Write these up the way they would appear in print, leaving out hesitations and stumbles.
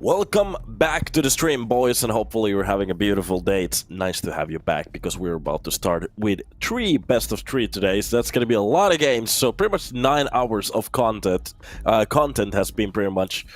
Welcome back to the stream, boys, and hopefully you're having a beautiful day. It's nice to have you back because we're about to start with 3 best of 3 today. So that's going to be a lot of games. So pretty much 9 hours of content. Content has been pretty much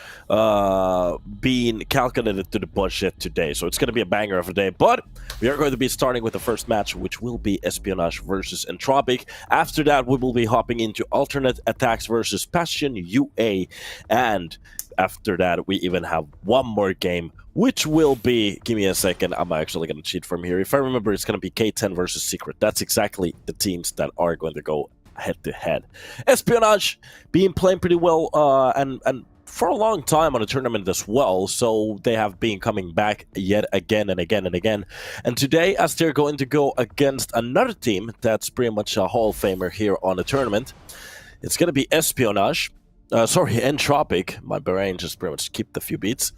being calculated to the budget today. So it's going to be a banger of a day. But we are going to be starting with the first match, which will be Espionage versus Entropiq. After that, we will be hopping into alternate attacks versus Bastion, UA, and after that, we even have one more game, which will be... Give me a second. I'm actually going to cheat from here. If I remember, it's going to be K10 versus Secret. That's exactly the teams that are going to go head-to-head. Espionage being playing pretty well and for a long time on the tournament as well. So they have been coming back yet again and again and again. And today, as they're going to go against another team that's pretty much a Hall of Famer here on the tournament, it's going to be Espionage. Entropiq. My brain just pretty much skipped a few beats.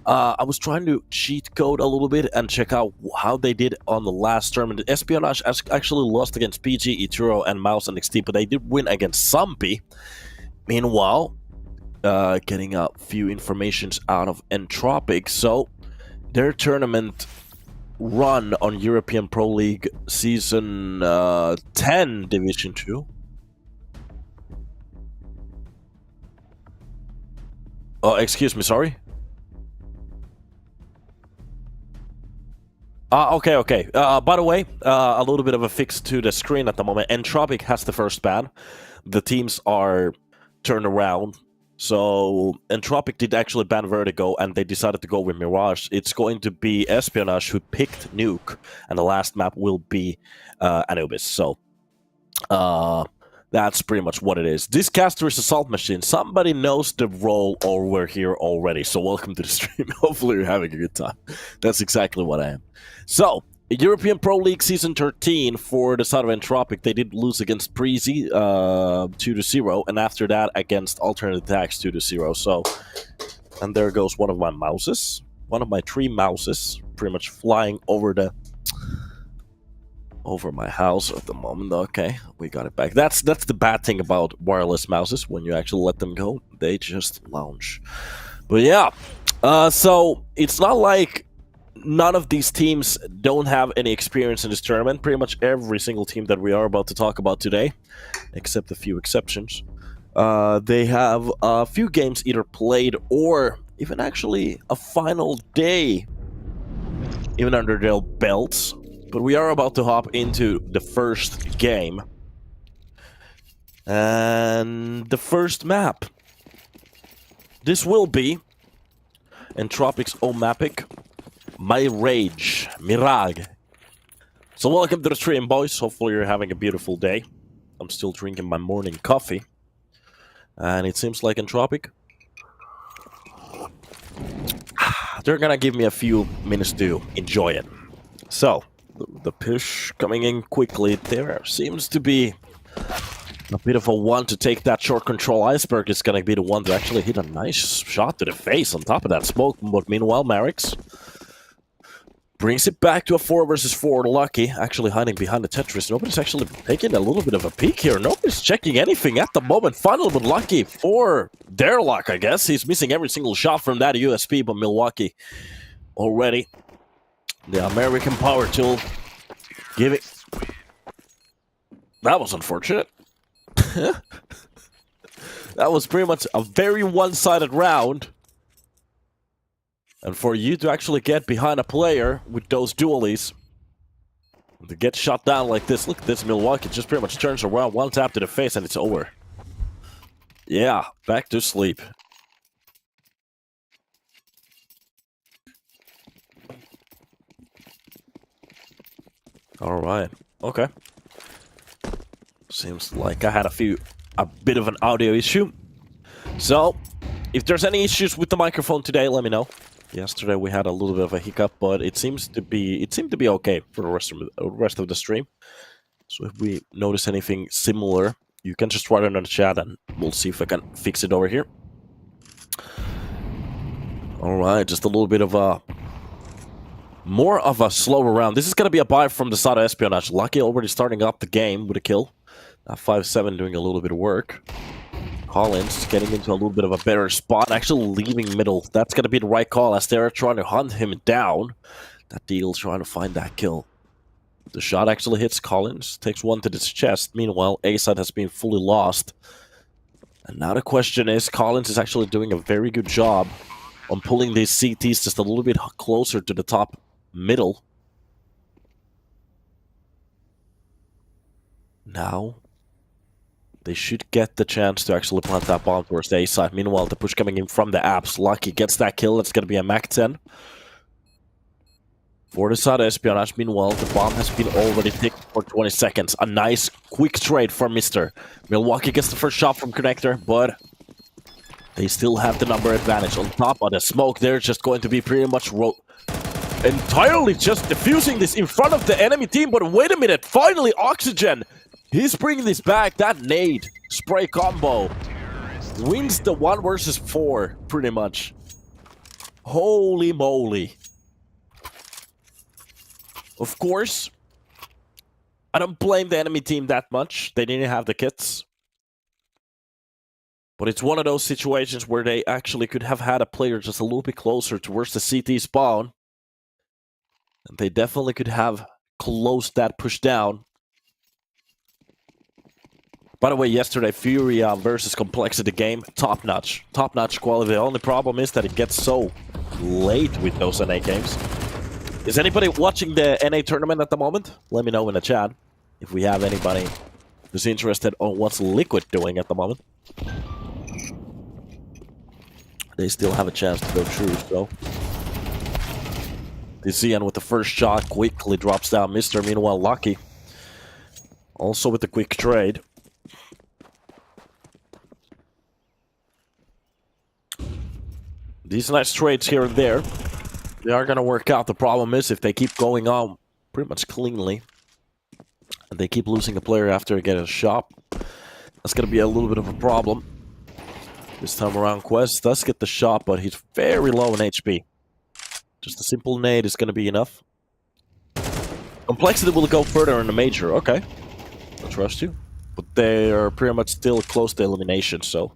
I was trying to cheat code a little bit and check out how they did on the last tournament. Espionage actually lost against PG, Ituro, and Mouse and XT, but they did win against Zombie. Meanwhile, getting a few informations out of Entropiq. So, their tournament run on European Pro League Season 10 Division 2. Oh, excuse me, sorry? Okay. By the way, a little bit of a fix to the screen at the moment. Entropiq has the first ban. The teams are turned around. So, Entropiq did actually ban Vertigo, and they decided to go with Mirage. It's going to be Espionage who picked Nuke, and the last map will be Anubis. So, that's pretty much what it is. This caster is Assault Machine. Somebody knows the role over here already, so welcome to the stream. Hopefully you're having a good time. That's exactly what I am. So, European Pro League Season 13 for the side of Entropiq. They did lose against Breezy 2-0, and after that against Alternate Attacks 2-0. So, and there goes one of my mouses. One of my 3 mouses, pretty much flying over my house at the moment. Okay, we got it back. That's the bad thing about wireless mouses. When you actually let them go, they just lounge. But yeah, so it's not like none of these teams don't have any experience in this tournament. Pretty much every single team that we are about to talk about today, except a few exceptions, they have a few games either played or even actually a final day even under their belts. But we are about to hop into the first game. And the first map. This will be Entropiq's Omapic, My Rage, Mirage. So welcome to the stream, boys. Hopefully you're having a beautiful day. I'm still drinking my morning coffee. And it seems like Entropiq, they're gonna give me a few minutes to enjoy it. So, the push coming in quickly there seems to be a bit of a one to take that short control. Iceberg is going to be the one to actually hit a nice shot to the face on top of that smoke. But meanwhile, Marix brings it back to a 4 versus 4. Lucky actually hiding behind the Tetris. Nobody's actually taking a little bit of a peek here. Nobody's checking anything at the moment. Final but Lucky for their luck, I guess. He's missing every single shot from that USP, but Milwaukee already. The American power tool giving... That was unfortunate. That was pretty much a very one-sided round. And for you to actually get behind a player with those dualies, to get shot down like this, look at this, Milwaukee just pretty much turns around, one tap to the face and it's over. Yeah, back to sleep. Alright, okay. Seems like I had a bit of an audio issue. So, if there's any issues with the microphone today, let me know. Yesterday we had a little bit of a hiccup, but it seemed to be okay for the rest of the stream. So if we notice anything similar, you can just write it in the chat and we'll see if I can fix it over here. Alright, just a little bit of a... More of a slower round. This is going to be a buy from the side of Espionage. Lucky already starting up the game with a kill. 5-7 doing a little bit of work. Collins getting into a little bit of a better spot, actually leaving middle. That's going to be the right call as they're trying to hunt him down. That Deagle's trying to find that kill. The shot actually hits Collins, takes one to the chest. Meanwhile, A-side has been fully lost. And now the question is, Collins is actually doing a very good job on pulling these CTs just a little bit closer to the top middle. Now, they should get the chance to actually plant that bomb towards the A side. Meanwhile, the push coming in from the apps. Lucky gets that kill. That's going to be a Mac-10. For the side of Espionage, meanwhile, the bomb has been already picked for 20 seconds. A nice, quick trade from Mr. Milwaukee gets the first shot from Connector, but they still have the number advantage. On top of the smoke, they're just going to be pretty much entirely just diffusing this in front of the enemy team. But wait a minute, finally Oxygen! He's bringing this back. That nade spray combo wins the 1 versus 4, pretty much. Holy moly. Of course, I don't blame the enemy team that much. They didn't have the kits. But it's one of those situations where they actually could have had a player just a little bit closer towards the CT spawn. And they definitely could have closed that push down. By the way, yesterday, Fury versus Complexity game, top-notch. Top-notch quality. The only problem is that it gets so late with those NA games. Is anybody watching the NA tournament at the moment? Let me know in the chat if we have anybody who's interested on what's Liquid doing at the moment. They still have a chance to go through, so. DCN with the first shot quickly drops down Mr. Meanwhile, Lucky also with the quick trade. These nice trades here and there. They are going to work out. The problem is if they keep going on pretty much cleanly and they keep losing a player after they get a shot, that's going to be a little bit of a problem. This time around, Quest does get the shot, but he's very low in HP. Just a simple nade is going to be enough. Complexity will go further in the major. Okay. I trust you. But they are pretty much still close to elimination, so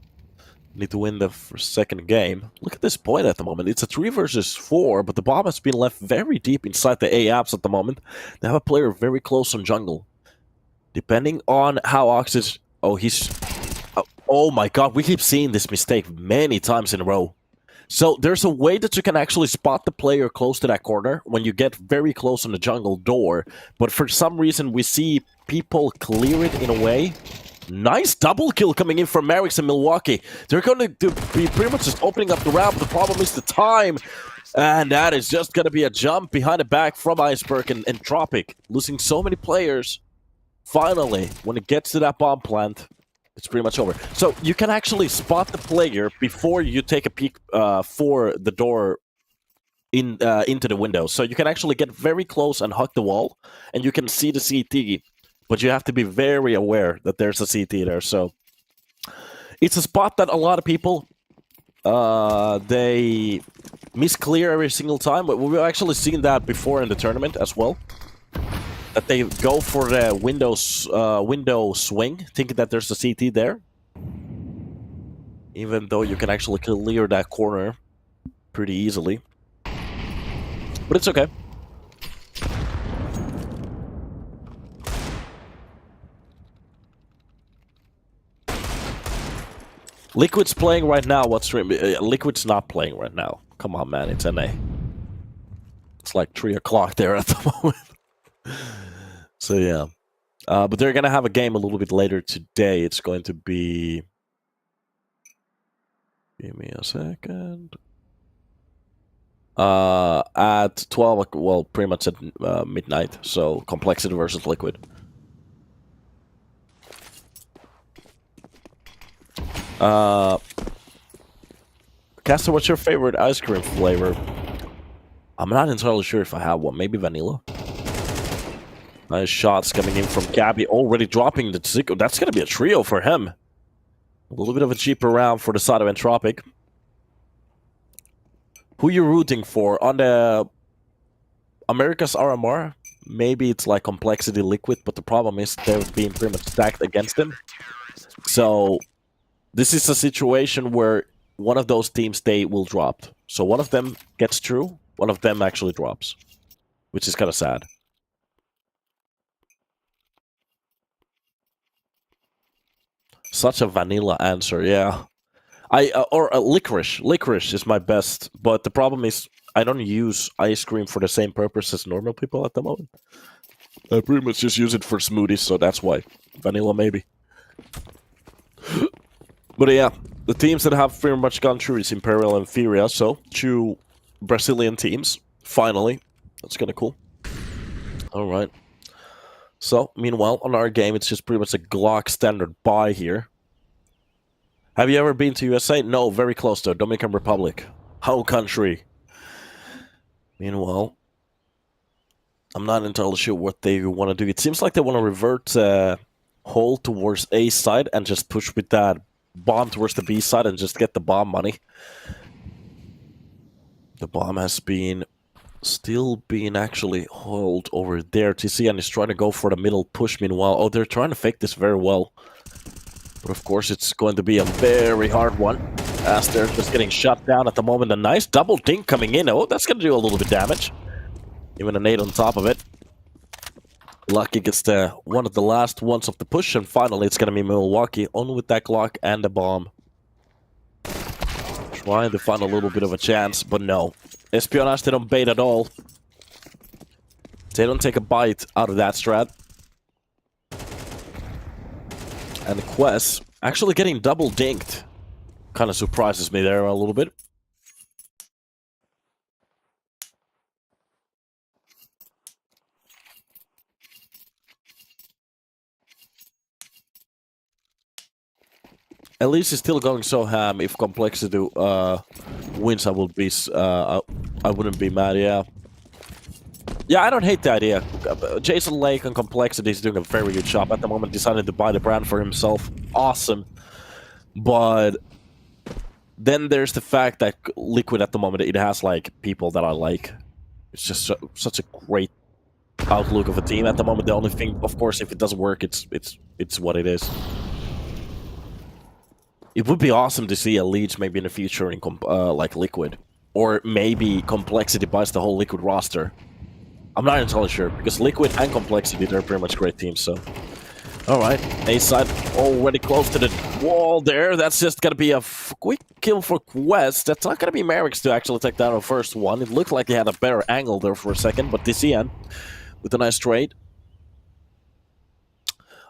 need to win the second game. Look at this point at the moment. It's a 3 versus 4, but the bomb has been left very deep inside the A apps at the moment. They have a player very close on jungle. Depending on how Oxys... Oh, he's... Oh my god, we keep seeing this mistake many times in a row. So there's a way that you can actually spot the player close to that corner when you get very close on the jungle door. But for some reason, we see people clear it in a way. Nice double kill coming in from Merrick's and Milwaukee. They're going to be pretty much just opening up the round. But the problem is the time. And that is just going to be a jump behind the back from Iceberg and Entropiq. Losing so many players. Finally, when it gets to that bomb plant, it's pretty much over. So you can actually spot the player before you take a peek for the door into the window. So you can actually get very close and hug the wall. And you can see the CT. But you have to be very aware that there's a CT there. So it's a spot that a lot of people, they misclear every single time. But we've actually seen that before in the tournament as well. That they go for the window swing, thinking that there's a CT there. Even though you can actually clear that corner pretty easily. But it's okay. Liquid's playing right now. Liquid's not playing right now. Come on, man. It's NA. It's like 3 o'clock there at the moment. So, yeah. But they're going to have a game a little bit later today. It's going to be... Give me a second. At 12, well, pretty much at midnight. So, Complexity versus Liquid. Caster, what's your favorite ice cream flavor? I'm not entirely sure if I have one. Maybe vanilla. Nice shots coming in from Gabby. Already dropping the Zico. That's going to be a trio for him. A little bit of a cheaper round for the side of Entropic. Who you rooting for? On the America's RMR, maybe it's like Complexity Liquid, but the problem is they're being pretty much stacked against him. So This is a situation where one of those teams, they will drop. So one of them gets through, one of them actually drops, which is kind of sad. Such a vanilla answer, yeah. Licorice. Licorice is my best, but the problem is I don't use ice cream for the same purpose as normal people at the moment. I pretty much just use it for smoothies, so that's why. Vanilla, maybe. But yeah, the teams that have pretty much gone through is Imperial and Furia, so 2 Brazilian teams, finally. That's kind of cool. Alright. So, meanwhile, on our game, it's just pretty much a Glock standard buy here. Have you ever been to USA? No, very close to Dominican Republic. Home country. Meanwhile, I'm not entirely sure what they want to do. It seems like they want to revert whole towards A side and just push with that bomb towards the B side and just get the bomb money. The bomb has been still being actually held over there. TCN is trying to go for the middle push meanwhile. Oh, they're trying to fake this very well. But of course, it's going to be a very hard one, as they're just getting shut down at the moment. A nice double dink coming in. Oh, that's going to do a little bit of damage. Even a nade on top of it. Lucky gets one of the last ones of the push, and finally it's going to be Milwaukee, only with that Glock and the bomb. Trying to find a little bit of a chance, but no. Espionage, they don't bait at all. They don't take a bite out of that strat. And Quest actually getting double dinked kind of surprises me there a little bit. At least he's still going so ham. If Complexity wins, I wouldn't be mad. Yeah. Yeah, I don't hate the idea. Jason Lake on Complexity is doing a very good job at the moment. Decided to buy the brand for himself. Awesome. But then there's the fact that Liquid at the moment, it has like people that I like. It's just such a great outlook of a team at the moment. The only thing, of course, if it doesn't work, it's what it is. It would be awesome to see a Leech maybe in the future in like Liquid. Or maybe Complexity buys the whole Liquid roster. I'm not entirely sure, because Liquid and Complexity, they're pretty much great teams, so... Alright, A-side already close to the wall there. That's just gonna be a quick kill for Quest. That's not gonna be Merrick's to actually take down the first one. It looked like he had a better angle there for a second, but DCN with a nice trade.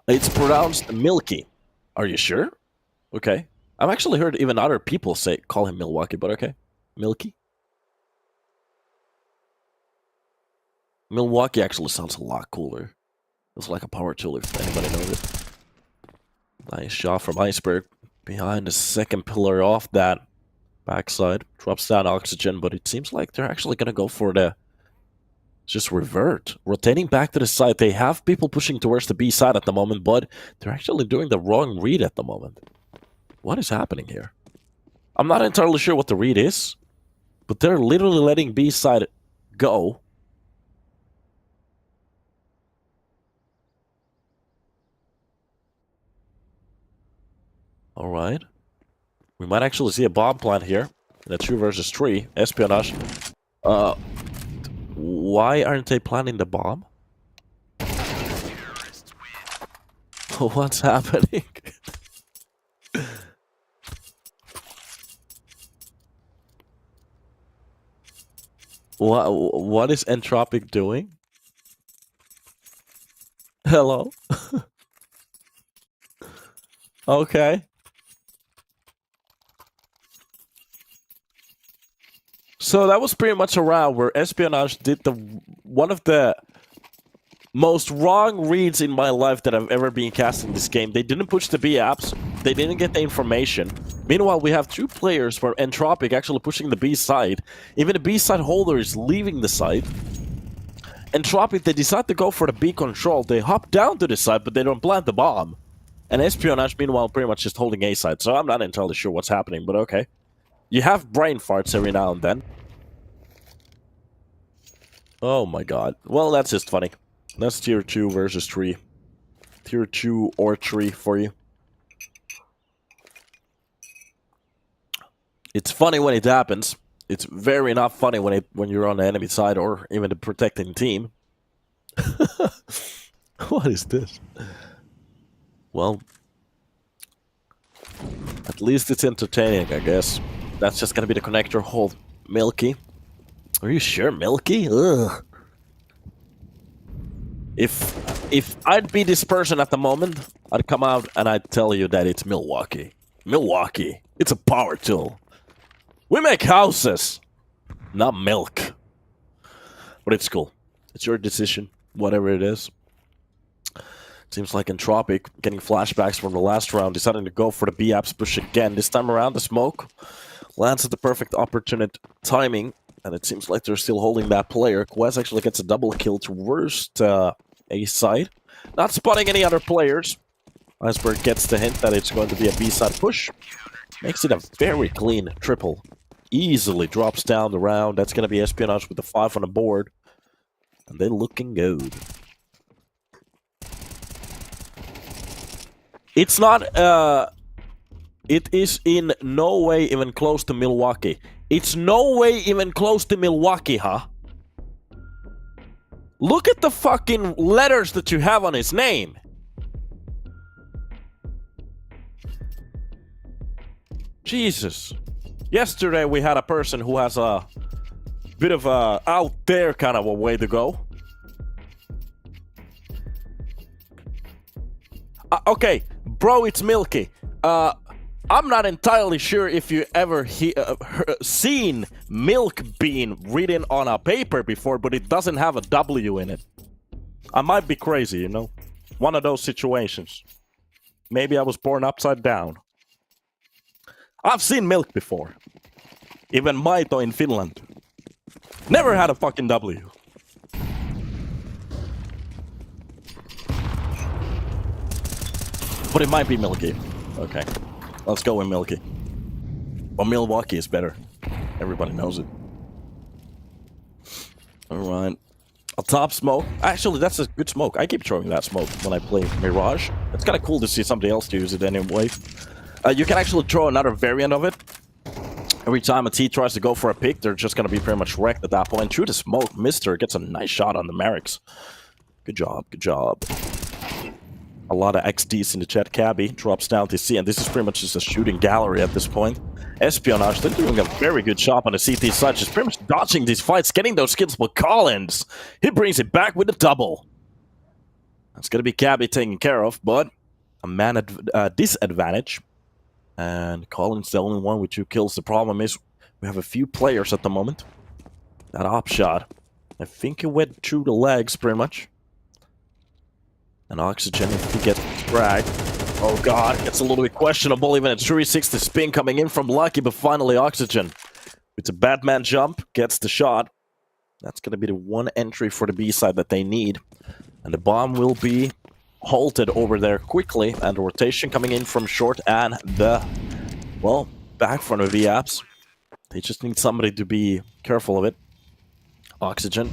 It's pronounced Milky. Are you sure? Okay. I've actually heard even other people call him Milwaukee, but okay. Milky? Milwaukee actually sounds a lot cooler. It's like a power tool if anybody knows it. Nice shot from Iceberg. Behind the second pillar off that backside. Drops down oxygen, but it seems like they're actually going to go for the... just revert. Rotating back to the side. They have people pushing towards the B side at the moment, but they're actually doing the wrong read at the moment. What is happening here? I'm not entirely sure what the read is, but they're literally letting B side go. Alright. We might actually see a bomb plant here. In a 2 versus 3. Espionage. Why aren't they planting the bomb? What's happening? What is Entropiq doing? Hello? Okay. So that was pretty much a round where Espionage did one of the most wrong reads in my life that I've ever been cast in this game. They didn't push the B apps. They didn't get the information. Meanwhile, we have 2 players for Entropiq actually pushing the B side. Even the B side holder is leaving the side. Entropiq, they decide to go for the B control. They hop down to the side, but they don't plant the bomb. And Espionage, meanwhile, pretty much just holding A side. So I'm not entirely sure what's happening, but okay. You have brain farts every now and then. Oh my god. Well, that's just funny. That's tier 2 versus 3. Tier 2 or 3 for you. It's funny when it happens. It's very not funny when you're on the enemy side or even the protecting team. What is this? Well, at least it's entertaining, I guess. That's just gonna be the connector hold. Milky. Are you sure, Milky? Ugh. If I'd be this person at the moment, I'd come out and I'd tell you that it's Milwaukee. Milwaukee. It's a power tool. We make houses, not milk. But it's cool. It's your decision, whatever it is. Seems like Entropiq, getting flashbacks from the last round, deciding to go for the B-Apps push again. This time around, the smoke lands at the perfect opportune timing, and it seems like they're still holding that player. Quest actually gets a double kill towards A side. Not spotting any other players. Iceberg gets the hint that it's going to be a B-side push. Makes it a very clean triple. Easily drops down the round. That's going to be Espionage with the 5 on the board. And they're looking good. It's not, it is in no way even close to Milwaukee. It's no way even close to Milwaukee, huh? Look at the fucking letters that you have on his name. Jesus. Yesterday we had a person who has a bit of a out there kind of a way to go. Okay, bro, it's Milky. I'm not entirely sure if you ever seen milk bean written on a paper before, but it doesn't have a W in it. I might be crazy, you know? One of those situations. Maybe I was born upside down. I've seen milk before. Even maito in Finland. Never had a fucking W. But it might be Milky. Okay. Let's go with Milky. Well, Milwaukee is better. Everybody knows it. Alright. A top smoke. Actually, that's a good smoke. I keep throwing that smoke when I play Mirage. It's kind of cool to see somebody else use it anyway. You can actually throw another variant of it. Every time a T tries to go for a pick, they're just going to be pretty much wrecked at that point. Through the smoke, Mister gets a nice shot on the Merrics. Good job, good job. A lot of XDs in the chat. Cabby drops down to C, and this is pretty much just a shooting gallery at this point. Espionage, they're doing a very good job on the CT side, just pretty much dodging these fights, getting those kills, but Collins, he brings it back with a double. That's going to be Cabby taken care of, but a man disadvantage. And Collins the only one with 2 kills. The problem is we have a few players at the moment. That op shot, I think it went through the legs pretty much. And Oxygen, if he gets dragged, oh god, it's a little bit questionable. Even at 360 spin coming in from Lucky, but finally Oxygen, with a Batman jump, gets the shot. That's going to be the one entry for the B side that they need. And the bomb will be halted over there quickly, and the rotation coming in from short and the, well, back front of the apps. They just need somebody to be careful of it. Oxygen,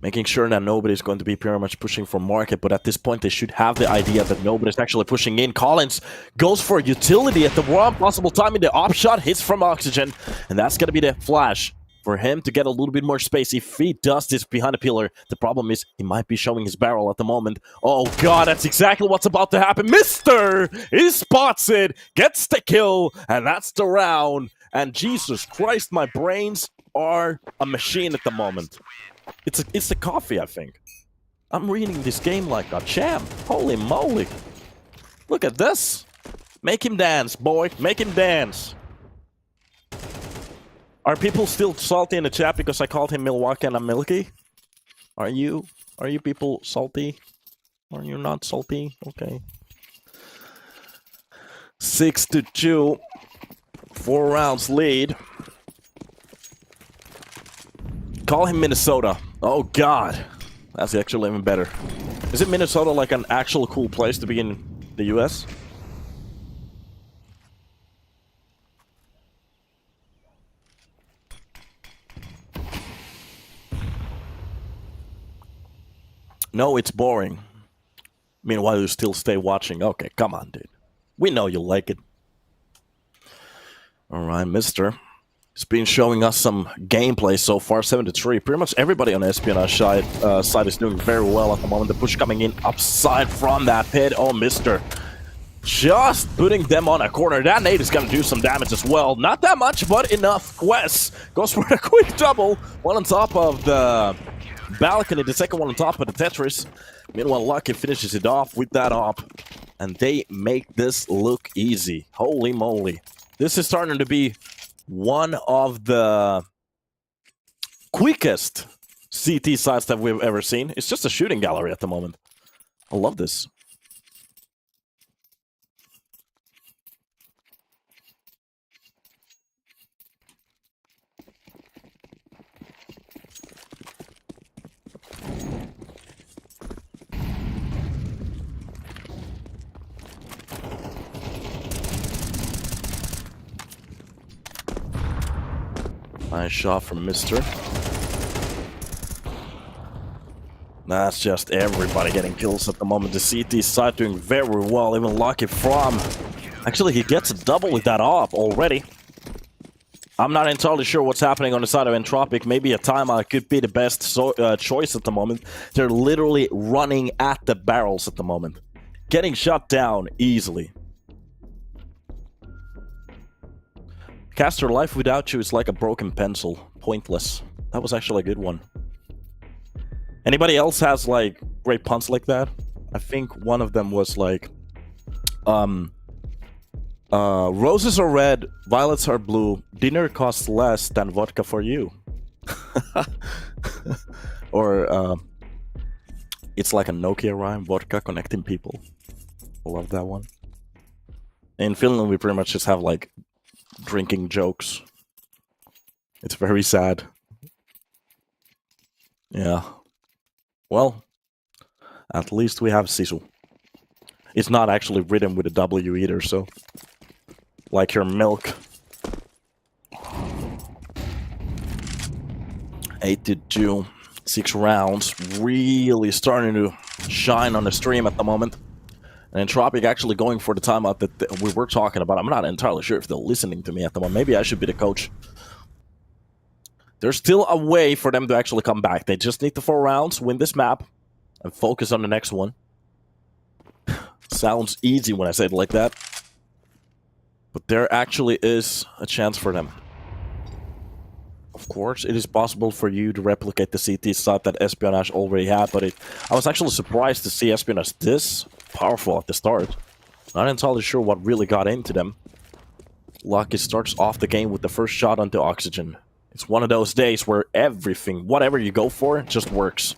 making sure that nobody's going to be pretty much pushing for market, but at this point they should have the idea that nobody's actually pushing in. Collins goes for utility at the wrong possible timing. The op shot hits from Oxygen, and that's going to be the flash for him to get a little bit more space. If he does this behind a pillar, the problem is he might be showing his barrel at the moment. Oh god, that's exactly what's about to happen. Mister, he spots it, gets the kill, and that's the round. And Jesus Christ, my brains are a machine at the moment. It's the coffee, I think. I'm reading this game like a champ. Holy moly. Look at this. Make him dance, boy. Make him dance. Are people still salty in the chat because I called him Milwaukee and I'm Milky? Are you people salty? Are you not salty? Okay. 6-2. 4 rounds lead. Call him Minnesota. Oh god. That's actually even better. Is it Minnesota like an actual cool place to be in the US? No, it's boring. Meanwhile, you still stay watching. Okay, come on, dude. We know you like it. Alright, Mister. He's been showing us some gameplay so far, 7-3. Pretty much everybody on the Espionage side is doing very well at the moment. The push coming in upside from that pit. Oh, Mister. Just putting them on a corner. That nade is going to do some damage as well. Not that much, but enough. Quest goes for a quick double. One on top of the balcony, the second one on top of the Tetris. Meanwhile, Lucky finishes it off with that op. And they make this look easy. Holy moly. This is starting to be one of the quickest CT sites that we've ever seen. It's just a shooting gallery at the moment. I love this. Nice shot from Mister. That's just everybody getting kills at the moment. The CT side doing very well, even Lucky from. Actually, he gets a double with that op already. I'm not entirely sure what's happening on the side of Entropiq. Maybe a timeout could be the best choice at the moment. They're literally running at the barrels at the moment. Getting shut down easily. Caster, life without you is like a broken pencil. Pointless. That was actually a good one. Anybody else has, like, great puns like that? I think one of them was like... roses are red, violets are blue, dinner costs less than vodka for you. Or, it's like a Nokia rhyme, vodka connecting people. I love that one. In Finland, we pretty much just have, like, drinking jokes. It's very sad. Yeah. Well, at least we have Sisu. It's not actually written with a W either, so... Like your milk. 8-2. 6 rounds. Really starting to shine on the stream at the moment. And Entropiq actually going for the timeout that we were talking about. I'm not entirely sure if they're listening to me at the moment. Maybe I should be the coach. There's still a way for them to actually come back. They just need the 4 rounds, win this map, and focus on the next one. Sounds easy when I say it like that. But there actually is a chance for them. Of course, it is possible for you to replicate the CT site that Espionage already had, but I was actually surprised to see Espionage this powerful at the start. Not entirely sure what really got into them. Lucky starts off the game with the first shot onto Oxygen. It's one of those days where everything, whatever you go for, just works.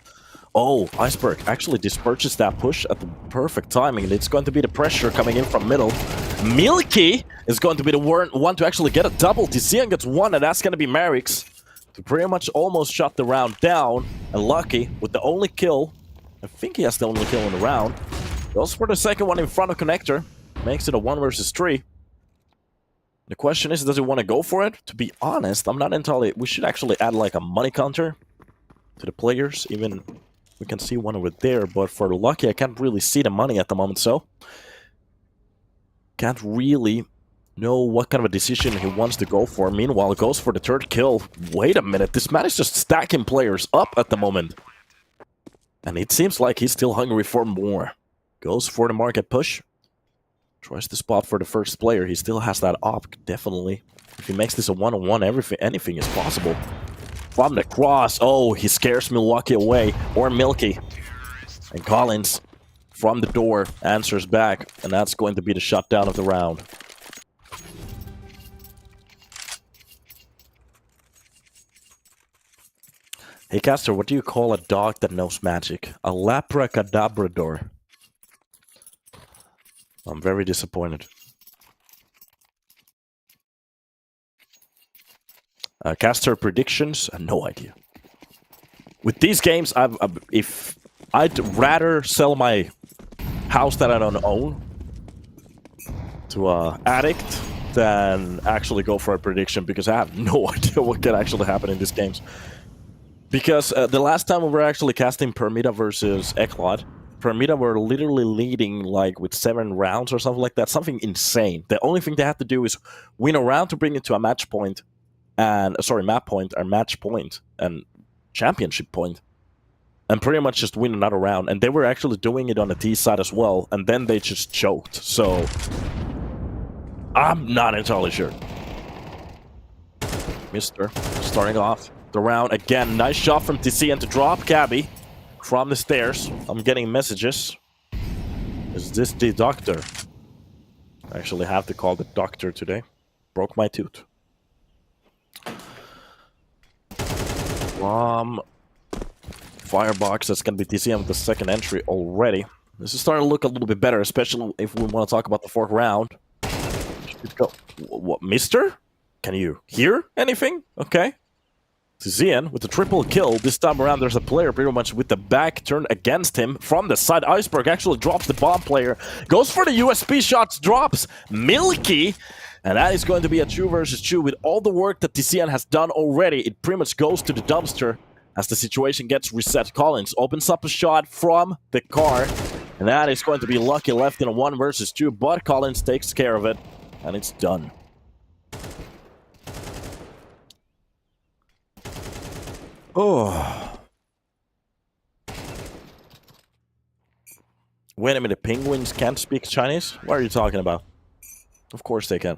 Oh, Iceberg actually disperses that push at the perfect timing. It's going to be the pressure coming in from middle. Milky is going to be the one to actually get a double. Tizian gets one, and that's going to be Merrick's to pretty much almost shut the round down. And Lucky, with the only kill, I think he has the only kill in the round, goes for the second one in front of Connector. Makes it a 1 versus 3. The question is, does he want to go for it? To be honest, I'm not entirely... We should actually add like a money counter to the players. Even we can see one over there, but for Lucky, I can't really see the money at the moment, so... Can't really know what kind of a decision he wants to go for. Meanwhile, goes for the 3rd kill. Wait a minute, this man is just stacking players up at the moment. And it seems like he's still hungry for more. Goes for the market push. Tries to spot for the first player. He still has that op, definitely. If he makes this a one-on-one, anything is possible. From the cross. Oh, he scares Milwaukee away. Or Milky. And Collins, from the door, answers back. And that's going to be the shutdown of the round. Hey, Caster, what do you call a dog that knows magic? A labracadabrador. I'm very disappointed. Caster predictions? No idea. With these games, if I'd rather sell my house that I don't own to an addict than actually go for a prediction, because I have no idea what can actually happen in these games. Because the last time we were actually casting Permita versus Eklad, Pyramida were literally leading like with 7 rounds or something like that. Something insane. The only thing they had to do is win a round to bring it to a match point. And map point or match point and championship point. And pretty much just win another round. And they were actually doing it on the T side as well. And then they just choked. So I'm not entirely sure. Mister starting off the round again. Nice shot from TCN to drop Cabby from the stairs. I'm getting messages. Is this the doctor? I actually have to call the doctor today. Broke my tooth. From Firebox, that's going to be TCM with the second entry already. This is starting to look a little bit better, especially if we want to talk about the 4th round. Let's go. What, mister? Can you hear anything? Okay. TCN with the triple kill. This time around, there's a player pretty much with the back turned against him from the side. Iceberg actually drops the bomb player. Goes for the USP shots, drops Milky. And that is going to be a 2 versus 2 with all the work that TCN has done already. It pretty much goes to the dumpster as the situation gets reset. Collins opens up a shot from the car. And that is going to be lucky left in a 1 versus 2. But Collins takes care of it. And it's done. Oh. Wait a minute. Penguins can't speak Chinese? What are you talking about? Of course they can.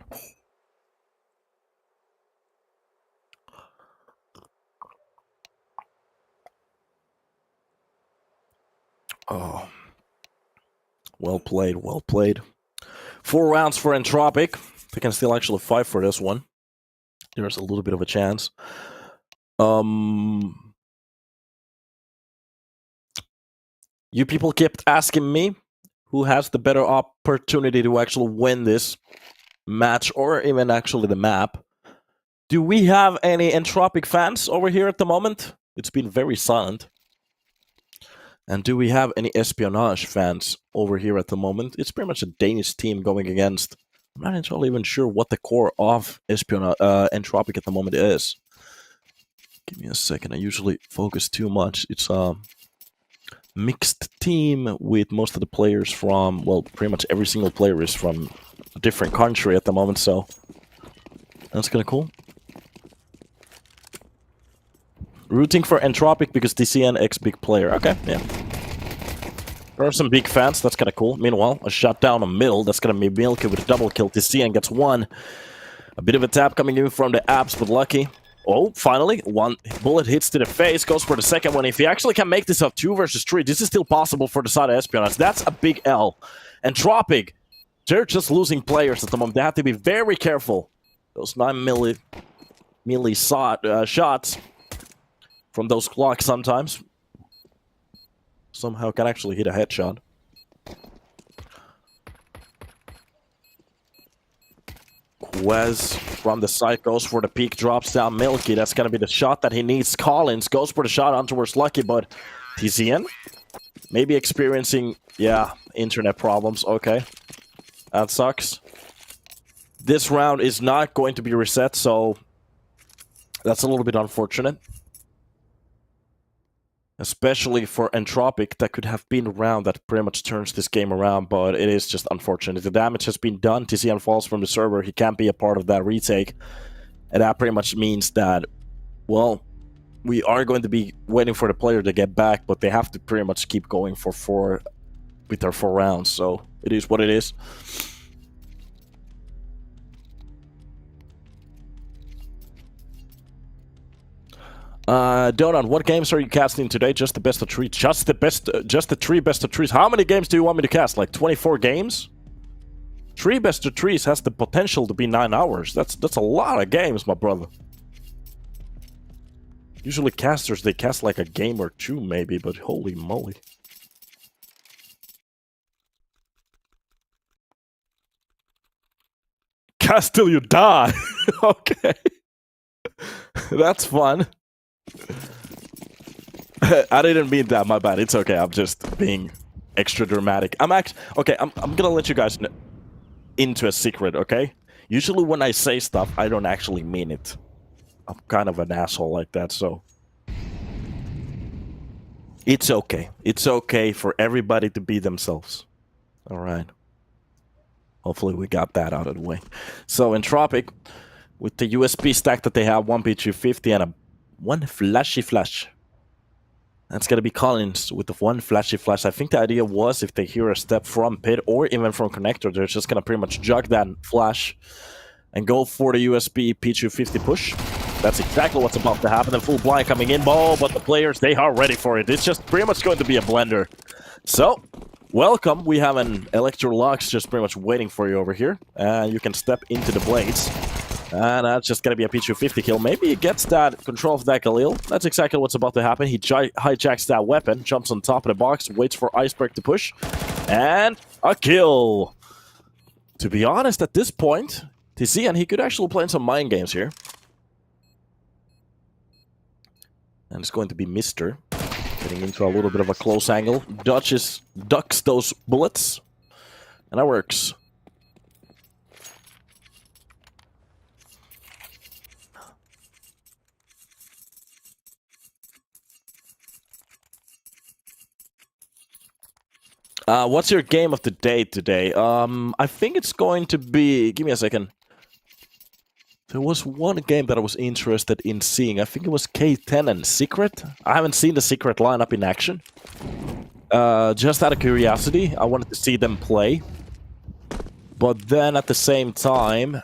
Oh. Well played, well played. 4 rounds for Entropic. They can still actually fight for this one. There's a little bit of a chance. You people kept asking me who has the better opportunity to actually win this match or even actually the map. Do we have any Entropic fans over here at the moment? It's been very silent. And do we have any Espionage fans over here at the moment? It's pretty much a Danish team going against... I'm not entirely even sure what the core of Entropic at the moment is. Give me a second. I usually focus too much. It's a mixed team with most of the players from... Well, pretty much every single player is from a different country at the moment, so... That's kind of cool. Rooting for Entropic because TCN X big player. Okay, yeah. There are some big fans. That's kind of cool. Meanwhile, a shot down the middle. That's going to be Milky with a double kill. TCN gets 1. A bit of a tap coming in from the abs, but lucky. Oh, finally, 1 bullet hits to the face. Goes for the second one. If he actually can make this a 2 versus 3, this is still possible for the side of Espionage. That's a big L. Entropic, they're just losing players at the moment. They have to be very careful. Those 9 milli shots from those clocks sometimes somehow can actually hit a headshot. Quez from the side goes for the peak, drops down Milky. That's going to be the shot that he needs. Collins goes for the shot on towards Lucky, but TCN maybe experiencing, yeah, internet problems. Okay, that sucks. This round is not going to be reset, so that's a little bit unfortunate. Especially for Entropic, that could have been a round that pretty much turns this game around, but it is just unfortunate. The damage has been done. TCN falls from the server. He can't be a part of that retake. And that pretty much means that, well, we are going to be waiting for the player to get back, but they have to pretty much keep going for 4 with their 4 rounds. So it is what it is. Donan, what games are you casting today? Just the best of 3. Just the 3 best of 3s. How many games do you want me to cast? Like 24 games? 3 best of 3s has the potential to be 9 hours. That's a lot of games, my brother. Usually casters, they cast like a game or 2 maybe, but holy moly. Cast till you die! Okay. That's fun. I didn't mean that, my bad. It's okay, I'm just being extra dramatic. I'm gonna let you guys into a secret, okay? Usually when I say stuff, I don't actually mean it. I'm kind of an asshole like that, so... It's okay. It's okay for everybody to be themselves. All right. Hopefully we got that out of the way. So Entropiq, with the USB stack that they have, one P250 and one flashy flash. That's going to be Collins with the one flashy flash. I think the idea was if they hear a step from pit or even from connector, they're just going to pretty much jug that flash and go for the USB P250 push. That's exactly what's about to happen. The full blind coming in, but the players, they are ready for it. It's just pretty much going to be a blender. So, welcome. We have an Electrolux just pretty much waiting for you over here. You can step into the blades. And that's just going to be a P250 kill. Maybe he gets that control of that Galil. That's exactly what's about to happen. He hijacks that weapon, jumps on top of the box, waits for Iceberg to push. And a kill. To be honest, at this point, Tizian, he could actually play some mind games here. And it's going to be Mr. Getting into a little bit of a close angle. Ducks those bullets. And that works. What's your game of the day today? I think it's going to be... Give me a second. There was one game that I was interested in seeing. I think it was K10 and Secret. I haven't seen the Secret lineup in action. Just out of curiosity, I wanted to see them play. But then at the same time...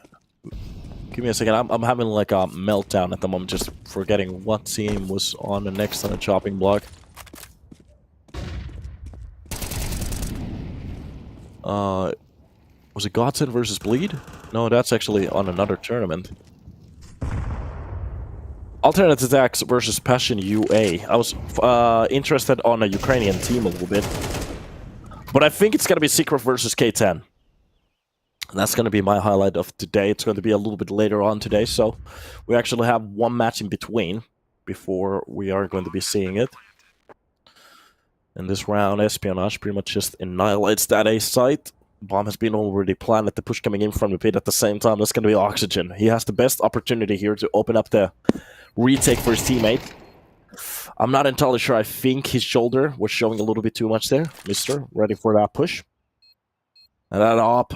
Give me a second. I'm having like a meltdown at the moment, just forgetting what team was on the next on the chopping block. Was it Godsend versus Bleed? No, that's actually on another tournament. aTTaX versus Passion UA. I was interested on a Ukrainian team a little bit. But I think it's going to be Secret versus K10. That's going to be my highlight of today. It's going to be a little bit later on today, so we actually have one match in between before we are going to be seeing it. In this round, Espionage pretty much just annihilates that A site. Bomb has been already planted. The push coming in from the pit at the same time. That's going to be Oxygen. He has the best opportunity here to open up the retake for his teammate. I'm not entirely sure. I think his shoulder was showing a little bit too much there. Mr. Ready for that push. And that op.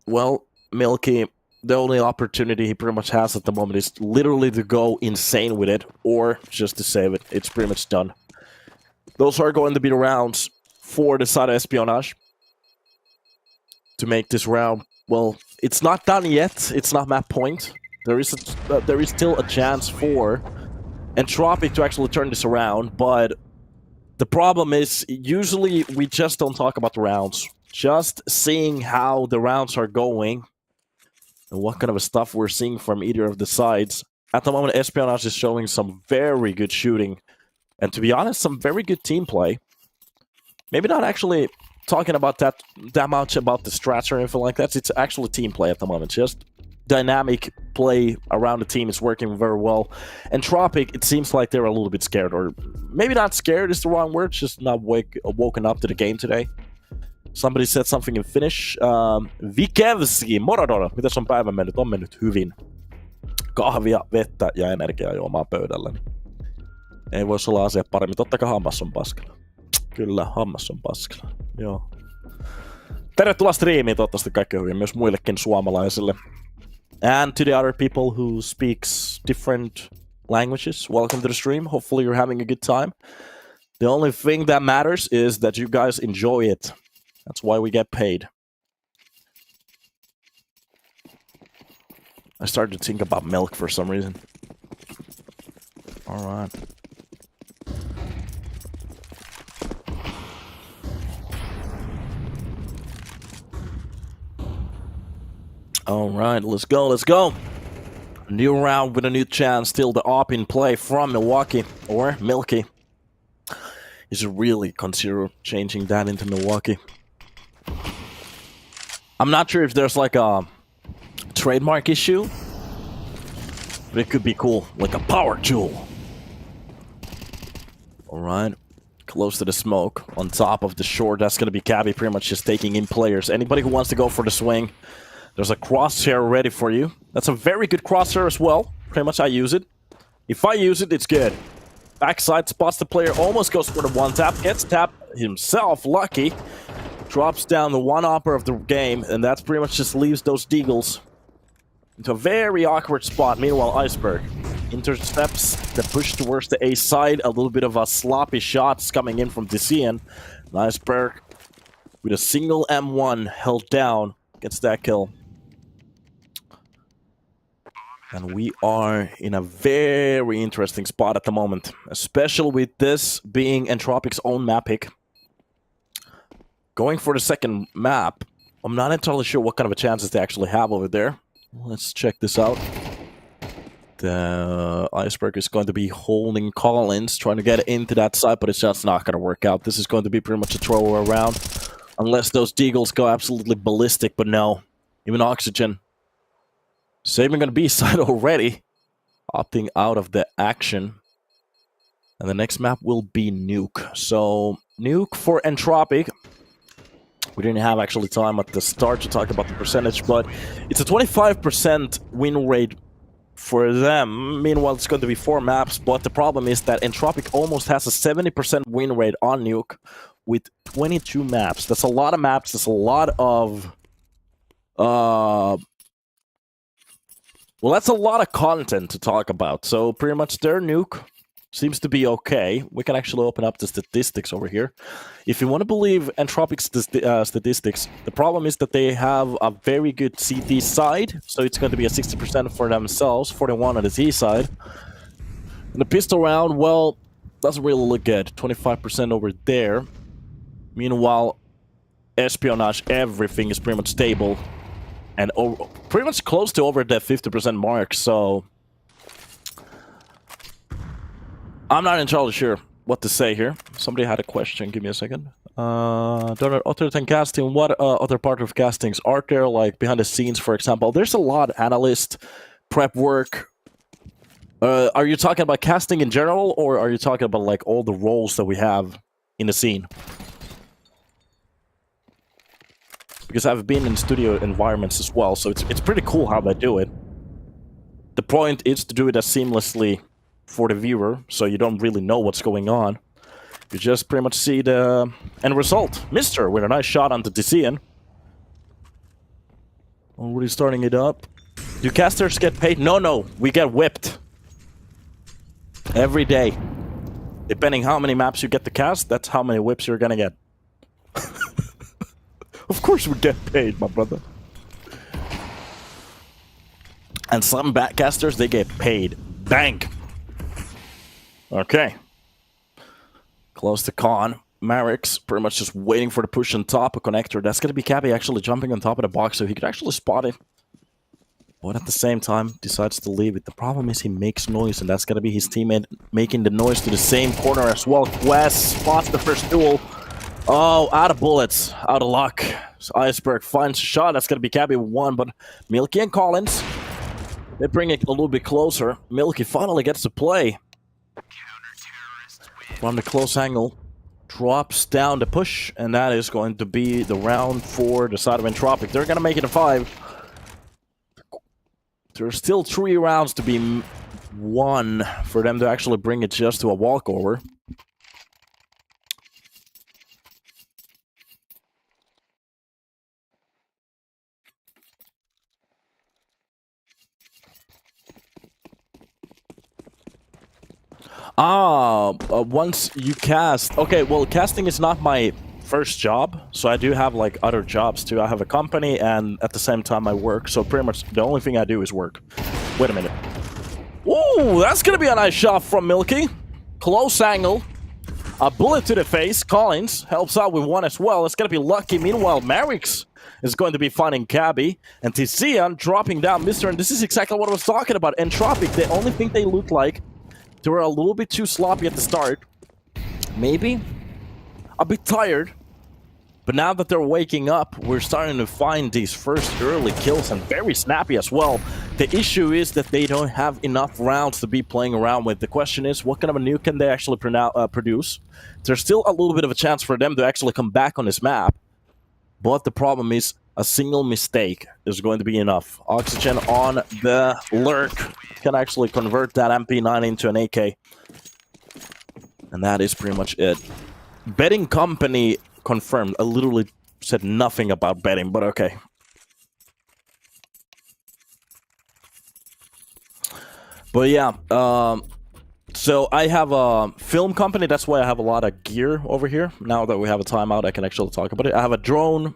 Well, Milky, the only opportunity he pretty much has at the moment is literally to go insane with it or just to save it. It's pretty much done. Those are going to be the rounds for the side of Espionage. To make this round, well, it's not done yet. It's not map point. There is still a chance for Entropiq to actually turn this around, but the problem is usually we just don't talk about the rounds. Just seeing how the rounds are going and what kind of stuff we're seeing from either of the sides. At the moment, Espionage is showing some very good shooting. And to be honest, some very good team play. Maybe not actually talking about that much about the strats or anything like that. It's actually team play at the moment. Just dynamic play around the team is working very well. Entropiq, it seems like they're a little bit scared. Or maybe not scared is the wrong word. Just not woken up to the game today. Somebody said something in Finnish. Vikevski, moradora. Mitäs on päivän mennyt? On mennyt hyvin. Kahvia, vettä ja energiaa juomaan pöydällä. Ei voisi olla asia paremmin. Totta kai hammas on paskalla. Kyllä, hammas on paskalla. Joo. Tervetuloa striimiin, toivottavasti kaikki hyvin myös muillekin suomalaisille. And to the other people who speaks different languages, welcome to the stream. Hopefully you're having a good time. The only thing that matters is that you guys enjoy it. That's why we get paid. I started to think about milk for some reason. Alright. Alright, let's go, let's go. New round with a new chance. Still the op in play from Milwaukee. Or Milky. You should really consider changing that into Milwaukee. I'm not sure if there's like a trademark issue. But it could be cool. Like a power tool. Alright. Close to the smoke. On top of the short. That's going to be Cabby pretty much just taking in players. Anybody who wants to go for the swing. There's a crosshair ready for you. That's a very good crosshair as well. Pretty much I use it. If I use it, it's good. Backside spots the player, almost goes for the one tap, gets tapped himself, lucky. Drops down the one upper of the game, and that pretty much just leaves those Deagles into a very awkward spot. Meanwhile, Iceberg intercepts the push towards the A side. A little bit of a sloppy shots coming in from Decian. Iceberg with a single M1 held down, gets that kill. And we are in a very interesting spot at the moment, especially with this being Entropic's own map pick. Going for the second map, I'm not entirely sure what kind of a chances they actually have over there. Let's check this out. The Iceberg is going to be holding Collins, trying to get into that side, but it's just not going to work out. This is going to be pretty much a throw around, unless those Deagles go absolutely ballistic, but no. Even Oxygen saving on the B side already, opting out of the action. And the next map will be Nuke. So, Nuke for Entropiq. We didn't have actually time at the start to talk about the percentage, but it's a 25% win rate for them. Meanwhile, it's going to be 4 maps, but the problem is that Entropiq almost has a 70% win rate on Nuke with 22 maps. That's a lot of maps. That's a lot of... well, that's a lot of content to talk about. So pretty much their Nuke seems to be okay. We can actually open up the statistics over here. If you want to believe Entropiq's statistics, the problem is that they have a very good CT side, so it's going to be a 60% for themselves, 41 on the T side. And the pistol round, well, doesn't really look good. 25% over there. Meanwhile, Espionage, everything is pretty much stable. And pretty much close to over the 50% mark, so... I'm not entirely sure what to say here. Somebody had a question. Give me a second. Other than casting, what other part of castings are there, like behind the scenes, for example? There's a lot of analyst, prep work. Are you talking about casting in general, or are you talking about like all the roles that we have in the scene? Because I've been in studio environments as well, so it's pretty cool how they do it. The point is to do it as seamlessly for the viewer, so you don't really know what's going on. You just pretty much see the end result. Mister with a nice shot on the Decian. Already starting it up. Do casters get paid? No, we get whipped. Every day. Depending how many maps you get to cast, that's how many whips you're gonna get. Of course we get paid, my brother. And some backcasters, they get paid. Bang! Okay. Close to Con. Marix pretty much just waiting for the push on top of connector. That's going to be Cabby actually jumping on top of the box, so he could actually spot it. But at the same time, decides to leave it. The problem is he makes noise, and that's going to be his teammate making the noise to the same corner as well. Quest spots the first duel. Oh, out of bullets. Out of luck. So Iceberg finds a shot. That's going to be Cabby with 1, but Milky and Collins, they bring it a little bit closer. Milky finally gets to play. From the close angle, drops down the push, and that is going to be the round for the side of Entropiq. They're going to make it a 5. There's still 3 rounds to be won for them to actually bring it just to a walkover. Once you cast... Okay, well, casting is not my first job, so I do have, like, other jobs, too. I have a company, and at the same time I work, so pretty much the only thing I do is work. Wait a minute. Ooh, that's gonna be a nice shot from Milky. Close angle. A bullet to the face. Collins helps out with 1 as well. It's gonna be lucky. Meanwhile, Marix is going to be finding Cabby, and Tizian dropping down Mister, and this is exactly what I was talking about. Entropiq, the only thing they look like, they were a little bit too sloppy at the start. Maybe a bit tired. But now that they're waking up, we're starting to find these first early kills, and very snappy as well. The issue is that they don't have enough rounds to be playing around with. The question is, what kind of a nuke can they actually produce? There's still a little bit of a chance for them to actually come back on this map. But the problem is, a single mistake is going to be enough. Oxygen on the lurk can actually convert that MP9 into an AK. And that is pretty much it. Betting company confirmed. I literally said nothing about betting, but okay. But yeah, so I have a film company. That's why I have a lot of gear over here. Now that we have a timeout, I can actually talk about it. I have a drone,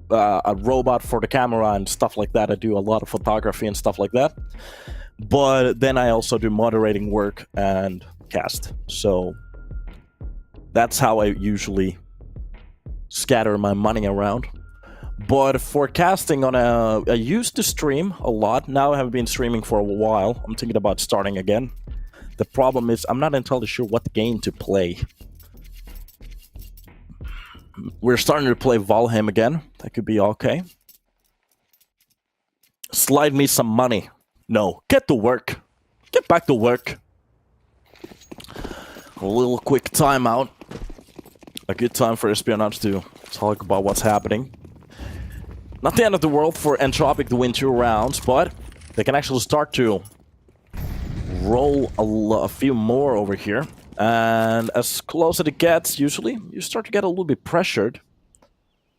a robot for the camera and stuff like that. I do a lot of photography and stuff like that. But then I also do moderating work and cast. So that's how I usually scatter my money around. But for casting on I used to stream a lot. Now I have been streaming for a while. I'm thinking about starting again. The problem is I'm not entirely sure what game to play. We're starting to play Valheim again. That could be okay. Slide me some money. No, get to work. Get back to work. A little quick timeout. A good time for Espionage to talk about what's happening. Not the end of the world for Entropiq to win 2 rounds, but they can actually start to roll a few more over here. And as close as it gets, usually, you start to get a little bit pressured.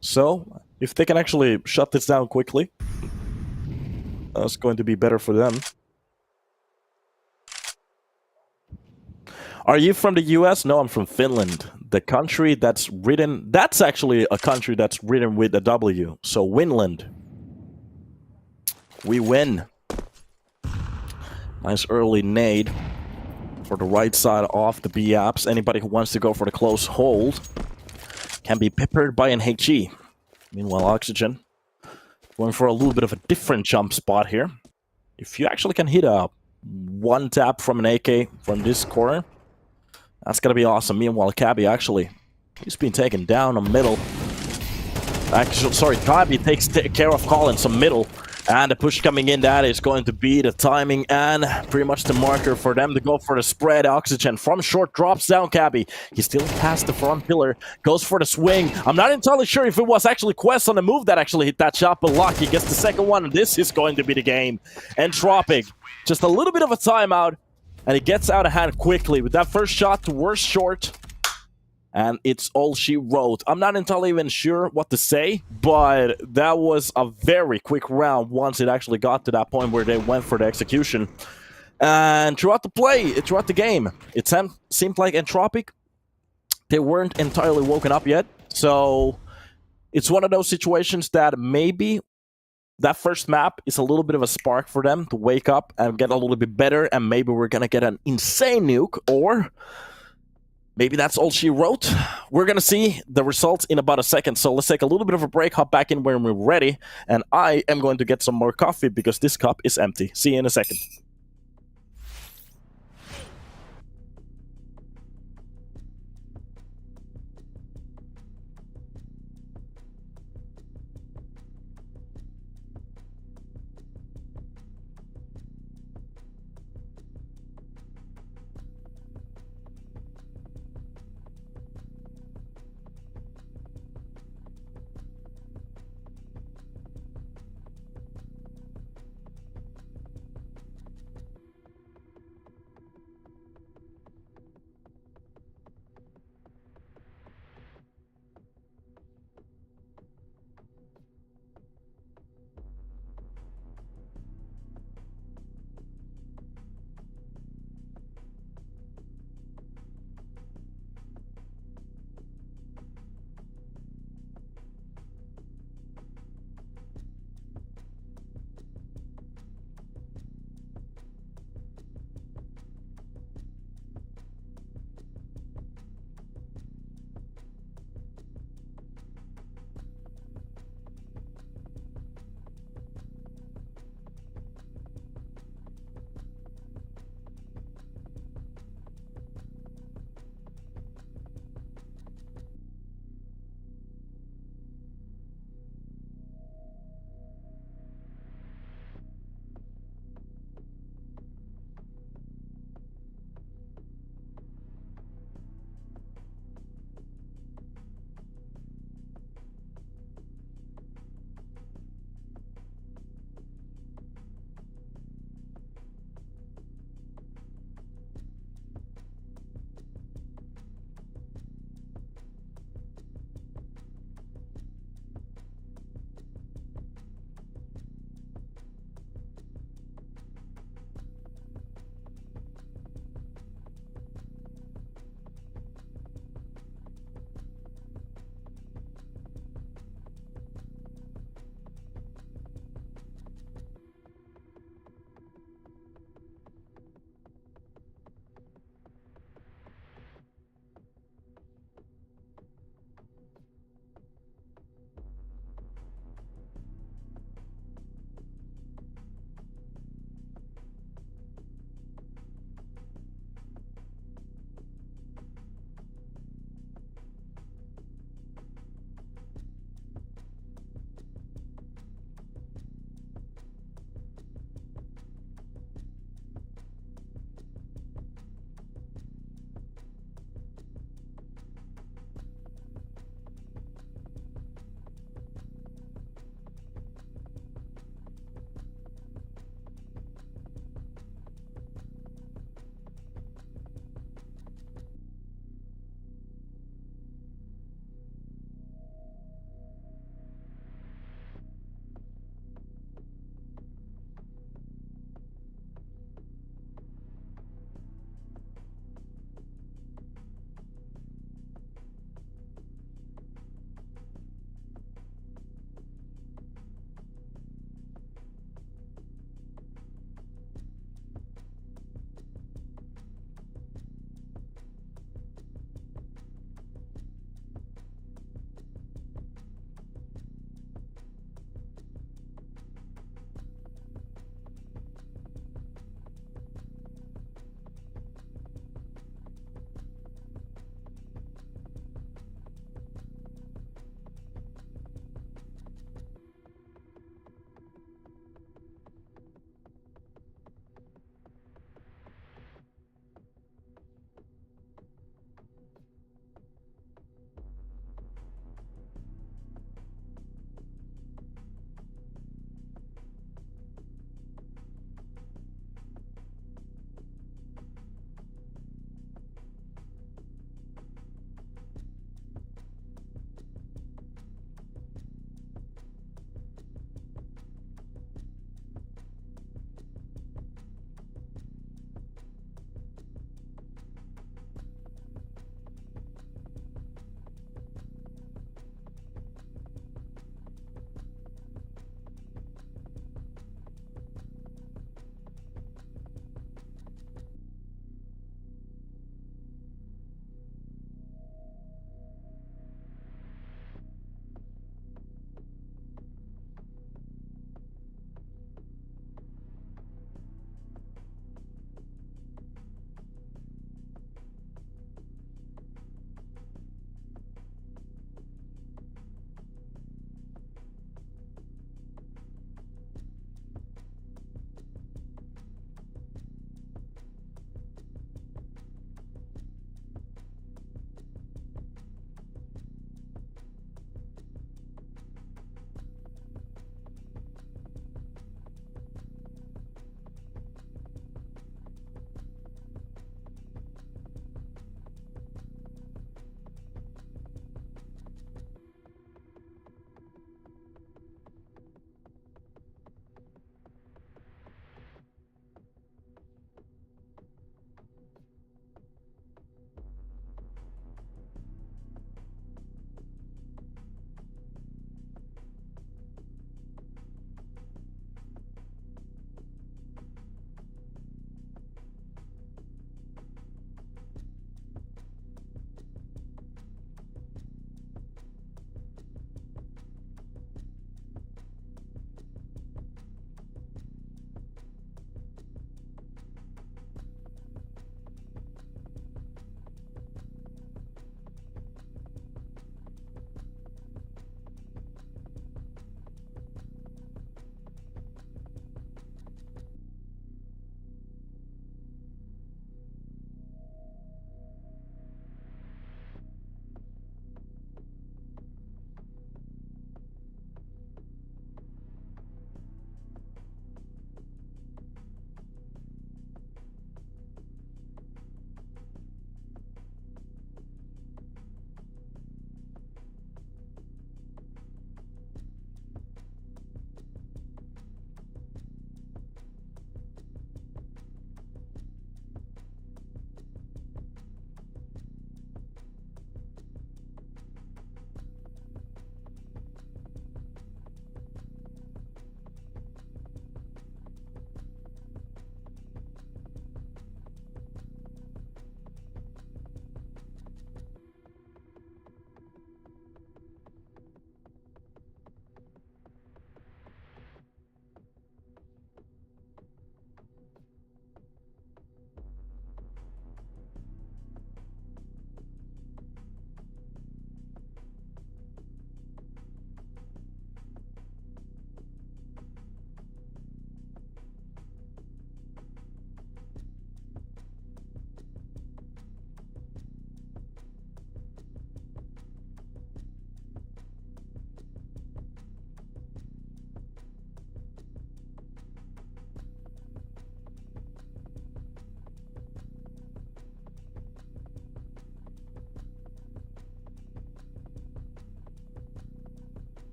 So, if they can actually shut this down quickly, that's going to be better for them. Are you from the US? No, I'm from Finland. The country that's written... That's actually a country that's written with a W. So, Winland. We win. Nice early nade for the right side off the B-apps. Anybody who wants to go for the close hold can be peppered by an HE. Meanwhile, Oxygen going for a little bit of a different jump spot here. If you actually can hit a one tap from an AK from this corner, that's gonna be awesome. Meanwhile, Cabby actually, he's been taken down a middle. Actually, sorry, Cabby takes care of Collins a middle. And the push coming in, that is going to be the timing and pretty much the marker for them to go for the spread. Oxygen from short drops down Cabby. He still past the front pillar, goes for the swing. I'm not entirely sure if it was actually Quest on the move that actually hit that shot, but Lucky gets the second one. This is going to be the game. Entropiq, just a little bit of a timeout, and it gets out of hand quickly with that first shot towards short. And it's all she wrote. I'm not entirely even sure what to say, but that was a very quick round once it actually got to that point where they went for the execution. And throughout the play, throughout the game, it seemed like Entropiq, they weren't entirely woken up yet. So it's one of those situations that maybe that first map is a little bit of a spark for them to wake up and get a little bit better, and maybe we're going to get an insane nuke, or... maybe that's all she wrote. We're going to see the results in about a second. So let's take a little bit of a break, hop back in when we're ready. And I am going to get some more coffee because this cup is empty. See you in a second.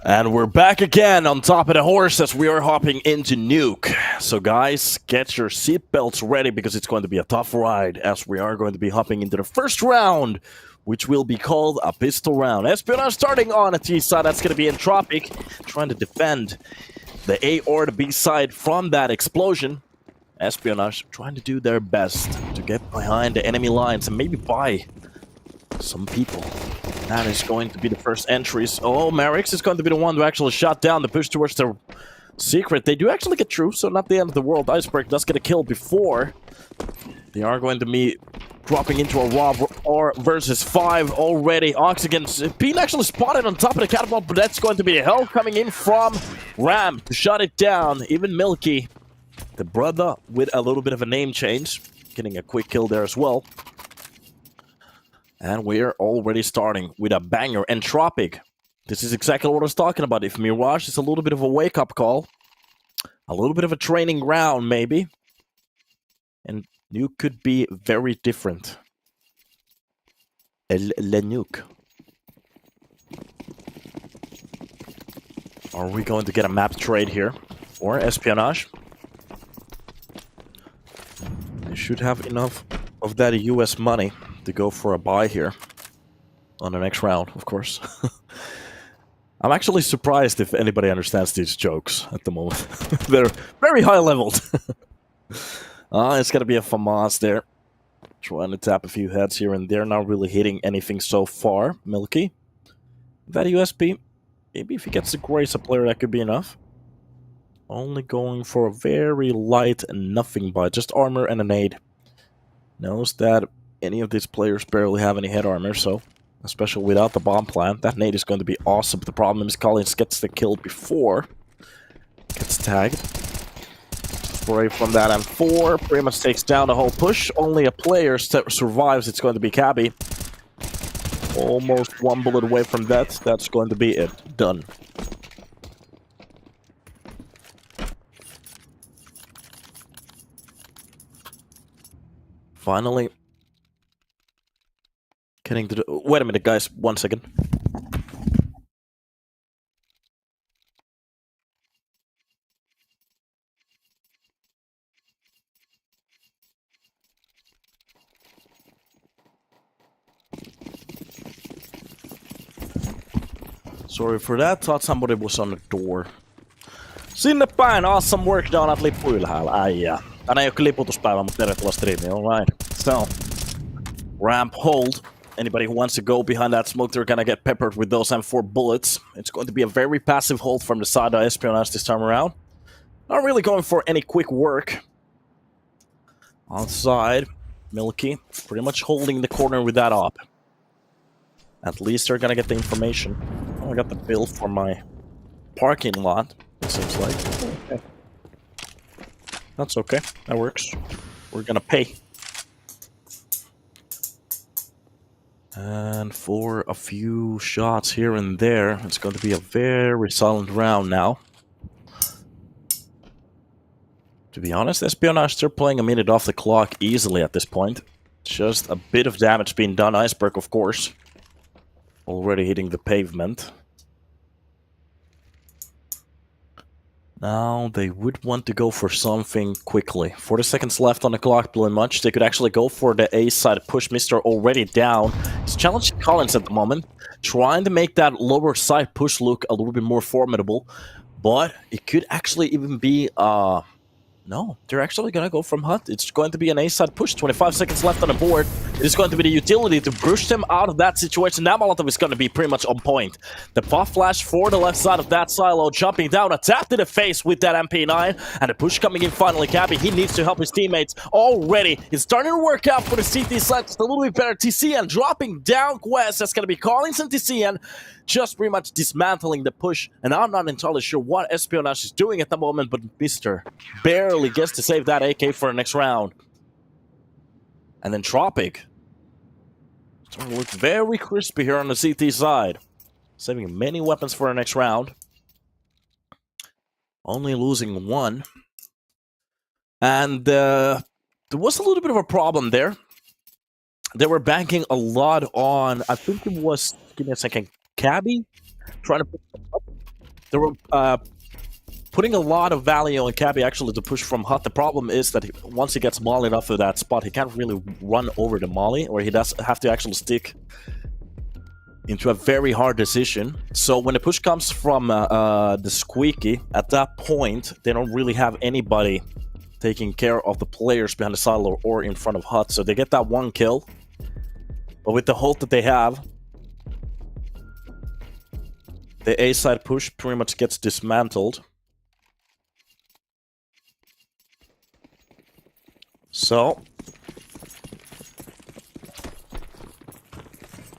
And we're back again on top of the horse as we are hopping into Nuke. So guys, get your seatbelts ready because it's going to be a tough ride as we are going to be hopping into the first round, which will be called a pistol round. Espionage starting on a T side, that's going to be Entropic, trying to defend the A or the B side from that explosion. Espionage trying to do their best to get behind the enemy lines and maybe buy some people. That is going to be the first entries. Oh, Merrick's is going to be the one who actually shot down the push towards the secret. They do actually get through, so not the end of the world. Iceberg does get a kill before. They are going to be dropping into a raw or versus 5 already. Oxygen being actually spotted on top of the catapult, but that's going to be the hell coming in from Ram to shut it down. Even Milky, the brother with a little bit of a name change, getting a quick kill there as well. And we're already starting with a banger. Entropic. This is exactly what I was talking about. If Mirage is a little bit of a wake-up call, a little bit of a training ground, maybe, and Nuke could be very different. Le Nuke. Are we going to get a map trade here? Or Espionage? They should have enough of that US money to go for a buy here on the next round, of course. I'm actually surprised if anybody understands these jokes at the moment. They're very high leveled. It's gonna be a FAMAS there. Trying to tap a few heads here and there, not really hitting anything so far. Milky. That USP, maybe if he gets the Grace a player, that could be enough. Only going for a very light and nothing buy, just armor and a nade. Knows that any of these players barely have any head armor, so especially without the bomb plant, that nade is going to be awesome. The problem is Collins gets the kill before gets tagged. Spray from that M4 pretty much takes down the whole push. Only a player survives. It's going to be Cabby. Almost one bullet away from that. That's going to be it. Done. Finally. Getting to the... Wait a minute, guys. 1 second. Sorry for that. Thought somebody was on the door. Sinne päin. Awesome work down lippu ylhäällä. Äijä. Tänään ei ole liputuspäivä, mutta tervetuloa striimiin. Alright. So. Ramp hold. Anybody who wants to go behind that smoke, they're gonna get peppered with those M4 bullets. It's going to be a very passive hold from the side of Espionage this time around. Not really going for any quick work. Outside, Milky pretty much holding the corner with that op. At least they're gonna get the information. Oh, I got the bill for my parking lot, it seems like. Okay. That's okay, that works. We're gonna pay. And for a few shots here and there, it's going to be a very silent round now. To be honest, Espionage, they're playing a minute off the clock easily at this point. Just a bit of damage being done. Iceberg, of course. Already hitting the pavement. Now they would want to go for something quickly. 40 seconds left on the clock, pretty much. They could actually go for the A side push. Mr. already down. He's challenging Collins at the moment. Trying to make that lower side push look a little bit more formidable. But it could actually even be... No, they're actually going to go from Hut. It's going to be an A-side push. 25 seconds left on the board. It is going to be the utility to push them out of that situation. That Molotov is going to be pretty much on point. The pop flash for the left side of that silo. Jumping down, a tap to the face with that MP9. And the push coming in finally. Cabby, he needs to help his teammates already. It's starting to work out for the CT side. Just a little bit better. TCN dropping down Quest. That's going to be Collins and TCN. Just pretty much dismantling the push. And I'm not entirely sure what Espionage is doing at the moment, but Mr. barely gets to save that AK for the next round. And then Entropiq. Starting to look very crispy here on the CT side. Saving many weapons for the next round. Only losing one. And there was a little bit of a problem there. They were banking a lot on, I think it was, give me a second, Cabby, trying to put them up. they were putting a lot of value on Cabby actually to push from hut. The problem is that once he gets mollied off of that spot, he can't really run over the molly, or he does have to actually stick into a very hard decision. So when the push comes from the squeaky, at that point, they don't really have anybody taking care of the players behind the silo or in front of hut. So they get that one kill. But with the hold that they have, the A side push pretty much gets dismantled. So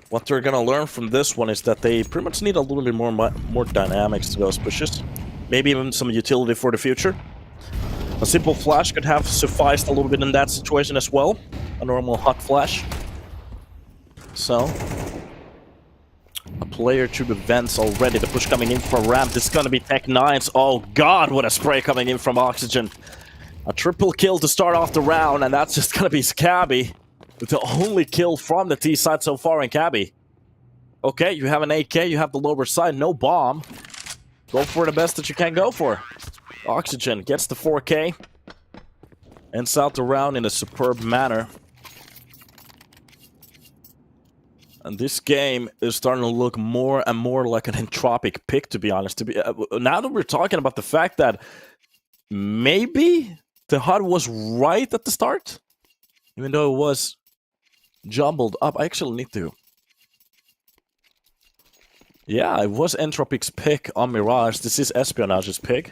what they're gonna learn from this one is that they pretty much need a little bit more dynamics to those pushes. Maybe even some utility for the future. A simple flash could have sufficed a little bit in that situation as well. A normal hot flash. So a player to the vents already. The push coming in from ramp. This is gonna be Tech 9s. Oh god, what a spray coming in from Oxygen. A triple kill to start off the round, and that's just gonna be Cabby with the only kill from the T side so far in Cabby. Okay, you have an AK, you have the lower side, no bomb. Go for the best that you can go for. Oxygen gets the 4K. Ends out the round in a superb manner. And this game is starting to look more and more like an Entropic pick, to be honest. Now that we're talking about the fact that maybe the HUD was right at the start, even though it was jumbled up. I actually need to... Yeah, it was Entropiq's pick on Mirage. This is Espionage's pick.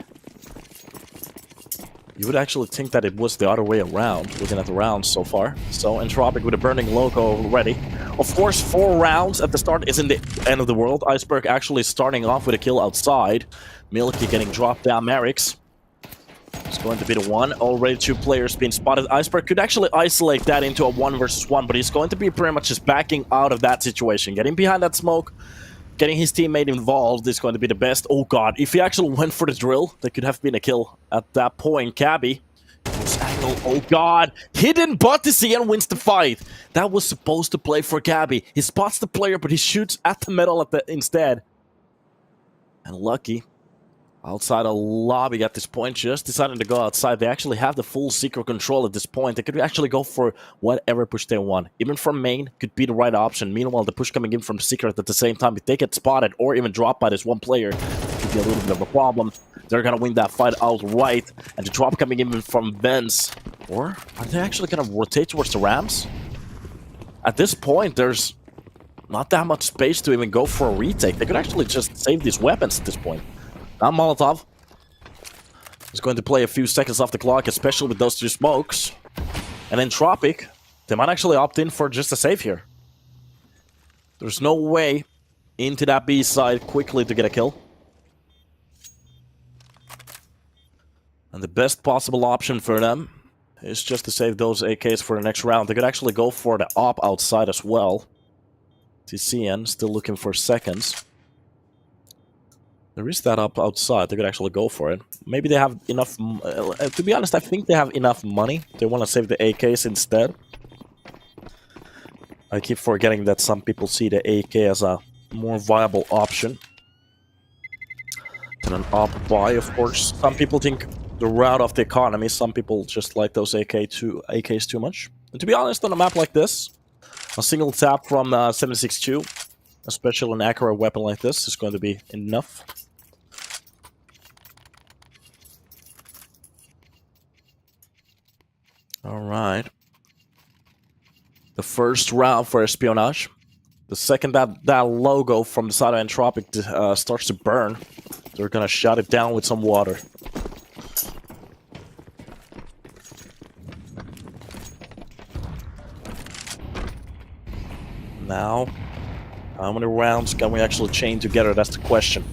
You would actually think that it was the other way around, looking at the rounds so far. So Entropiq with a burning loco already. Of course, 4 rounds at the start isn't the end of the world. Iceberg actually starting off with a kill outside. Milky getting dropped down Merrick's. It's going to be the one. Already 2 players being spotted. Iceberg could actually isolate that into a 1 versus 1, but he's going to be pretty much just backing out of that situation. Getting behind that smoke, getting his teammate involved is going to be the best. Oh god, if he actually went for the drill, that could have been a kill at that point. Cabby. Oh god, hidden bot to see and wins the fight. That was supposed to play for Cabby. He spots the player, but he shoots at the metal instead. And lucky. Outside a lobby at this point, just deciding to go outside. They actually have the full secret control at this point. They could actually go for whatever push they want. Even from main could be the right option. Meanwhile, the push coming in from secret at the same time, if they get spotted or even dropped by this one player, it could be a little bit of a problem. They're gonna win that fight outright. And the drop coming in from vents. Or are they actually gonna rotate towards the ramps? At this point, there's not that much space to even go for a retake. They could actually just save these weapons at this point. Now Molotov is going to play a few seconds off the clock, especially with those 2 smokes. And Entropiq, they might actually opt in for just a save here. There's no way into that B side quickly to get a kill. And the best possible option for them is just to save those AKs for the next round. They could actually go for the op outside as well. TCN still looking for seconds. There is that up outside. They could actually go for it. Maybe they have enough... to be honest, I think they have enough money. They want to save the AKs instead. I keep forgetting that some people see the AK as a more viable option than an op buy, of course. Some people think the route of the economy. Some people just like those AKs too much. And to be honest, on a map like this, a single tap from 762, especially an accurate weapon like this, is going to be enough. Alright. The first round for Espionage. The second that logo from the side of Entropiq starts to burn, they're gonna shut it down with some water. Now, how many rounds can we actually chain together? That's the question.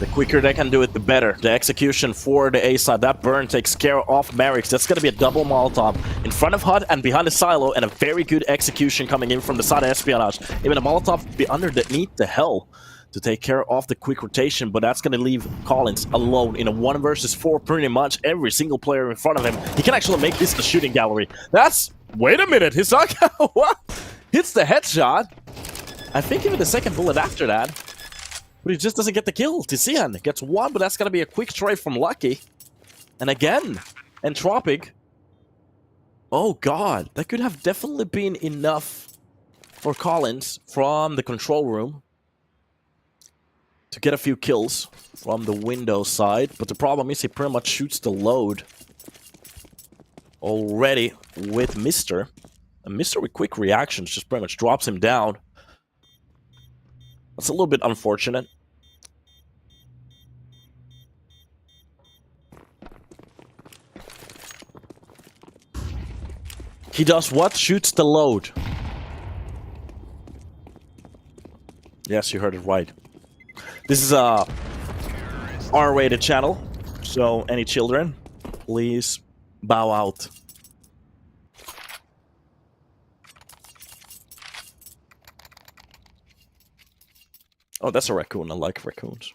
The quicker they can do it, the better. The execution for the A side, that burn takes care of Merrick's. That's going to be a double Molotov in front of HUD and behind the silo, and a very good execution coming in from the side of Espionage. Even a Molotov be underneath the hell to take care of the quick rotation, but that's going to leave Collins alone in a 1 versus 4 pretty much. Every single player in front of him. He can actually make this the shooting gallery. That's... Wait a minute, his what? Hits the headshot. I think even the second bullet after that. But he just doesn't get the kill. Tizian gets one, but that's going to be a quick trade from Lucky. And again, Entropiq. Oh god, that could have definitely been enough for Collins from the control room to get a few kills from the window side. But the problem is he pretty much shoots the load already with Mr. And Mr. with quick reactions just pretty much drops him down. That's a little bit unfortunate. He does what? Shoots the load. Yes, you heard it right. This is a R-rated channel, so any children, please bow out. Oh, that's a raccoon. I like raccoons.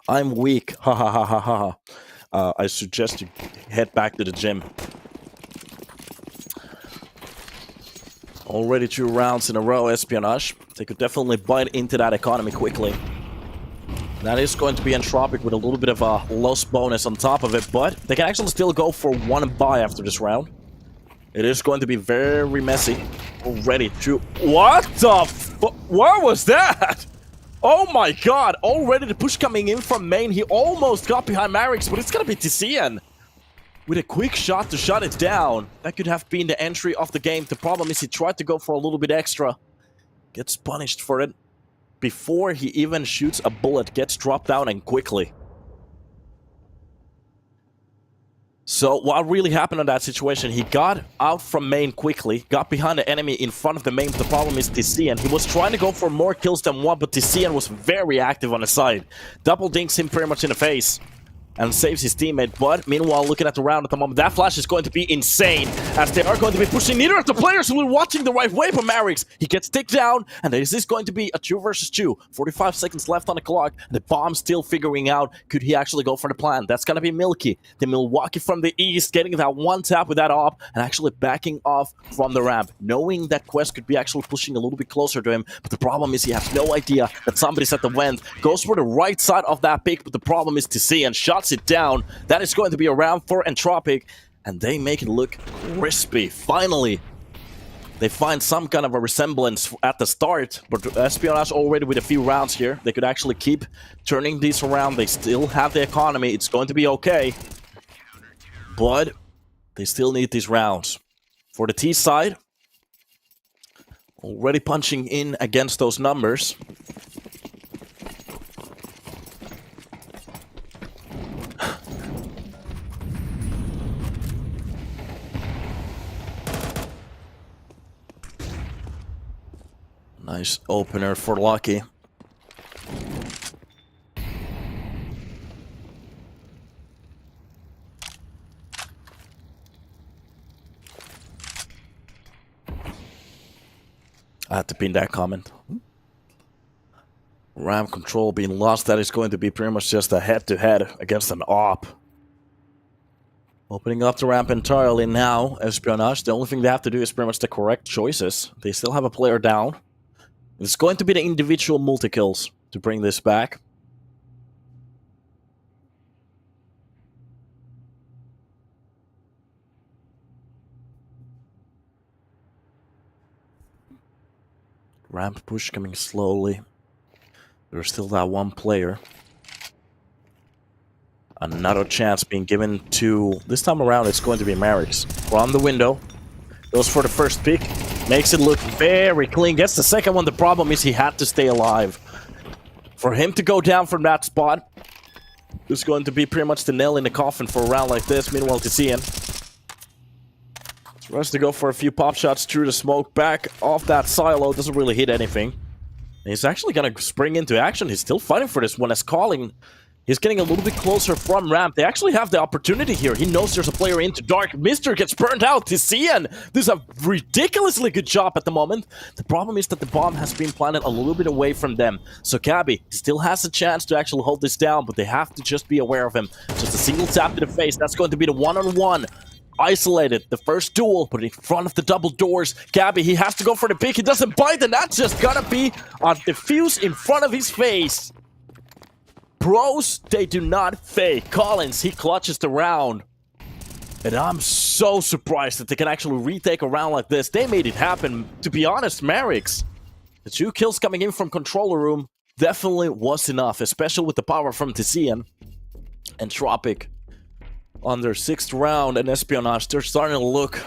I'm weak. Ha ha ha ha ha. I suggest you head back to the gym. Already 2 rounds in a row, Espionage. They could definitely bite into that economy quickly. That is going to be Entropic with a little bit of a loss bonus on top of it, but they can actually still go for 1 buy after this round. It is going to be very messy. Already 2. What the what was that? Oh my god! Already the push coming in from main. He almost got behind Marix, but it's gonna be Tizian with a quick shot to shut it down. That could have been the entry of the game. The problem is he tried to go for a little bit extra. Gets punished for it. Before he even shoots a bullet, gets dropped down and quickly. So what really happened in that situation, he got out from main quickly, got behind the enemy in front of the main, but the problem is Tizian. He was trying to go for more kills than 1, but Tizian was very active on the side. Double dinks him pretty much in the face and saves his teammate, but meanwhile, looking at the round at the moment, that flash is going to be insane, as they are going to be pushing neither of the players who were watching the right way from Marix. He gets ticked down, and this is going to be a 2 versus 2. 45 seconds left on the clock, and the bomb still figuring out, could he actually go for the plan? That's going to be Milky, the Milwaukee from the east, getting that 1 tap with that op, and actually backing off from the ramp, knowing that Quest could be actually pushing a little bit closer to him, but the problem is he has no idea that somebody's at the vent, goes for the right side of that pick, but the problem is Tizian shots it down. That is going to be a round for Entropic, and they make it look crispy. Finally, they find some kind of a resemblance at the start, but Espionage already with a few rounds here. They could actually keep turning these around. They still have the economy. It's going to be okay, but they still need these rounds. For the T side, already punching in against those numbers. Nice opener for Lucky. I had to pin that comment. Ramp control being lost. That is going to be pretty much just a head-to-head against an op. Opening up the ramp entirely now, Espionage. The only thing they have to do is pretty much the correct choices. They still have a player down. It's going to be the individual multi-kills to bring this back. Ramp push coming slowly. There's still that 1 player. Another chance being given to... This time around, it's going to be Marix. From the window. Goes for the first pick. Makes it look very clean. Gets the second one. The problem is he had to stay alive. For him to go down from that spot, it's going to be pretty much the nail in the coffin for a round like this. Meanwhile, Tizian tries to go for a few pop shots through the smoke. Back off that silo. Doesn't really hit anything. And he's actually going to spring into action. He's still fighting for this one as Calling. He's getting a little bit closer from ramp. They actually have the opportunity here. He knows there's a player into dark. Mr. gets burned out. Tizian does a ridiculously good job at the moment. The problem is that the bomb has been planted a little bit away from them. So Cabby still has a chance to actually hold this down, but they have to just be aware of him. Just a single tap to the face. That's going to be the one-on-one. isolated. The first duel, but in front of the double doors. Gabby, he has to go for the pick. He doesn't bite, and that's just gonna be a defuse in front of his face. Pros, they do not fake. Collins, he clutches the round. And I'm so surprised that they can actually retake a round like this. They made it happen. To be honest, Merrick's, the 2 kills coming in from controller room definitely was enough, especially with the power from Tizian. Entropiq on their 6th round, and Espionage, they're starting to look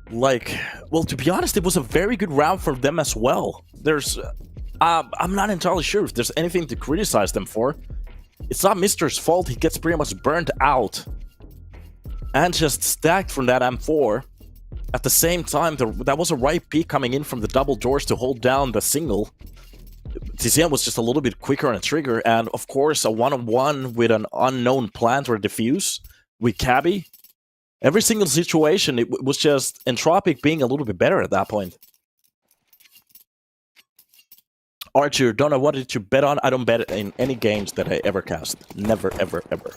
like... Well, to be honest, it was a very good round for them as well. There's... I'm not entirely sure if there's anything to criticize them for. It's not Mister's fault. He gets pretty much burnt out and just stacked from that M4. At the same time, that was a right peek coming in from the double doors to hold down the single. Tizian was just a little bit quicker on a trigger, and of course a one-on-one with an unknown plant or diffuse with Cabby. Every single situation, it was just Entropic being a little bit better at that point. Archer, don't know what did you bet on? I don't bet in any games that I ever cast. Never, ever, ever.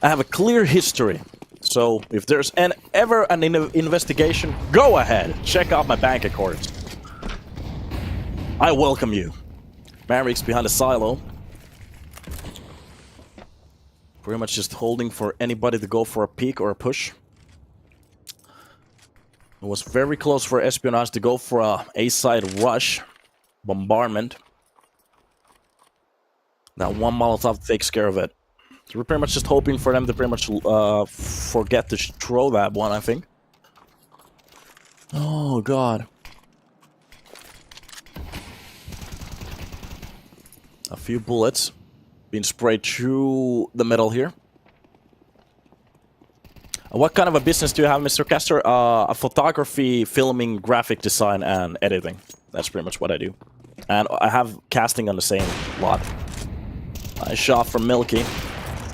I have a clear history. So if there's ever an investigation, go ahead. Check out my bank accounts. I welcome you. Marik's behind the silo. Pretty much just holding for anybody to go for a peek or a push. It was very close for Espionage to go for a A-side rush. Bombardment. That one Molotov takes care of it. So we're pretty much just hoping for them to pretty much forget to throw that one, I think. Oh, God. A few bullets being sprayed through the middle here. What kind of a business do you have, Mr. Castor? A photography, filming, graphic design, and editing. That's pretty much what I do. And I have casting on the same lot. Nice shot from Milky.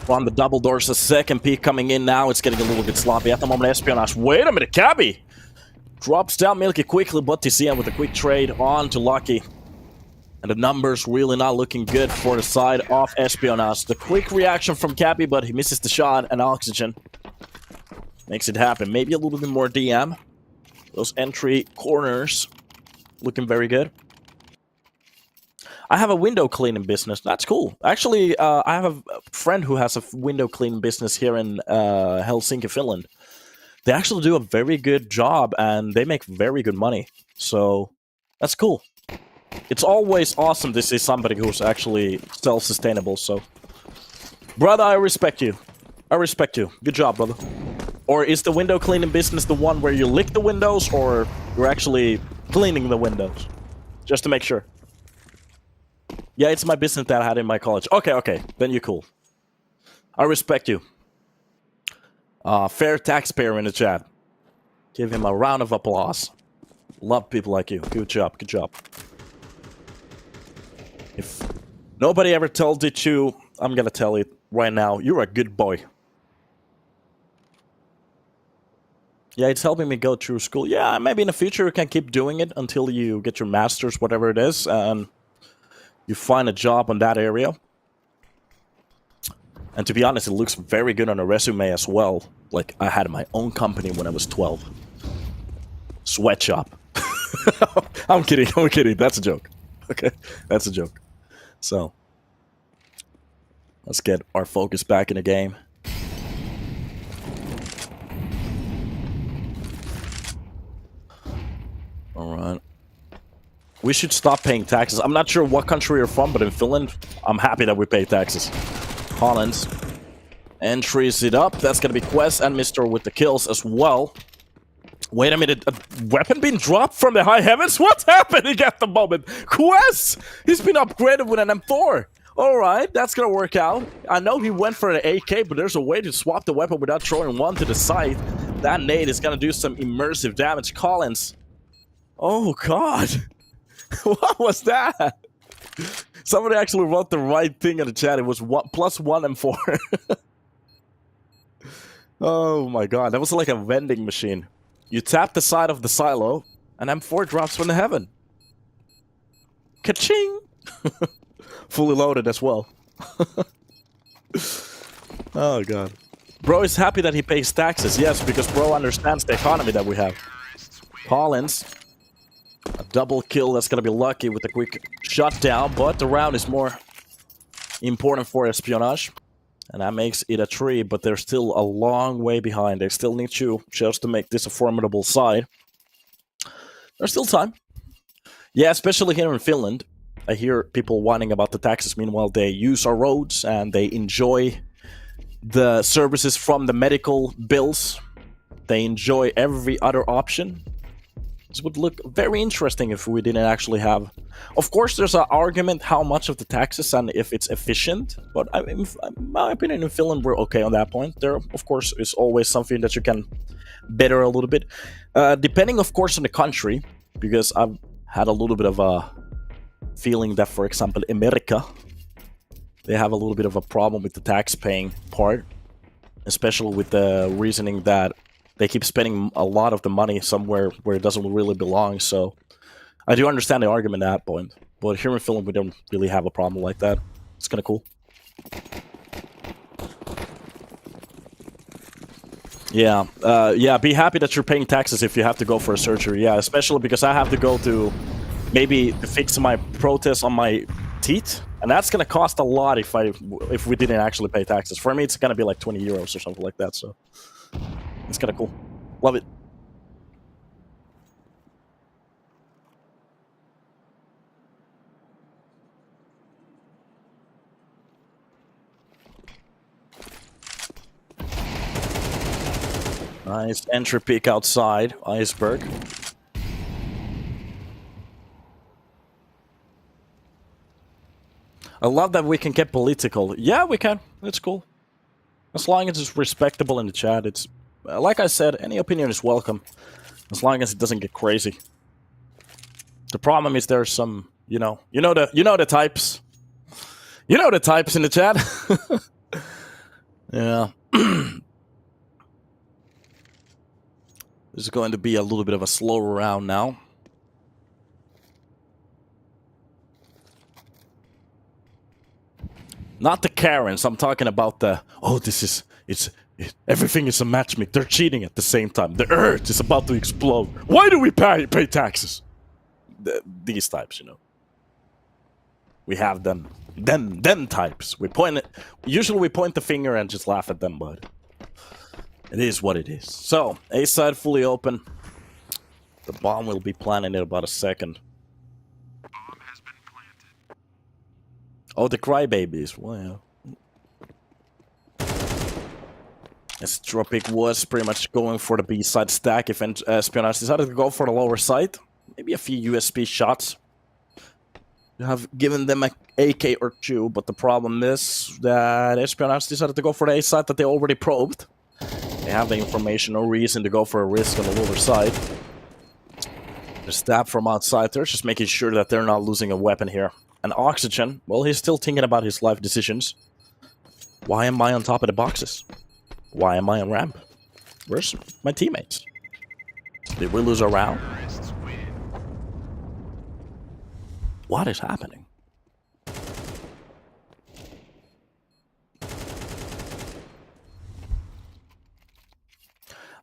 On the double doors, a second peek coming in now. It's getting a little bit sloppy at the moment. Espionage. Wait a minute, Cabby! Drops down Milky quickly, but Tizian with a quick trade on to Lucky. And the numbers really not looking good for the side of Espionage. The quick reaction from Cabby, but he misses the shot, and Oxygen makes it happen. Maybe a little bit more DM. Those entry corners looking very good. I have a window cleaning business. That's cool. Actually, I have a friend who has a window cleaning business here in Helsinki, Finland. They actually do a very good job, and they make very good money. So, that's cool. It's always awesome to see somebody who's actually self-sustainable, so... Brother, I respect you. I respect you. Good job, brother. Or is the window cleaning business the one where you lick the windows, or you're actually cleaning the windows? Just to make sure. Yeah, it's my business that I had in my college. Okay, okay. Then you're cool. I respect you. Fair taxpayer in the chat. Give him a round of applause. Love people like you. Good job, good job. If nobody ever told it you, I'm gonna tell it right now. You're a good boy. Yeah, it's helping me go through school. Yeah, maybe in the future you can keep doing it until you get your master's, whatever it is, and you find a job on that area. And to be honest, it looks very good on a resume as well. Like, I had my own company when I was 12. Sweatshop. I'm kidding, I'm kidding. That's a joke. Okay, that's a joke. So, let's get our focus back in the game. Alright. We should stop paying taxes. I'm not sure what country you're from, but in Finland, I'm happy that we pay taxes. Holland entries it up. That's gonna be Quest and Mister with the kills as well. Wait a minute, a weapon being dropped from the high heavens? What's happening at the moment? Quest! He's been upgraded with an M4. Alright, that's gonna work out. I know he went for an AK, but there's a way to swap the weapon without throwing one to the side. That nade is gonna do some immersive damage. Collins. Oh god. What was that? Somebody actually wrote the right thing in the chat. It was +1 M4. Oh my god, that was like a vending machine. You tap the side of the silo, and M4 drops from the heaven. Ka-ching! Fully loaded as well. Oh god. Bro is happy that he pays taxes. Yes, because bro understands the economy that we have. Collins. A double kill. That's going to be lucky with a quick shutdown. But the round is more important for Espionage. And that makes it a 3. But they're still a long way behind. They still need you just to make this a formidable side. There's still time. Yeah, especially here in Finland. I hear people whining about the taxes. Meanwhile, they use our roads and they enjoy the services from the medical bills. They enjoy every other option. This would look very interesting if we didn't actually have... Of course, there's an argument how much of the taxes and if it's efficient. But in my opinion, in Finland, we're okay on that point. There, of course, is always something that you can better a little bit. Depending, of course, on the country. Because I've had a little bit of a feeling that, for example, America, they have a little bit of a problem with the tax paying part, especially with the reasoning that they keep spending a lot of the money somewhere where it doesn't really belong. So I do understand the argument at that point, but here in Finland we don't really have a problem like that. It's kind of cool. Yeah, yeah, be happy that you're paying taxes if you have to go for a surgery. Yeah, especially because I have to go to maybe fix my prothese on my teeth, and that's gonna cost a lot if we didn't actually pay taxes. For me, it's gonna be like 20 euros or something like that. So it's kind of cool. Love it. Nice Entropiq outside iceberg. I love that we can get political. Yeah, we can. It's cool. As long as it's respectable in the chat. It's like I said, any opinion is welcome. As long as it doesn't get crazy. The problem is there's some, you know the types. You know the types in the chat. Yeah. This is going to be a little bit of a slower round now. Not the Karens, I'm talking about the, oh, everything is a matchmake. They're cheating at the same time. The earth is about to explode. Why do we pay taxes? These types, you know. We have them types. Usually we point the finger and just laugh at them, but it is what it is. So, A side fully open. The bomb will be planted in about a second. Bomb has been planted. Oh, the crybabies. Wow. Entropiq was pretty much going for the B side stack. If Espionage decided to go for the lower side, maybe a few USB shots. You have given them an AK or 2, but the problem is that Espionage decided to go for the A side that they already probed. They have the information, no reason to go for a risk on the lower side. The stab from outside there, just making sure that they're not losing a weapon here. And Oxygen, well, he's still thinking about his life decisions. Why am I on top of the boxes? Why am I on ramp? Where's my teammates? Did we lose a round? What is happening?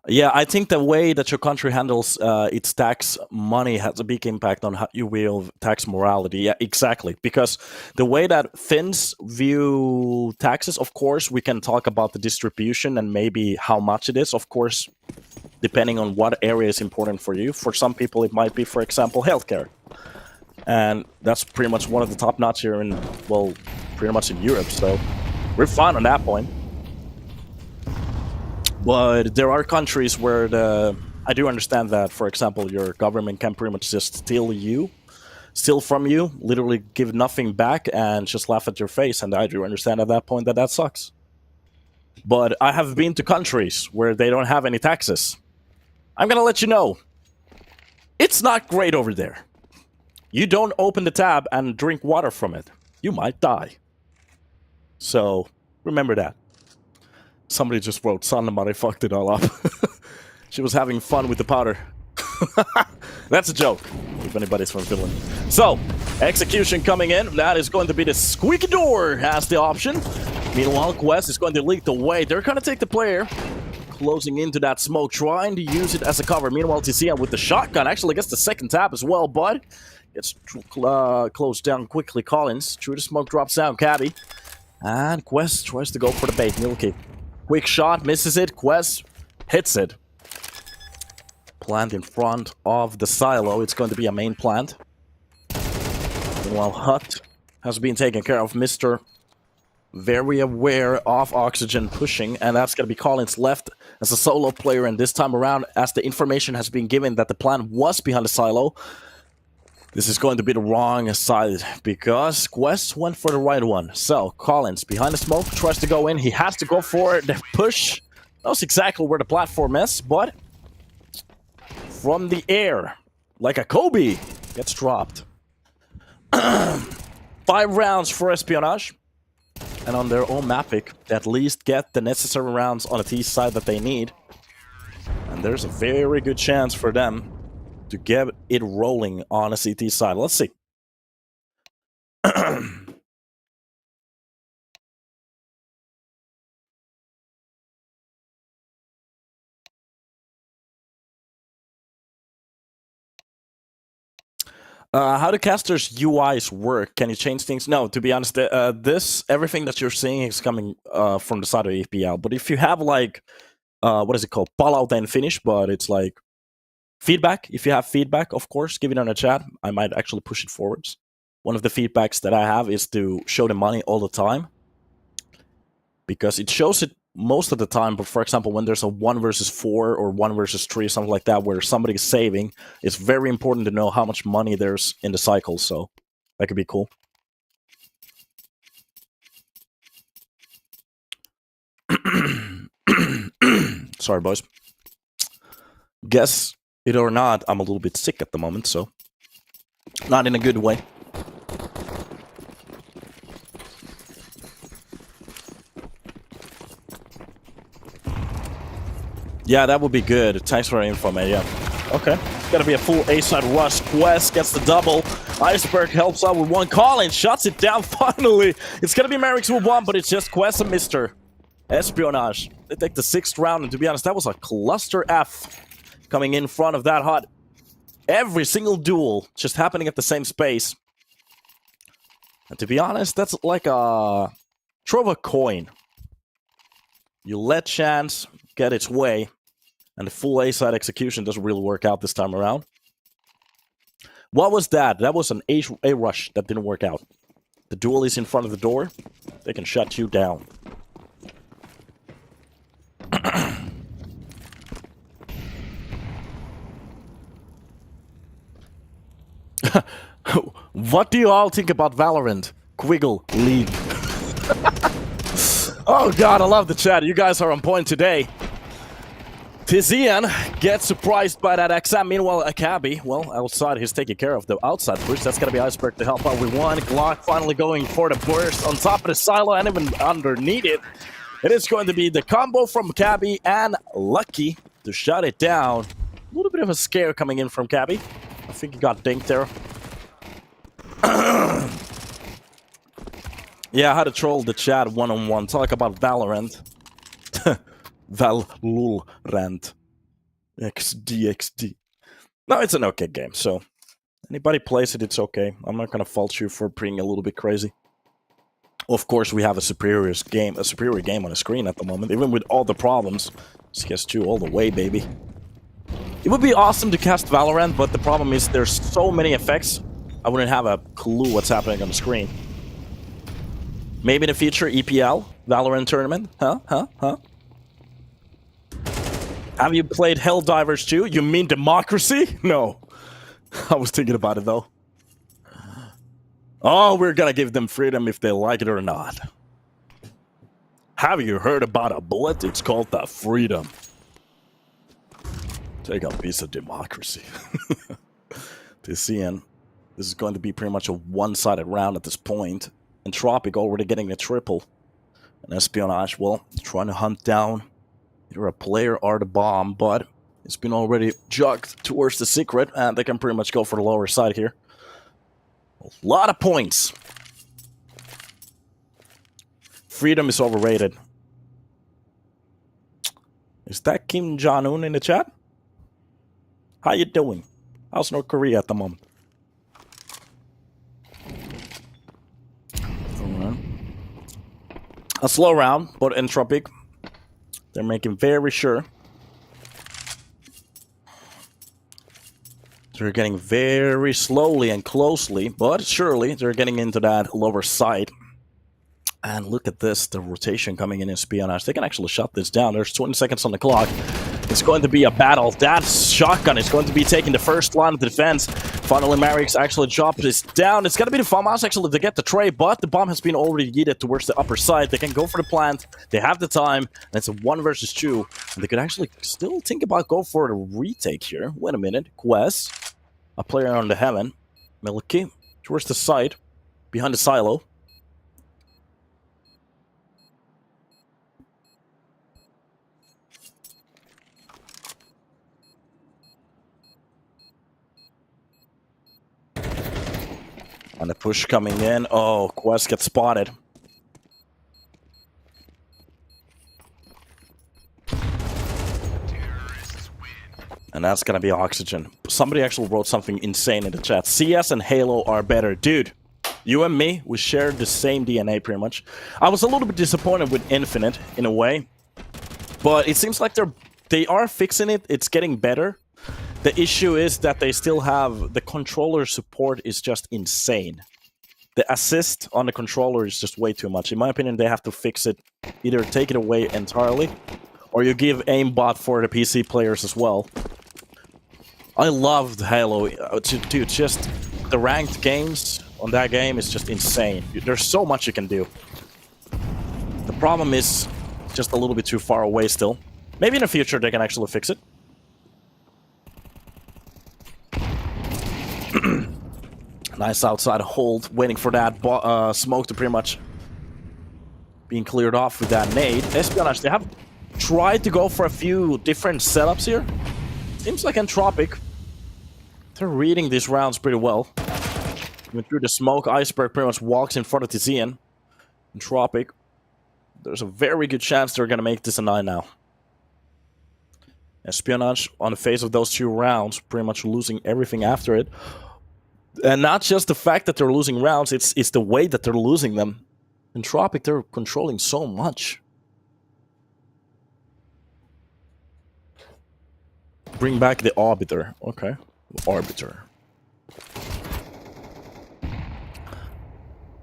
Yeah, I think the way that your country handles its tax money has a big impact on how you will tax morality. Yeah, exactly. Because the way that Finns view taxes, of course, we can talk about the distribution and maybe how much it is, of course, depending on what area is important for you. For some people, it might be, for example, healthcare. And that's pretty much one of the top notch here in, well, pretty much in Europe. So we're fine on that point. But there are countries where I do understand that, for example, your government can pretty much just steal from you, literally give nothing back and just laugh at your face. And I do understand at that point that that sucks. But I have been to countries where they don't have any taxes. I'm going to let you know, it's not great over there. You don't open the tab and drink water from it. You might die. So remember that. Somebody just wrote, somebody fucked it all up. She was having fun with the powder. That's a joke, if anybody's from Finland. So, execution coming in. That is going to be the squeaky door as the option. Meanwhile, Quest is going to lead the way. They're going to take the player, closing into that smoke, trying to use it as a cover. Meanwhile, TCM with the shotgun actually gets the second tap as well, but gets closed down quickly. Collins through the smoke, drops down Cabby. And Quest tries to go for the bait. Milky. Quick shot, misses it. Quest hits it. Plant in front of the silo. It's going to be a main plant. Meanwhile, Hut has been taken care of. Mr. Very aware of oxygen pushing, and that's going to be Collins left as a solo player. And this time around, as the information has been given that the plant was behind the silo, this is going to be the wrong side because Quest went for the right one. So Collins behind the smoke tries to go in. He has to go for the push. Knows exactly where the platform is, but from the air, like a Kobe, gets dropped. 5 rounds for Espionage. And on their own Mapic, at least get the necessary rounds on the T side that they need. And there's a very good chance for them to get it rolling on a CT side. Let's see. How do casters' UIs work? Can you change things? No, to be honest, everything that you're seeing is coming from the side of EPL. But if you have like, what is it called? Pull out and finish, but it's like feedback. If you have feedback, of course, give it on a chat. I might actually push it forwards. One of the feedbacks that I have is to show the money all the time. Because it shows it most of the time, but for example, when there's a 1 versus 4 or 1 versus 3, something like that, where somebody is saving, it's very important to know how much money there's in the cycle, so that could be cool. Sorry, boys. Guess it or not, I'm a little bit sick at the moment, so not in a good way. Yeah, that would be good. Thanks for the info, man. Yeah. Okay. It's gotta be a full A-side rush. Quest gets the double. Iceberg helps out with one. Collins shuts it down finally. It's gonna be Merrick's with 1, but it's just Quest and Mr. Espionage. They take the 6th round, and to be honest, that was a cluster F coming in front of that Hut. Every single duel just happening at the same space. And to be honest, that's like a throw of a coin. You let chance get its way, and the full A-side execution doesn't really work out this time around. What was that? That was an A rush that didn't work out. The duel is in front of the door. They can shut you down. What do you all think about Valorant? Quiggle League. Oh god, I love the chat. You guys are on point today. Tizian gets surprised by that XM. Meanwhile, Akabi, well, outside, he's taking care of the outside push. That's going to be Iceberg to help out with 1. Glock finally going for the burst on top of the silo and even underneath it. It is going to be the combo from Cabby and Lucky to shut it down. A little bit of a scare coming in from Cabby. I think he got dinked there. Yeah, how to troll the chat one-on-one. Talk about Valorant. Valorant. XD. No, it's an okay game, so anybody plays it, it's okay. I'm not gonna fault you for being a little bit crazy. Of course, we have a superior game on the screen at the moment, even with all the problems. CS2 all the way, baby. It would be awesome to cast Valorant, but the problem is there's so many effects, I wouldn't have a clue what's happening on the screen. Maybe in the future, EPL, Valorant tournament? Huh? Have you played Helldivers 2? You mean Democracy? No. I was thinking about it, though. Oh, we're gonna give them freedom if they like it or not. Have you heard about a bullet? It's called the freedom. Take a piece of democracy. This is going to be pretty much a one-sided round at this point. Entropiq already getting a triple. And Espionage, well, trying to hunt down either a player or the bomb, but it's been already jogged towards the secret, and they can pretty much go for the lower side here. A lot of points. Freedom is overrated. Is that Kim Jong-un in the chat? How you doing? How's North Korea at the moment? A slow round, but Entropiq, they're making very sure. They're getting very slowly and closely, but surely they're getting into that lower side. And look at this, the rotation coming in Espionage. They can actually shut this down. There's 20 seconds on the clock. It's going to be a battle. That shotgun is going to be taking the first line of the defense. Finally, Marix actually dropped this down. It's going to be the farmhouse actually to get the tray, but the bomb has been already yeeted towards the upper side. They can go for the plant. They have the time. And it's a 1 versus 2. And they could actually still think about go for the retake here. Wait a minute. Quest, a player on the heaven. Milky towards the side, behind the silo. And the push coming in. Oh, Quest gets spotted. And that's gonna be Oxygen. Somebody actually wrote something insane in the chat. CS and Halo are better. Dude, you and me, we share the same DNA pretty much. I was a little bit disappointed with Infinite, in a way. But it seems like they are fixing it. It's getting better. The issue is that they still have... The controller support is just insane. The assist on the controller is just way too much. In my opinion, they have to fix it. Either take it away entirely, or you give aimbot for the PC players as well. I loved Halo. Dude, just the ranked games on that game is just insane. There's so much you can do. The problem is just a little bit too far away still. Maybe in the future they can actually fix it. Nice outside hold, waiting for that smoke to pretty much being cleared off with that nade. Espionage, they have tried to go for a few different setups here. Seems like Entropiq, they're reading these rounds pretty well. Even through the smoke, Iceberg pretty much walks in front of Tizian. Entropiq, there's a very good chance they're going to make this a 9 now. Espionage, on the face of those 2 rounds, pretty much losing everything after it. And not just the fact that they're losing rounds, it's the way that they're losing them. Entropiq, they're controlling so much. Bring back the Arbiter. Okay. Arbiter.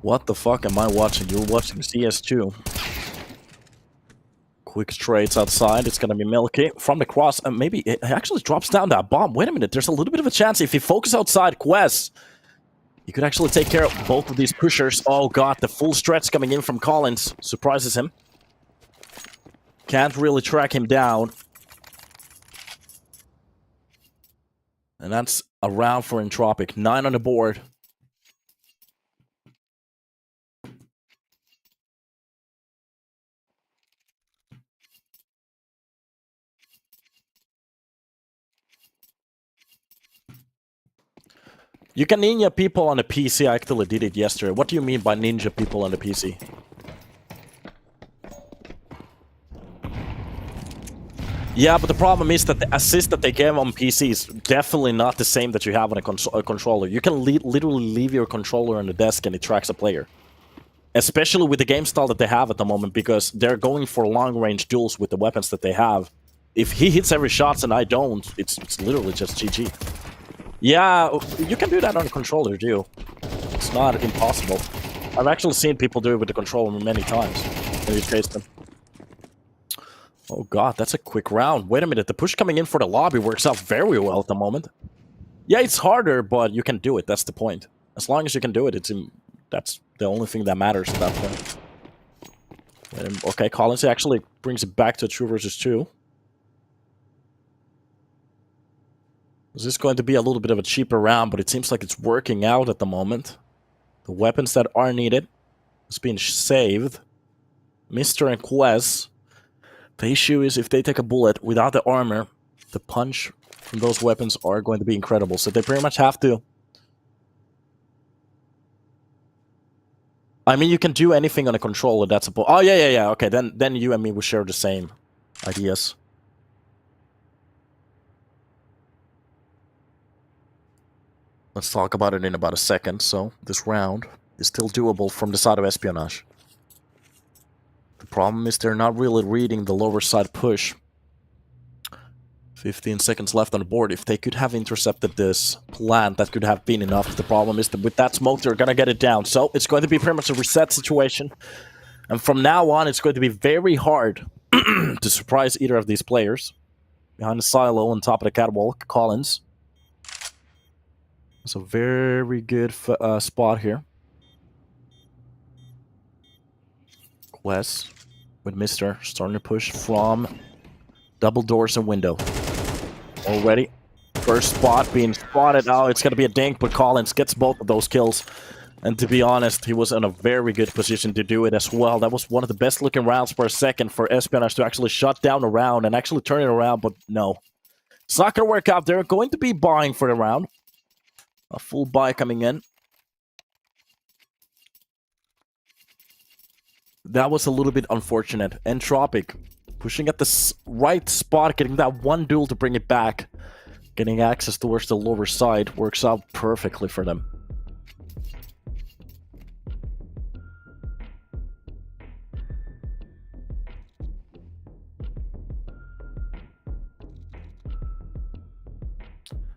What the fuck am I watching? You're watching CS2. Quick trades outside. It's gonna be Milky from the cross, and maybe it actually drops down that bomb. Wait a minute, there's a little bit of a chance if he focuses outside Quest, he could actually take care of both of these pushers. Oh god, the full stretch coming in from Collins surprises him. Can't really track him down. And that's a round for Entropiq. 9 on the board. You can ninja people on the PC. I actually did it yesterday. What do you mean by ninja people on the PC? Yeah, but the problem is that the assist that they gave on PC is definitely not the same that you have on a controller. You can literally leave your controller on the desk and it tracks a player. Especially with the game style that they have at the moment, because they're going for long-range duels with the weapons that they have. If he hits every shot and I don't, it's literally just GG. Yeah, you can do that on a controller, too. It's not impossible. I've actually seen people do it with the controller many times. When you chase them. Oh god, that's a quick round. Wait a minute, the push coming in for the lobby works out very well at the moment. Yeah, it's harder, but you can do it. That's the point. As long as you can do it, that's the only thing that matters at that point. Okay, Collins actually brings it back to 2 versus 2. This is going to be a little bit of a cheaper round, but it seems like it's working out at the moment. The weapons that are needed is being saved. Mr. and Quest. The issue is if they take a bullet without the armor, the punch from those weapons are going to be incredible. So they pretty much have to... I mean, you can do anything on a controller. That's a... Oh, yeah. Okay, then you and me will share the same ideas. Let's talk about it in about a second. So, this round is still doable from the side of Espionage. The problem is they're not really reading the lower side push. 15 seconds left on the board. If they could have intercepted this plant, that could have been enough. The problem is that with that smoke, they're gonna get it down. So it's going to be pretty much a reset situation. And from now on, it's going to be very hard to surprise either of these players. Behind the silo on top of the catwalk, Collins. It's a very good spot here. Quest with Mister starting to push from double doors and window. Already. First spot being spotted. Oh, it's going to be a dink, but Collins gets both of those kills. And to be honest, he was in a very good position to do it as well. That was one of the best looking rounds per second for Espionage to actually shut down a round and actually turn it around, but no. It's not going to work out. They're going to be buying for the round. A full buy coming in. That was a little bit unfortunate. Entropiq pushing at the right spot, getting that one duel to bring it back. Getting access towards the lower side works out perfectly for them.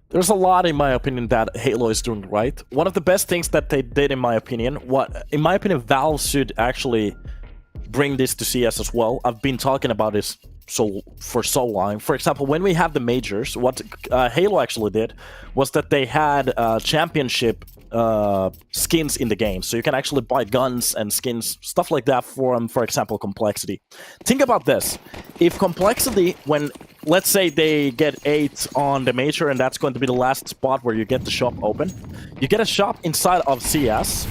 There's a lot, in my opinion, that Halo is doing right. One of the best things that they did, in my opinion, Valve should actually bring this to CS as well. I've been talking about this for so long. For example, when we have the majors, what Halo actually did was that they had championship skins in the game. So you can actually buy guns and skins, stuff like that for example, Complexity. Think about this. If Complexity, when, let's say they get 8 on the major and that's going to be the last spot where you get the shop open, you get a shop inside of CS.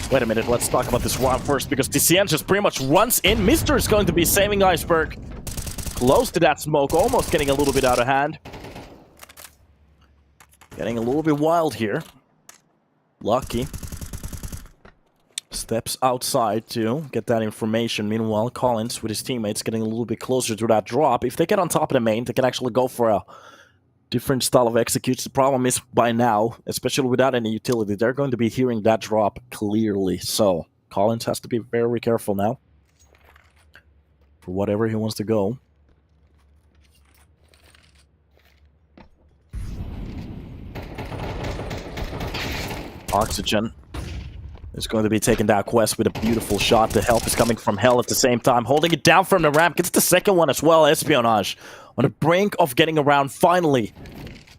Wait a minute, let's talk about this round first, because TCN just pretty much runs in. Mister is going to be saving Iceberg. Close to that smoke, almost getting a little bit out of hand. Getting a little bit wild here. Lucky. Steps outside to get that information. Meanwhile, Collins with his teammates getting a little bit closer to that drop. If they get on top of the main, they can actually go for a different style of executes. The problem is, by now, especially without any utility, they're going to be hearing that drop clearly. So, Collins has to be very careful now for whatever he wants to go. Oxygen is going to be taking that quest with a beautiful shot. The help is coming from Hell at the same time, holding it down from the ramp. Gets the second one as well. Espionage on the brink of getting around finally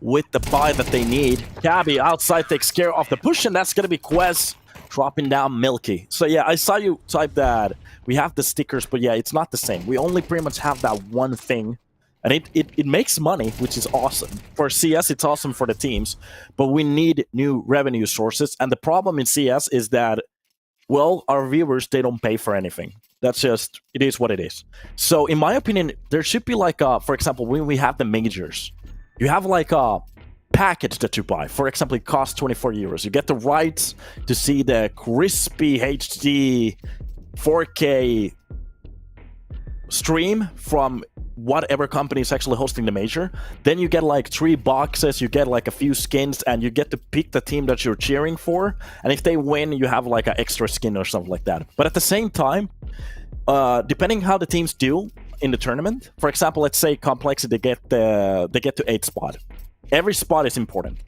with the buy that they need. Cabby outside takes care of the push, and that's going to be Quest dropping down Milky. So yeah, I saw you type that. We have the stickers, but yeah, it's not the same. We only pretty much have that one thing. And it makes money, which is awesome. For CS, it's awesome for the teams. But we need new revenue sources. And the problem in CS is that, well, our viewers, they don't pay for anything. That's just, it is what it is. So, in my opinion, there should be like, for example, when we have the majors, you have like a package that you buy. For example, it costs 24 euros. You get the rights to see the crispy HD 4K stream from whatever company is actually hosting the major. Then you get like 3 boxes, you get like a few skins, and you get to pick the team that you're cheering for. And if they win, you have like an extra skin or something like that. But at the same time, depending how the teams do in the tournament, for example, let's say Complexity, they get to 8th spot. Every spot is important.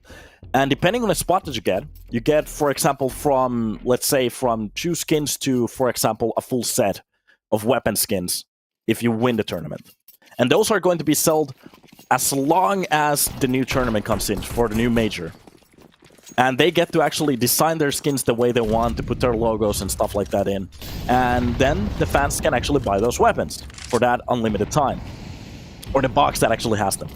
And depending on the spot that you get, for example, from, let's say, from 2 skins to, for example, a full set of weapon skins if you win the tournament. And those are going to be sold as long as the new tournament comes in for the new major. And they get to actually design their skins the way they want, to put their logos and stuff like that in. And then the fans can actually buy those weapons for that unlimited time. Or the box that actually has them.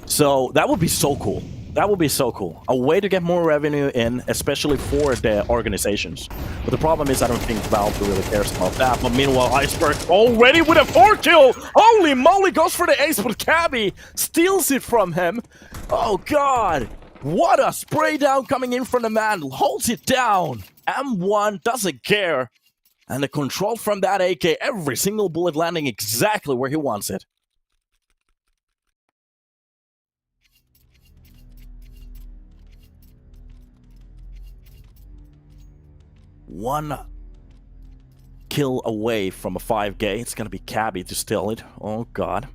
So that would be so cool. That would be so cool. A way to get more revenue in, especially for the organizations. But the problem is, I don't think Valve really cares about that. But meanwhile, Iceberg already with a 4-kill! Holy moly, goes for the ace, but Cabby steals it from him. Oh god! What a spray down coming in from the man. Holds it down. M1 doesn't care. And the control from that AK, every single bullet landing exactly where he wants it. One kill away from a 5K. It's gonna be Cabby to steal it. Oh god.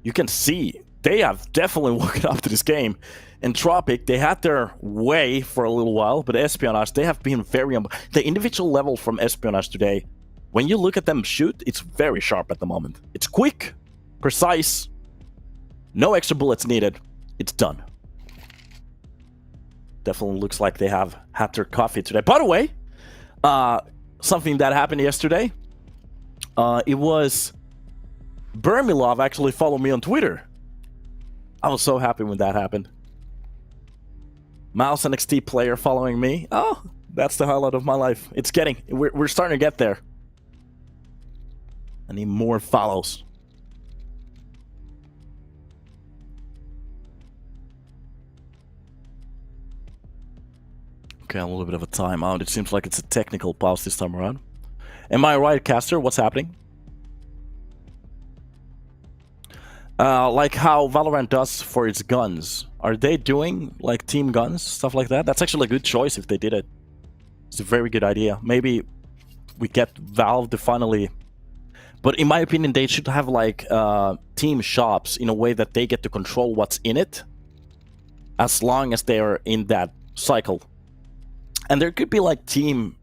You can see they have definitely woken up to this game. Entropiq, they had their way for a little while, but Espionage, they have been very... The individual level from Espionage today, when you look at them shoot, it's very sharp at the moment. It's quick, precise, no extra bullets needed. It's done. Definitely looks like they have had their coffee today. By the way, something that happened yesterday, it was... Bermilov actually followed me on Twitter. I was so happy when that happened. Mouse NXT player following me. Oh, that's the highlight of my life. It's getting... We're starting to get there. I need more follows. Okay, a little bit of a timeout. It seems like it's a technical pause this time around. Am I right, Caster? What's happening? Like how Valorant does for its guns. Are they doing like team guns, stuff like that? That's actually a good choice if they did it. It's a very good idea. Maybe we get Valve to finally... But in my opinion, they should have like team shops in a way that they get to control what's in it, as long as they are in that cycle. And there could be like team...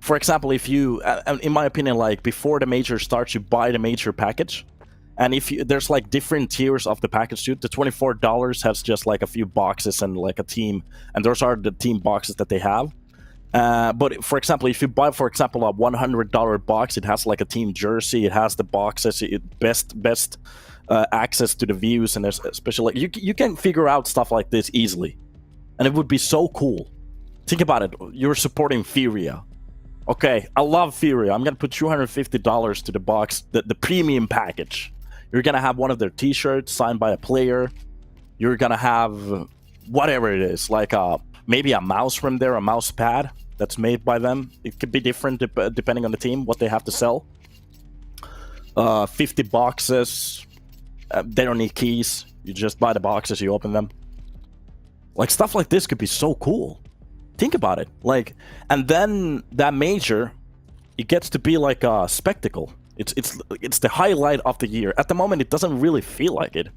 For example, if you, in my opinion, like before the major starts, you buy the major package. And if you, there's like different tiers of the package too. The $24 has just like a few boxes and like a team, and those are the team boxes that they have. But for example, if you buy, for example, a $100 box, it has like a team jersey. It has the boxes, best access to the views, and there's especially like you can figure out stuff like this easily, and it would be so cool. Think about it. You're supporting Furia. Okay, I love Furia. I'm gonna put $250 to the box, the premium package. You're gonna have one of their t-shirts signed by a player. You're gonna have whatever it is, like maybe a mouse from there, a mouse pad that's made by them. It could be different depending on the team, what they have to sell. 50 boxes. They don't need keys. You just buy the boxes, you open them. Like stuff like this could be so cool. Think about it. Like, and then that major, it gets to be like a spectacle. It's the highlight of the year. At the moment, it doesn't really feel like it,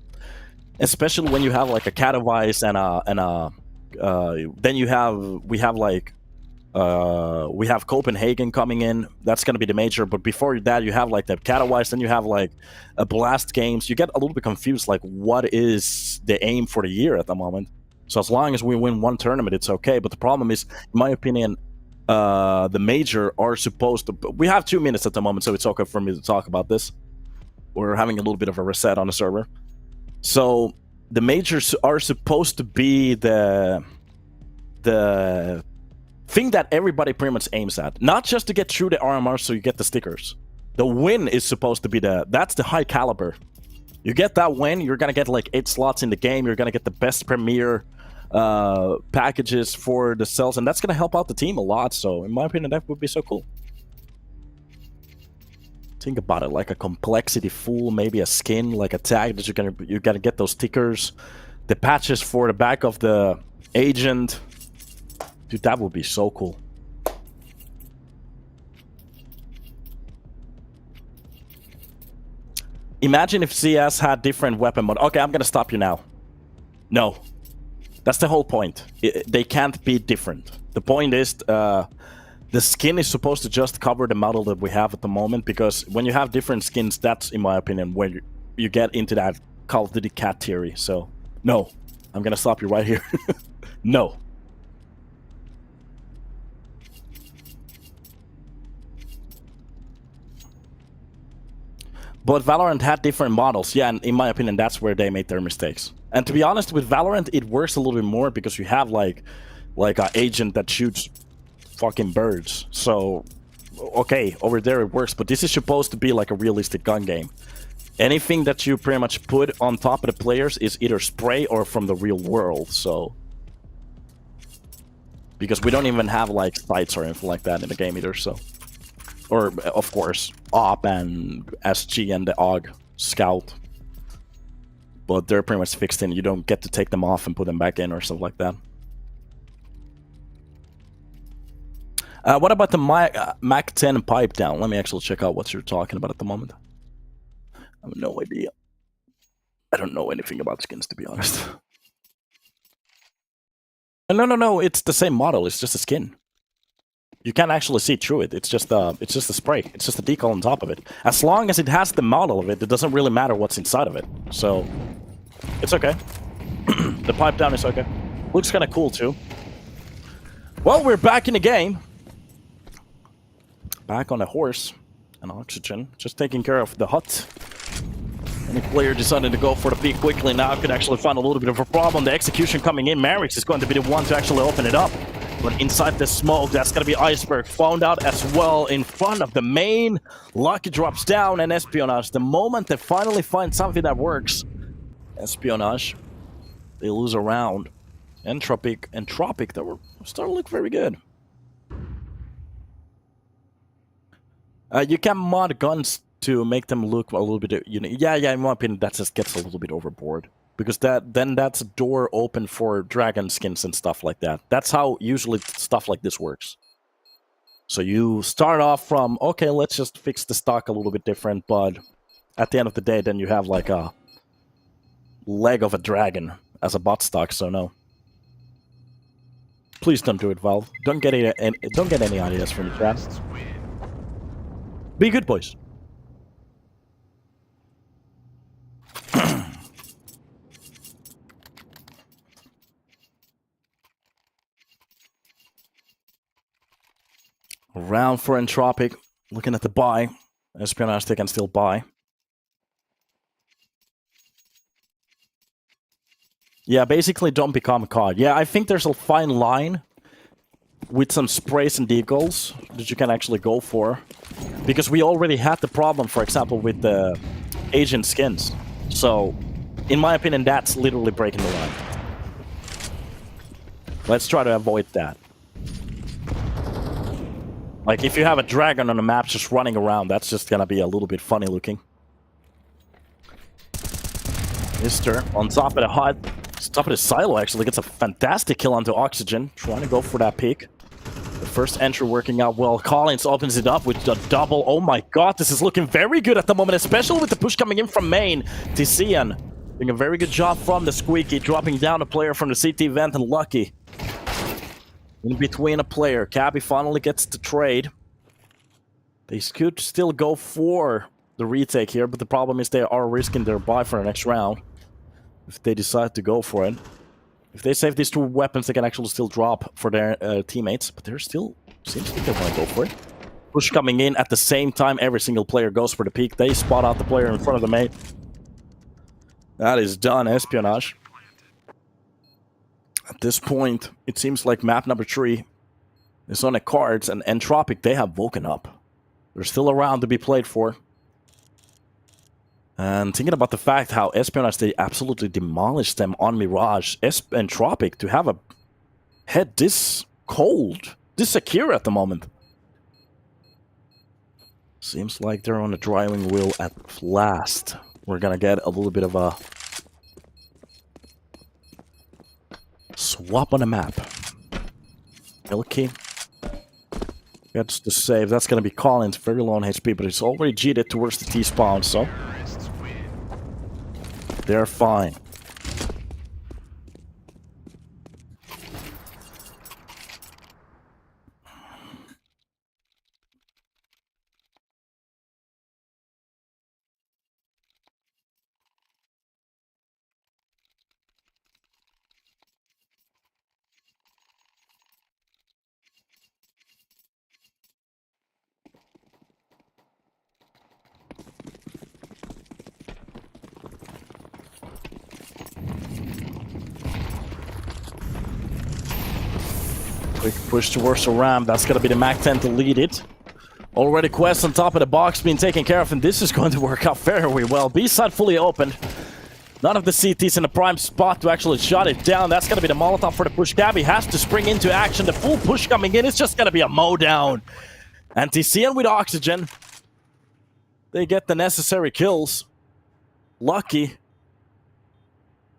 especially when you have like a Katowice then we have Copenhagen coming in. That's gonna be the major. But before that, you have like the Katowice. Then you have like a Blast Games. You get a little bit confused. Like, what is the aim for the year at the moment? So as long as we win one tournament, it's okay. But the problem is, in my opinion, the major are supposed to... We have 2 minutes at the moment, so it's okay for me to talk about this. We're having a little bit of a reset on the server. So the majors are supposed to be the thing that everybody pretty much aims at. Not just to get through the RMR so you get the stickers. The win is supposed to be that's the high caliber. You get that win, you're gonna get like 8 slots in the game. You're gonna get the best premier packages for the cells, and that's gonna help out the team a lot. So in my opinion, that would be so cool. Think about it, like a complexity full, maybe a skin, like a tag that you're gonna get those stickers, the patches for the back of the agent. Dude, that would be so cool. Imagine if CS had different weapon mode. Okay, I'm gonna stop you now. No. That's the whole point. They can't be different. The point is, the skin is supposed to just cover the model that we have at the moment, because when you have different skins, that's, in my opinion, where you get into that Call of Duty cat theory. So, no. I'm gonna stop you right here. No. But Valorant had different models. Yeah, and in my opinion, that's where they made their mistakes. And to be honest, with Valorant, it works a little bit more because you have like an agent that shoots fucking birds. So, okay, over there it works. But this is supposed to be like a realistic gun game. Anything that you pretty much put on top of the players is either spray or from the real world. So, Because we don't even have like sights or anything like that in the game either, so. Or, of course, OP and SG and the AUG Scout. But they're pretty much fixed in. You don't get to take them off and put them back in or something like that. What about the Mac 10 pipe down? Let me actually check out what you're talking about at the moment. I have no idea. I don't know anything about skins, to be honest. No, it's the same model. It's just a skin. You can't actually see through it. It's just a spray. It's just a decal on top of it. As long as it has the model of it, it doesn't really matter what's inside of it. So, it's okay. The pipe down is okay. Looks kind of cool, too. Well, we're back in the game. Back on a horse and oxygen. Just taking care of the hut. Any player decided to go for the peak quickly now could actually find a little bit of a problem. The execution coming in. Marix is going to be the one to actually open it up. But inside the smoke, that's going to be Iceberg. Found out as well in front of the main. Lucky drops down and Espionage. The moment they finally find something that works. Espionage. They lose a round. Entropiq, that were starting to look very good. You can mod guns to make them look a little bit, you know. Yeah, in my opinion, that just gets a little bit overboard. Because then that's a door open for dragon skins and stuff like that. That's how usually stuff like this works. So you start off from, okay, let's just fix the stock a little bit different, but at the end of the day, then you have like a leg of a dragon as a bot stock, so no. Please don't do it, Valve. Don't get any ideas from the chat. Be good, boys. Round for Entropiq. Looking at the buy. Espionage, they can still buy. Yeah, basically don't become caught. Yeah, I think there's a fine line with some sprays and decals that you can actually go for. Because we already had the problem, for example, with the Agent skins. So, in my opinion, that's literally breaking the line. Let's try to avoid that. Like, if you have a dragon on the map just running around, that's just gonna be a little bit funny looking. Mister, on top of the hut, top of the silo actually gets a fantastic kill onto Oxygen, trying to go for that peak. The first entry working out well. Collins opens it up with the double. Oh my god, this is looking very good at the moment, especially with the push coming in from main. Tizian doing a very good job from the Squeaky, dropping down a player from the CT vent, and Lucky in between a player. Cabby finally gets the trade. They could still go for the retake here, but the problem is they are risking their buy for the next round if they decide to go for it. If they save these two weapons, they can actually still drop for their teammates, but they're still, seems like they want to go for it. Push coming in at the same time, every single player goes for the peak. They spot out the player in front of the mate. That is done, Espionage. At this point, it seems like map number 3 is on the cards, and Entropiq, they have woken up. They're still around to be played for. And thinking about the fact how Espionage, they absolutely demolished them on Mirage. Entropiq, to have a head this cold, this secure at the moment. Seems like they're on the driving wheel at last. We're gonna get a little bit of a swap on the map. Milky gets the save. That's gonna be Collins, very low on HP, but it's already G'd towards the T-spawn, so they're fine. Quick push towards the ramp. That's going to be the Mac 10 to lead it. Already Quest on top of the box being taken care of, and this is going to work out very well. B-side fully opened. None of the CTs in the prime spot to actually shut it down. That's going to be the Molotov for the push. Gabby has to spring into action. The full push coming in. It's just going to be a mow down. And TCN with oxygen. They get the necessary kills. Lucky.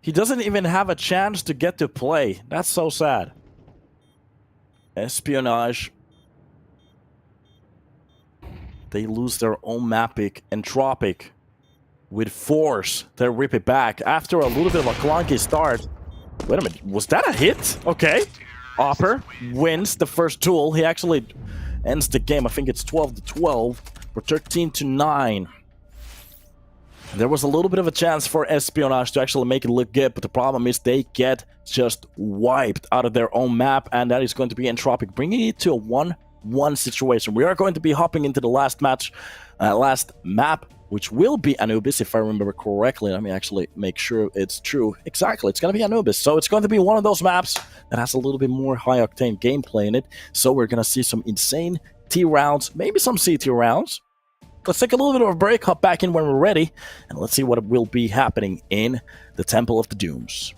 He doesn't even have a chance to get to play. That's so sad. Espionage. They lose their own map pick. Entropiq. With force, they rip it back after a little bit of a clunky start. Wait a minute, was that a hit? Okay. Opper wins the first duel. He actually ends the game. I think it's 12-12 or 13-9. There was a little bit of a chance for Espionage to actually make it look good, but the problem is they get just wiped out of their own map, and that is going to be Entropiq, bringing it to a 1-1 situation. We are going to be hopping into the last match, last map, which will be Anubis, if I remember correctly. Let me actually make sure it's true. Exactly, it's going to be Anubis. So it's going to be one of those maps that has a little bit more high-octane gameplay in it. So we're going to see some insane T rounds, maybe some CT rounds. Let's take a little bit of a break, hop back in when we're ready, and let's see what will be happening in the Temple of the Dooms.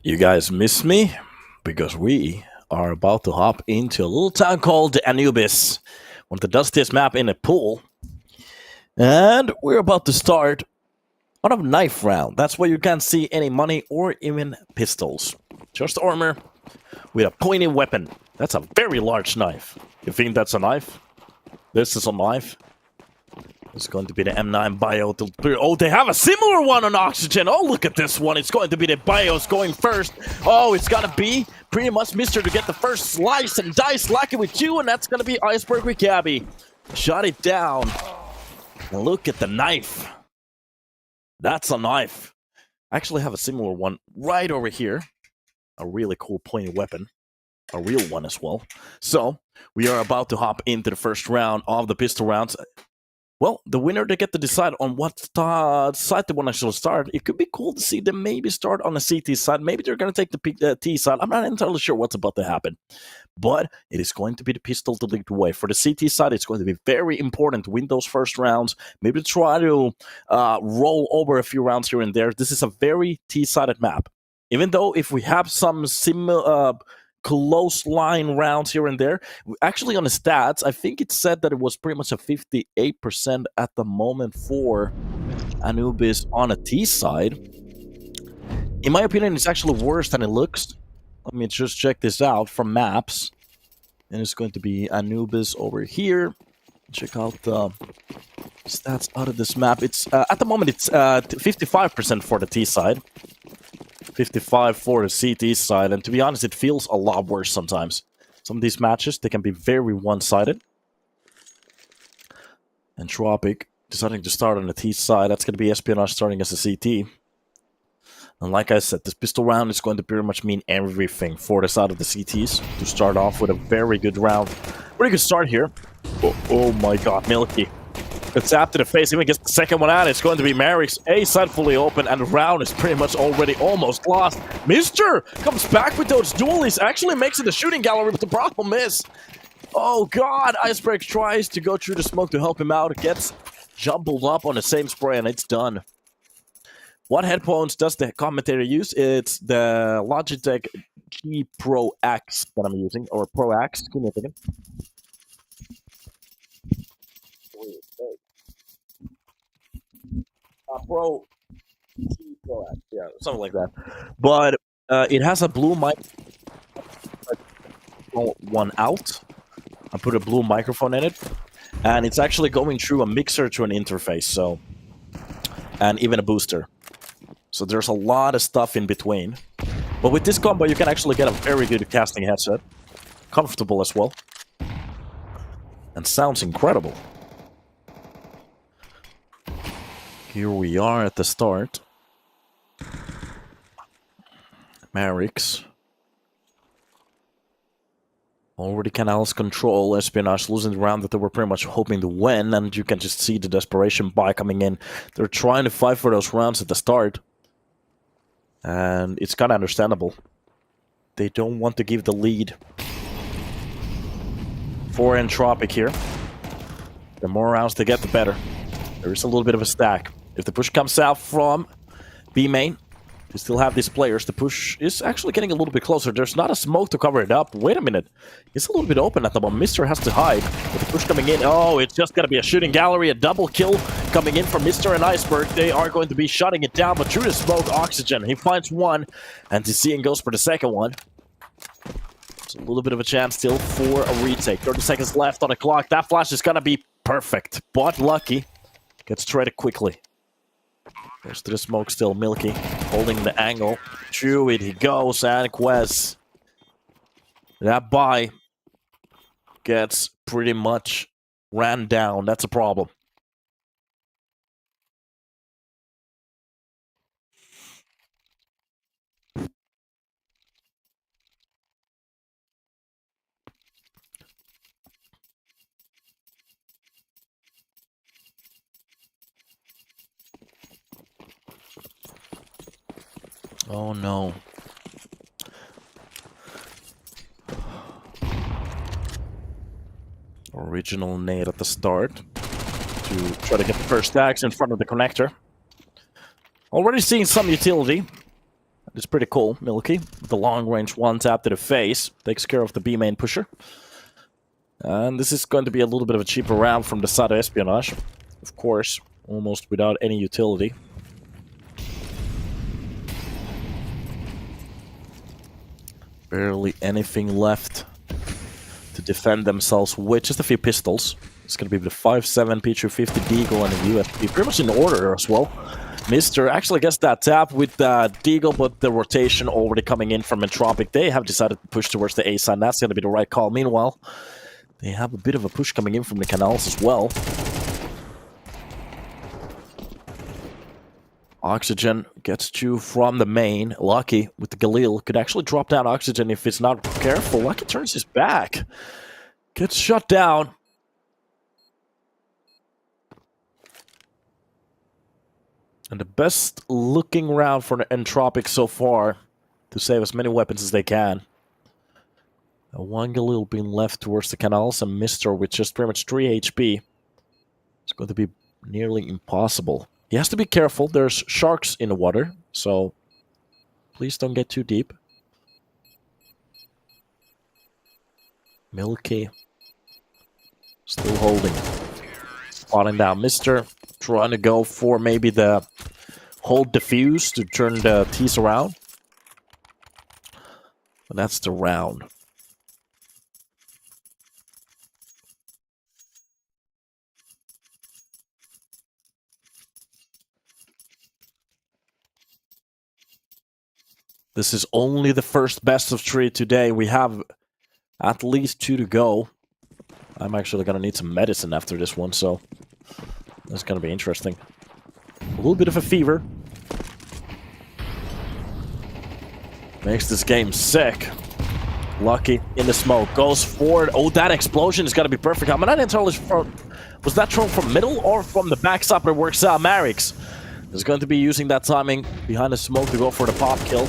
You guys miss me? Because we are about to hop into a little town called Anubis, one of the dustiest map in a pool. And we're about to start on a knife round. That's where you can't see any money or even pistols. Just armor with a pointy weapon. That's a very large knife. You think that's a knife? This is a knife. It's going to be the M9 Bio. Oh, they have a similar one on Oxygen. Oh, look at this one. It's going to be the Bios going first. Oh, it's going to be pretty much Mr. to get the first slice and dice lucky with you, and that's going to be Iceberg with Gabby. Shot it down. And look at the knife. That's a knife. I actually have a similar one right over here. A really cool pointy weapon. A real one as well. So, we are about to hop into the first round of the pistol rounds. Well, the winner, they get to decide on what side they want to actually start. It could be cool to see them maybe start on the CT side. Maybe they're going to take the T side. I'm not entirely sure what's about to happen. But it is going to be the pistol to lead the way. For the CT side, it's going to be very important to win those first rounds. Maybe try to roll over a few rounds here and there. This is a very T-sided map. Even though if we have some similar... close line rounds here and there. Actually, on the stats, I think it said that it was pretty much a 58% at the moment for Anubis on a T side. In my opinion, it's actually worse than it looks. Let me just check this out from maps. And it's going to be Anubis over here. Check out the stats out of this map. It's at the moment, it's 55% for the T side. 55 for the CT side, and to be honest, it feels a lot worse sometimes. Some of these matches, they can be very one-sided. Entropiq deciding to start on the T side. That's going to be Espionage starting as a CT. And like I said, this pistol round is going to pretty much mean everything for the side of the CTs to start off with a very good round. Pretty good start here. Oh my god, Milky. It's up to the face, even gets the second one out. It's going to be Merrick's A side fully open, and the round is pretty much already almost lost. Mr. comes back with those dualies, actually makes it a shooting gallery, but the problem is, oh god, Iceberg tries to go through the smoke to help him out, gets jumbled up on the same spray, and it's done. What headphones does the commentator use? It's the Logitech G Pro X that I'm using, or Pro X, give me a second. Pro X, yeah, something like that. But it has a blue mic. One out. I put a blue microphone in it, and it's actually going through a mixer to an interface. So, and even a booster. So there's a lot of stuff in between. But with this combo, you can actually get a very good casting headset, comfortable as well, and sounds incredible. Here we are at the start. Merrick's. Already Canals control. Espionage losing the round that they were pretty much hoping to win, and you can just see the desperation buy coming in. They're trying to fight for those rounds at the start. And it's kind of understandable. They don't want to give the lead for Entropiq here. The more rounds they get, the better. There is a little bit of a stack. If the push comes out from B main, you still have these players. The push is actually getting a little bit closer. There's not a smoke to cover it up. Wait a minute. It's a little bit open at the moment. Mr. has to hide. With the push coming in, oh, it's just going to be a shooting gallery. A double kill coming in from Mr. and Iceberg. They are going to be shutting it down, but through the smoke, Oxygen. He finds one, and Tizian goes for the second one. It's a little bit of a chance still for a retake. 30 seconds left on the clock. That flash is going to be perfect, but lucky. Gets traded quickly. Goes to the smoke still. Milky holding the angle. Through it he goes, and Quez. That buy gets pretty much ran down. That's a problem. Oh no. Original nade at the start to try to get the first stacks in front of the connector. Already seeing some utility. It's pretty cool, Milky. The long-range one-tap to the face. Takes care of the B-main pusher. And this is going to be a little bit of a cheaper round from the side of Espionage. Of course, almost without any utility. Barely anything left to defend themselves with. Just a few pistols. It's going to be the 5.7 P250 Deagle and a USP. Pretty much in order as well. Mr. actually gets that tap with Deagle, but the rotation already coming in from Entropic. They have decided to push towards the A side. That's going to be the right call. Meanwhile, they have a bit of a push coming in from the canals as well. Oxygen gets you from the main. Lucky with the Galil could actually drop down Oxygen if it's not careful. Lucky turns his back. Gets shut down. And the best looking round for the Entropic so far to save as many weapons as they can. One Galil being left towards the canals and Mr. with just pretty much 3 HP. It's going to be nearly impossible. He has to be careful. There's sharks in the water, so please don't get too deep. Milky still holding. Spotting down Mr. Trying to go for maybe the hold defuse to turn the T's around. But that's the round. This is only the first best of 3 today. We have at least 2 to go. I'm actually going to need some medicine after this one, so that's going to be interesting. A little bit of a fever. Makes this game sick. Lucky in the smoke. Goes forward. Oh, that explosion is going to be perfect. I'm not entirely sure. Was that thrown from middle or from the backside? But it works out. Marix is going to be using that timing behind the smoke to go for the pop kill.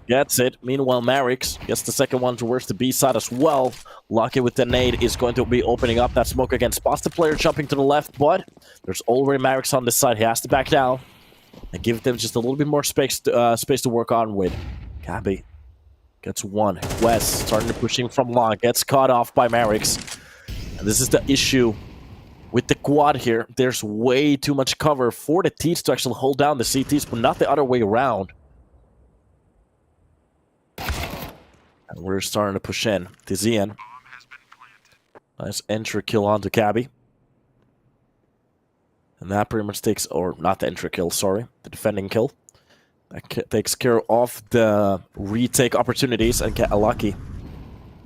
Gets it. Meanwhile, Marix gets the second one towards the B side as well. Lucky with the nade is going to be opening up that smoke again. Spots the player jumping to the left, but there's already Marix on this side. He has to back down and give them just a little bit more space to work on with. Gabby gets one. West starting to push in from long. Gets caught off by Marix. And this is the issue with the quad here. There's way too much cover for the T's to actually hold down the CTs, but not the other way around. And we're starting to push in. Tizian. Nice entry kill onto Cabby. And that pretty much takes, or not the entry kill, sorry. The defending kill. That takes care of the retake opportunities and get a Lucky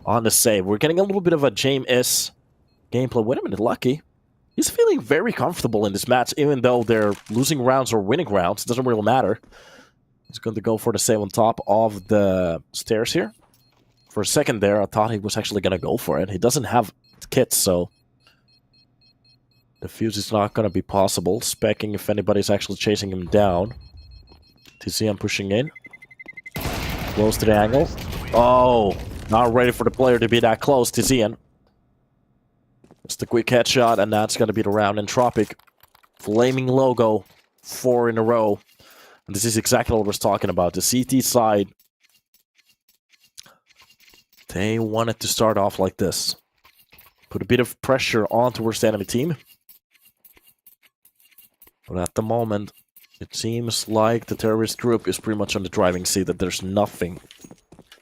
on the save. We're getting a little bit of a James gameplay. Wait a minute, Lucky. He's feeling very comfortable in this match, even though they're losing rounds or winning rounds. It doesn't really matter. He's going to go for the save on top of the stairs here. For a second there, I thought he was actually going to go for it. He doesn't have kits, so the fuse is not going to be possible. Specking if anybody's actually chasing him down. TCM pushing in. Close to the angle. Oh, not ready for the player to be that close. TCM. It's the quick headshot, and that's going to be the round. Entropic. Flaming logo. 4 in a row. And this is exactly what I was talking about. The CT side. They wanted to start off like this. Put a bit of pressure on towards the enemy team. But at the moment, it seems like the terrorist group is pretty much on the driving seat, that there's nothing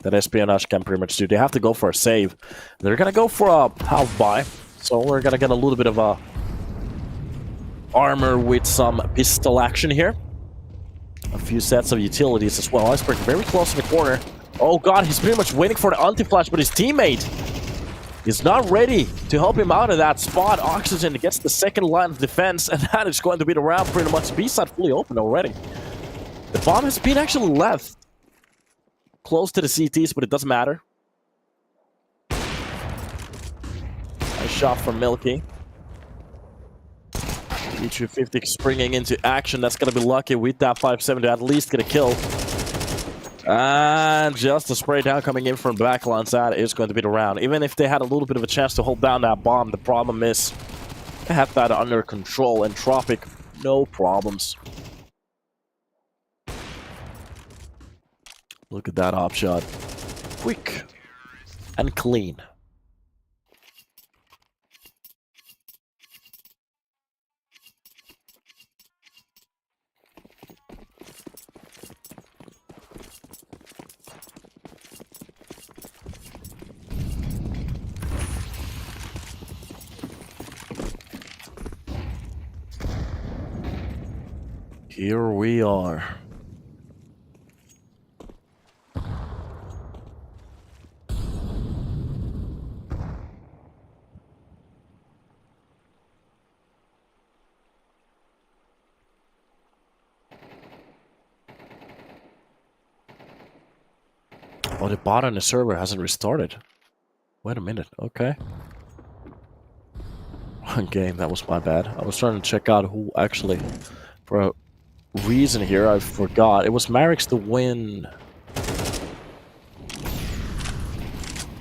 that Espionage can pretty much do. They have to go for a save. They're going to go for a half-buy. So we're going to get a little bit of a armor with some pistol action here. A few sets of utilities as well. Iceberg very close to the corner. Oh god, he's pretty much waiting for the anti-flash, but his teammate is not ready to help him out of that spot. Oxygen gets the second line of defense, and that is going to be the round pretty much. B-side fully open already. The bomb has been actually left close to the CTs, but it doesn't matter. Nice shot from Milky. P250 springing into action. That's going to be Lucky with that 5.7 to at least get a kill. And just a spray down coming in from backline side is going to be the round. Even if they had a little bit of a chance to hold down that bomb, the problem is they have that under control. Entropic, no problems. Look at that op shot. Quick and clean. Here we are. Oh, the bot on the server hasn't restarted. Wait a minute, okay. One game, that was my bad. I was trying to check out who actually, for a reason here, I forgot. It was Marix to win.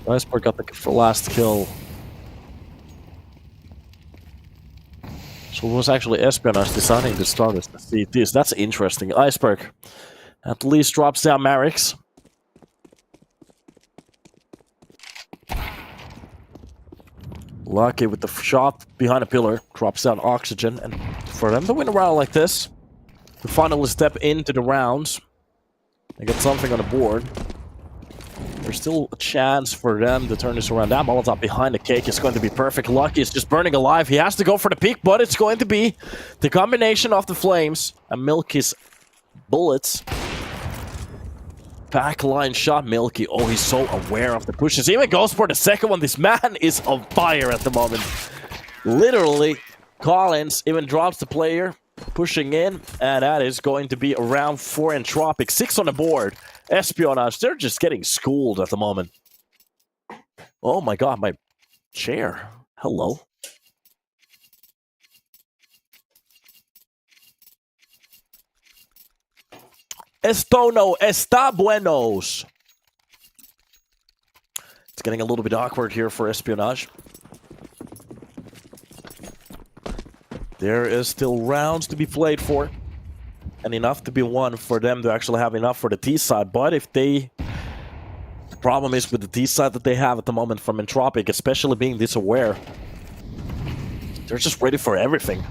Iceberg got the last kill. So it was actually Espionage deciding to start as the CTs. That's interesting. Iceberg at least drops down Marix. Lucky with the shot behind a pillar, drops down Oxygen, and for them to win a round like this, to finally step into the rounds, they get something on the board. There's still a chance for them to turn this around. That Molotov behind the cake is going to be perfect. Lucky is just burning alive. He has to go for the peak, but it's going to be the combination of the flames and Milky's bullets. Backline shot, Milky. Oh, he's so aware of the pushes. He even goes for the second one. This man is on fire at the moment. Literally, Collins even drops the player, pushing in, and that is going to be around 4 Entropic. 6 on the board. Espionage, they're just getting schooled at the moment. Oh my god, my chair. Hello. Esto no está buenos. It's getting a little bit awkward here for Espionage. There is still rounds to be played for. And enough to be won for them to actually have enough for the T side. But if they... The problem is with the T side that they have at the moment from Entropic, especially being this aware. They're just ready for everything.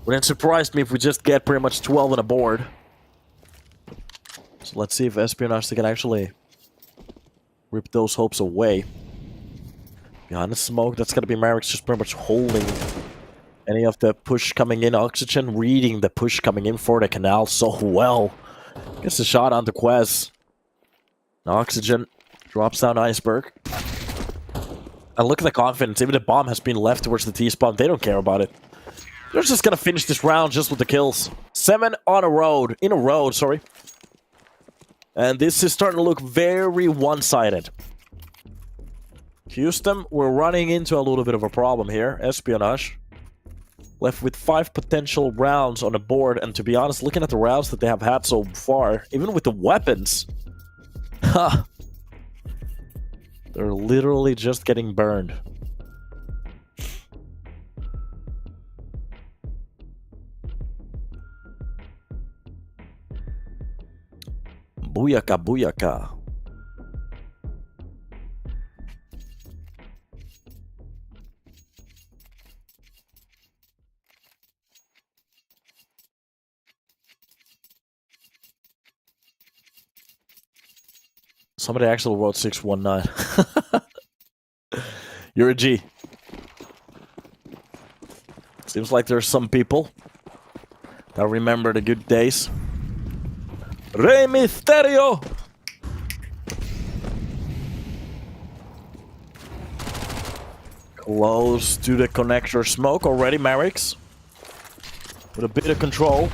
Wouldn't surprise me if we just get pretty much 12 on the board. So let's see if Espionage can actually rip those hopes away. Behind the smoke, that's going to be Marix just pretty much holding any of the push coming in. Oxygen reading the push coming in for the canal so well. Gets a shot onto Quez. Oxygen drops down Iceberg. And look at the confidence. Even the bomb has been left towards the T-spawn. They don't care about it. They're just going to finish this round just with the kills. 7 on a road. In a road, sorry. And this is starting to look very one-sided. Houston, we're running into a little bit of a problem here. Espionage. Left with 5 potential rounds on the board. And to be honest, looking at the rounds that they have had so far, even with the weapons, they're literally just getting burned. Booyaka, booyaka. Somebody actually wrote 619. You're a G. Seems like there's some people that remember the good days. Rey Mysterio! Close to the connector smoke already, Marix. With a bit of control.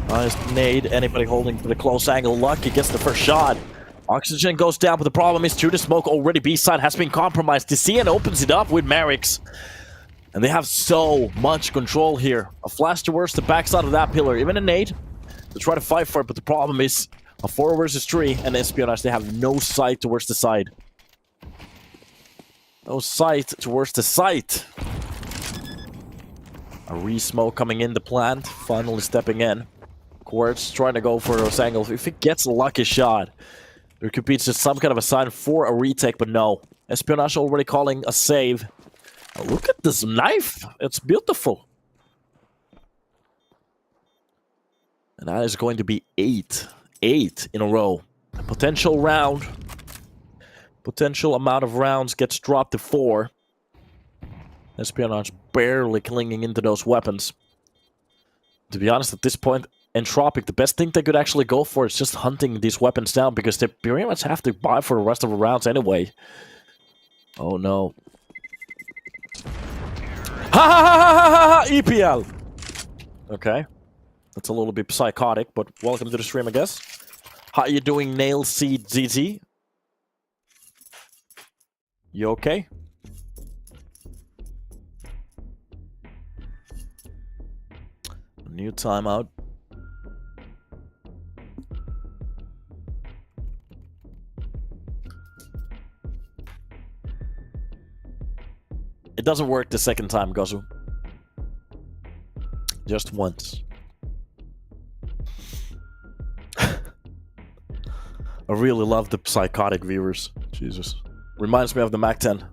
Nice nade. Anybody holding for the close angle. Lucky gets the first shot. Oxygen goes down, but the problem is through the smoke already B-side has been compromised. DCN opens it up with Marix. And they have so much control here. A flash towards the backside of that pillar. Even a nade to try to fight for it, but the problem is a 4 versus 3 and Espionage, they have no sight towards the side. No sight towards the site. A re-smoke coming in the plant, finally stepping in. backwards, trying to go for those angles. If he gets a lucky shot, there could be just some kind of a sign for a retake, but no. Espionage already calling a save. Oh, look at this knife. It's beautiful. And that is going to be 8. 8 in a row. A potential round. Potential amount of rounds gets dropped to 4. Espionage barely clinging into those weapons. To be honest, at this point, Entropiq, the best thing they could actually go for is just hunting these weapons down, because they pretty much have to buy for the rest of the rounds anyway. Oh no. Ha ha ha ha ha ha! EPL! Okay. That's a little bit psychotic, but welcome to the stream, I guess. How you doing, Nail CZZ? You okay? New timeout. It doesn't work the second time, Gozu. Just once. I really love the psychotic viewers. Jesus. Reminds me of the Mac-10.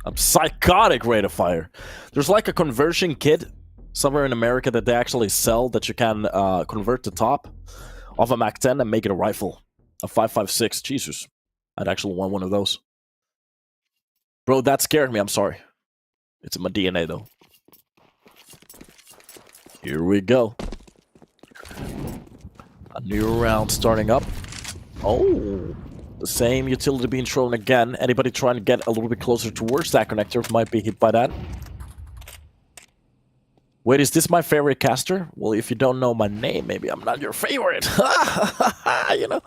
A psychotic rate of fire. There's like a conversion kit somewhere in America that they actually sell that you can convert the top of a Mac-10 and make it a rifle. A 5.56. Jesus. I'd actually want one of those. Bro, that scared me. I'm sorry. It's in my DNA, though. Here we go. A new round starting up. Oh, the same utility being thrown again. Anybody trying to get a little bit closer towards that connector might be hit by that. Wait, is this my favorite caster? Well, if you don't know my name, maybe I'm not your favorite. You know?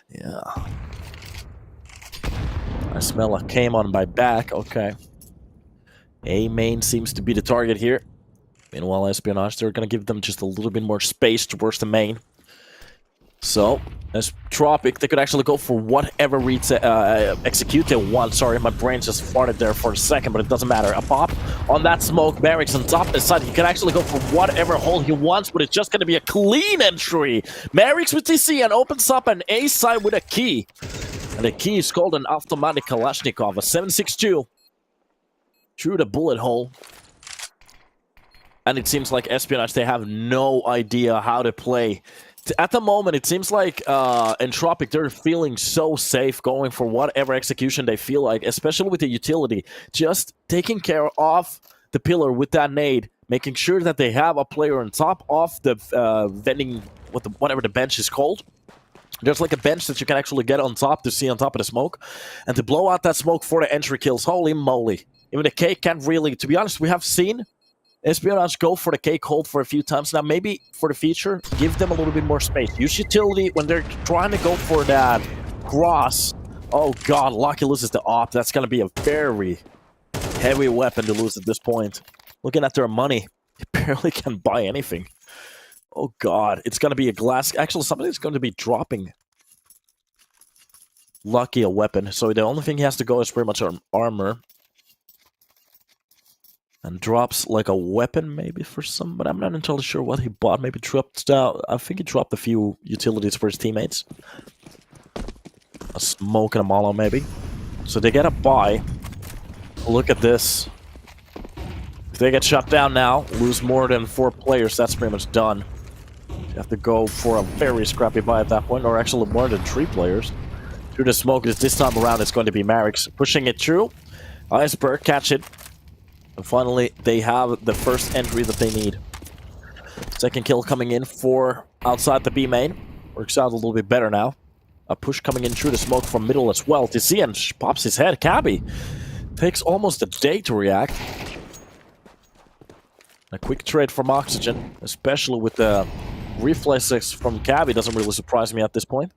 Yeah. I smell a came on my back. Okay. A main seems to be the target here. Meanwhile, Espionage, they're going to give them just a little bit more space towards the main. So, Entropiq, they could actually go for whatever execute they want. Sorry, my brain just farted there for a second, but it doesn't matter. A pop on that smoke. Merrick's on top of the side. He can actually go for whatever hole he wants, but it's just going to be a clean entry. Merrick's with TC and opens up an A side with a key. And the key is called an automatic Kalashnikov, a 7.62. Through the bullet hole. And it seems like Espionage, they have no idea how to play. At the moment, it seems like Entropiq, they're feeling so safe going for whatever execution they feel like, especially with the utility. Just taking care of the pillar with that nade, making sure that they have a player on top of the vending, whatever the bench is called. There's like a bench that you can actually get on top to see on top of the smoke. And to blow out that smoke for the entry kills. Holy moly. Even the K can't really, to be honest, we have seen Espionage go for the cake hold for a few times. Now, maybe for the future, give them a little bit more space. Use utility when they're trying to go for that cross. Oh god, Lucky loses the op. That's going to be a very heavy weapon to lose at this point. Looking at their money, they barely can buy anything. Oh god, it's going to be a glass. Actually, somebody's going to be dropping Lucky a weapon. So the only thing he has to go is pretty much on armor. And drops like a weapon maybe for some, but I'm not entirely sure what he bought. Maybe dropped down. I think he dropped a few utilities for his teammates. A smoke and a mollo maybe. So they get a buy. Look at this. If they get shut down now, lose more than 4 players, that's pretty much done. You have to go for a very scrappy buy at that point, or actually more than 3 players. Through the smoke, this time around it's going to be Marix pushing it through. Iceberg, catch it. And finally, they have the first entry that they need. Second kill coming in for outside the B main. Works out a little bit better now. A push coming in through the smoke from middle as well. TC pops his head. Cabby takes almost a day to react. A quick trade from Oxygen, especially with the reflexes from Cabby, doesn't really surprise me at this point.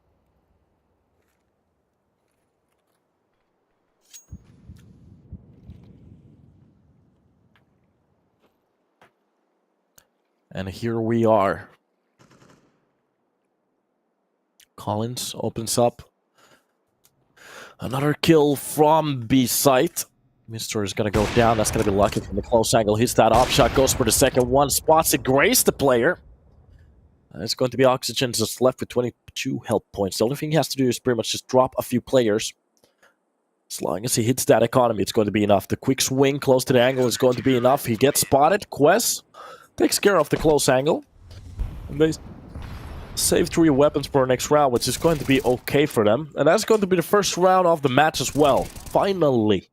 And here we are. Collins opens up. Another kill from B site. Mister is going to go down. That's going to be Lucky from the close angle. Hits that op shot. Goes for the second one. Spots it. Grace the player. It's going to be Oxygen just left with 22 health points. The only thing he has to do is pretty much just drop a few players. As long as he hits that economy, it's going to be enough. The quick swing close to the angle is going to be enough. He gets spotted. Quest takes care of the close angle. And they save 3 weapons for the next round, which is going to be okay for them. And that's going to be the first round of the match as well. Finally.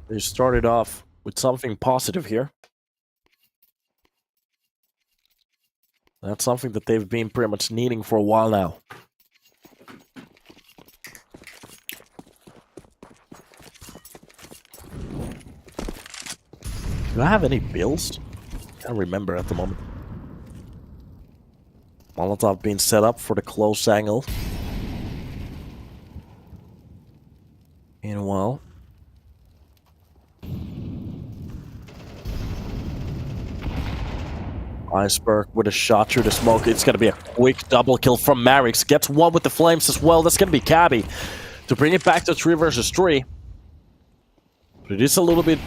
They started off with something positive here. That's something that they've been pretty much needing for a while now. Do I have any bills? Can't remember at the moment. Molotov being set up for the close angle. Meanwhile, Iceberg with a shot through the smoke. It's going to be a quick double kill from Marix. Gets one with the flames as well. That's going to be Cabby to bring it back to 3 versus 3. But it is a little bit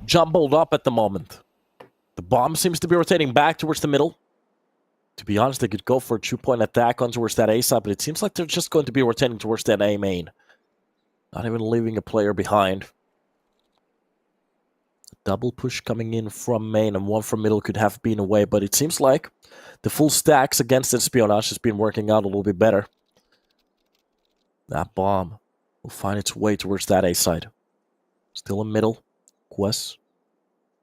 jumbled up at the moment. The bomb seems to be rotating back towards the middle. To be honest, they could go for a 2-point attack on towards that A side, but it seems like they're just going to be rotating towards that A main. Not even leaving a player behind. A double push coming in from main and one from middle could have been away, but it seems like the full stacks against Espionage has been working out a little bit better. That bomb will find its way towards that A side. Still in middle. Quest.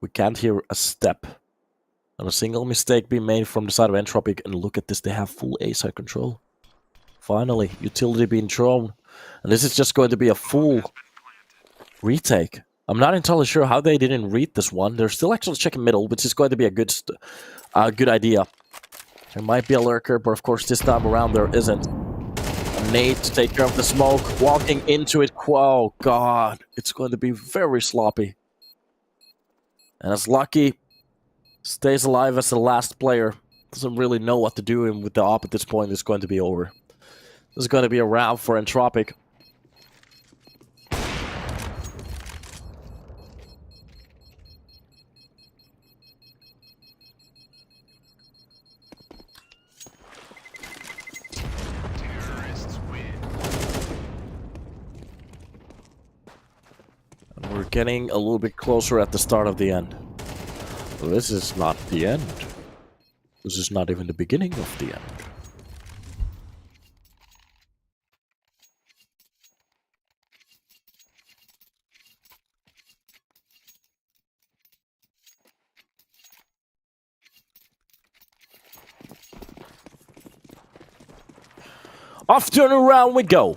We can't hear a step. Not a single mistake being made from the side of Entropic. And look at this, they have full A side control. Finally, utility being thrown. And this is just going to be a full retake. I'm not entirely sure how they didn't read this one. They're still actually checking middle, which is going to be a good idea. There might be a lurker, but of course this time around there isn't. A nade to take care of the smoke. Walking into it. Oh god. It's going to be very sloppy. And as Lucky stays alive as the last player, doesn't really know what to do, and with the op at this point, it's going to be over. This is going to be a round for Entropic. Terrorists win. And we're getting a little bit closer at the start of the end. Well, this is not the end. This is not even the beginning of the end. Off to a new round we go.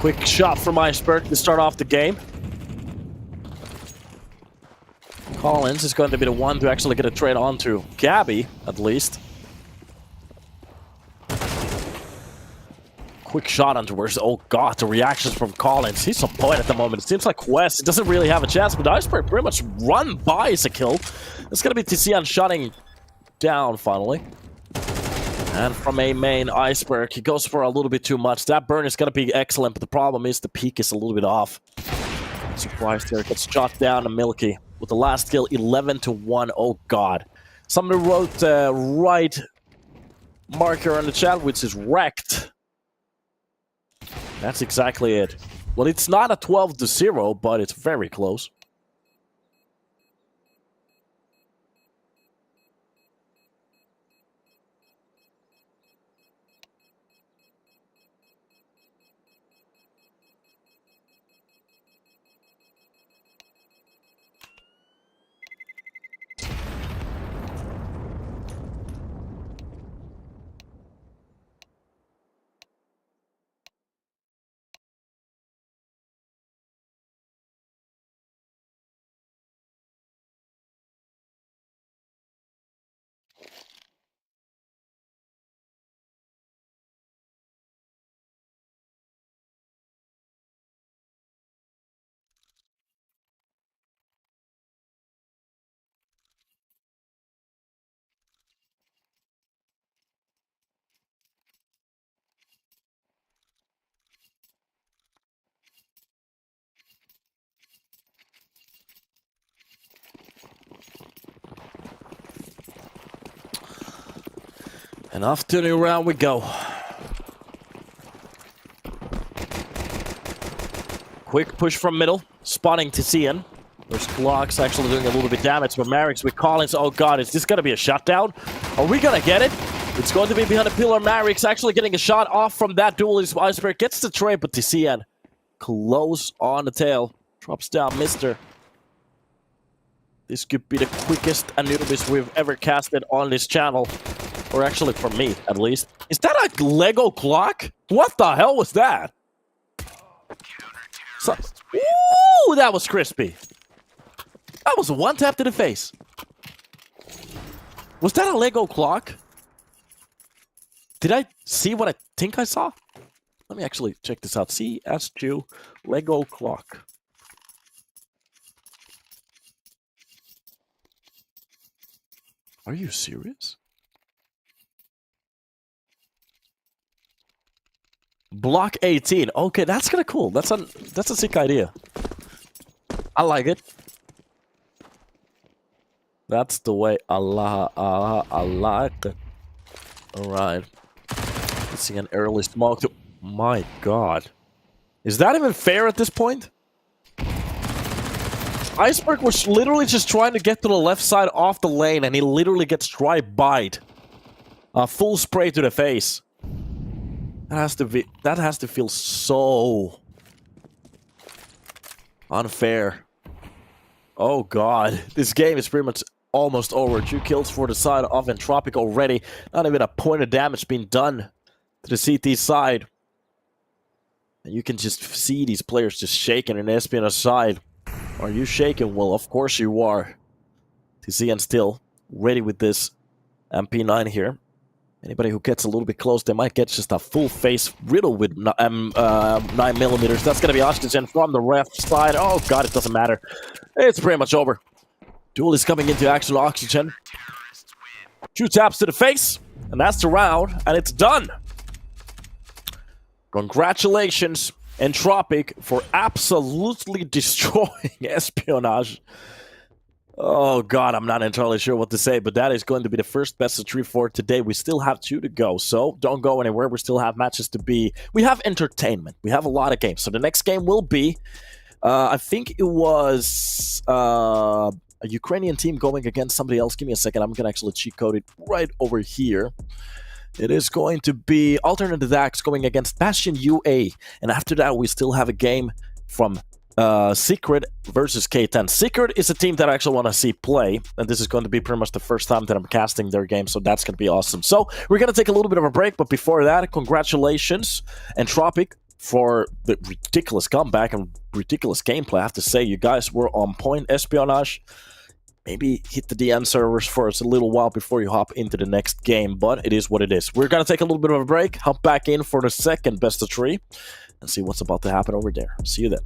Quick shot from Iceberg to start off the game. Collins is going to be the one to actually get a trade onto Gabby, at least. Quick shot onto where's... Oh god, the reactions from Collins. He's on point at the moment. It seems like Quest doesn't really have a chance, but Iceberg pretty much run by a kill. It's going to be Tizian shutting down finally. And from a main, Iceberg, he goes for a little bit too much. That burn is going to be excellent, but the problem is the peak is a little bit off. Surprised there. Gets shot down to Milky with the last kill, 11-1. Oh god. Somebody wrote the right marker on the chat, which is wrecked. That's exactly it. Well, it's not a 12-0, but it's very close. And off to the round we go. Quick push from middle, spawning Tizian. There's Clocks actually doing a little bit damage, but Marix with Collins. Oh god, is this gonna be a shutdown? Are we gonna get it? It's going to be behind the pillar. Marix actually getting a shot off from that duelist. Iceberg gets the trade, but Tizian close on the tail. Drops down, Mister. This could be the quickest Anubis we've ever casted on this channel. Or actually for me, at least. Is that a Lego clock? What the hell was that? Ooh, that was crispy. That was a one tap to the face. Was that a Lego clock? Did I see what I think I saw? Let me actually check this out. CS2 Lego clock. Are you serious? Block 18. Okay, that's kind of cool. That's a sick idea. I like it. That's the way I like it. All right. Let's see an early smoke. My God, is that even fair at this point? Iceberg was literally just trying to get to the left side off the lane, and he literally gets dry bite. Full spray to the face. That has to feel so unfair. Oh god, this game is pretty much almost over. 2 kills for the side of Entropiq already. Not even a point of damage being done to the CT side. And you can just see these players just shaking in Espionage side. Are you shaking? Well, of course you are. Tizian still ready with this MP9 here. Anybody who gets a little bit close, they might get just a full face riddle with 9mm. That's going to be Oxygen from the left side. Oh god, it doesn't matter. It's pretty much over. Duel is coming into action. Oxygen. 2 taps to the face, and that's the round, and it's done. Congratulations, Entropiq, for absolutely destroying Espionage. Oh god, I'm not entirely sure what to say, but that is going to be the first best of 3 for today. We still have 2 to go, so don't go anywhere. We still have matches to be. We have entertainment. We have a lot of games. So the next game will be, I think it was a Ukrainian team going against somebody else. Give me a second. I'm going to actually cheat code it right over here. It is going to be aTTaX going against Bastion UA. And after that, we still have a game from Secret versus K10. Secret is a team that I actually want to see play, and this is going to be pretty much the first time that I'm casting their game, so that's going to be awesome. So we're going to take a little bit of a break, but before that, congratulations, Entropiq, for the ridiculous comeback and ridiculous gameplay. I have to say, you guys were on point. Espionage, maybe hit the DN servers for us a little while before you hop into the next game, but it is what it is. We're going to take a little bit of a break, hop back in for the second best of 3, and see what's about to happen over there. See you then.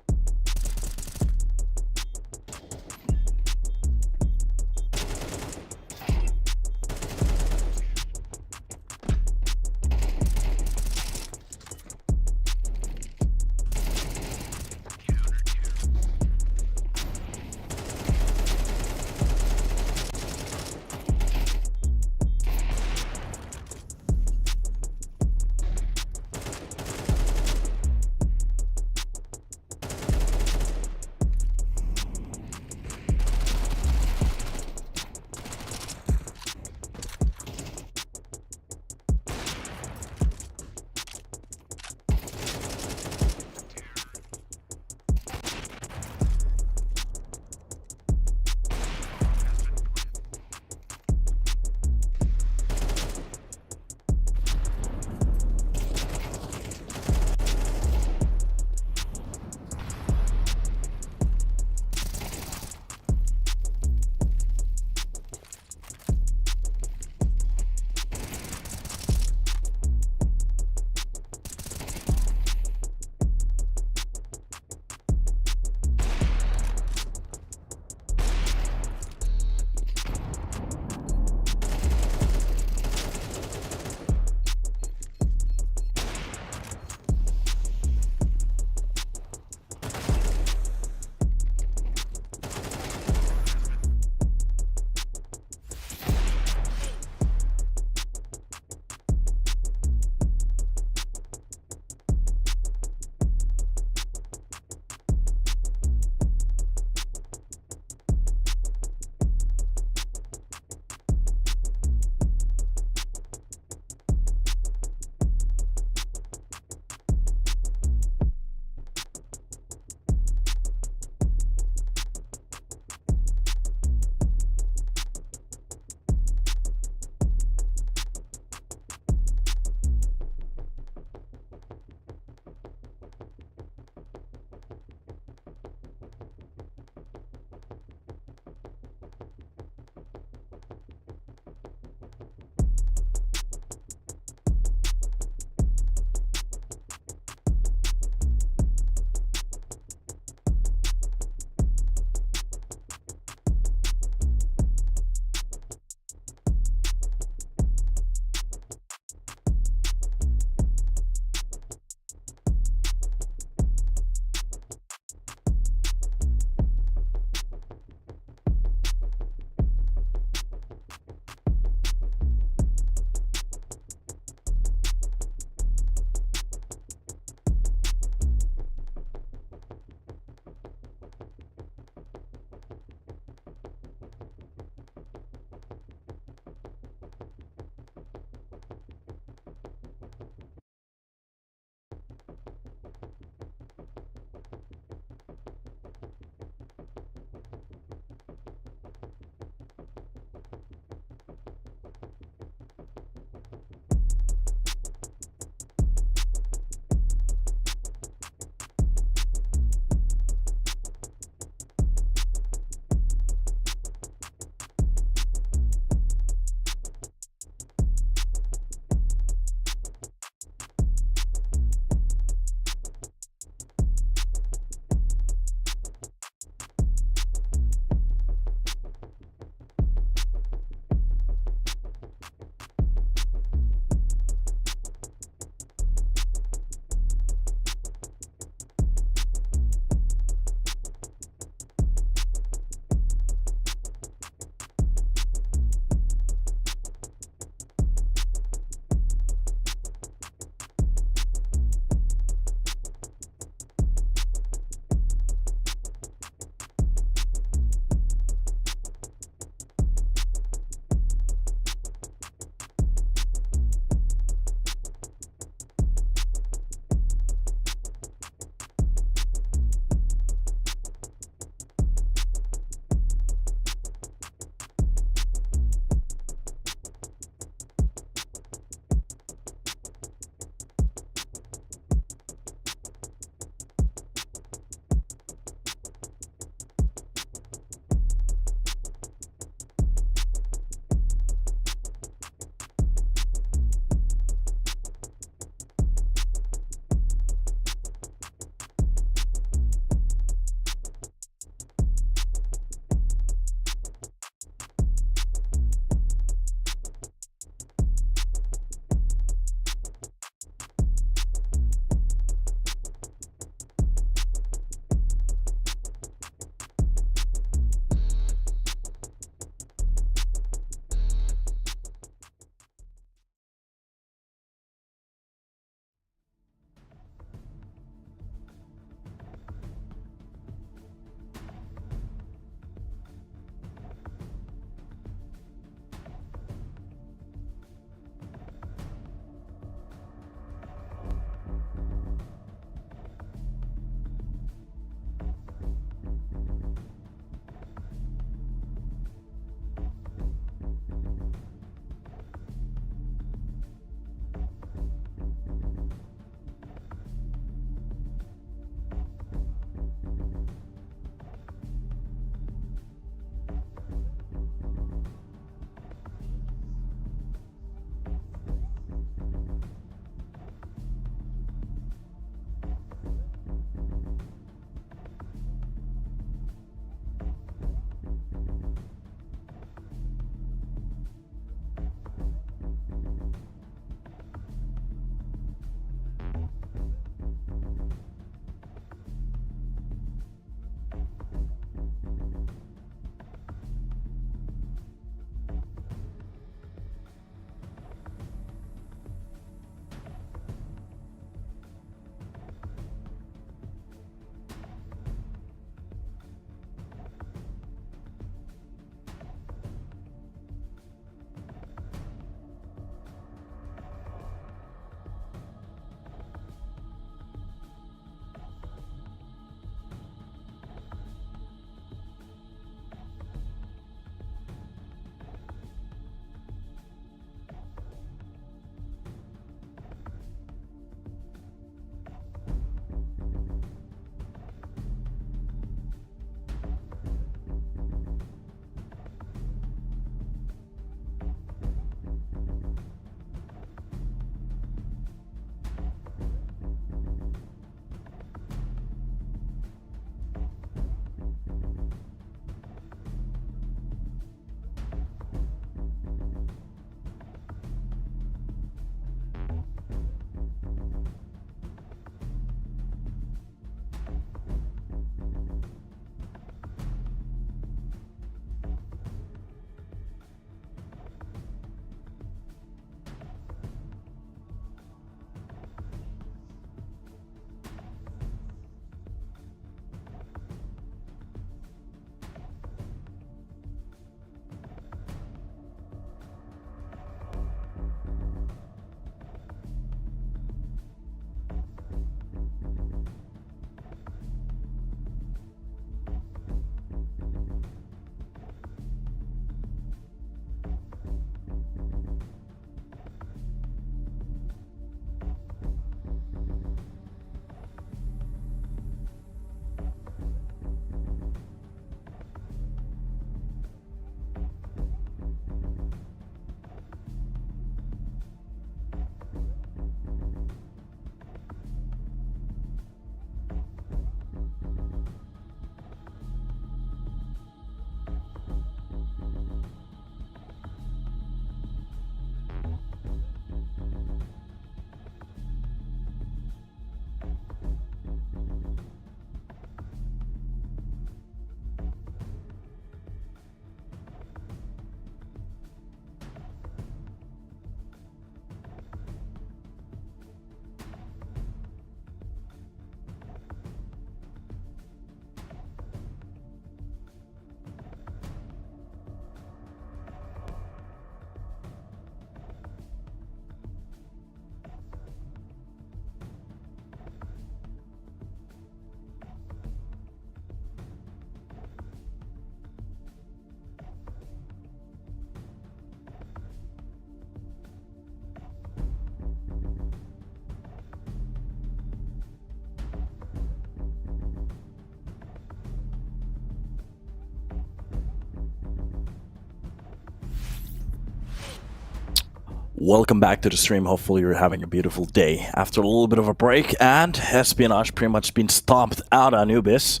Welcome back to the stream. Hopefully you're having a beautiful day. After a little bit of a break and Espionage pretty much been stomped out of Anubis,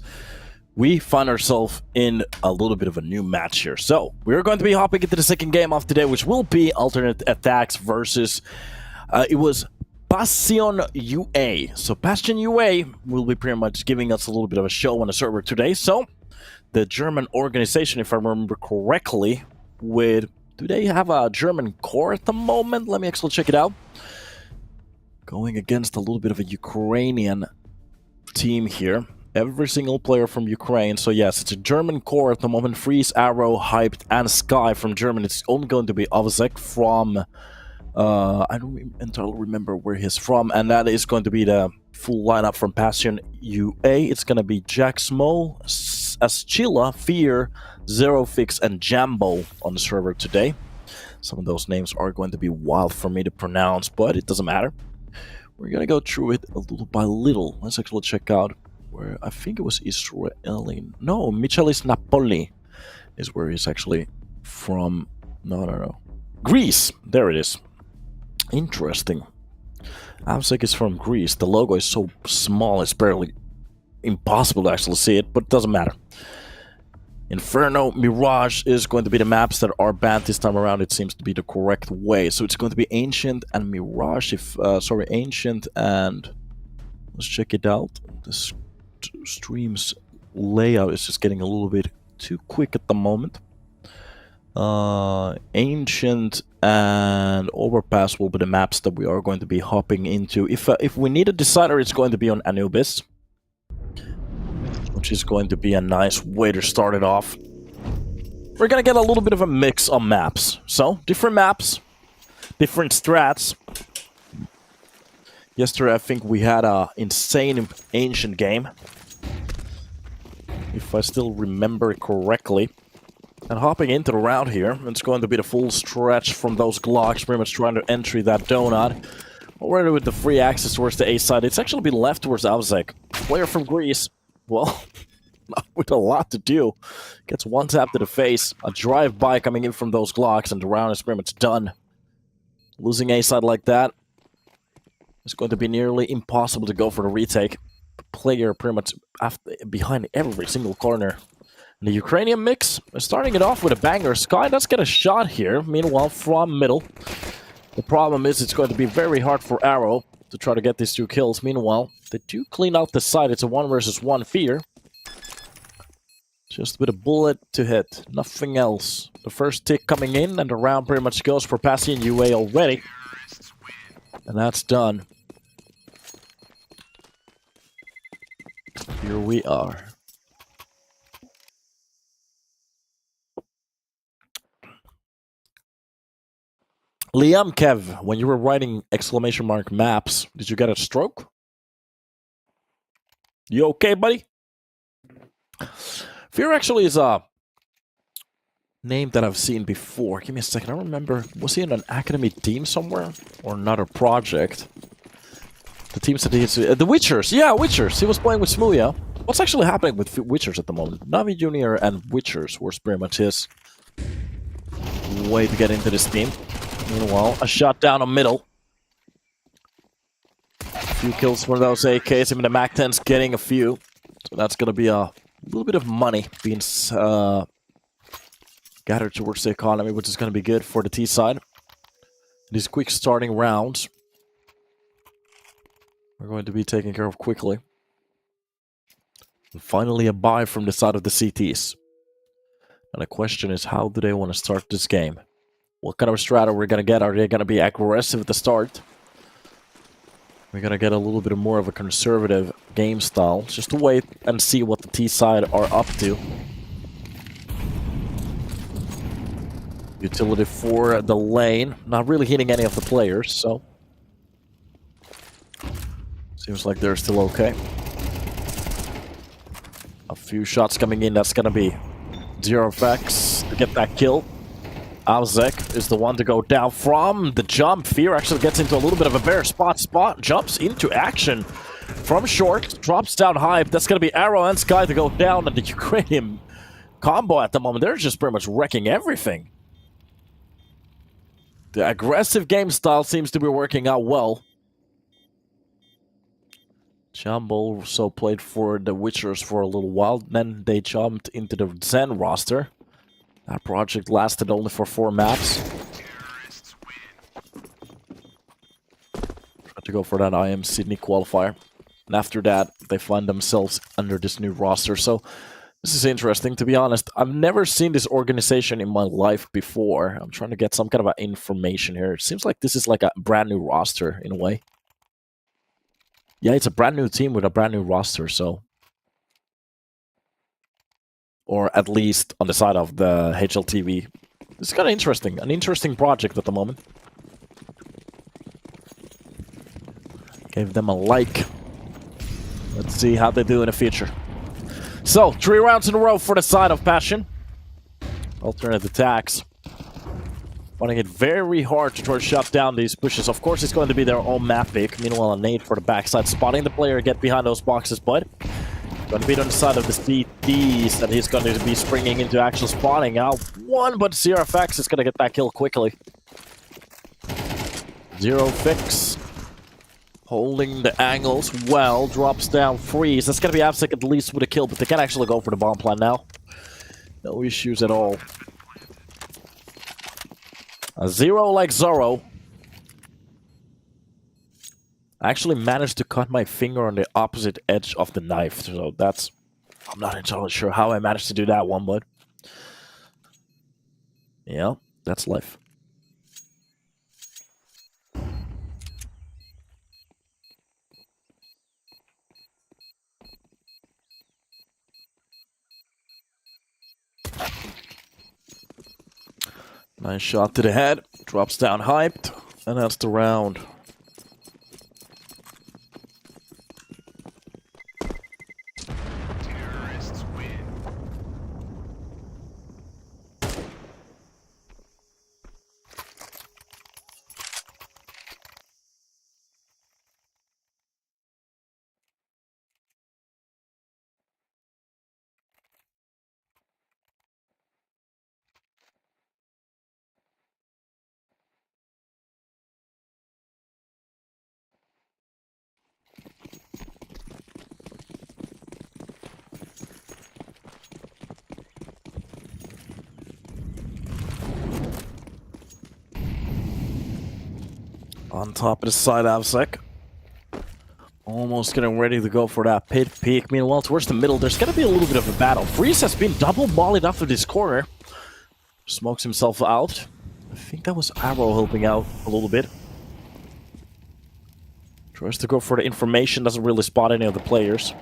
we find ourselves in a little bit of a new match here. So we're going to be hopping into the second game of today, which will be alternate attacks versus it was Bastion UA. So Bastion UA will be pretty much giving us a little bit of a show on the server today. So the German organization, if I remember correctly, do they have a German core at the moment? Let me actually check it out. Going against a little bit of a Ukrainian team here. Every single player from Ukraine. So yes, it's a German core at the moment. Freeze, Arrow, Hyped, and Sky from Germany. It's only going to be Ovzek from... I don't entirely remember where he's from. And that is going to be the full lineup from Bastion UA. It's going to be Jack Smo, Aschilla, Fear, Zero Fix, and Jambo on the server today. Some of those names are going to be wild for me to pronounce, but it doesn't matter. We're going to go through it a little by little. Let's actually check out where I think it was Israeli. No, Michelis Napoli is where he's actually from. No. Greece. There it is. Interesting. Avsek is from Greece. The logo is so small, it's barely impossible to actually see it, but it doesn't matter. Inferno, Mirage is going to be the maps that are banned this time around. It seems to be the correct way. So it's going to be Ancient and Mirage. Ancient and... Let's check it out. The stream's layout is just getting a little bit too quick at the moment. Ancient and Overpass will be the maps that we are going to be hopping into. If we need a decider, it's going to be on Anubis, which is going to be a nice way to start it off. We're gonna get a little bit of a mix on maps. So, different maps, different strats. Yesterday, I think we had a insane Ancient game, if I still remember correctly. And hopping into the round here, it's going to be the full stretch from those Glocks, pretty much trying to entry that donut. Already with the free access towards the A side, it's actually been left towards Avzek. Player from Greece, well, with a lot to do. Gets one tap to the face, a drive-by coming in from those Glocks, and the round is pretty much done. Losing A side like that, it's going to be nearly impossible to go for the retake. Player pretty much behind every single corner. The Ukrainian mix is starting it off with a banger. Sky does get a shot here, meanwhile from middle. The problem is it's going to be very hard for Arrow to try to get these two kills. Meanwhile, they do clean out the side. It's a 1 versus 1 Fear. Just with a bullet to hit, nothing else. The first tick coming in, and the round pretty much goes for Bastion UA already. And that's done. Here we are. Liam Kev, when you were writing exclamation mark maps, did you get a stroke? You okay, buddy? Fear actually is a name that I've seen before. Give me a second. I don't remember. Was he in an academy team somewhere? Or another project? The teams that he's... the Witchers! Yeah, Witchers! He was playing with Smuya. What's actually happening with Witchers at the moment? Navi Junior and Witchers was pretty much his way to get into this team. Meanwhile, a shot down the middle. A few kills for those AKs. Even the MAC-10's getting a few. So that's going to be a little bit of money being gathered towards the economy, which is going to be good for the T side. These quick starting rounds are going to be taken care of quickly. And finally, a buy from the side of the CTs. And the question is, how do they want to start this game? What kind of strat are we going to get? Are they going to be aggressive at the start? We're going to get a little bit more of a conservative game style. Just to wait and see what the T side are up to. Utility for the lane. Not really hitting any of the players, so... Seems like they're still okay. A few shots coming in. That's going to be Zero Effects to get that kill. Avzek is the one to go down from the jump. Fear actually gets into a little bit of a bare spot. Jumps into action from short. Drops down high. That's going to be Arrow and Sky to go down. And the Ukrainian combo at the moment, they're just pretty much wrecking everything. The aggressive game style seems to be working out well. Jumbo also played for the Witchers for a little while, then they jumped into the Zen roster. That project lasted only for 4 maps. Terrorists win. Tried to go for that IM Sydney qualifier. And after that, they find themselves under this new roster. So, this is interesting. To be honest, I've never seen this organization in my life before. I'm trying to get some kind of information here. It seems like this is like a brand new roster, in a way. Yeah, it's a brand new team with a brand new roster, so... Or at least on the side of the HLTV. It's kind of interesting. An interesting project at the moment. Gave them a like. Let's see how they do in the future. So, 3 rounds in a row for the side of Passion. Alternate aTTaX. Finding it very hard to try to shut down these pushes. Of course, it's going to be their own map pick. Meanwhile, a nade for the backside. Spotting the player get behind those boxes, but... Going to be on the side of the CTs that he's going to be springing into actual spotting. Out one, but ZeroFX is going to get that kill quickly. ZeroFix. Holding the angles well. Drops down freeze. That's going to be aTTaX at least with a kill, but they can actually go for the bomb plan now. No issues at all. A 0 like Zorro. I actually managed to cut my finger on the opposite edge of the knife, so that's... I'm not entirely sure how I managed to do that one, but... Yeah, that's life. Nice shot to the head. Drops down hyped. And that's the round. Terrorists win. On top of the side, aTTaX. Almost getting ready to go for that pit peak. Meanwhile, towards the middle, there's going to be a little bit of a battle. Freeze has been double mollied after this corner. Smokes himself out. I think that was Arrow helping out a little bit. Tries to go for the information, doesn't really spot any of the players.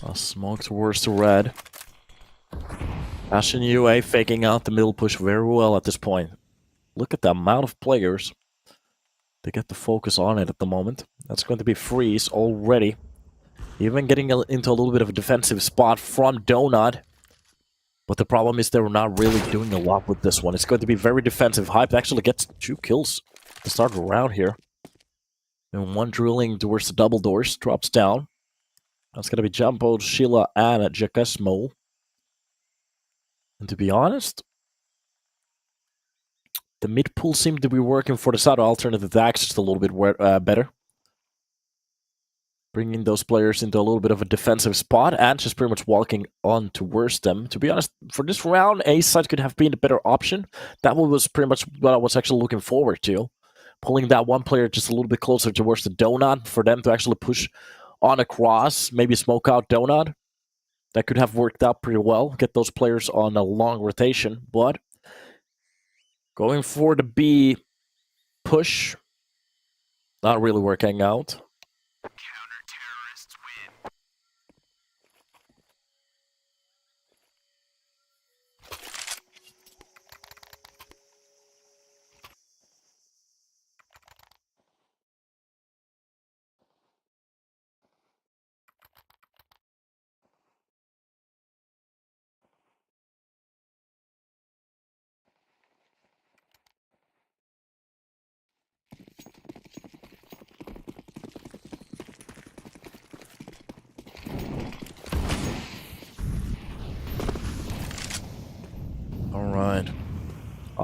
A smoke towards the red. Passion UA faking out the middle push very well at this point. Look at the amount of players. They get the focus on it at the moment. That's going to be Freeze already. Even getting into a little bit of a defensive spot from Donut. But the problem is they're not really doing a lot with this one. It's going to be very defensive. Hype actually gets 2 kills to start the round here. And one drilling towards the double doors. Drops down. That's going to be Jumbo, Sheila, and Jacasmo. And to be honest, the mid pool seemed to be working for the side alternate aTTaX just a little bit better. Bringing those players into a little bit of a defensive spot and just pretty much walking on towards them. To be honest, for this round, A side could have been the better option. That one was pretty much what I was actually looking forward to. Pulling that one player just a little bit closer towards the Donut for them to actually push on across, maybe smoke out Donut. That could have worked out pretty well. Get those players on a long rotation, but going for the B push, not really working out. Counter-terrorists win.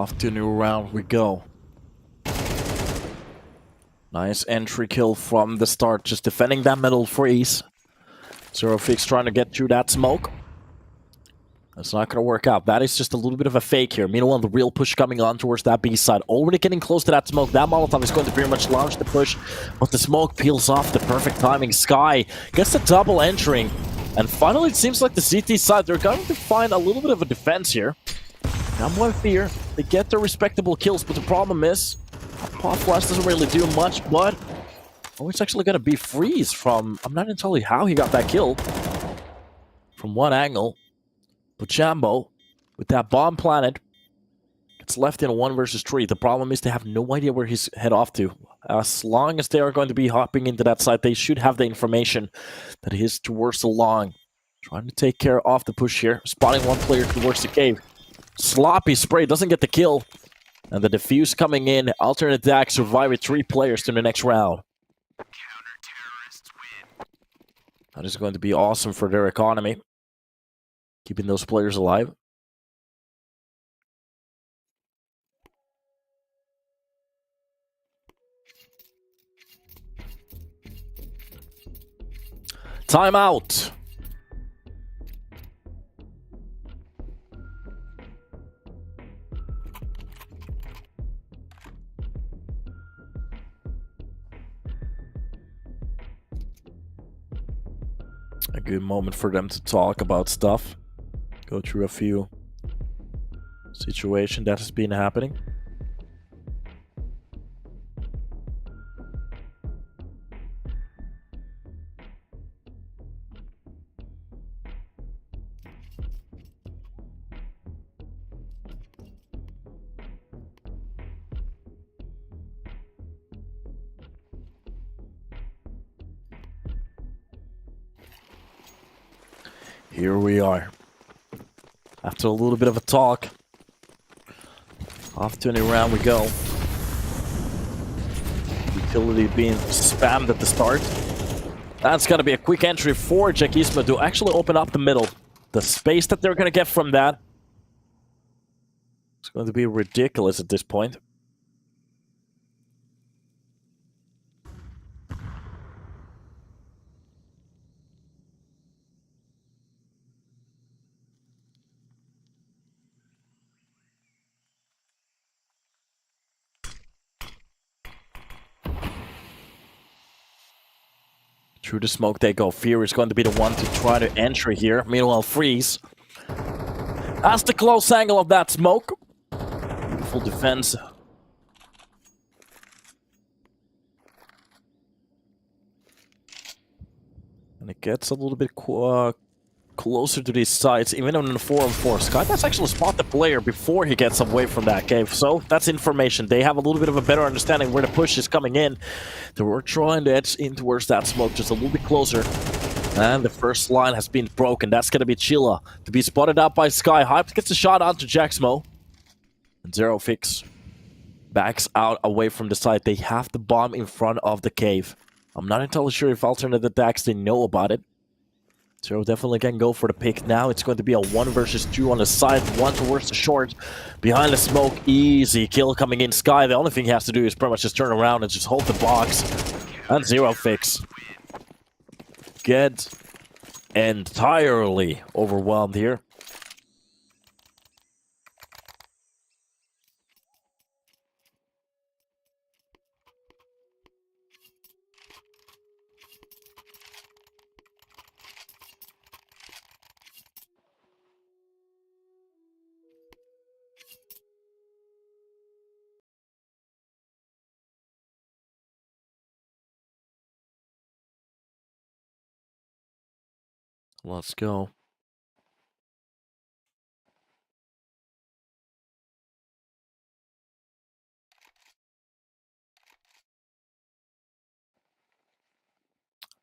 Off to a new round we go. Nice entry kill from the start, just defending that middle freeze. EuroPeax trying to get through that smoke. That's not going to work out. That is just a little bit of a fake here. Meanwhile, the real push coming on towards that B side. Already getting close to that smoke. That Molotov is going to very much launch the push, but the smoke peels off. The perfect timing. Sky gets the double entering. And finally, it seems like the CT side, they're going to find a little bit of a defense here. Not one fear. They get their respectable kills, but the problem is, Pop Flash doesn't really do much, but oh, it's actually going to be freeze from... I'm not entirely how he got that kill. From one angle. But Jambo, with that bomb planted, gets left in a 1 versus 3. The problem is they have no idea where he's head off to. As long as they are going to be hopping into that site, they should have the information that he's towards the long. Trying to take care of the push here. Spotting one player towards the cave. Sloppy spray, doesn't get the kill. And the defuse coming in. Alternate aTTaX surviving 3 players to the next round. Counter-terrorists win. That is going to be awesome for their economy. Keeping those players alive. Timeout. A good moment for them to talk about stuff. Go through a few situations that has been happening. Here we are. After a little bit of a talk, off to a new round we go. Utility being spammed at the start. That's going to be a quick entry for Jackisma to actually open up the middle. The space that they're going to get from that is going to be ridiculous at this point. Through the smoke they go. Fear is going to be the one to try to enter here. Meanwhile, Freeze has the close angle of that smoke. Beautiful defense. And it gets a little bit closer to these sides, even on the 4-on-4. Sky does actually spot the player before he gets away from that cave. So that's information. They have a little bit of a better understanding where the push is coming in. They were trying to edge in towards that smoke just a little bit closer. And the first line has been broken. That's going to be Chilla to be spotted out by Sky. Hype gets a shot onto Jaxmo. And EuroPeax backs out away from the side. They have the bomb in front of the cave. I'm not entirely sure if alternate aTTaX they know about it. Zero definitely can go for the pick now. It's going to be a 1 versus 2 on the side. 1 towards the short. Behind the smoke. Easy kill coming in. Sky, the only thing he has to do is pretty much just turn around and just hold the box. And EuroPeax get entirely overwhelmed here. Let's go.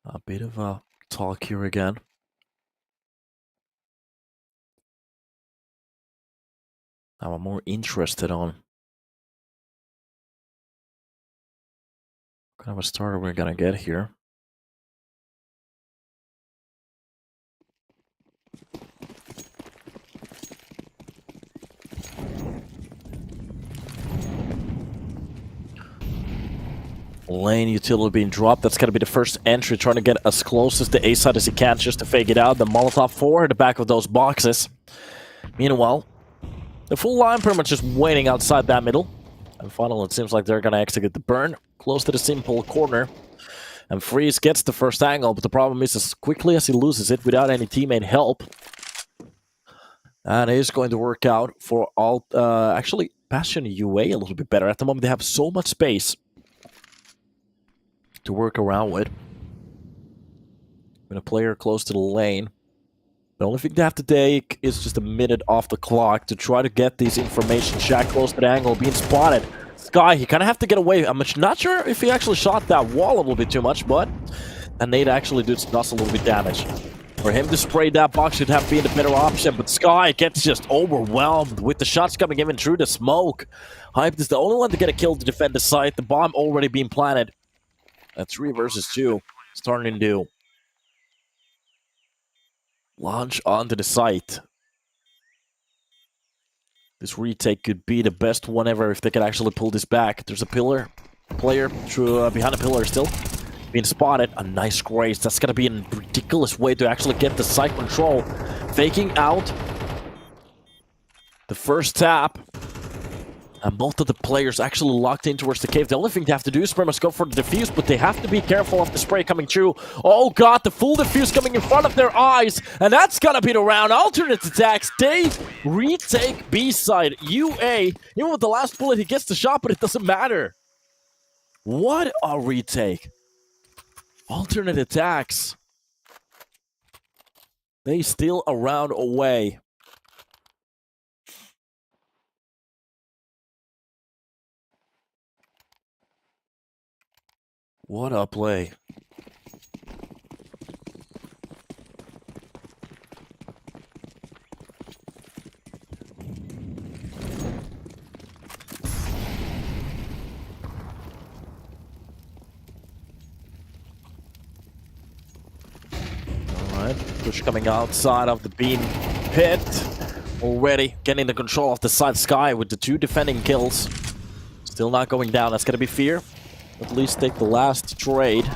A bit of a talk here again. Now I'm more interested on what kind of a starter we're gonna get here. Lane utility being dropped. That's going to be the first entry, trying to get as close as the A side as he can just to fake it out. The Molotov for the back of those boxes. Meanwhile, the full line pretty much just waiting outside that middle. And finally, it seems like they're going to execute the burn close to the simple corner. And Freeze gets the first angle, but the problem is as quickly as he loses it without any teammate help. And it is going to work out for all... actually, Bastion UA a little bit better. At the moment, they have so much space to work around with. When a player close to the lane, the only thing they have to take is just a minute off the clock to try to get these information. Shaq close to the angle, being spotted. Sky, he kind of have to get away. I'm not sure if he actually shot that wall a little bit too much, but a nade actually does a little bit damage. For him to spray that box should have been a better option, but Sky gets just overwhelmed with the shots coming even through the smoke. Hyped is the only one to get a kill to defend the site. The bomb already being planted. A 3 versus 2 starting to launch onto the site. This retake could be the best one ever if they can actually pull this back. There's a player through behind a pillar still being spotted. A nice grace. That's gonna be a ridiculous way to actually get the site control. Faking out the first tap. And both of the players actually locked in towards the cave. The only thing they have to do is pretty much go for the defuse, but they have to be careful of the spray coming through. Oh god, the full defuse coming in front of their eyes. And that's gonna be the round. Alternate attacks. They retake B-side. UA, even with the last bullet, he gets the shot, but it doesn't matter. What a retake. Alternate attacks. They steal a round away. What a play. Alright, push coming outside of the beam pit. Already getting the control of the side. Sky with the 2 defending kills. Still not going down. That's going to be Fear. At least take the last trade.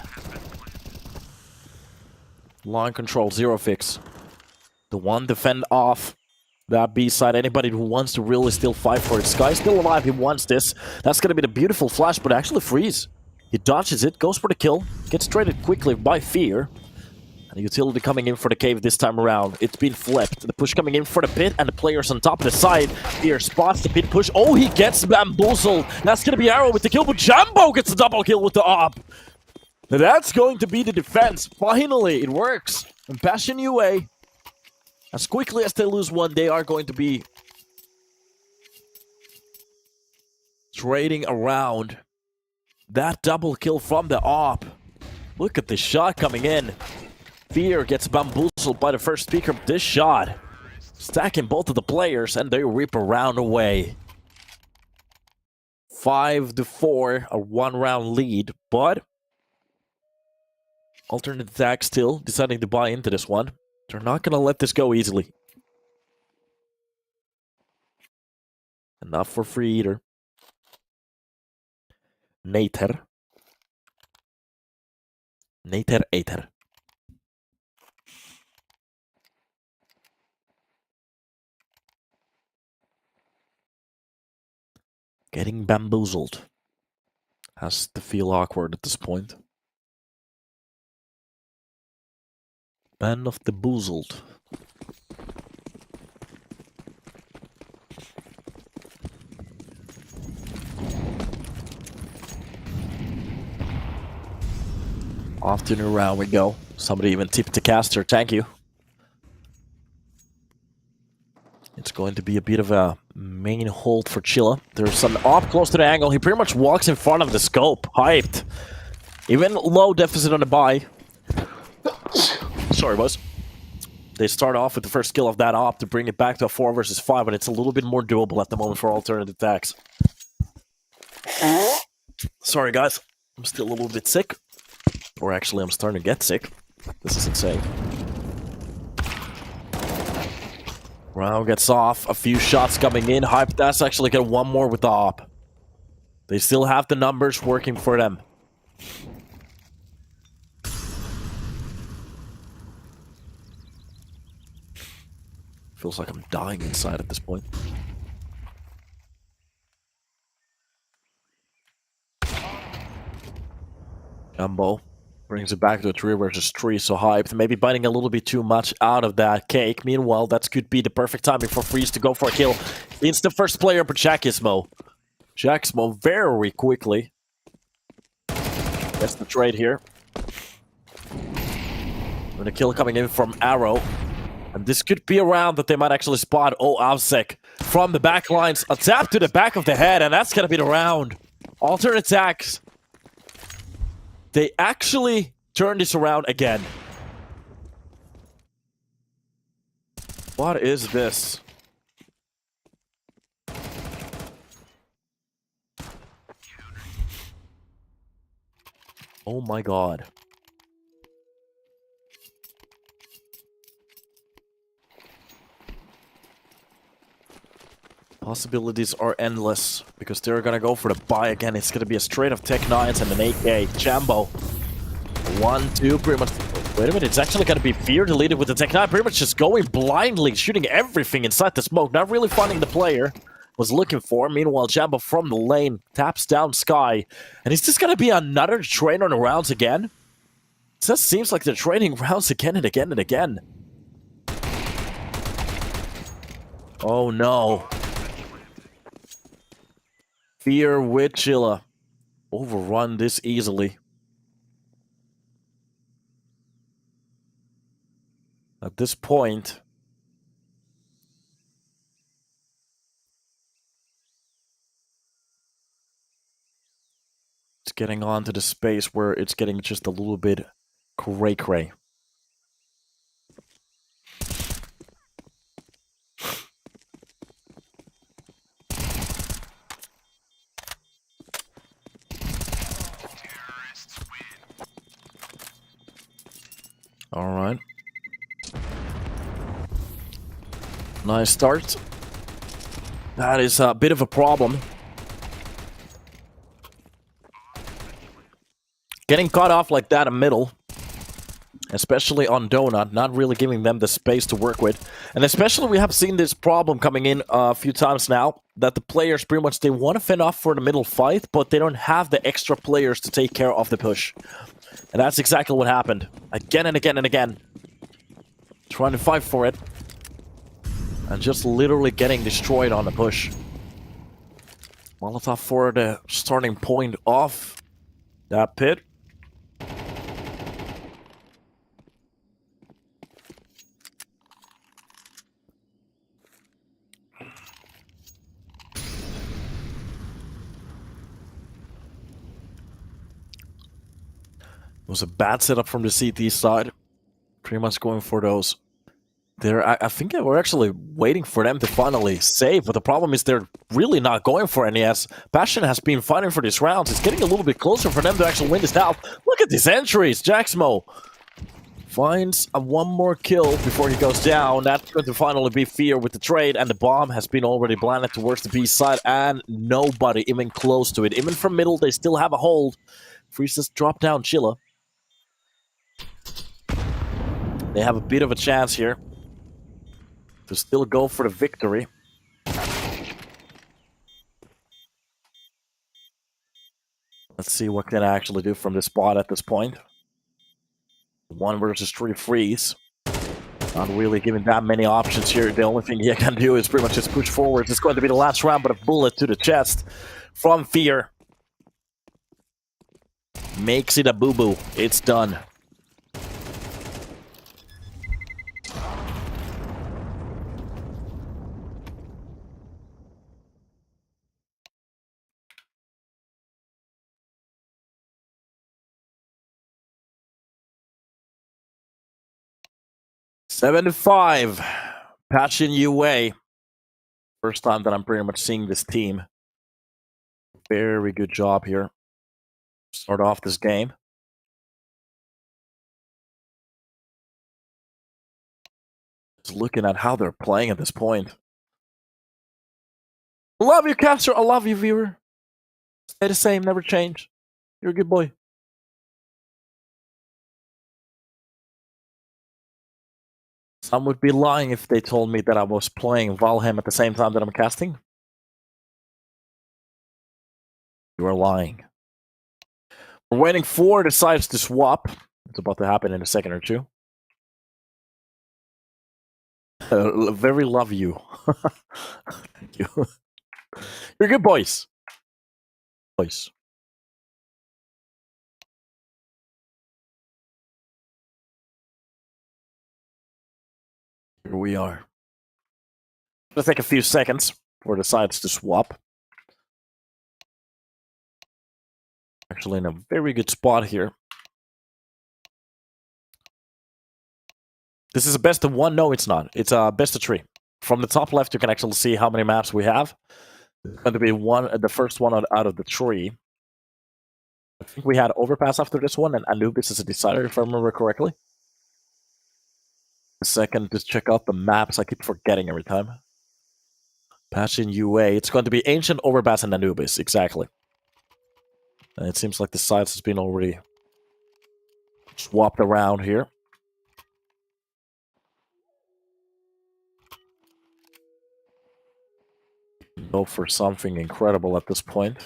Line control, 0 fix. The one defend off that B side. Anybody who wants to really still fight for it. Sky's still alive, he wants this. That's gonna be the beautiful flash, but actually Freeze. He dodges it, goes for the kill, gets traded quickly by Fear. And the utility coming in for the cave this time around. It's been flipped. The push coming in for the pit, and the players on top of the side. Fear spots the pit push. Oh, he gets bamboozled. That's going to be Arrow with the kill, but Jumbo gets the double kill with the op. That's going to be the defense. Finally, it works. And Passion UA, as quickly as they lose one, they are going to be trading around that double kill from the op. Look at the shot coming in. Fear gets bamboozled by the first speaker. This shot stacking both of the players, and they rip a round away. 5-4, a 1-round lead, but alternate attack still deciding to buy into this one. They're not going to let this go easily. Enough for free eater. Nater. Ater. Getting bamboozled. Has to feel awkward at this point. Man of the boozled. Off to a new round we go. Somebody even tipped the caster, thank you. It's going to be a bit of a main hold for Chilla. There's some up close to the angle. He pretty much walks in front of the scope. Hyped. Even low deficit on the buy. Sorry, boys. They start off with the first kill of that op to bring it back to a 4 versus 5, but it's a little bit more doable at the moment for alternate attacks. Sorry, guys. I'm still a little bit sick. Or actually, I'm starting to get sick. This is insane. Round gets off. A few shots coming in. Hype, that's actually get one more with the op. They still have the numbers working for them. Feels like I'm dying inside at this point. Jumbo brings it back to a 3 versus 3, so hyped. Maybe biting a little bit too much out of that cake. Meanwhile, that could be the perfect timing for Freeze to go for a kill. It's the first player, but Jackismo. Jackismo very quickly. Gets the trade here. And a kill coming in from Arrow. And this could be a round that they might actually spot Avsek from the back lines. A tap to the back of the head, and that's gonna be the round. Alternate attacks. They actually turn this around again. What is this? Oh my god. Possibilities are endless, because they're gonna go for the buy again. It's gonna be a straight of Tech 9s and an 8K. Jambo. 1, 2, pretty much. Wait a minute, it's actually gonna be Fear deleted with the Tech 9. Pretty much just going blindly, shooting everything inside the smoke. Not really finding the player was looking for. Meanwhile, Jambo from the lane taps down Sky. And is this gonna be another train on the rounds again? It just seems like they're training rounds again and again and again. Oh no. Fear with Chilla. Overrun this easily. At this point, it's getting onto the space where it's getting just a little bit cray-cray. All right. Nice start. That is a bit of a problem. Getting caught off like that in middle, especially on Donut, not really giving them the space to work with. And especially we have seen this problem coming in a few times now, that the players pretty much, they want to fend off for the middle fight, but they don't have the extra players to take care of the push. And that's exactly what happened. Again and again and again. Trying to fight for it. And just literally getting destroyed on the push. Molotov for the starting point of that pit. It was a bad setup from the CT side. Pretty much going for those. I think they were actually waiting for them to finally save, but the problem is they're really not going for any, as Passion has been fighting for these rounds. It's getting a little bit closer for them to actually win this out. Look at these entries! Jaxmo finds a one more kill before he goes down. That's going to finally be Fear with the trade, and the bomb has been already planted towards the B side, and nobody even close to it. Even from middle, they still have a hold. Freeze just drop down Chilla. They have a bit of a chance here to still go for the victory. Let's see what can I actually do from this spot at this point. 1 versus 3 freeze. Not really giving that many options here. The only thing he can do is pretty much just push forward. It's going to be the last round, but a bullet to the chest from Fear makes it a boo-boo. It's done. $75. Passion UA. First time that I'm pretty much seeing this team. Very good job here. Start off this game. Just looking at how they're playing at this point. Love you, caster. I love you, viewer. Stay the same, never change. You're a good boy. Some would be lying if they told me that I was playing Valheim at the same time that I'm casting. You are lying. We're waiting for the sides to swap. It's about to happen in a second or two. Very love you. Thank you. You're good boys. Boys. Here we are. It'll take a few seconds for the sides to swap. Actually in a very good spot here. This is a best of one? No, it's not. It's a best of three. From the top left, you can actually see how many maps we have. It's going to be the first one out of the three. I think we had Overpass after this one, and Anubis is a decider, if I remember correctly. A second to check out the maps. I keep forgetting every time. Patching UA. It's going to be Ancient, Overpass, and Anubis. Exactly. And it seems like the sides has been already swapped around here. Go for something incredible at this point.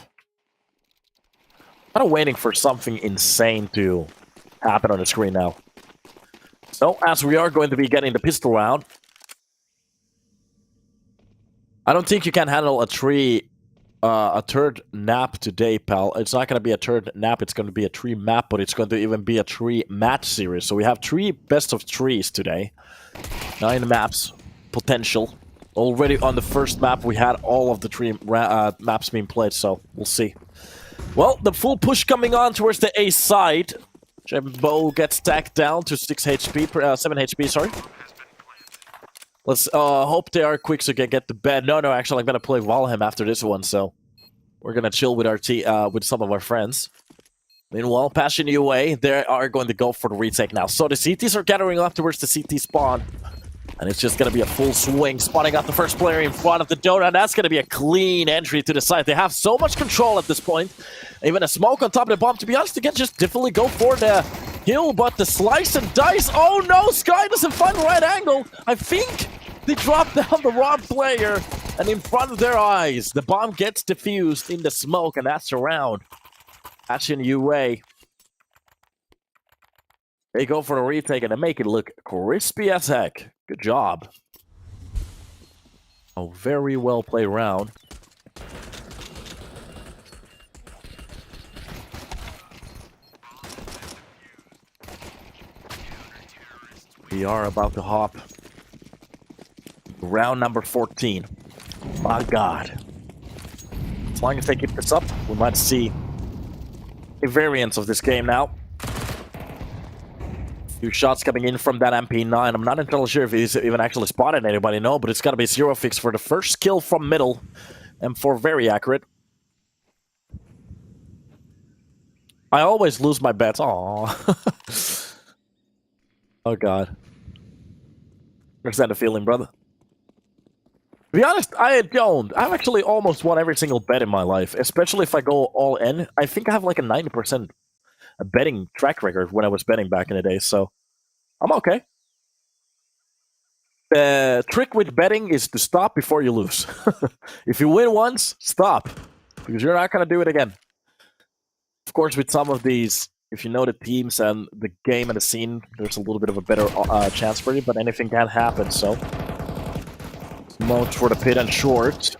Kind of waiting for something insane to happen on the screen now. So, as we are going to be getting the pistol round, I don't think you can handle a third nap today, pal. It's not going to be a third nap, it's going to be a 3 map, but it's going to even be a 3 match series. So we have 3 best of 3s today. 9 maps potential. Already on the first map, we had all of the 3 maps being played, so we'll see. Well, the full push coming on towards the A side. Jumbo gets tacked down to 6 HP, 7 HP, sorry. Let's hope they are quick so they can get to bed. No, actually, I'm gonna play Valheim after this one, so we're gonna chill with our with some of our friends. Meanwhile, Passion UA, they are going to go for the retake now. So the CTs are gathering up towards the CT spawn. And it's just going to be a full swing, spotting out the first player in front of the donut. That's going to be a clean entry to the site. They have so much control at this point. Even a smoke on top of the bomb. To be honest, they can just definitely go for the kill, but the slice and dice. Oh no, Sky doesn't find the right angle. I think they dropped down the wrong player, and in front of their eyes, the bomb gets diffused in the smoke, and that's around. Action UA. They go for the retake, and they make it look crispy as heck. Good job. Oh, very well played round. We are about to hop round number 14. My God. As long as they keep this up, we might see a variance of this game now. Few shots coming in from that MP9. I'm not entirely sure if he's even actually spotted anybody, no, but it's got to be zero fix for the first kill from middle. M4 very accurate. I always lose my bets. Aww. Oh, God. Understand the feeling, brother. To be honest, I don't. I've actually almost won every single bet in my life, especially if I go all in. I think I have like a 90% betting track record when I was betting back in the day, so I'm okay. The trick with betting is to stop before you lose. If you win once, stop, because you're not going to do it again. Of course, with some of these, if you know the teams and the game and the scene, there's a little bit of a better chance for you, but anything can happen, so. Smoke for the pit and short.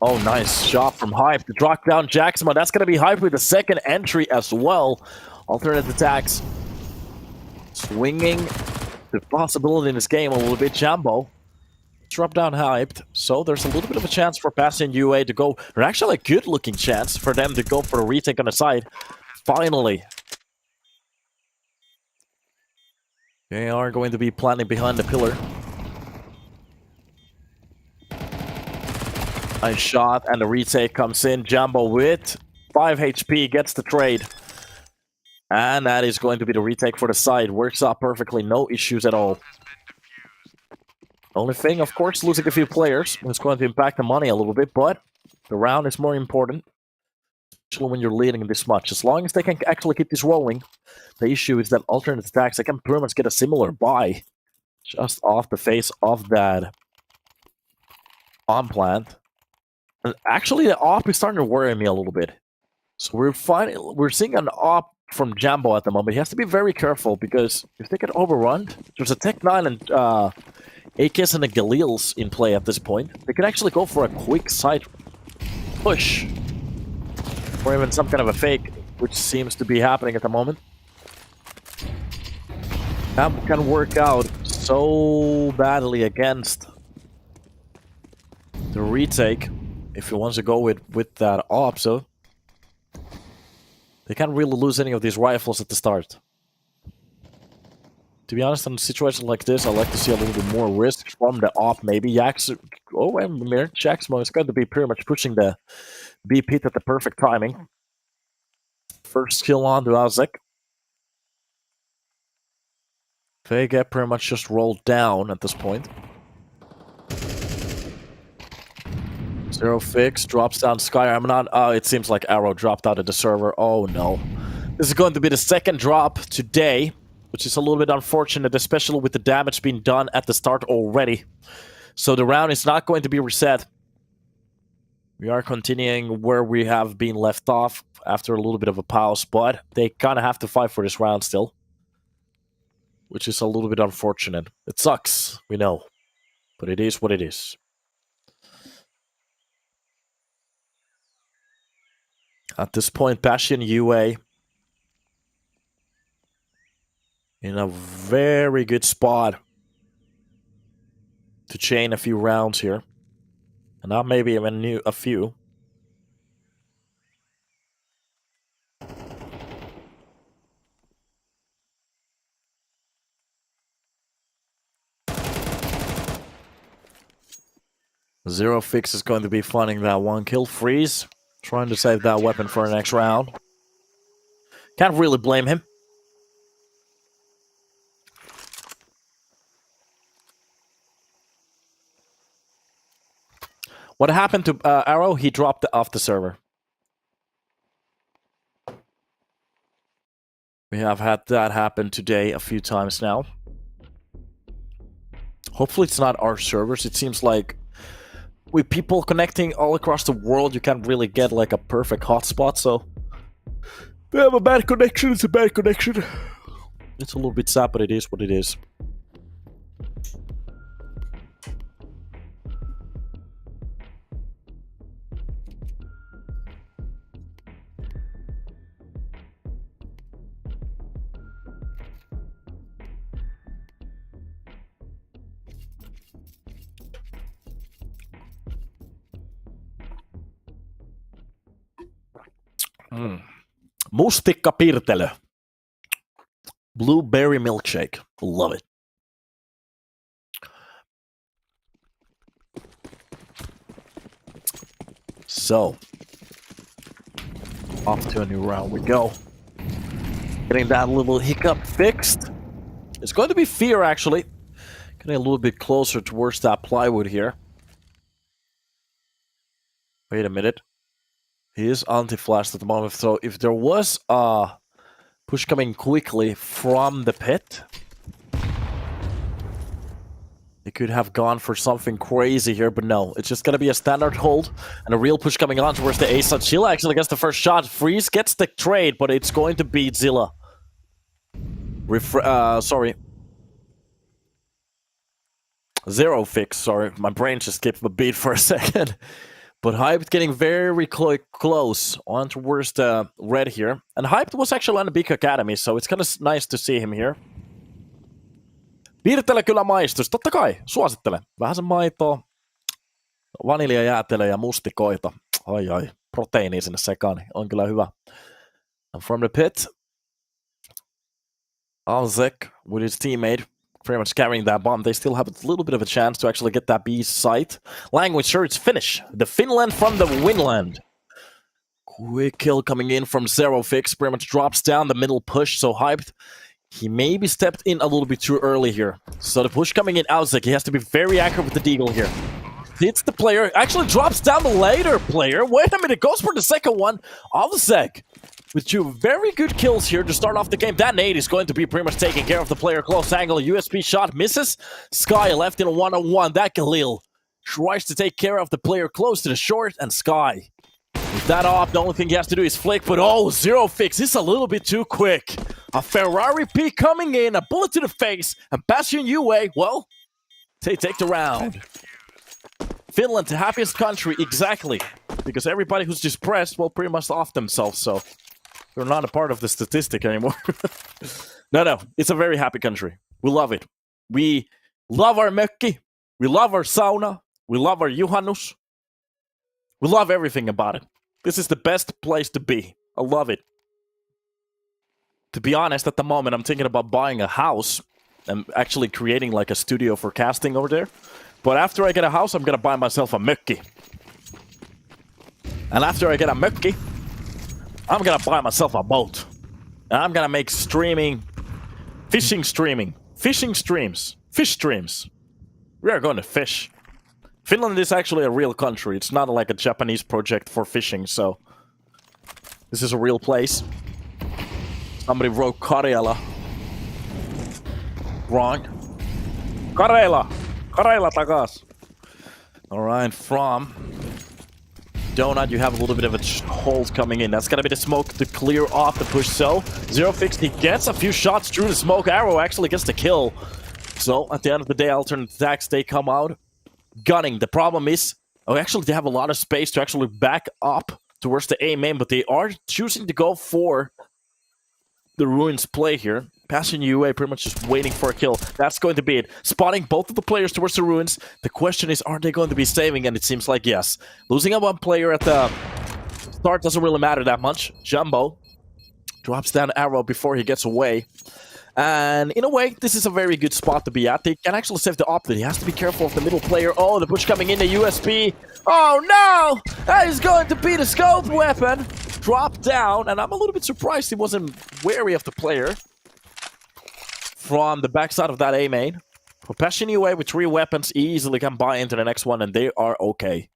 Oh, nice shot from Hype to drop down Jackson. That's going to be Hype with the second entry as well. Alternate attacks. Swinging the possibility in this game a little bit. Jambo. Drop down Hyped. So there's a little bit of a chance for Passing UA to go. Or actually a good looking chance for them to go for a retake on the side. Finally. They are going to be planning behind the pillar. Nice shot, and the retake comes in. Jambo with 5 HP gets the trade. And that is going to be the retake for the side. Works out perfectly, no issues at all. Only thing, of course, losing a few players is going to impact the money a little bit, but the round is more important. Especially when you're leading this much. As long as they can actually keep this rolling. The issue is that alternate attacks, they can pretty much get a similar buy Just off the face of that on plant. And actually, the op is starting to worry me a little bit. So we're seeing an op from Jambo at the moment. He has to be very careful because if they get overrun, there's a Tech 9 and AKs and the Galils in play at this point. They can actually go for a quick side push. Or even some kind of a fake, which seems to be happening at the moment. That can work out so badly against the retake if he wants to go with that op, so they can't really lose any of these rifles at the start. To be honest, in a situation like this, I like to see a little bit more risk from the op, maybe. Oh, and Jaxmo is going to be pretty much pushing the B pit at the perfect timing. First kill on to aTTaX. They get pretty much just rolled down at this point. Zero Fix drops down Sky. I'm not. It seems like Arrow dropped out of the server. Oh no. This is going to be the second drop today, which is a little bit unfortunate, especially with the damage being done at the start already. So the round is not going to be reset. We are continuing where we have been left off after a little bit of a pause, but they kind of have to fight for this round still, which is a little bit unfortunate. It sucks, we know, but it is what it is. At this point, Passion UA in a very good spot to chain a few rounds here. And not maybe even a few. Zero Fix is going to be finding that one kill. Freeze, trying to save that weapon for the next round. Can't really blame him. What happened to Arrow? He dropped off the server. We have had that happen today a few times now. Hopefully it's not our servers. It seems like with people connecting all across the world, you can't really get like a perfect hotspot, so they have a bad connection, it's a bad connection. It's a little bit sad, but it is what it is. Mustikka pirtelö. Blueberry milkshake. Love it. So, off to a new round we go. Getting that little hiccup fixed. It's going to be Fear, actually. Getting a little bit closer towards that plywood here. Wait a minute. He is anti-flashed at the moment, so if there was a push coming quickly from the pit, he could have gone for something crazy here, but no. It's just going to be a standard hold and a real push coming on towards the ace. Chilla actually gets the first shot. Freeze gets the trade, but it's going to beat Zilla. Sorry. Zero Fix, sorry. My brain just skipped a beat for a second. But Hyped getting very close on towards the red here. And Hyped was actually on the Big Academy, so it's kind of nice to see him here. Piirtele kyllä maistus, totta kai, suosittelen. Vähän sen maitoa, vaniljajäätelöä ja mustikoita. Ai, proteiiniä sinne sekaan, on kyllä hyvä. And from the pit, aTTaX with his teammate, pretty much carrying that bomb. They still have a little bit of a chance to actually get that B site. Language sure it's finish. The Finland from the Winland. Quick kill coming in from Zero Fix. Pretty much drops down the middle push. So Hyped. He maybe stepped in a little bit too early here. So the push coming in aTTaX. He has to be very accurate with the deagle here. Hits the player. Actually drops down the later player. Wait a minute. Goes for the second one. aTTaX with 2 very good kills here to start off the game. That nade is going to be pretty much taking care of the player. Close angle, USP shot misses. Sky left in a 1-on-1. That Khalil tries to take care of the player close to the short, and Sky, with that off, the only thing he has to do is flick, but oh, zero fix. This is a little bit too quick. A Ferrari P coming in, a bullet to the face, and Bastion UA, well, they take the round. Finland, the happiest country, exactly. Because everybody who's depressed, well, pretty much off themselves, so they're not a part of the statistic anymore. No, it's a very happy country. We love it. We love our mökki. We love our sauna. We love our juhannus. We love everything about it. This is the best place to be. I love it. To be honest, at the moment, I'm thinking about buying a house and actually creating like a studio for casting over there. But after I get a house, I'm gonna buy myself a mökki. And after I get a mökki, I'm gonna buy myself a boat. And I'm gonna make streaming, fish streams. We are going to fish. Finland is actually a real country. It's not like a Japanese project for fishing, so this is a real place. Somebody wrote Karjala wrong. Karjala takas. Alright, from Donut, you have a little bit of a hold coming in. That's gonna be the smoke to clear off the push. So, Zero Fix, he gets a few shots through the smoke. Arrow actually gets the kill. So, at the end of the day, alternate attacks, they come out gunning. The problem is, actually, they have a lot of space to actually back up towards the A main, but they are choosing to go for the Ruins play here. Passion UA pretty much just waiting for a kill. That's going to be it. Spotting both of the players towards the Ruins. The question is, are they going to be saving? And it seems like yes. Losing a one player at the start doesn't really matter that much. Jumbo drops down Arrow before he gets away. And in a way, this is a very good spot to be at. They can actually save the op. He has to be careful of the middle player. Oh, the push coming in, the USP. Oh no! That is going to be the scope weapon. Drop down, and I'm a little bit surprised he wasn't wary of the player from the backside of that A main. Passion UA with 3 weapons easily can buy into the next one, and they are okay.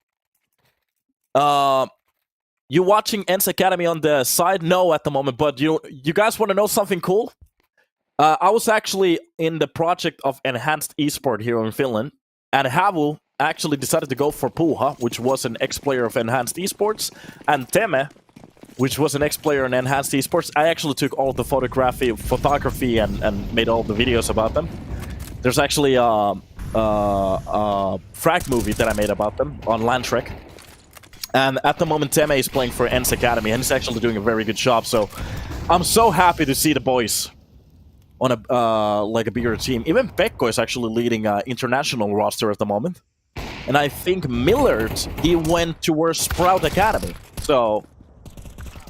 You watching Ens Academy on the side? No, at the moment, but you guys want to know something cool? I was actually in the project of Enhanced Esport here in Finland, and Havu actually decided to go for Puha, which was an ex-player of Enhanced Esports, and Teme, which was an ex-player in Enhanced Esports. I actually took all the photography and made all the videos about them. There's actually a frag movie that I made about them on Landtrek. And at the moment, Teme is playing for Ens Academy, and he's actually doing a very good job. So I'm so happy to see the boys on a like a bigger team. Even Pekko is actually leading international roster at the moment. And I think Millard, he went towards Sprout Academy. So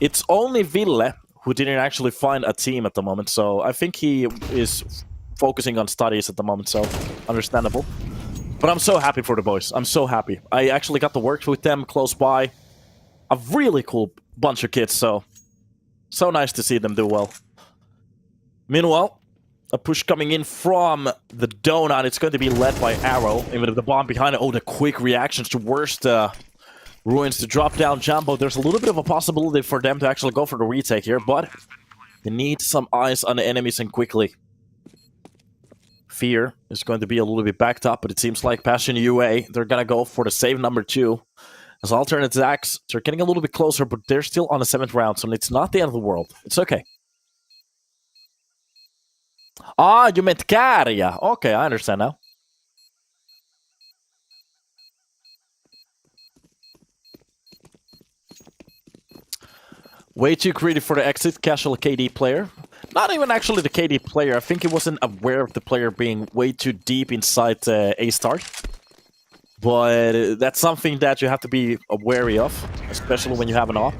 it's only Ville who didn't actually find a team at the moment. So I think he is focusing on studies at the moment, so understandable. But I'm so happy for the boys. I'm so happy. I actually got to work with them close by. A really cool bunch of kids, so nice to see them do well. Meanwhile, a push coming in from the Donut. It's going to be led by Arrow. Even with the bomb behind it. Oh, the quick reactions towards the Ruins to drop down Jumbo. There's a little bit of a possibility for them to actually go for the retake here, but they need some eyes on the enemies and quickly. Fear is going to be a little bit backed up, but it seems like Passion UA, they're going to go for the save number 2. As alternate attacks, they're getting a little bit closer, but they're still on the 7th round, so it's not the end of the world. It's okay. Ah, you meant Kärja. Okay, I understand now. Way too greedy for the exit, casual KD player. Not even actually the KD player. I think he wasn't aware of the player being way too deep inside A-start. But that's something that you have to be wary of, especially when you have an op.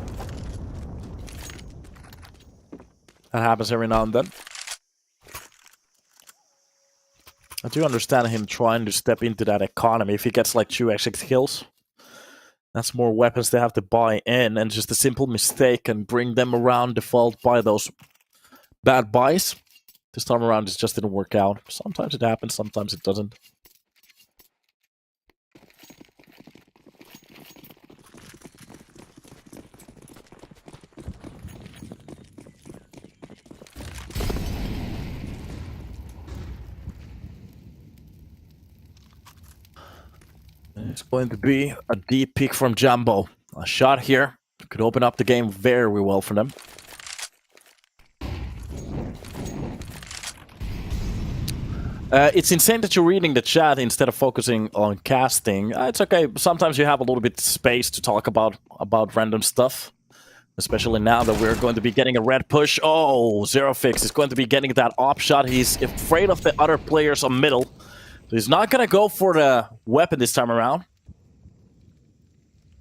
That happens every now and then. I do understand him trying to step into that economy. If he gets like 2 exit kills, that's more weapons they have to buy in, and just a simple mistake can bring them around default by those bad buys. This time around, it just didn't work out. Sometimes it happens, sometimes it doesn't. It's going to be a deep pick from Jumbo. A shot here could open up the game very well for them. It's insane that you're reading the chat instead of focusing on casting. It's okay. Sometimes you have a little bit of space to talk about random stuff. Especially now that we're going to be getting a red push. Oh, Zerofix is going to be getting that op shot. He's afraid of the other players on middle. So he's not going to go for the weapon this time around.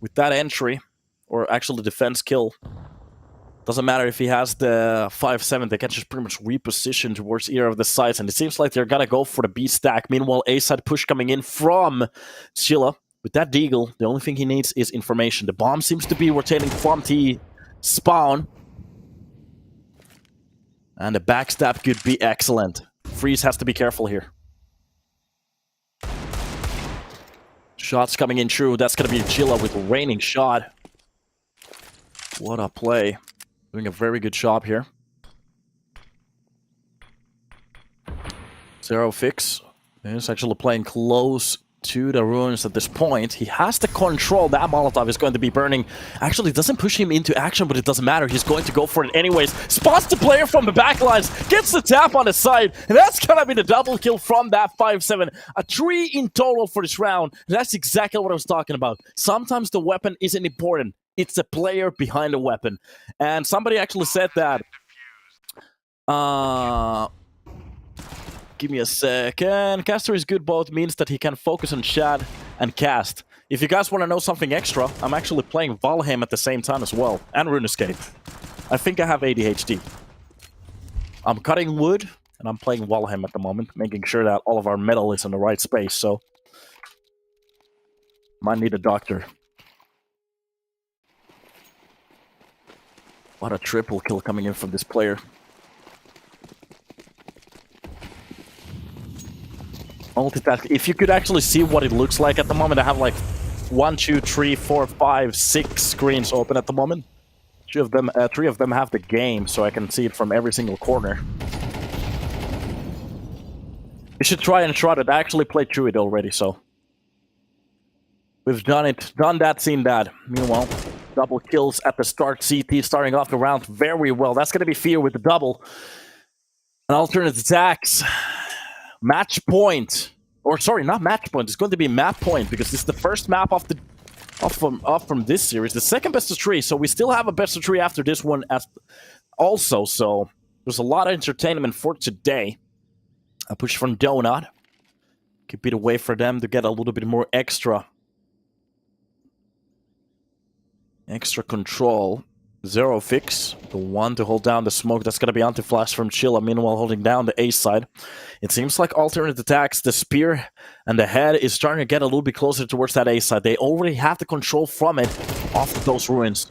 With that entry, or actually defense kill. Doesn't matter if he has the 5-7, they can just pretty much reposition towards either of the sides, and it seems like they're gonna go for the B stack. Meanwhile, A side push coming in from Chilla. With that Deagle, the only thing he needs is information. The bomb seems to be rotating from T spawn. And the backstab could be excellent. Freeze has to be careful here. Shots coming in true. That's gonna be Chilla with a raining shot. What a play. Doing a very good job here. Zerofix is actually playing close to the ruins at this point. He has to control. That Molotov is going to be burning. Actually, it doesn't push him into action, but it doesn't matter. He's going to go for it anyways. Spots the player from the backlines. Gets the tap on the side. And that's going to be the double kill from that 5-7. A 3 in total for this round. That's exactly what I was talking about. Sometimes the weapon isn't important. It's the player behind the weapon. And somebody actually said that. Give me a second. Caster is good both means that he can focus on chat and cast. If you guys want to know something extra, I'm actually playing Valheim at the same time as well. And RuneScape. I think I have ADHD. I'm cutting wood and I'm playing Valheim at the moment, making sure that all of our metal is in the right space, so might need a doctor. What a triple kill coming in from this player. Multitask. If you could actually see what it looks like at the moment, I have like 1, 2, 3, 4, 5, 6 screens open at the moment. 3 of them have the game, so I can see it from every single corner. You should try and try it. I actually played through it already, so we've done it. Done that, seen that. Meanwhile, double kills at the start. CT starting off the round very well. That's going to be Fear with the double. An alternate aTTaX. Match point. Or sorry, not match point. It's going to be map point because this is the first map off from this series. The second best of 3. So we still have a best of 3 after this one as also. So there's a lot of entertainment for today. A push from Donut. Could be the way for them to get a little bit more extra control. Zerofix, the one to hold down the smoke. That's going to be anti-flash from Chilla. Meanwhile, holding down the A side. It seems like alternate aTTaX, the spear and the head is starting to get a little bit closer towards that A side. They already have the control from it off of those ruins.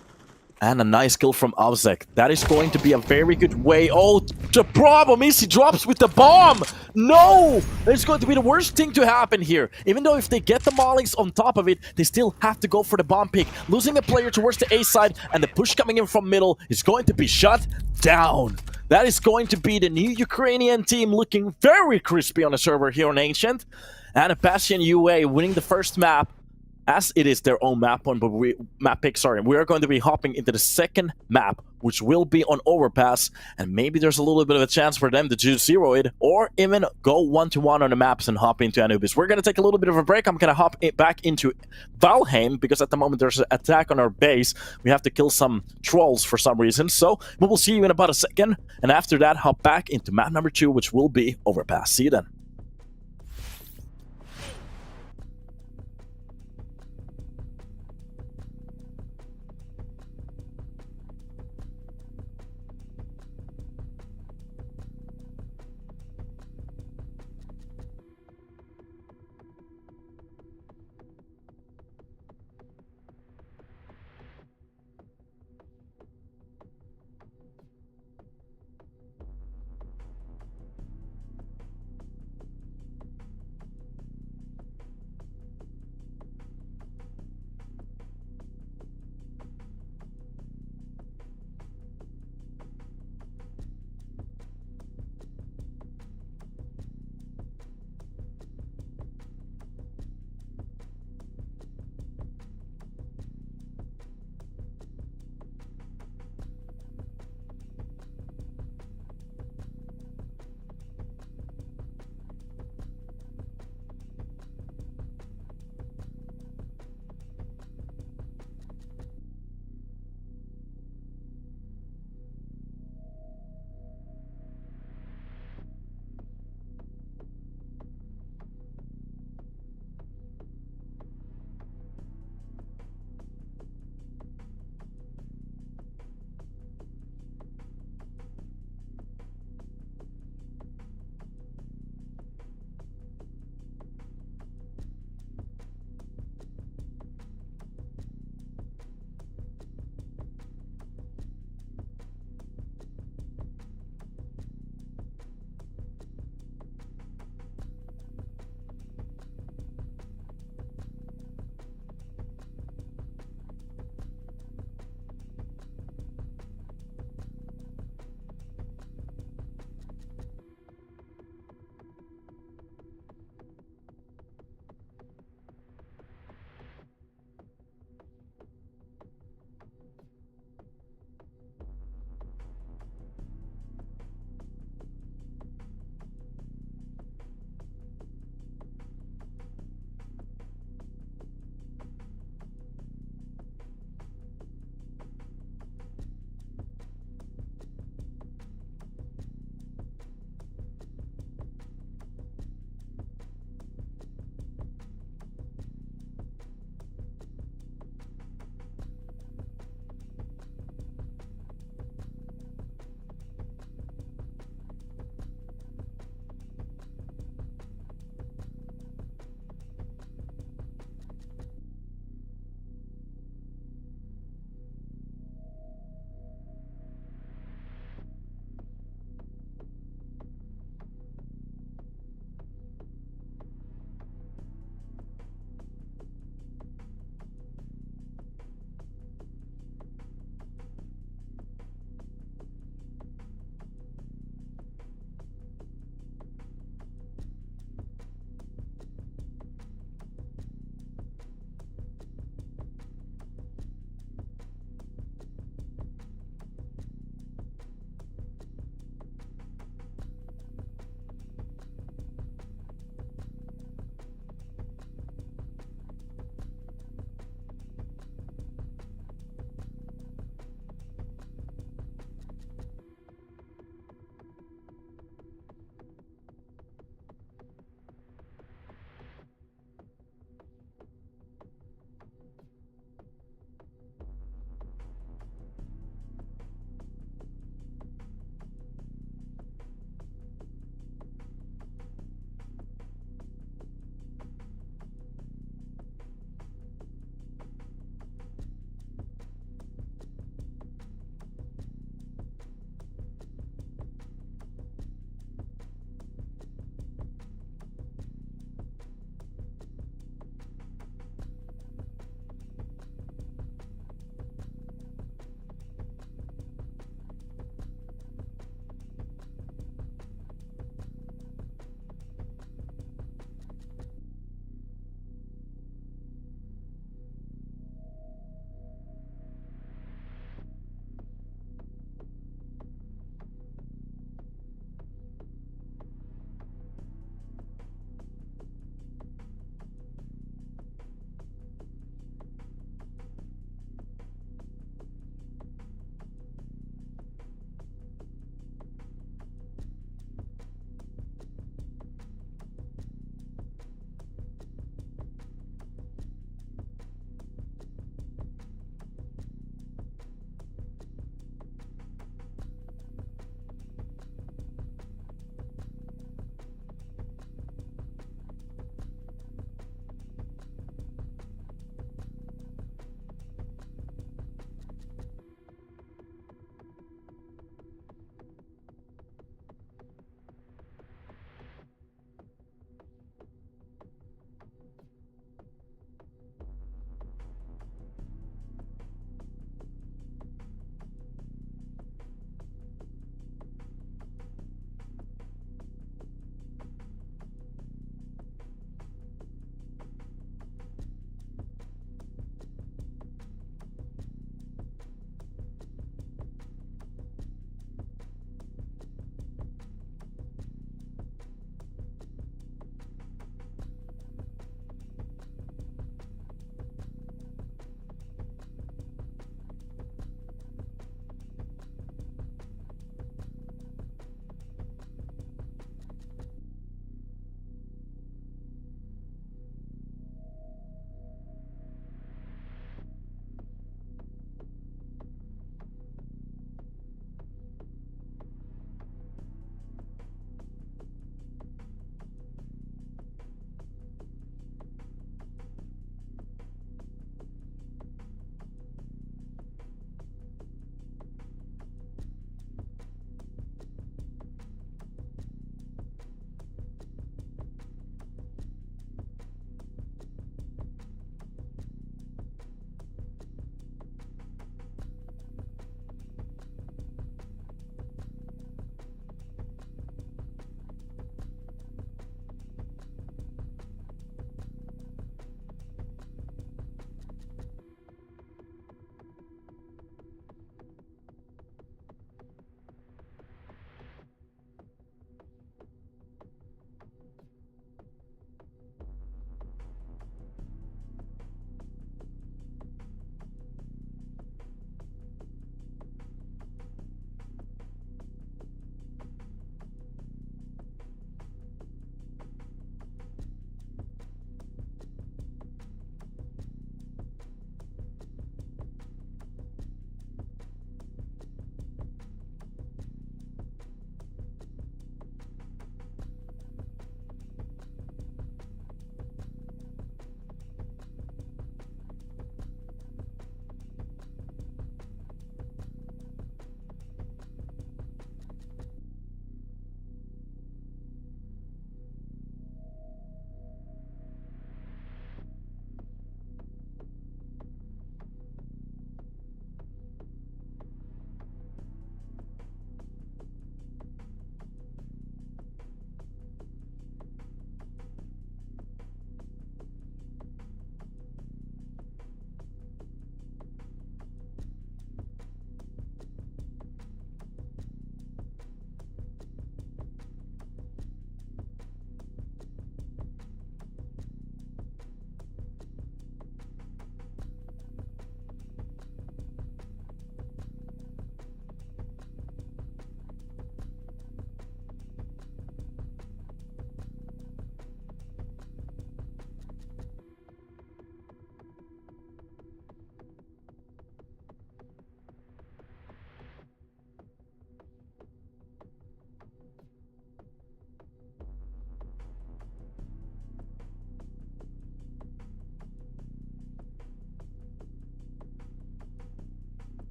And a nice kill from Avzek. That is going to be a very good way. Oh, the problem is he drops with the bomb. No! It's going to be the worst thing to happen here. Even though if they get the Mollies on top of it, they still have to go for the bomb pick. Losing a player towards the A side and the push coming in from middle is going to be shut down. That is going to be the new Ukrainian team looking very crispy on the server here on Ancient. And a Bastion UA winning the first map. As it is their own map point, but we are going to be hopping into the second map, which will be on Overpass, and maybe there's a little bit of a chance for them to do 0 it, or even go 1-1 on the maps and hop into Anubis. We're going to take a little bit of a break. I'm going to hop back into Valheim, because at the moment there's an attack on our base. We have to kill some trolls for some reason, so we will see you in about a second, and after that, hop back into map number 2, which will be Overpass. See you then.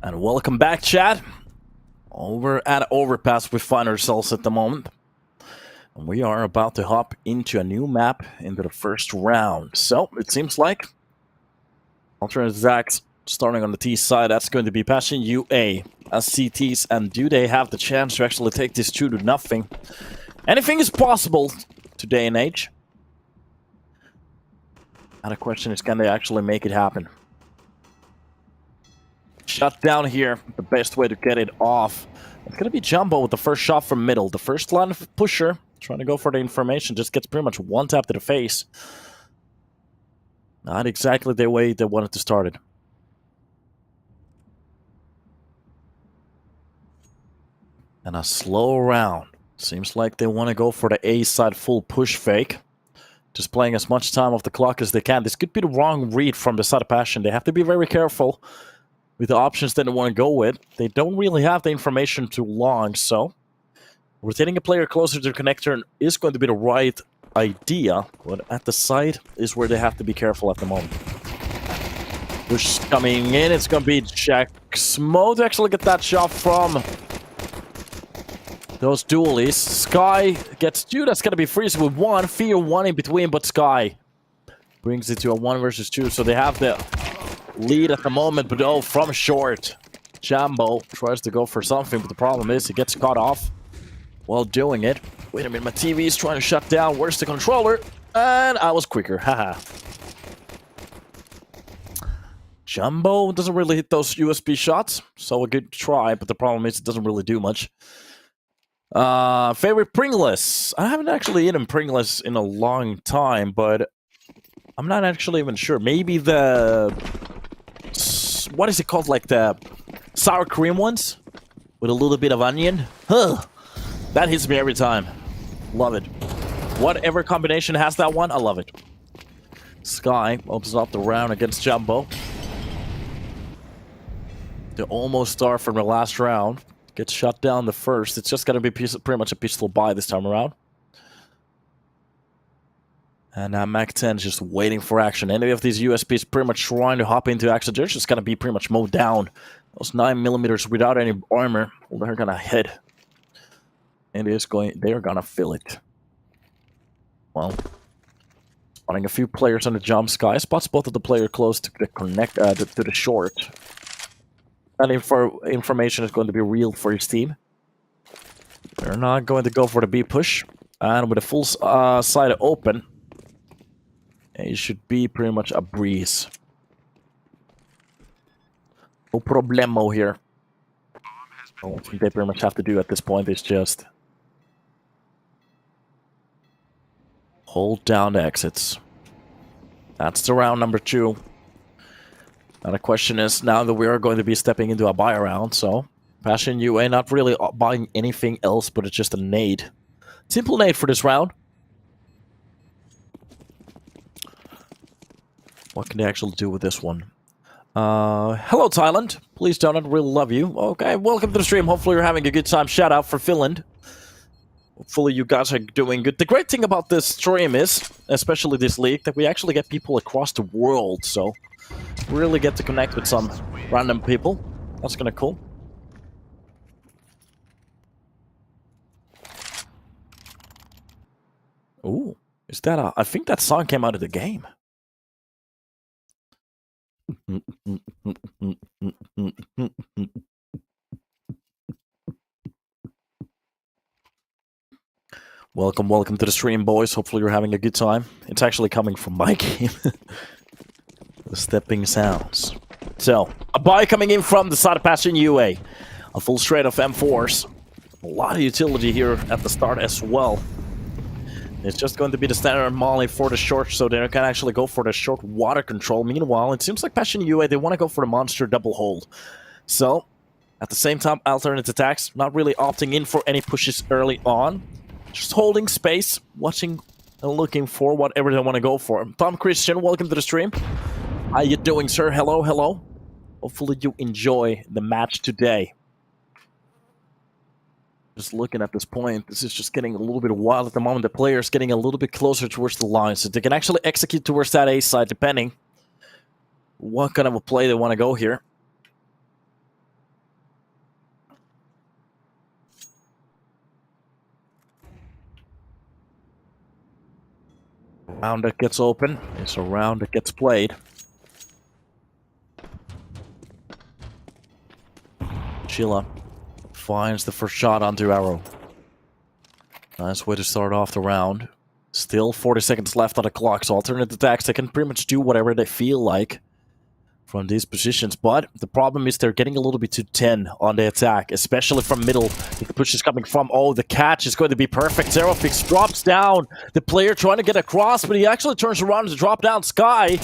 And welcome back, chat. Over at Overpass we find ourselves at the moment. And we are about to hop into a new map into the first round. So, it seems like alternate aTTaX starting on the T side. That's going to be Passion UA as CTs. And do they have the chance to actually take this 2-0? Anything is possible today and age. And the question is, can they actually make it happen? Shut down here, the best way to get it off. It's going to be Jumbo with the first shot from middle. The first line of pusher, trying to go for the information, just gets pretty much one tap to the face. Not exactly the way they wanted to start it. And a slow round. Seems like they want to go for the A side full push fake. Just playing as much time off the clock as they can. This could be the wrong read from the side of Passion. They have to be very careful with the options that they want to go with. They don't really have the information too long, so rotating a player closer to the connector is going to be the right idea, but at the side is where they have to be careful at the moment. Push coming in, it's going to be Jack Smo to actually get that shot from those dualies. Sky gets 2, that's going to be Freeze with 1, Fear 1 in between, but Sky brings it to a 1 versus 2, so they have the lead at the moment, but oh, from short. Jumbo tries to go for something, but the problem is he gets caught off while doing it. Wait a minute, my TV is trying to shut down. Where's the controller? And I was quicker, haha. Jumbo doesn't really hit those USB shots, so a good try, but the problem is it doesn't really do much. Favorite Pringles. I haven't actually eaten Pringles in a long time, but I'm not actually even sure. Maybe the... what is it called? Like the sour cream ones? With a little bit of onion? Huh. That hits me every time. Love it. Whatever combination has that one, I love it. Sky opens up the round against Jumbo. The almost star from the last round. Gets shut down the first. It's just going to be pretty much a peaceful buy this time around. And K10 is just waiting for action. Any of these USPs pretty much trying to hop into action. They're just going to be pretty much mowed down. Those 9mm without any armor, well, they're going to hit. And they're going to fill it. Well, spotting a few players on the jump. Sky spots both of the players close to the to the short. That information is going to be real for his team. They're not going to go for the B push. And with a full side open, it should be pretty much a breeze. No problemo here. All they pretty much have to do at this point is just hold down the exits. That's the round number 2. Now the question is, now that we are going to be stepping into a buy round, so Passion UA not really buying anything else, but it's just a nade. Simple nade for this round. What can they actually do with this one? Hello, Thailand. Please don't, I really love you. Okay, welcome to the stream. Hopefully you're having a good time. Shout out for Finland. Hopefully you guys are doing good. The great thing about this stream is, especially this league, that we actually get people across the world. So, we really get to connect with some random people. That's kind of cool. Ooh, is that a... I think that song came out of the game. Welcome to the stream, boys. Hopefully you're having a good time. It's actually coming from my game. The stepping sounds. So, a buy coming in from the side of Passion UA. A full straight of M4s. A lot of utility here at the start as well. It's just going to be the standard molly for the short, so they can actually go for the short water control. Meanwhile, it seems like Passion UA, they want to go for the monster double hold. So, at the same time, alternate aTTaX, not really opting in for any pushes early on. Just holding space, watching and looking for whatever they want to go for. Tom Christian, welcome to the stream. How you doing, sir? Hello, hello. Hopefully you enjoy the match today. Just looking at this point, this is just getting a little bit wild at the moment. The player's getting a little bit closer towards the line, so they can actually execute towards that A side, depending what kind of a play they want to go here. Round that gets open is a round that gets played. Sheila finds the first shot onto Arrow. Nice way to start off the round. Still 40 seconds left on the clock, so alternate aTTaX, they can pretty much do whatever they feel like from these positions. But the problem is they're getting a little bit too 10 on the attack, especially from middle. If the push is coming from, oh, the catch is going to be perfect. Entropiq drops down. The player trying to get across, but he actually turns around to drop down Sky.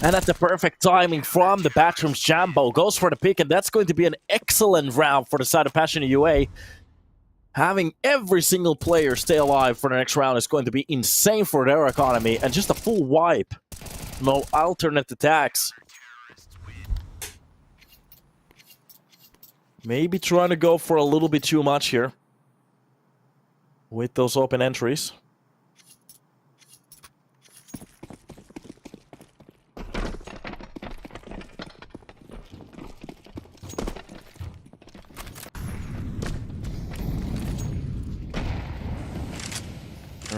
And at the perfect timing from the Batroom's Jambo, goes for the pick, and that's going to be an excellent round for the side of Passion UA. Having every single player stay alive for the next round is going to be insane for their economy, and just a full wipe. No alternate aTTaX. Maybe trying to go for a little bit too much here with those open entries.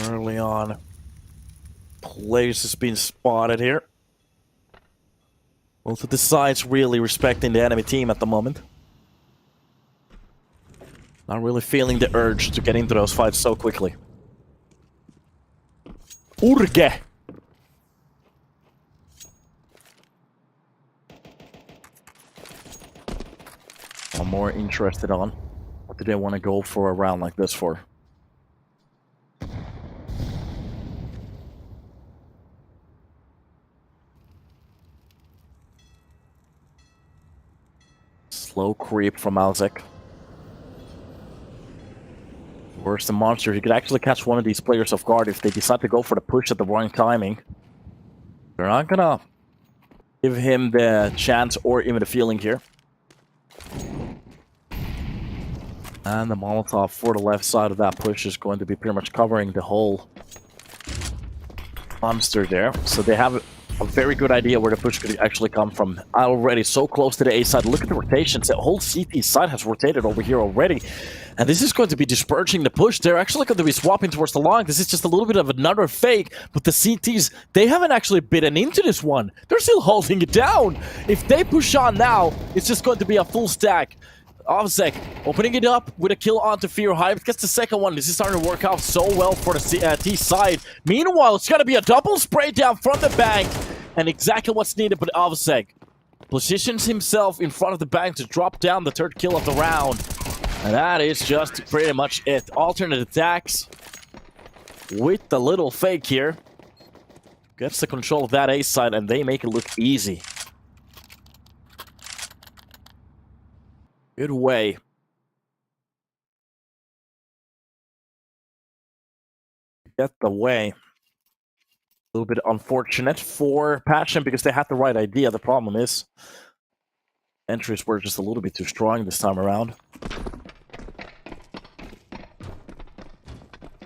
Early on, players has been spotted here. Both of the sides really respecting the enemy team at the moment. Not really feeling the urge to get into those fights so quickly. Urge! I'm more interested on what do they want to go for a round like this for. Slow creep from Alzek. Where's the monster? He could actually catch one of these players off guard if they decide to go for the push at the wrong timing. They're not gonna give him the chance or even the feeling here. And the Molotov for the left side of that push is going to be pretty much covering the whole monster there. So they have a very good idea where the push could actually come from. Already so close to the A side. Look at the rotations. The whole CT side has rotated over here already. And this is going to be dispersing the push. They're actually going to be swapping towards the long. This is just a little bit of another fake. But the CTs, they haven't actually bitten into this one. They're still holding it down. If they push on now, it's just going to be a full stack. Ovsek opening it up with a kill onto Fear Hype. Gets the second one. This is starting to work out so well for the T side. Meanwhile, it's going to be a double spray down from the bank. And exactly what's needed, but Ovsek positions himself in front of the bank to drop down the third kill of the round. And that is just pretty much it. Alternate aTTaX with the little fake here. Gets the control of that A side, and they make it look easy. Good way. Get the way. A little bit unfortunate for Passion because they had the right idea. The problem is entries were just a little bit too strong this time around.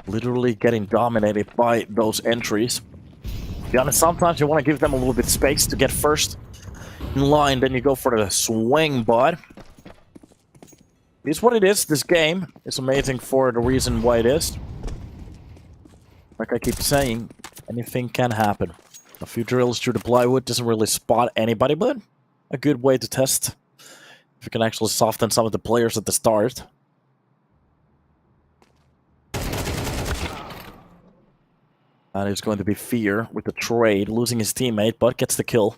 Literally getting dominated by those entries. To be honest, sometimes you want to give them a little bit space to get first in line, then you go for the swing, but it's what it is. This game is amazing for the reason why it is. Like I keep saying, anything can happen. A few drills through the plywood doesn't really spot anybody, but a good way to test if you can actually soften some of the players at the start. And it's going to be Fear with the trade, losing his teammate, but gets the kill.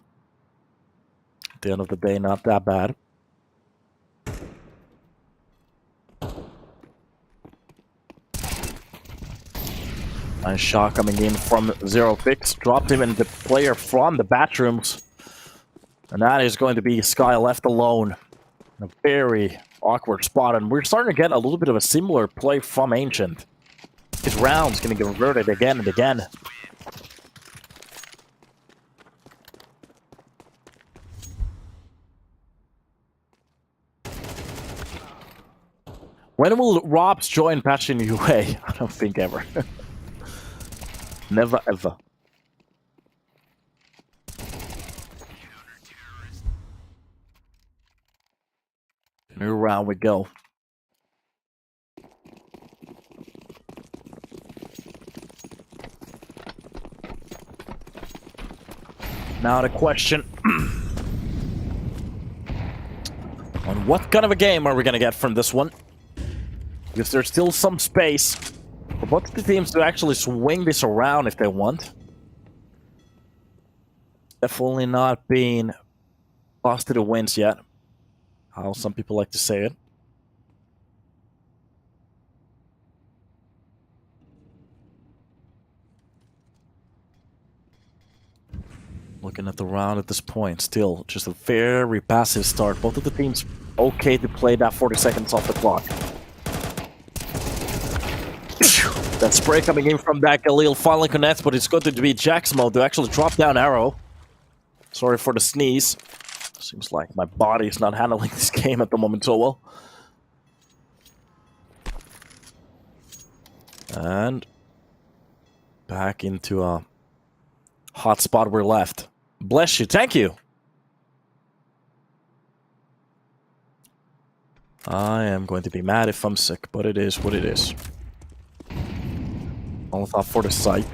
At the end of the day, not that bad. Nice shot coming in from Entropiq. Dropped him in the player from the Batrooms. And that is going to be Sky left alone. In a very awkward spot. And we're starting to get a little bit of a similar play from Ancient. His round's going to get reverted again and again. When will Robs join Passion UA? I don't think ever. Never ever. New round we go. Now the question on what kind of a game are we gonna get from this one? Because there's still some space for both the teams to actually swing this around if they want. Definitely not being lost to the winds yet, how some people like to say it. Looking at the round at this point, still just a very passive start. Both of the teams okay to play that 40 seconds off the clock. That spray coming in from that Galil finally connects, but it's going to be Jax mode to actually drop down arrow. Sorry for the sneeze. Seems like my body is not handling this game at the moment so well. And back into a hot spot we're left. Bless you, thank you. I am going to be mad if I'm sick, but it is what it is. Molotov for the site.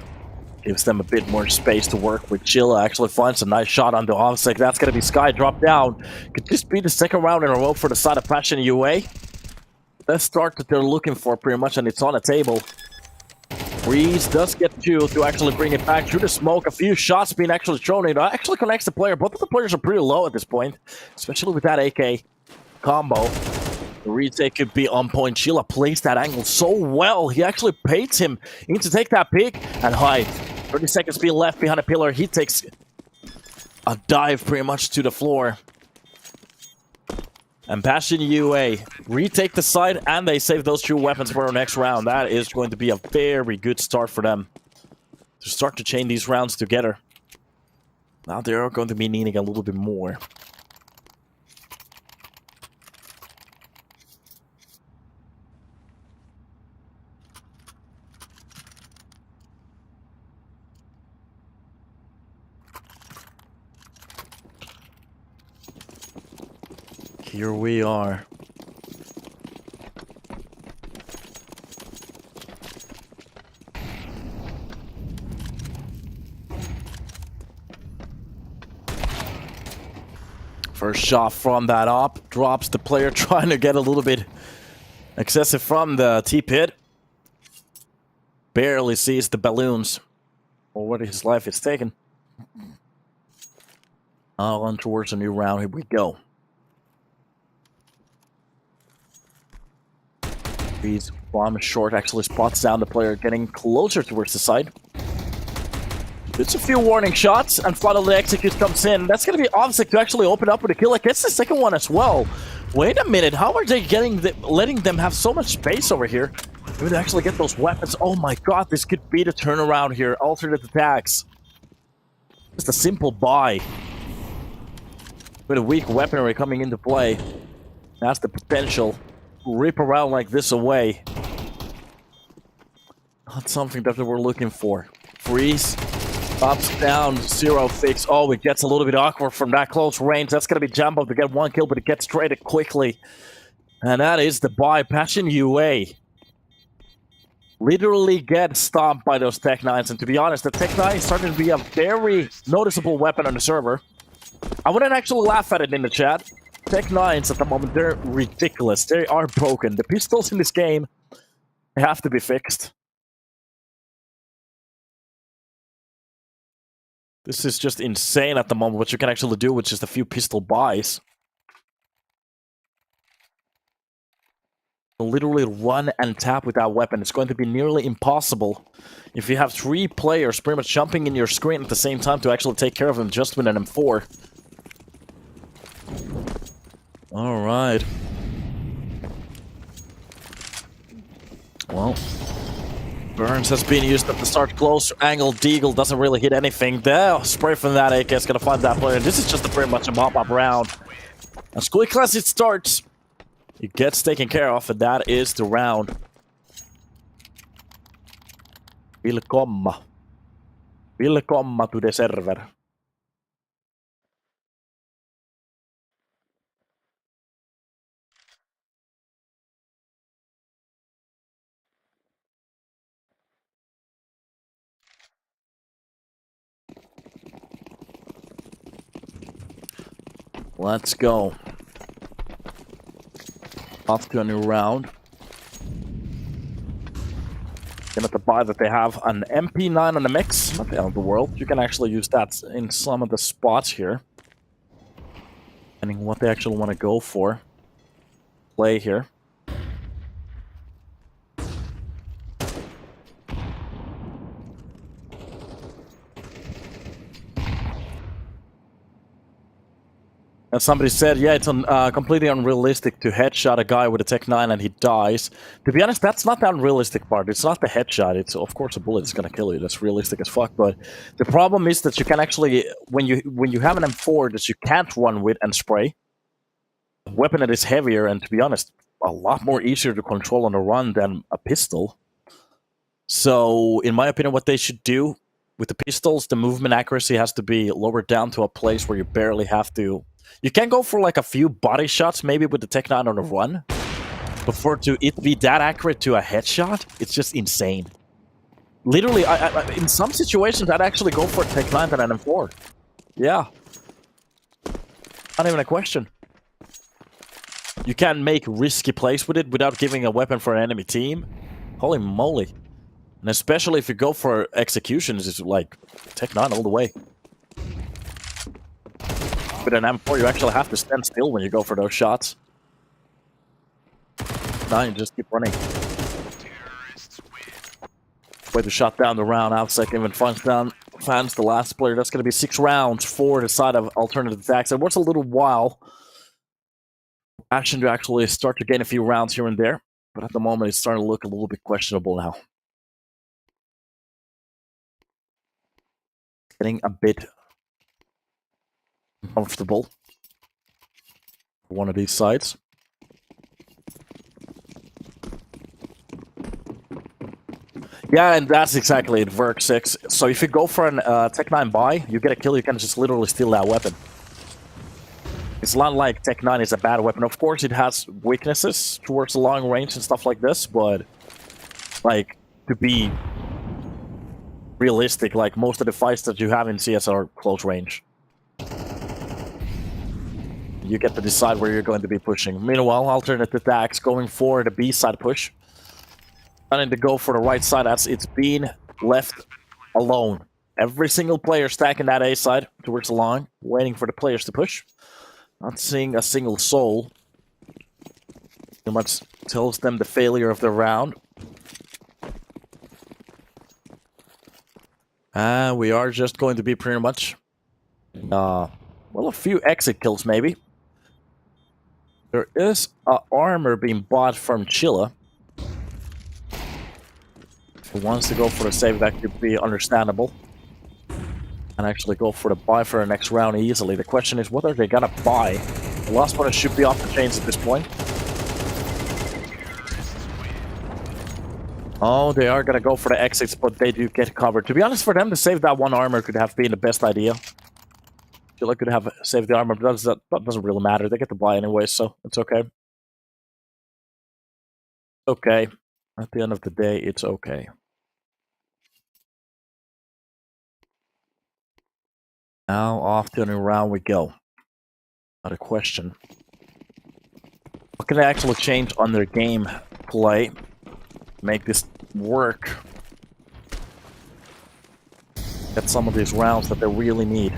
Gives them a bit more space to work with. Chilla actually finds a nice shot on the offsec. That's going to be Sky drop down. Could this be the second round in a row for the side of Passion UA? Best start that they're looking for pretty much, and it's on the table. Breeze does get two to actually bring it back through the smoke. A few shots being actually thrown. It actually connects the player. Both of the players are pretty low at this point, especially with that AK combo. The retake could be on point. Sheila plays that angle so well. He actually baits him in to take that pick and hide. 30 seconds being left behind a pillar. He takes a dive pretty much to the floor. And Passion UA retake the side, and they save those two weapons for our next round. That is going to be a very good start for them to start to chain these rounds together. Now they are going to be needing a little bit more. Here we are. First shot from that op drops the player trying to get a little bit excessive from the T-pit. Barely sees the balloons or what his life is taken. On towards a new round. Here we go. He's bomb short, actually spots down the player, getting closer towards the side. It's a few warning shots, and finally Execute comes in. That's going to be Obsec to actually open up with a kill. It gets the second one as well. Wait a minute, how are they letting them have so much space over here? Maybe they actually get those weapons. Oh my god, this could be the turnaround here. Alternate attacks. Just a simple buy. With a weak weaponry coming into play. That's the potential. Rip around like this away. Not something that we were looking for. Freeze. Ups, down, zero fix. Oh, it gets a little bit awkward from that close range. That's going to be Jumbo to get one kill, but it gets traded quickly. And that is the buy. Passion UA. Literally get stomped by those Tech 9s. And to be honest, the Tech 9 is starting to be a very noticeable weapon on the server. I wouldn't actually laugh at it in the chat. Tech 9s at the moment, they're ridiculous. They are broken. The pistols in this game, they have to be fixed. This is just insane at the moment, what you can actually do with just a few pistol buys. Literally run and tap with that weapon. It's going to be nearly impossible if you have 3 players pretty much jumping in your screen at the same time to actually take care of them just with an M4. Alright. Well, Burns has been used at the start. Close angle deagle doesn't really hit anything. The spray from that AK is going to find that player. This is just pretty much a mop-up round. As quick as it starts, it gets taken care of, and that is the round. Willkommen. Willkommen to the server. Let's go. Off to a new round. Looking at the buy that they have an MP9 on the mix. Not the end of the world. You can actually use that in some of the spots here. Depending on what they actually want to go for. Play here. And somebody said, yeah, it's completely unrealistic to headshot a guy with a Tech 9 and he dies. To be honest, that's not the unrealistic part. It's not the headshot. It's, of course, a bullet is going to kill you. That's realistic as fuck. But the problem is that you can actually, when you have an M4 that you can't run with and spray, a weapon that is heavier and, to be honest, a lot more easier to control on the run than a pistol. So, in my opinion, what they should do with the pistols, the movement accuracy has to be lowered down to a place where you barely have to... You can go for like a few body shots, maybe with the Tech 9 on the run. But for it be that accurate to a headshot, it's just insane. Literally, in some situations, I'd actually go for a Tech 9 than an M4. Yeah. Not even a question. You can make risky plays with it without giving a weapon for an enemy team. Holy moly. And especially if you go for executions, it's like Tech 9 all the way. With an M4, you actually have to stand still when you go for those shots. Now you just keep running. Way to shot down the round. aTTaX even fans the last player. That's going to be 6 rounds for the side of alternative attacks. It was a little while. Action to actually start to gain a few rounds here and there. But at the moment, it's starting to look a little bit questionable now. Getting a bit comfortable for one of these sides. Yeah, and that's exactly it, Verk 6. So if you go for an Tech 9 buy, you get a kill, you can just literally steal that weapon. It's not like Tech 9 is a bad weapon. Of course, it has weaknesses towards the long range and stuff like this, but like, to be realistic, like most of the fights that you have in CS are close range. You get to decide where you're going to be pushing. Meanwhile, alternative attacks going for the B side push. Trying to go for the right side as it's been left alone. Every single player stacking that A side towards the line, waiting for the players to push. Not seeing a single soul. Pretty much tells them the failure of the round. We are just going to be pretty much... well, a few exit kills maybe. There is armor being bought from Chilla. If he wants to go for the save, that could be understandable. And actually go for the buy for the next round easily. The question is, what are they gonna buy? The last one should be off the chains at this point. Oh, they are gonna go for the exits, but they do get covered. To be honest, for them to save that one armor could have been the best idea. Chilla could have saved the armor, but that doesn't really matter. They get the buy anyway, so it's okay. Okay. At the end of the day, it's okay. Now off to a new round we go. Not a question. What can they actually change on their game play? Make this work. Get some of these rounds that they really need.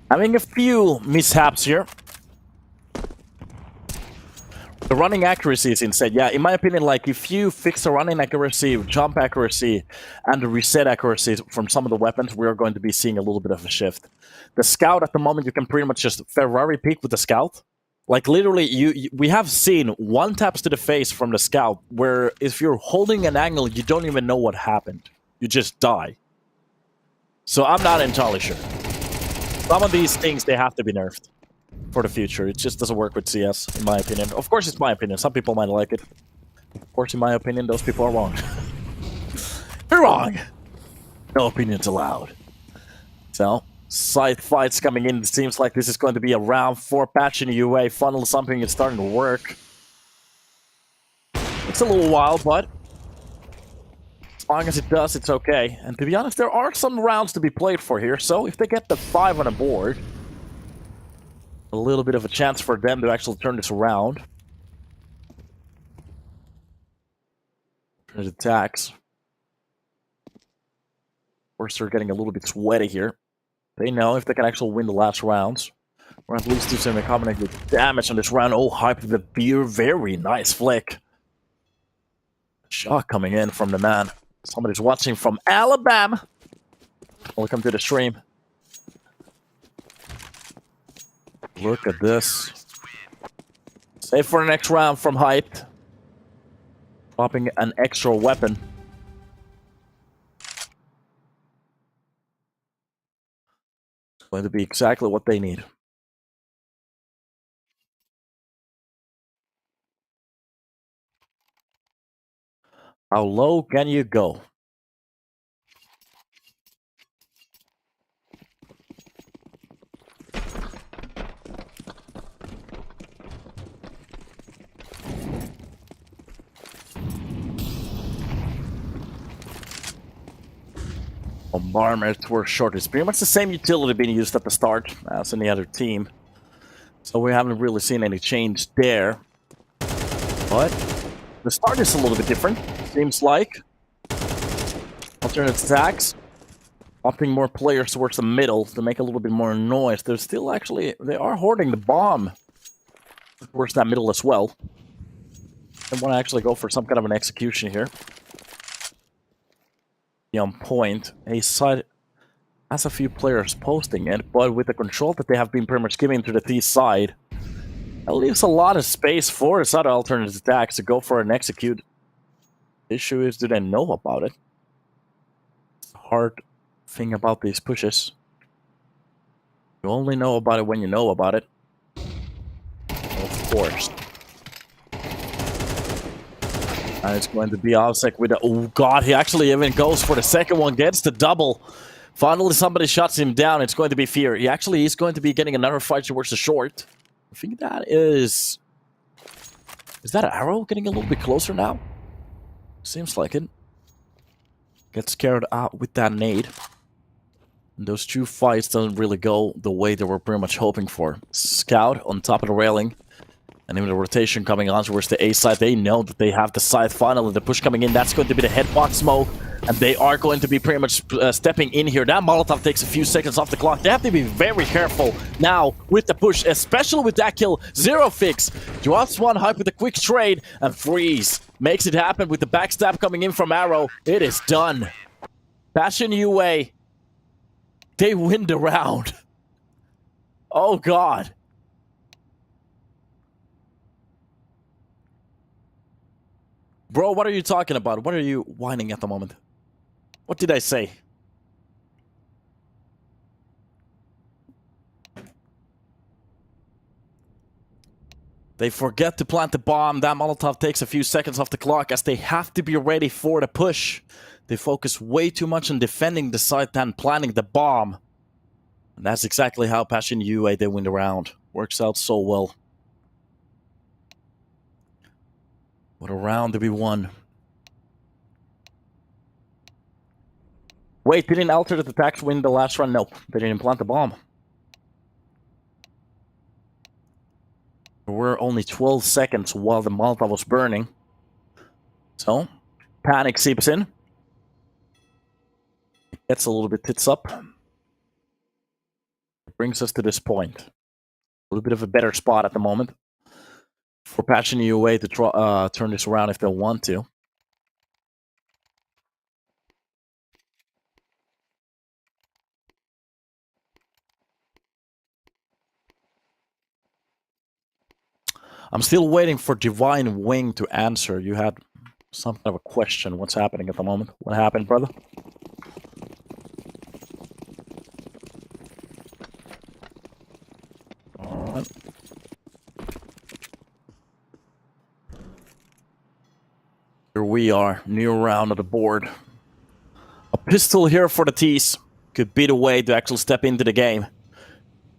Having a few mishaps here. The running accuracy is insane. Yeah, in my opinion, like, if you fix the running accuracy, jump accuracy, and the reset accuracy from some of the weapons, we are going to be seeing a little bit of a shift. The Scout, at the moment, you can pretty much just Ferrari peek with the Scout. Like, literally, we have seen one taps to the face from the Scout, where if you're holding an angle, you don't even know what happened. You just die. So I'm not entirely sure. Some of these things, they have to be nerfed for the future. It just doesn't work with CS, in my opinion. Of course, it's my opinion. Some people might like it. Of course, in my opinion, those people are wrong. You're wrong! No opinions allowed. So, side fights coming in. It seems like this is going to be a round 4 patch in the UA. Funnel something is starting to work. takes a little while, but as long as it does, it's okay. And to be honest, there are some rounds to be played for here, so if they get the 5 on the board, a little bit of a chance for them to actually turn this around. There's aTTaX. Of course, they're getting a little bit sweaty here. They know if they can actually win the last rounds, or at least do some combination damage on this round. Oh, hype the beer. Very nice flick. Shot coming in from the man. Somebody's watching from Alabama. Welcome to the stream. Look at this. Save for the next round from hype. Dropping an extra weapon. It's going to be exactly what they need. How low can you go? Bombardment were short. It's pretty much the same utility being used at the start as any other team. So we haven't really seen any change there. But the start is a little bit different, seems like. Alternate attacks. Opting more players towards the middle to make a little bit more noise. They're still actually, they are hoarding the bomb towards that middle as well. They want to actually go for some kind of an execution here. On point. A side has a few players posting it, but with the control that they have been pretty much giving to the T side, that leaves a lot of space for his other alternate attacks to go for an execute. The issue is, do they know about it? Hard thing about these pushes. You only know about it when you know about it. Of course. And it's going to be Osek with a... Oh god, he actually even goes for the second one, gets the double. Finally, somebody shuts him down. It's going to be Fear. He actually is going to be getting another fight towards the short. I think that is... Is that Arrow getting a little bit closer now? Seems like it. Gets carried out with that nade. And those two fights don't really go the way they were pretty much hoping for. Scout on top of the railing. And even the rotation coming on towards the A side, they know that they have the side finally. The push coming in, that's going to be the headbox smoke. And they are going to be pretty much stepping in here. That Molotov takes a few seconds off the clock. They have to be very careful now with the push, especially with that kill. Zero fix. Drops one hype with a quick trade and freeze. Makes it happen with the backstab coming in from Arrow. It is done. Passion UA. They win the round. Oh god. Bro, what are you talking about? What are you whining at the moment? What did I say? They forget to plant the bomb. That Molotov takes a few seconds off the clock as they have to be ready for the push. They focus way too much on defending the site than planting the bomb. And that's exactly how Passion UA they win the round. Works out so well. What a round to be won. Wait, didn't alternate attacks win the last round? Nope, they didn't plant the bomb. There were only 12 seconds while the Molotov was burning. So, panic seeps in. It gets a little bit tits up. It brings us to this point. A little bit of a better spot at the moment. For Passion UA to turn this around if they want to. I'm still waiting for Divine Wing to answer. You had some kind of a question. What's happening at the moment? What happened, brother? Alright. Here we are, new round of the board. A pistol here for the T's. Could be the way to actually step into the game.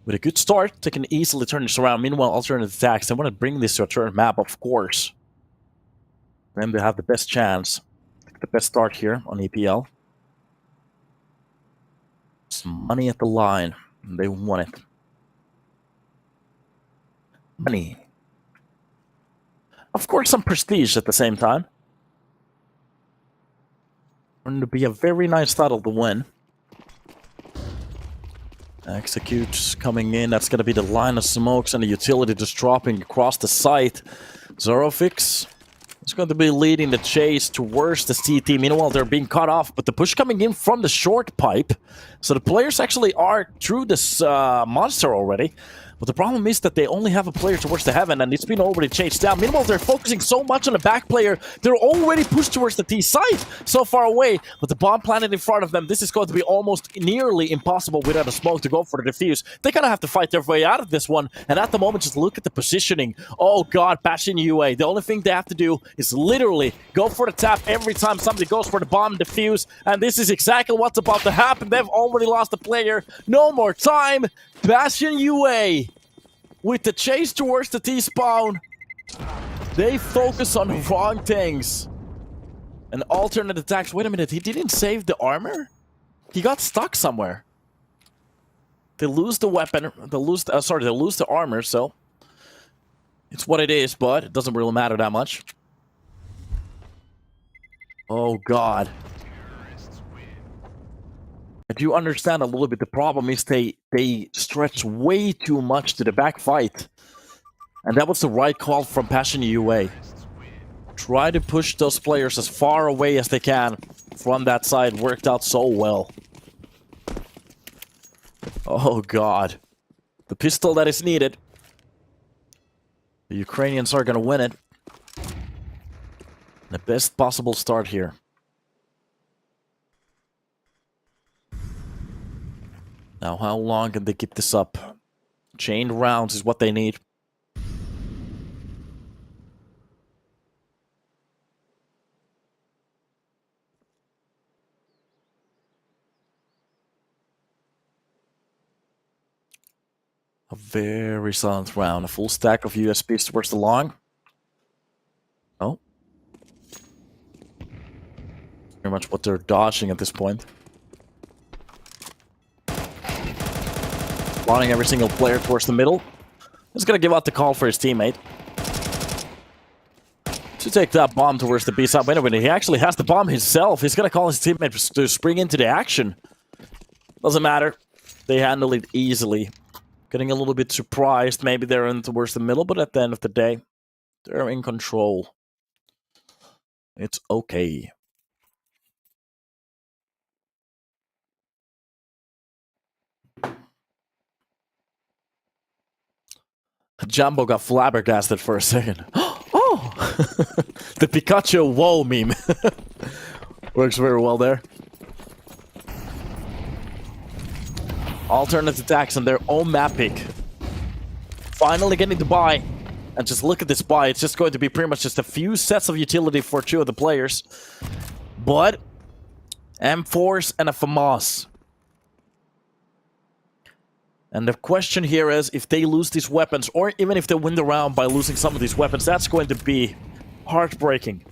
With a good start, they can easily turn this around. Meanwhile, alternate attacks. They want to bring this to a turn map, of course. them to have the best chance, the best start here on EPL. Some money at the line. They won it. Money. Of course, some prestige at the same time. Going to be a very nice title to win. Executes coming in. That's going to be the line of smokes and the utility just dropping across the site. Zorofix is going to be leading the chase towards the CT. Meanwhile, they're being cut off, but the push coming in from the short pipe. So the players actually are through this monster already. But the problem is that they only have a player towards the heaven, and it's been already chased down. Meanwhile, they're focusing so much on the back player, they're already pushed towards the T site, so far away. But the bomb planted in front of them, this is going to be almost nearly impossible without a smoke to go for the defuse. They're going to have to fight their way out of this one, and at the moment, just look at the positioning. Oh god, Passion UA. The only thing they have to do is literally go for the tap every time somebody goes for the bomb defuse, and this is exactly what's about to happen. They've already lost a player. No more time. Passion UA. With the chase towards the T-spawn, they focus on the wrong things. And alternate attacks. Wait a minute, he didn't save the armor? He got stuck somewhere. They lose the weapon. They lose the armor, so it's what it is, but it doesn't really matter that much. Oh god. I do understand a little bit. The problem is they stretch way too much to the back fight. And that was the right call from Passion UA. Try to push those players as far away as they can from that side. Worked out so well. Oh god. The pistol that is needed. The Ukrainians are going to win it. The best possible start here. Now, how long can they keep this up? Chained rounds is what they need. A very silent round. A full stack of USPs towards the long. Oh. Pretty much what they're dodging at this point. Spawning every single player towards the middle. He's gonna give out the call for his teammate. To take that bomb towards the B side. Wait a minute, he actually has the bomb himself. He's gonna call his teammate to spring into the action. Doesn't matter. They handle it easily. Getting a little bit surprised. Maybe they're in towards the middle, but at the end of the day, they're in control. It's okay. Jumbo got flabbergasted for a second. Oh! The Pikachu whoa meme. Works very well there. Alternate attacks on their own map pick. Finally getting the buy. And just look at this buy. It's just going to be pretty much just a few sets of utility for two of the players. But M4s and a FAMAS. And the question here is, if they lose these weapons, or even if they win the round by losing some of these weapons, that's going to be heartbreaking.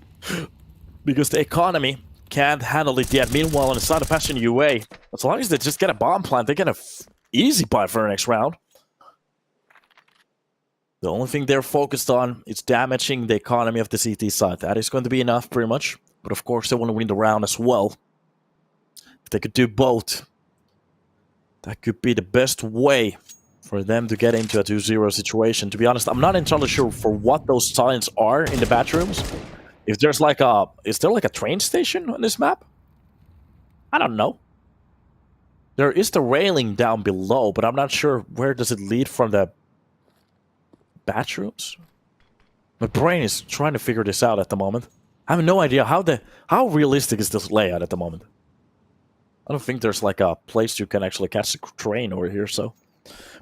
Because the economy can't handle it yet. Meanwhile, on the side of Passion UA, as long as they just get a bomb plant, they get an easy buy for the next round. The only thing they're focused on is damaging the economy of the CT side. That is going to be enough, pretty much. But of course, they want to win the round as well. If they could do both, that could be the best way for them to get into a 2-0 situation. To be honest, I'm not entirely sure for what those signs are in the bathrooms. If there's like a... Is there like a train station on this map? I don't know. There is the railing down below, but I'm not sure where does it lead from the bathrooms. My brain is trying to figure this out at the moment. I have no idea how realistic is this layout at the moment. I don't think there's like a place you can actually catch a train over here, so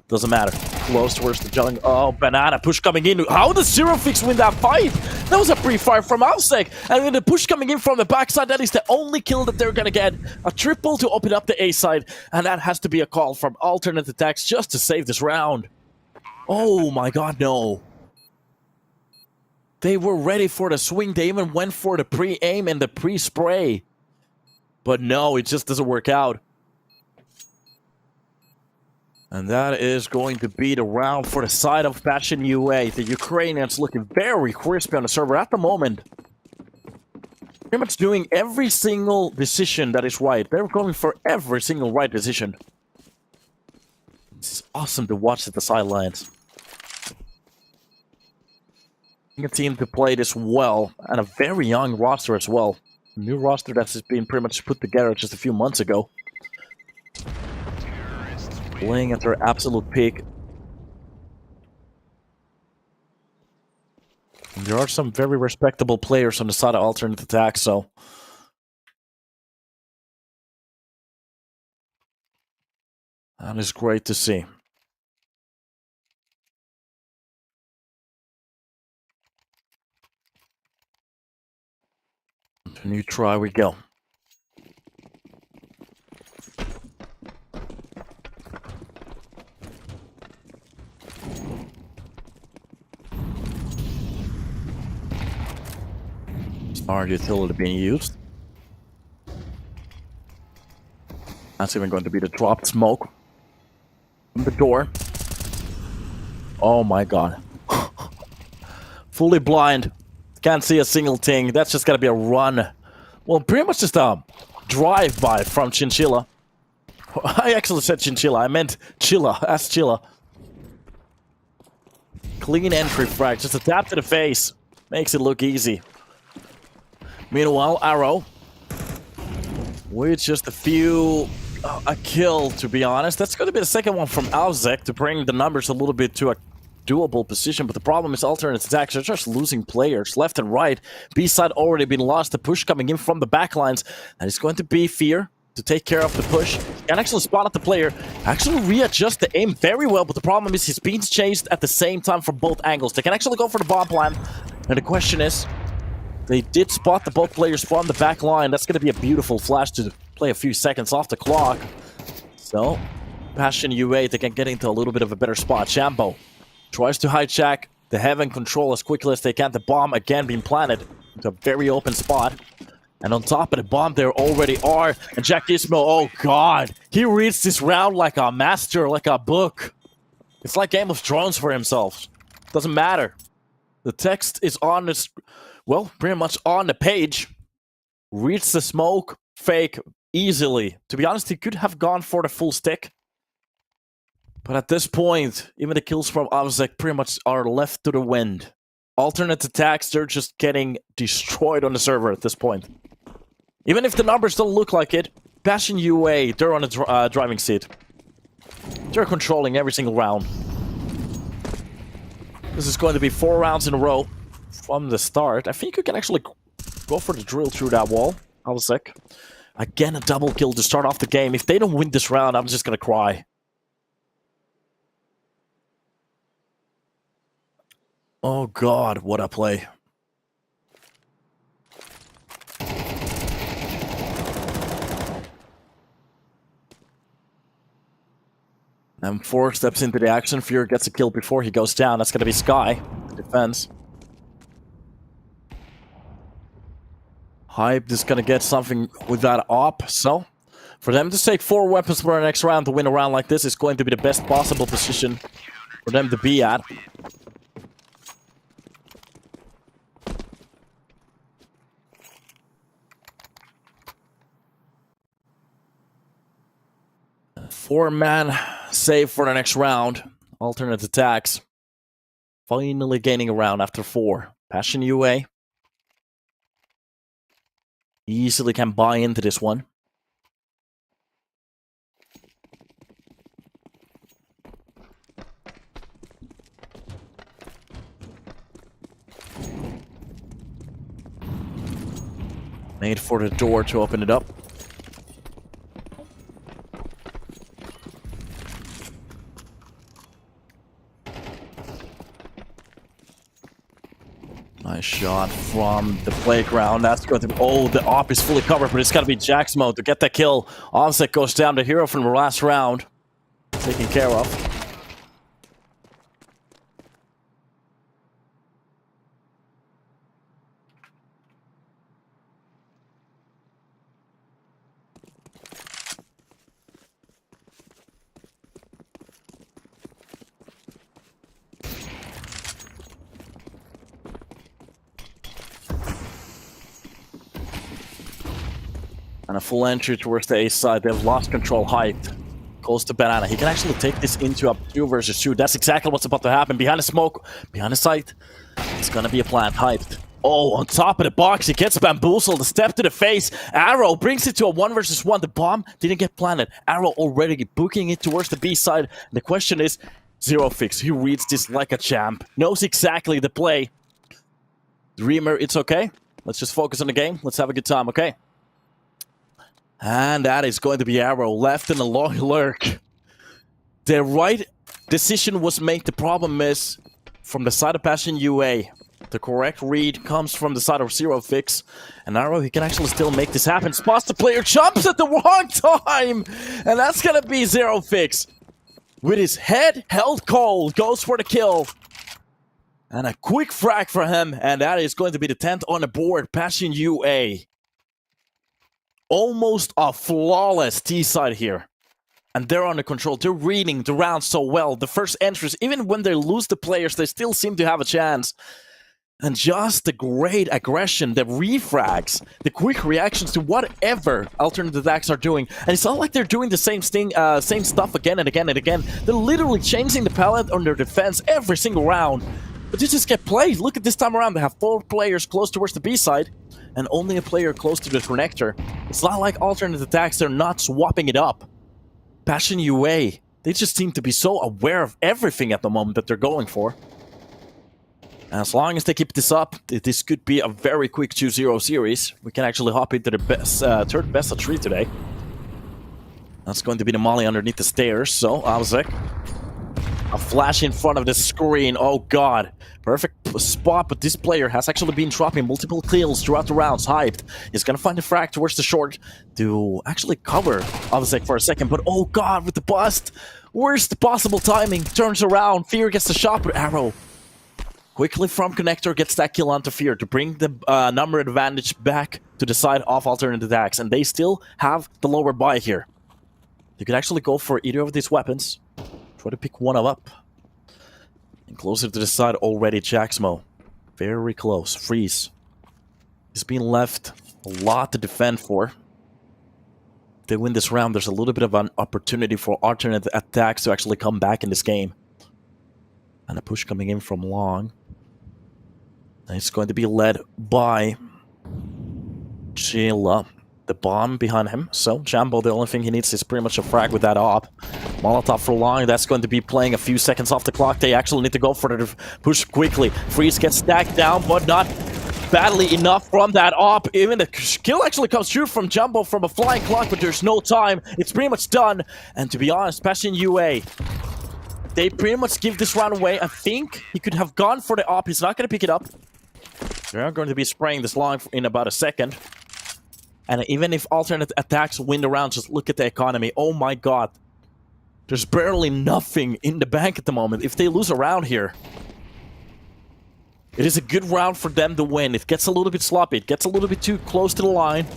doesn't matter. Close towards the jelling. Oh, banana push coming in. How does Zerofix win that fight? That was a pre-fire from aTTaX. And with the push coming in from the backside, that is the only kill that they're gonna get. A triple to open up the A side, and that has to be a call from alternate attacks just to save this round. Oh my god, no. They were ready for the swing. They even went for the pre-aim and the pre-spray. But no, it just doesn't work out. And that is going to be the round for the side of Passion UA. The Ukrainians looking very crispy on the server at the moment. Pretty much doing every single decision that is right. They're going for every single right decision. It's awesome to watch at the sidelines. A team to play this well, and a very young roster as well. A new roster that's been pretty much put together just a few months ago. Playing at their absolute peak. And there are some very respectable players on the side of alternate attack, so... that is great to see. A new try we go. Smart utility being used. That's even going to be the dropped smoke from the door. Oh my god. Fully blind. Can't see a single thing. That's just gotta be a run. Well, pretty much just a drive-by from Chinchilla. I actually said Chinchilla. I meant Chilla. That's Chilla. Clean entry frag. Just a tap to the face. Makes it look easy. Meanwhile, Arrow. With just a kill, to be honest. That's going to be the second one from aTTaX to bring the numbers a little bit to a doable position, but the problem is alternate attacks are just losing players left and right. B-side already been lost. The push coming in from the backlines, and it's going to be Fear to take care of the push. Can actually spot out the player, actually readjust the aim very well, but the problem is he's being chased at the same time from both angles. They can actually go for the bomb plan, and the question is, they did spot the both players from the back line. That's going to be a beautiful flash to play a few seconds off the clock. So, Passion UA, they can get into a little bit of a better spot. Shambo tries to hijack the heaven control as quickly as they can. The bomb again being planted into a very open spot. And on top of the bomb, there already are. And Jack Ismail, oh god, he reads this round like a master, like a book. It's like Game of Thrones for himself. Doesn't matter. The text is on this, well, pretty much on the page. Reads the smoke, fake, easily. To be honest, he could have gone for the full stick. But at this point, even the kills from aTTaX pretty much are left to the wind. Alternate attacks, they're just getting destroyed on the server at this point. Even if the numbers don't look like it, Passion UA, they're on the driving seat. They're controlling every single round. This is going to be 4 rounds in a row from the start. I think you can actually go for the drill through that wall. aTTaX. Again, a double kill to start off the game. If they don't win this round, I'm just gonna cry. Oh god, what a play. And 4 steps into the action. Fear gets a kill before he goes down. That's gonna be Sky, the defense. Hype is gonna get something with that op, so for them to take 4 weapons for the next round to win a round like this is going to be the best possible position for them to be at. Four-man save for the next round. Alternate attacks. Finally gaining a round after 4. Passion UA. Easily can buy into this one. Made for the door to open it up. Nice shot from the playground. That's going to be... oh, the op is fully covered, but it's got to be Jack's mode to get that kill. aTTaX goes down, the hero from the last round. Taken care of. And a full entry towards the A side. They've lost control. Hyped. Goes to Banana. He can actually take this into a 2 versus 2. That's exactly what's about to happen. Behind the smoke, behind the site, it's gonna be a plant. Hyped. Oh, on top of the box, he gets bamboozled. A step to the face. Arrow brings it to a 1 versus 1. The bomb didn't get planted. Arrow already booking it towards the B side. The question is, EuroFix, he reads this like a champ. Knows exactly the play. Dreamer, it's okay. Let's just focus on the game. Let's have a good time, okay? And that is going to be Arrow left in a long lurk. The right decision was made. The problem is from the side of Passion UA. The correct read comes from the side of EuroFix. And Arrow, he can actually still make this happen. Spots the player, jumps at the wrong time. And that's going to be EuroFix. With his head held cold, goes for the kill. And a quick frag for him. And that is going to be the 10th on the board. Passion UA. Almost a flawless T-side here. And they're under control. They're reading the round so well. The first entries, even when they lose the players, they still seem to have a chance. And just the great aggression, the refrags, the quick reactions to whatever alternate attacks are doing. And it's not like they're doing the same stuff again and again and again. They're literally changing the palette on their defense every single round. But they just get played. Look at this time around. They have 4 players close towards the B side. And only a player close to the connector. It's not like alternate attacks, they're not swapping it up. Passion UA, they just seem to be so aware of everything at the moment that they're going for. And as long as they keep this up, this could be a very quick 2-0 series. We can actually hop into the best, third best of 3 today. That's going to be the molly underneath the stairs, so Alzek. A flash in front of the screen, oh god. Perfect spot, but this player has actually been dropping multiple kills throughout the rounds. Hyped. He's gonna find the frag towards the short to actually cover Alzek for a second, but oh god, with the bust. Worst possible timing. Turns around, Fear gets the shot, but Arrow quickly from connector gets that kill onto Fear to bring the number advantage back to the side of alternate attacks, and they still have the lower buy here. You could actually go for either of these weapons. Try to pick one up. And closer to the side already, Jaxmo. Very close. Freeze. He's been left a lot to defend for. If they win this round, there's a little bit of an opportunity for alternate attacks to actually come back in this game. And a push coming in from long. And it's going to be led by Chilla. The bomb behind him. So, Jambo, the only thing he needs is pretty much a frag with that op. Molotov for long. That's going to be playing a few seconds off the clock. They actually need to go for the push quickly. Freeze gets stacked down, but not badly enough from that op. Even the kill actually comes through from Jumbo from a flying clock, but there's no time. It's pretty much done. And to be honest, Passion UA, they pretty much give this round away. I think he could have gone for the op. He's not going to pick it up. They're going to be spraying this long in about a second. And even if alternate attacks win the round, just look at the economy. Oh my god. There's barely nothing in the bank at the moment. If they lose a round here, it is a good round for them to win. It gets a little bit sloppy. It gets a little bit too close to the line.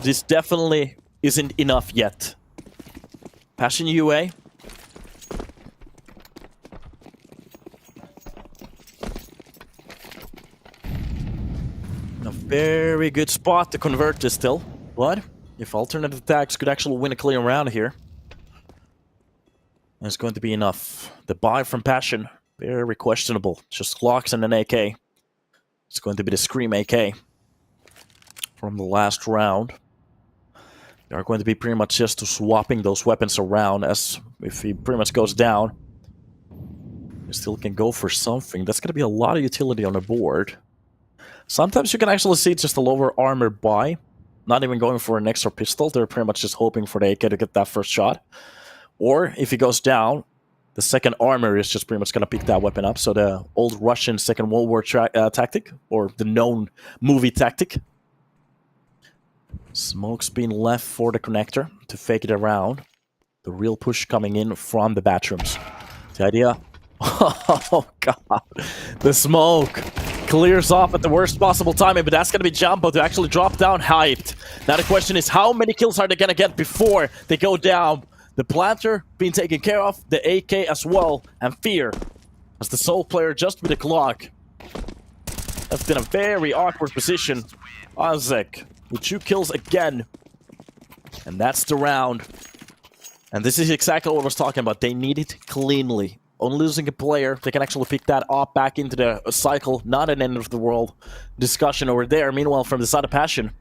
This definitely isn't enough yet. Passion UA. A very good spot to convert this still. But if alternate attacks could actually win a clear round here, it's going to be enough. The buy from Passion, very questionable. Just Glocks and an AK. It's going to be the Scream AK from the last round. They are going to be pretty much just swapping those weapons around, as if he pretty much goes down, you still can go for something. That's going to be a lot of utility on the board. Sometimes you can actually see just a lower armor buy, not even going for an extra pistol. They're pretty much just hoping for the AK to get that first shot. Or if he goes down, the second armor is just pretty much going to pick that weapon up. So the old Russian Second World War tactic, or the known movie tactic. Smoke's being left for the connector to fake it around. The real push coming in from the bathrooms. The idea... Oh god. The smoke clears off at the worst possible timing, but that's going to be Jumbo to actually drop down hyped. Now the question is, how many kills are they going to get before they go down? The planter being taken care of, the AK as well, and Fear as the sole player just with the clock. That's been a very awkward position. Azek with 2 kills again. And that's the round. And this is exactly what I was talking about. They need it cleanly. On losing a player, they can actually pick that up back into the cycle. Not an end of the world discussion over there. Meanwhile, from the side of Passion,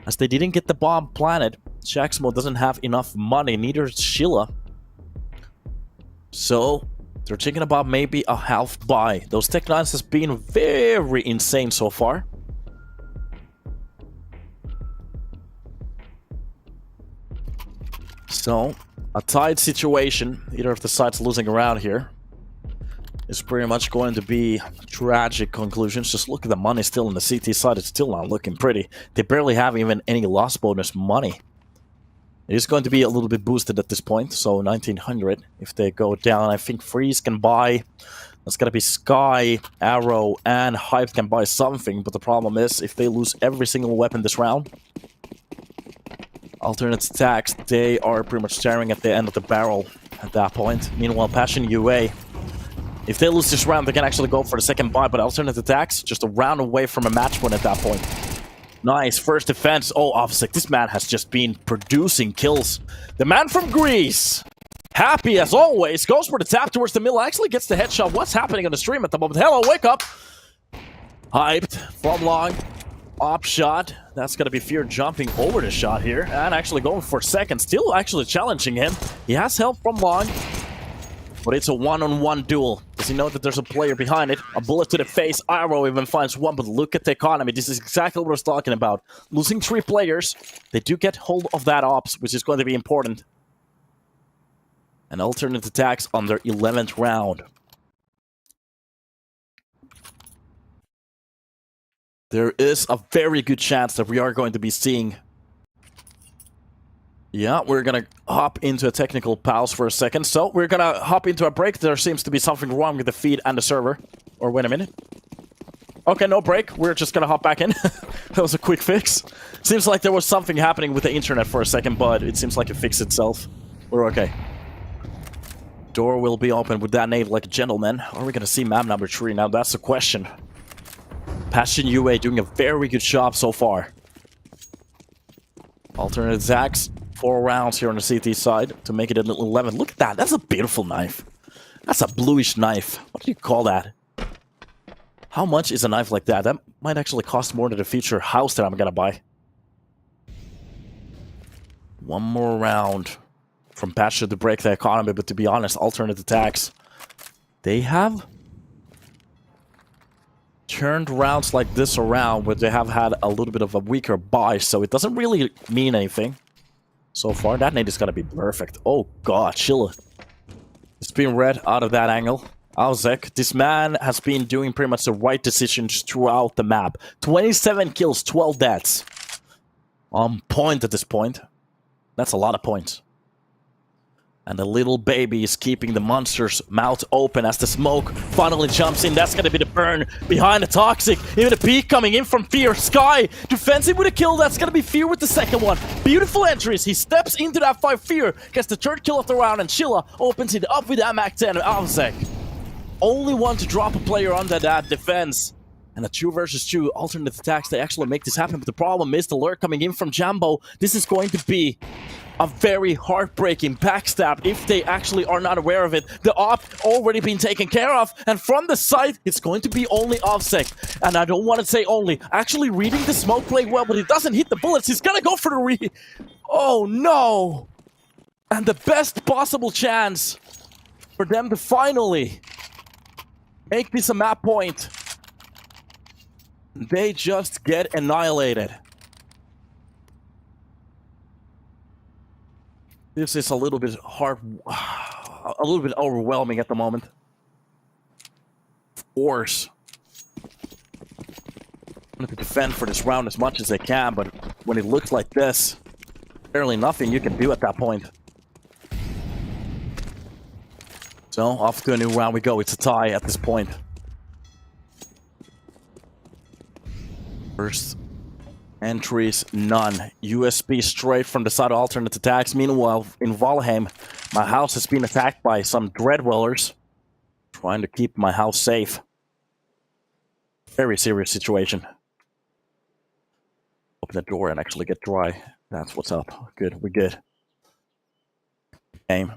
as they didn't get the bomb planted, Jaxmo doesn't have enough money, neither does Sheila. So, they're thinking about maybe a half buy. Those Tech 9s has been very insane so far. So, a tied situation, either of the sides losing around here, is pretty much going to be tragic conclusions. Just look at the money still on the CT side, it's still not looking pretty. They barely have even any loss bonus money. It is going to be a little bit boosted at this point, so 1900 if they go down. I think Freeze can buy, that's gonna be Sky, Arrow, and Hype can buy something, but the problem is, if they lose every single weapon this round, alternate attacks, they are pretty much staring at the end of the barrel at that point. Meanwhile, Passion UA, if they lose this round, they can actually go for the second buy, but alternate attacks, just a round away from a match win at that point. Nice, first defense. Oh, aTTaX, this man has just been producing kills. The man from Greece, happy as always, goes for the tap towards the middle, actually gets the headshot. What's happening on the stream at the moment? Hello, wake up! Hyped, from long, op shot. That's gonna be Fear jumping over the shot here, and actually going for second, still actually challenging him. He has help from long, but it's a one-on-one duel. Does he know that there's a player behind it? A bullet to the face, Arrow even finds one, but look at the economy. This is exactly what I was talking about. Losing 3 players, they do get hold of that ops, which is going to be important. And alternate attacks on their 11th round. There is a very good chance that we are going to be seeing... Yeah, we're gonna hop into a technical pause for a second. So, we're gonna hop into a break. There seems to be something wrong with the feed and the server. Or wait a minute. Okay, no break. We're just gonna hop back in. That was a quick fix. Seems like there was something happening with the internet for a second, but it seems like it fixed itself. We're okay. Door will be open with that nade like a gentleman. Are we gonna see map number 3 now? That's the question. Passion UA doing a very good job so far. Alternate attacks. 4 rounds here on the CT side to make it an 11. Look at that. That's a beautiful knife. That's a bluish knife. What do you call that? How much is a knife like that? That might actually cost more than the future house that I'm gonna buy. One more round from Passion to break the economy, but to be honest, alternate attacks, they have turned rounds like this around where they have had a little bit of a weaker buy, so it doesn't really mean anything. So far, that nade is gonna be perfect. Oh god, Sheila. It's being read out of that angle. aTTaX, this man has been doing pretty much the right decisions throughout the map. 27 kills, 12 deaths. On point at this point. That's a lot of points. And the little baby is keeping the monster's mouth open as the smoke finally jumps in. That's gonna be the burn behind the Toxic. Even a peek coming in from Fear. Sky defensive with a kill. That's gonna be Fear with the second one. Beautiful entries. He steps into that fight. Fear gets the 3rd kill of the round, and Sheila opens it up with that Mac-10 and aTTaX. Only one to drop a player under that defense. And a 2 versus 2 alternate attacks, they actually make this happen. But the problem is the lurk coming in from Jambo. This is going to be a very heartbreaking backstab if they actually are not aware of it. The op already been taken care of, and from the side, it's going to be only aTTaX. And I don't want to say only, actually reading the smoke play well, but he doesn't hit the bullets. He's gonna go for the Oh no! And the best possible chance for them to finally make this a map point. They just get annihilated. This is a little bit hard, a little bit overwhelming at the moment. Of course, I'm going to defend for this round as much as they can, but when it looks like this, barely nothing you can do at that point. So, off to a new round we go. It's a tie at this point. First entries, none. USB straight from the side of alternate attacks. Meanwhile, in Valheim, my house has been attacked by some Dreadwellers. Trying to keep my house safe. Very serious situation. open the door and actually get dry. That's what's up. Good, we're good. Game.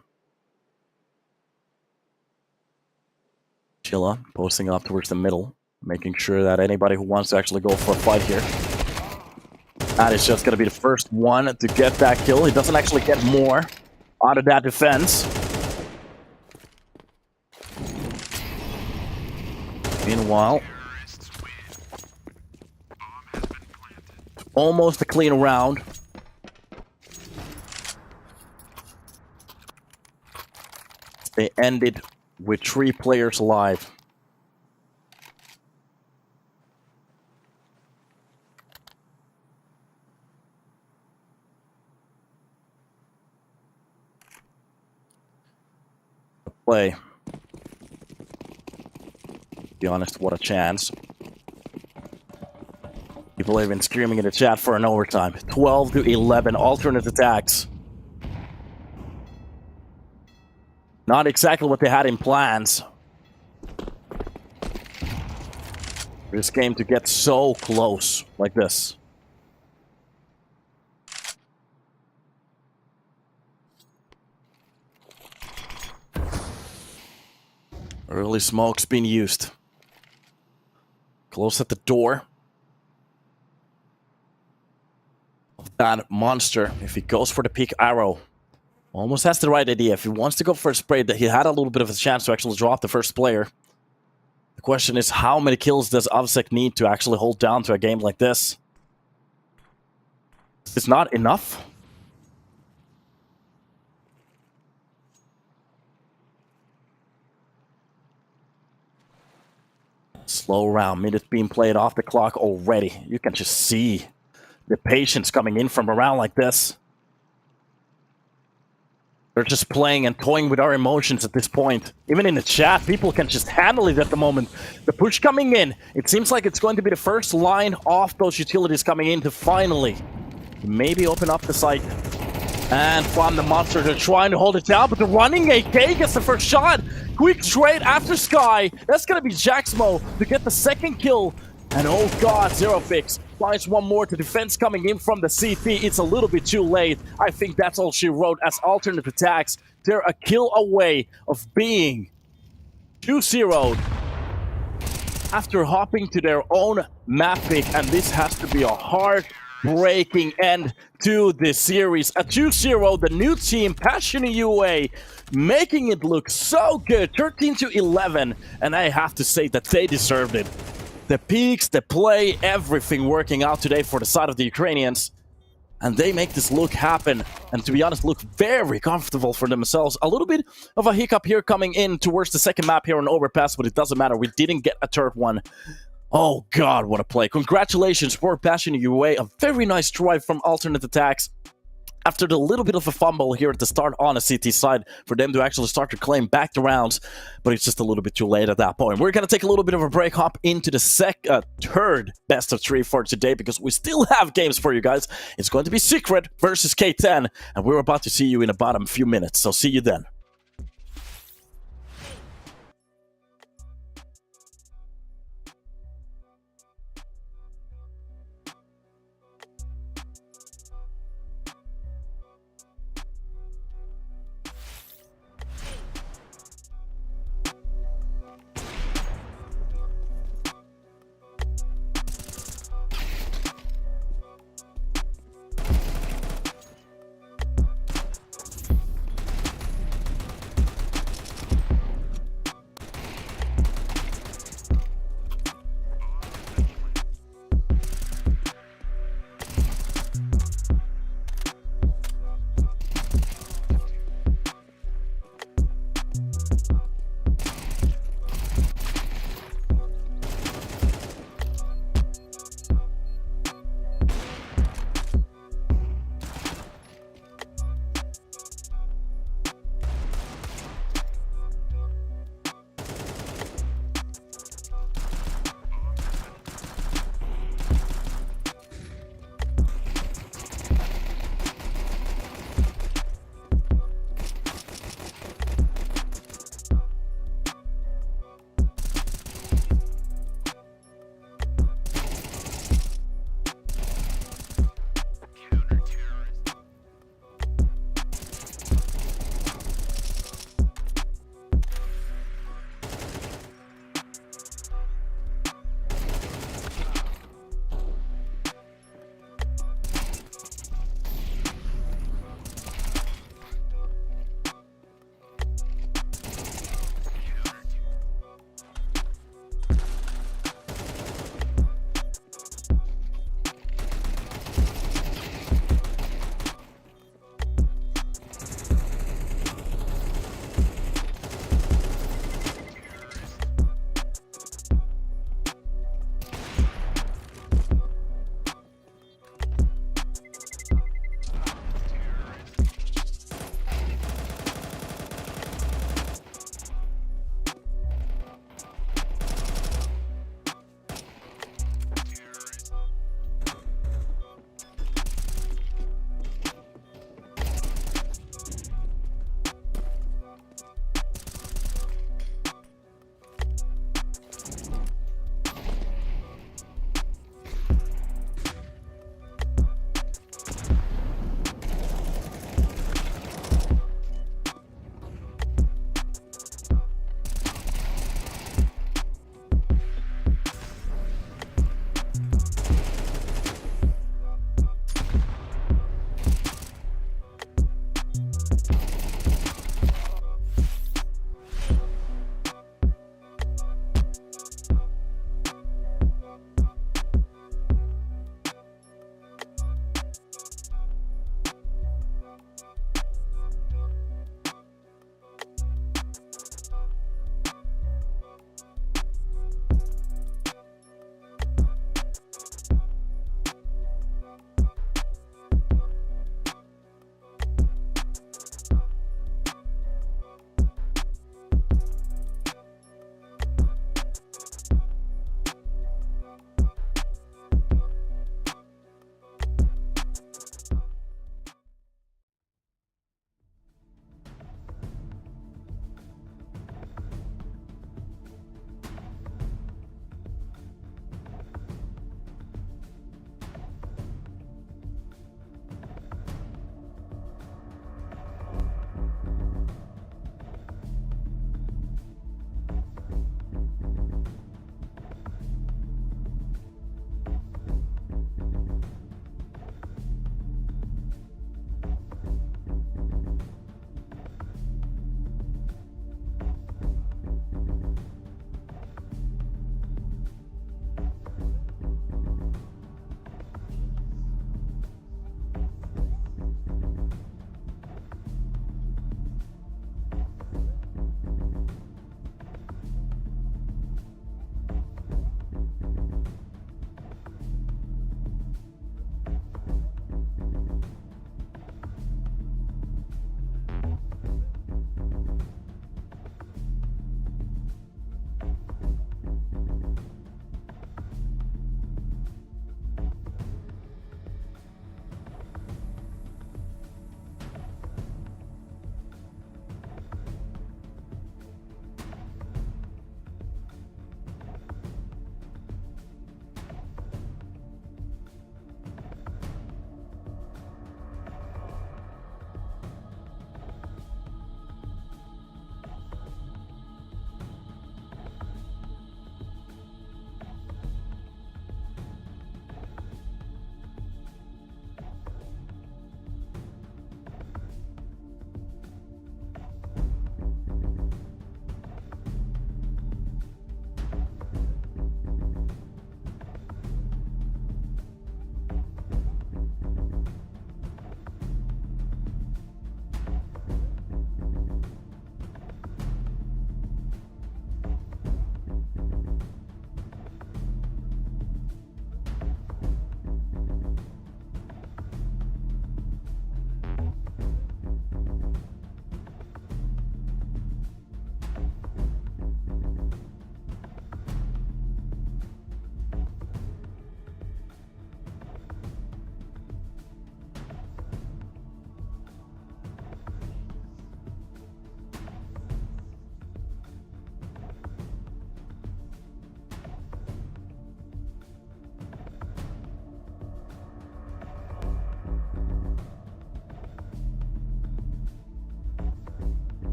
Chilla posting up towards the middle, making sure that anybody who wants to actually go for a fight here. That is just going to be the first one to get that kill. He doesn't actually get more out of that defense. Meanwhile, almost a clean round. They ended with 3 players alive. Play. To be honest, what a chance. People have been screaming in the chat for an overtime. 12 to 11 alternate attacks. Not exactly what they had in plans. This game to get so close like this. Early smoke's being used. Close at the door. Of that monster, if he goes for the peak arrow. Almost has the right idea. If he wants to go for a spray, that he had a little bit of a chance to actually drop the first player. The question is, how many kills does aTTaX need to actually hold down to a game like this? It's not enough. Slow round, minute being played off the clock already. You can just see the patience coming in from a round like this. They're just playing and toying with our emotions at this point. Even in the chat, people can just handle it at the moment. The push coming in. It seems like it's going to be the first line off those utilities coming in to finally maybe open up the site. And from the monster, they're trying to hold it down, but the running AK gets the first shot. Quick trade after Sky. That's going to be Jaxmo to get the second kill. And oh god, Entropiq finds one more to defense coming in from the CT. It's a little bit too late. I think that's all she wrote as alternate attacks. They're a kill away of being 2-0'd after hopping to their own map pick. And this has to be a heartbreaking end to this series. A 2-0, the new team, Passion UA, making it look so good. 13 to 11. And I have to say that they deserved it. The peaks, the play, everything working out today for the side of the Ukrainians. And they make this look happen. And to be honest, look very comfortable for themselves. A little bit of a hiccup here coming in towards the second map here on Overpass, but it doesn't matter. We didn't get a third one. Oh god, what a play. Congratulations for Passion UA. A very nice drive from alternate attacks. After the little bit of a fumble here at the start on the CT side for them to actually start to claim back the rounds, but it's just a little bit too late at that point. We're going to take a little bit of a break, hop into the third best of 3 for today, because we still have games for you guys. It's going to be Secret versus K10, and we're about to see you in about a few minutes, so see you then.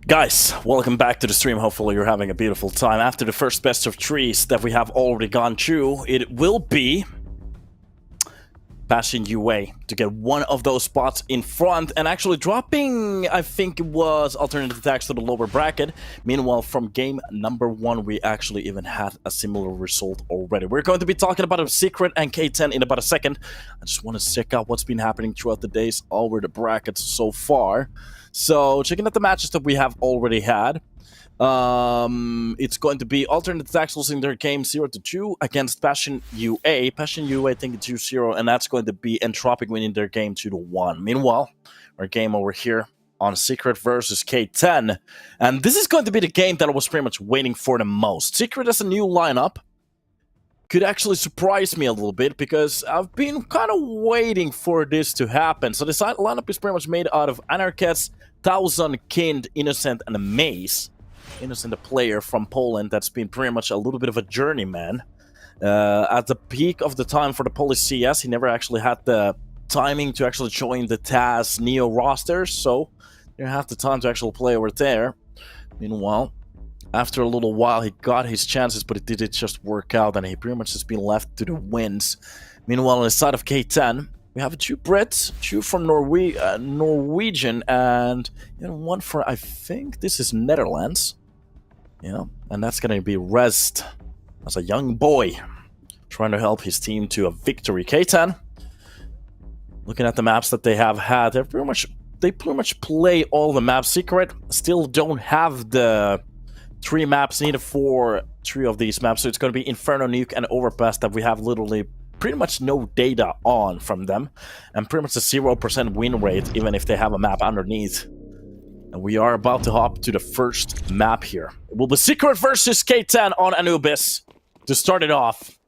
Guys, welcome back to the stream. Hopefully you're having a beautiful time. After the first best of threes that we have already gone through, it will be Passion UA to get one of those spots in front and actually dropping, I think it was alternative tax to the lower bracket. Meanwhile, from game number 1, we actually even had a similar result already. We're going to be talking about a Secret and K10 in about a second. I just want to check out what's been happening throughout the days over the brackets so far. So, checking out the matches that we have already had. It's going to be alternate tax losing their game 0-2 against Passion UA. Passion UA taking 2-0, and that's going to be Entropic winning their game 2-1. Meanwhile, our game over here on Secret versus K10. And this is going to be the game that I was pretty much waiting for the most. Secret as a new lineup could actually surprise me a little bit because I've been kind of waiting for this to happen. So this lineup is pretty much made out of Anarchets, Thousand, Kind, Innocent, and a Maze. Innocent, a player from Poland that's been pretty much a little bit of a journeyman. At the peak of the time for the Polish CS, he never actually had the timing to actually join the TAS Neo roster, so he didn't have the time to actually play over there. Meanwhile, after a little while, he got his chances, but it didn't just work out, and he pretty much has been left to the winds. Meanwhile, on the side of K10, we have 2 Brits, 2 from Norwegian, and one for, I think this is Netherlands. And that's going to be Rest as a young boy trying to help his team to a victory. K10, looking at the maps that they have had, they pretty much play all the maps. Secret still don't have the 3 maps needed for 3 of these maps, so it's going to be Inferno, Nuke, and Overpass that we have literally pretty much no data on from them, and pretty much a 0% win rate even if they have a map underneath. And we are about to hop to the first map here. It will be Secret versus K10 on Anubis to start it off.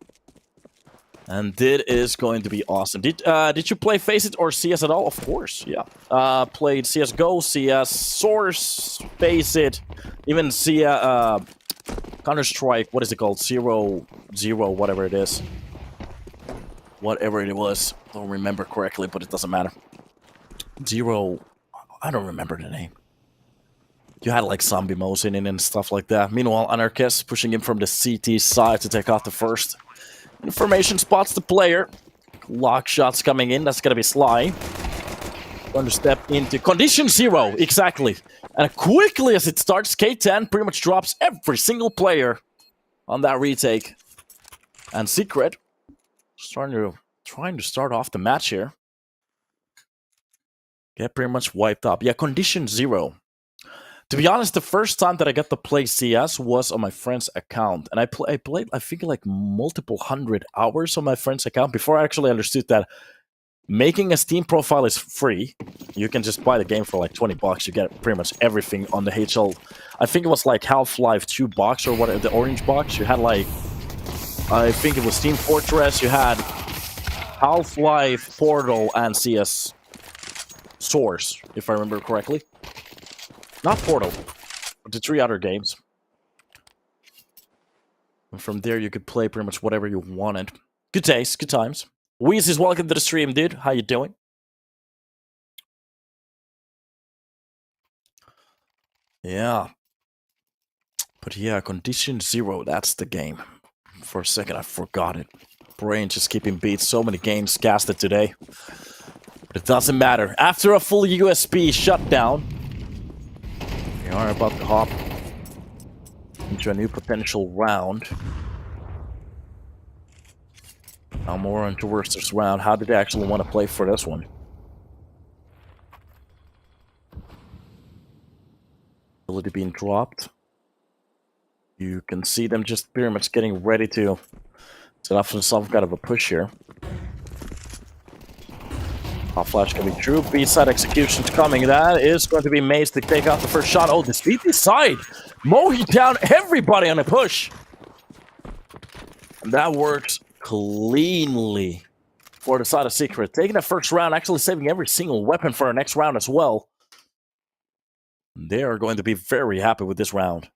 And it is going to be awesome. Did you play Face It or CS at all? Of course, yeah. Played CSGO, CS Source, Face It, even CS, Counter-Strike, what is it called? 0, whatever it is. Whatever it was. Don't remember correctly, but it doesn't matter. 0, I don't remember the name. You had like zombie modes in it and stuff like that. Meanwhile, Anarchist pushing in from the CT side to take out the first. Information spots the player. Lock shots coming in. That's going to be Sly. Going to step into condition 0. Exactly. And quickly as it starts, K10 pretty much drops every single player on that retake. And Secret trying to start off the match here. Get pretty much wiped up. Yeah, condition 0. To be honest, the first time that I got to play CS was on my friend's account. And I played, I think, like multiple 100 hours on my friend's account before I actually understood that making a Steam profile is free. You can just buy the game for like 20 bucks. You get pretty much everything on the HL. I think it was like Half-Life 2 box or whatever, the orange box. You had like, I think it was Team Fortress. You had Half-Life, Portal, and CS Source, if I remember correctly. Not Portal, but the 3 other games. And from there, you could play pretty much whatever you wanted. Good days, good times. Weez is welcome to the stream, dude. How you doing? Yeah. But yeah, condition 0, that's the game. For a second, I forgot it. Brain just keeping beats. So many games casted today. But it doesn't matter. After a full USB shutdown, we are about to hop into a new potential round. Now more on towards this round. How did they actually want to play for this one? Ability being dropped. You can see them just pretty much getting ready to set up some kind of a push here. Hot flash can be true. B-side execution's coming. That is going to be Maze to take out the first shot. Oh, this CT side mowing down everybody on a push. And that works cleanly for the side of Secret. Taking the first round, actually saving every single weapon for our next round as well. They are going to be very happy with this round.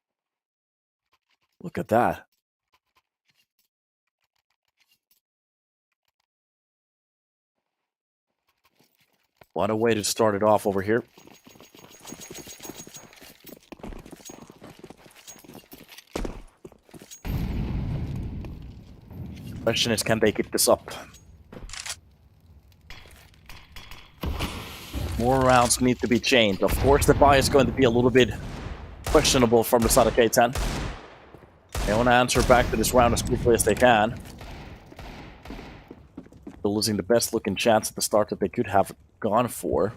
Look at that. What a way to start it off over here. Question is, can they keep this up? More rounds need to be changed. Of course, the buy is going to be a little bit questionable from the side of K10. They want to answer back to this round as quickly as they can. They're losing the best looking chance at the start that they could have gone for.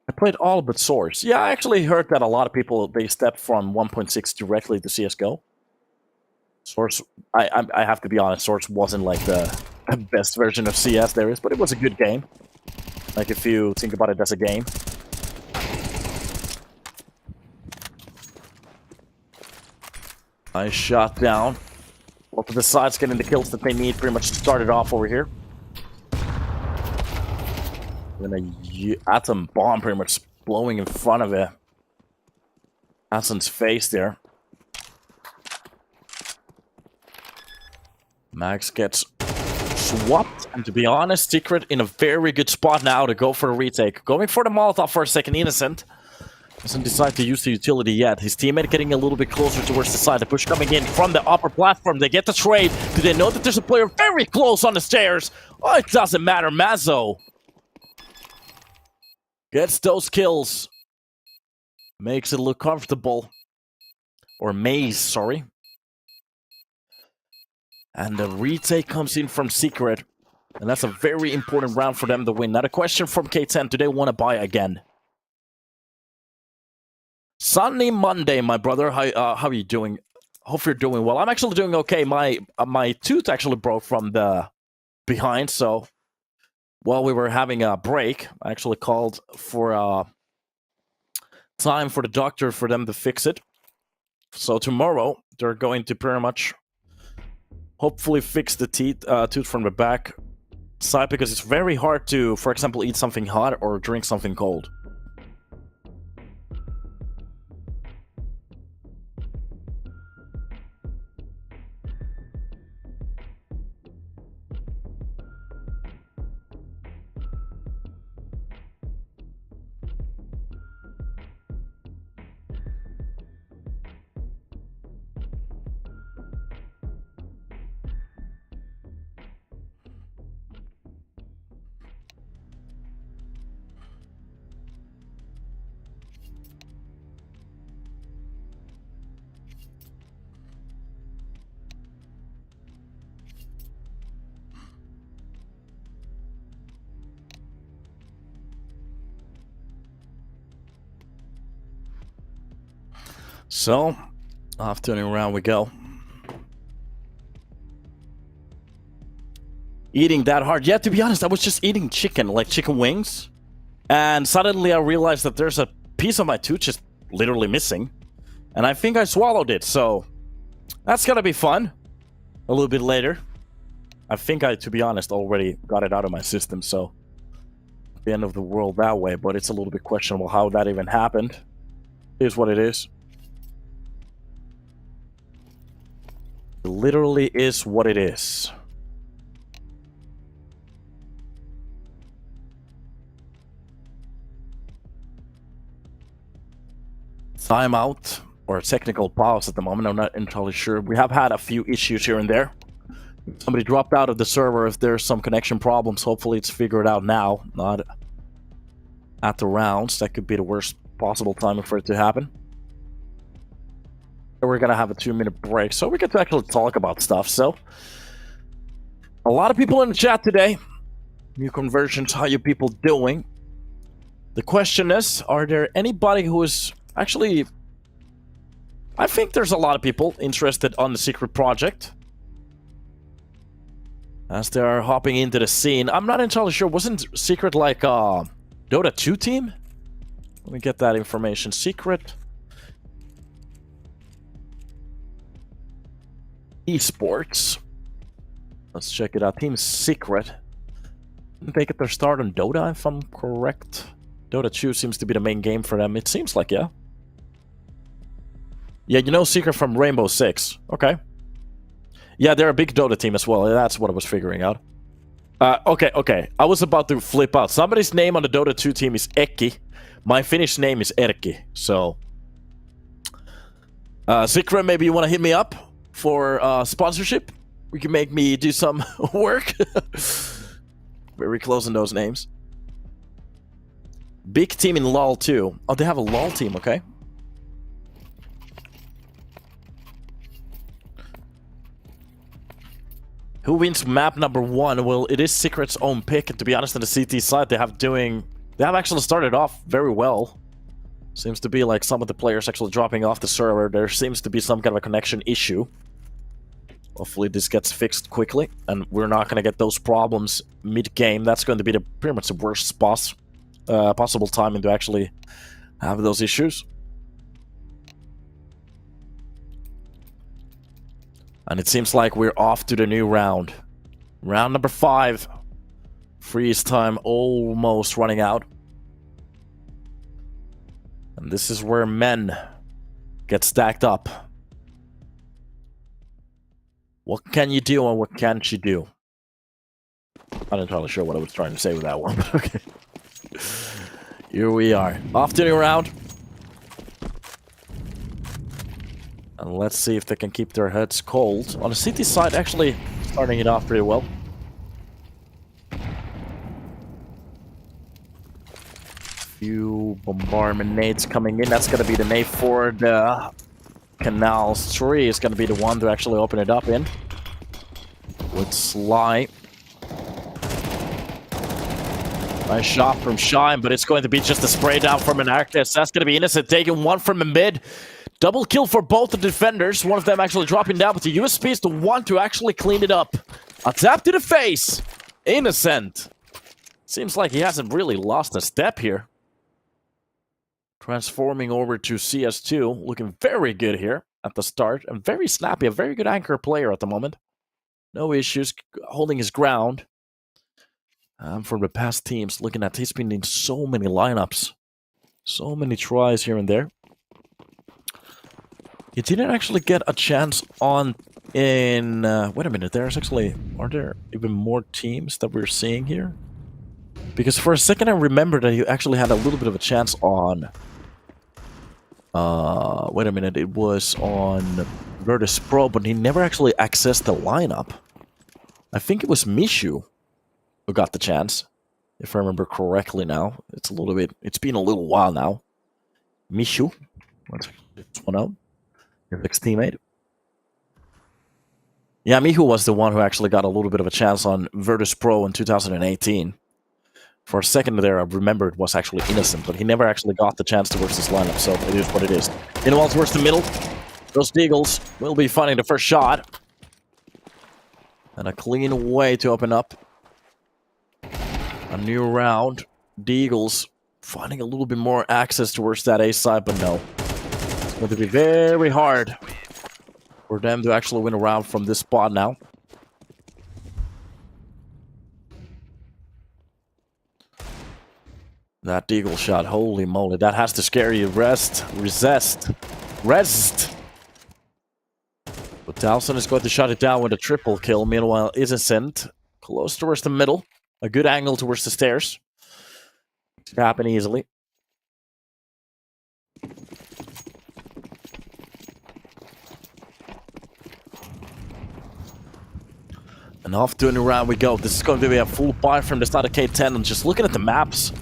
I played all but Source. Yeah, I actually heard that a lot of people, they stepped from 1.6 directly to CSGO. Source, I have to be honest, Source wasn't like the best version of CS there is, but it was a good game. Like if you think about it as a game. Nice shot down. Both of the sides getting the kills that they need pretty much started off over here. Then a atom bomb pretty much blowing in front of it. Hassan's face there. Max gets swapped, and to be honest, Secret in a very good spot now to go for a retake. Going for the Molotov for a second, Innocent. Doesn't decide to use the utility yet. His teammate getting a little bit closer towards the side. The push coming in from the upper platform. They get the trade. Do they know that there's a player very close on the stairs? Oh, it doesn't matter. Mazzo gets those kills. Makes it look comfortable. Or Maze, sorry. And the retake comes in from Secret. And that's a very important round for them to win. Now the question from K10, do they want to buy again? Sunny Monday, my brother. How are you doing? Hope you're doing well. I'm actually doing okay. My tooth actually broke from the behind, so while we were having a break, I actually called for time for the doctor for them to fix it. So tomorrow, they're going to pretty much hopefully fix the tooth from the back side, because it's very hard to, for example, eat something hot or drink something cold. So, afternoon round we go. Eating that hard. Yeah, to be honest, I was just eating chicken, like chicken wings. And suddenly I realized that there's a piece of my tooth just literally missing. And I think I swallowed it, so that's gonna be fun. A little bit later. I think I, to be honest, already got it out of my system, so the end of the world that way, but it's a little bit questionable how that even happened. It is what it is. It literally is what it is. Timeout or a technical pause at the moment. I'm not entirely sure. We have had a few issues here and there. Somebody dropped out of the server. If there's some connection problems, hopefully it's figured out now, not at the rounds. That could be the worst possible timing for it to happen. We're gonna have a 2-minute break, so we get to actually talk about stuff. So, a lot of people in the chat today. New conversions, how you people doing? The question is, are there anybody who is actually... I think there's a lot of people interested on the secret project. As they are hopping into the scene. I'm not entirely sure, wasn't Secret like a Dota 2 team? Let me get that information. Secret... Esports. Let's check it out. Team Secret. Didn't they get their start on Dota, if I'm correct? Dota 2 seems to be the main game for them. It seems like, yeah. Yeah, you know Secret from Rainbow Six. Okay. Yeah, they're a big Dota team as well. That's what I was figuring out. Okay. I was about to flip out. Somebody's name on the Dota 2 team is Eki. My Finnish name is Erkki. So... Secret, maybe you want to hit me up for sponsorship? We can make me do some work. Very close in those names. Big team in LoL too. Oh, they have a LoL team, okay. Who wins map number 1? Well, it is Secret's own pick, and to be honest, on the CT side, they have actually started off very well. Seems to be like some of the players actually dropping off the server. There seems to be some kind of a connection issue. Hopefully this gets fixed quickly, and we're not going to get those problems mid-game. That's going to be pretty much the worst possible timing to actually have those issues. And it seems like we're off to the new round. Round number 5. Freeze time almost running out. And this is where men get stacked up. What can you do and what can't you do? I'm not entirely sure what I was trying to say with that one, but okay. Here we are. Off to the new round. And let's see if they can keep their heads cold. On the CT side, actually starting it off pretty well. Few bombardment nades coming in. That's going to be the nade for the Canals. Tree is going to be the one to actually open it up in. With Sly. Nice shot from Shine, but it's going to be just a spray down from an Arctis. That's going to be Innocent taking one from the mid. Double kill for both the defenders. One of them actually dropping down, but the USP is the one to actually clean it up. A tap to the face. Innocent. Seems like he hasn't really lost a step here. Transforming over to CS2. Looking very good here at the start. And very snappy. A very good anchor player at the moment. No issues. Holding his ground. From the past teams, looking at, he's been in so many lineups. So many tries here and there. He didn't actually get a chance on in... wait a minute, there's actually... Are there even more teams that we're seeing here? Because for a second I remembered that he actually had a little bit of a chance on... wait a minute, it was on Virtus Pro, but he never actually accessed the lineup. I think it was Mishu who got the chance, if I remember correctly now. It's been a little while now. Mishu. Let's check this one out. Your ex-teammate. Yeah, Mihu was the one who actually got a little bit of a chance on Virtus Pro in 2018. For a second there, I remembered it was actually Innocent, but he never actually got the chance to versus this lineup, so it is what it is. Meanwhile, towards the middle, those Deagles will be finding the first shot. And a clean way to open up a new round. Deagles finding a little bit more access towards that A side, but no. It's going to be very hard for them to actually win a round from this spot now. That Deagle shot, holy moly, that has to scare you. Rest. But Towson is going to shut it down with a triple kill. Meanwhile, Innocent close towards the middle. A good angle towards the stairs. It can happen easily. And off to a new round we go. This is going to be a full buy from the start of K10. And just looking at the maps,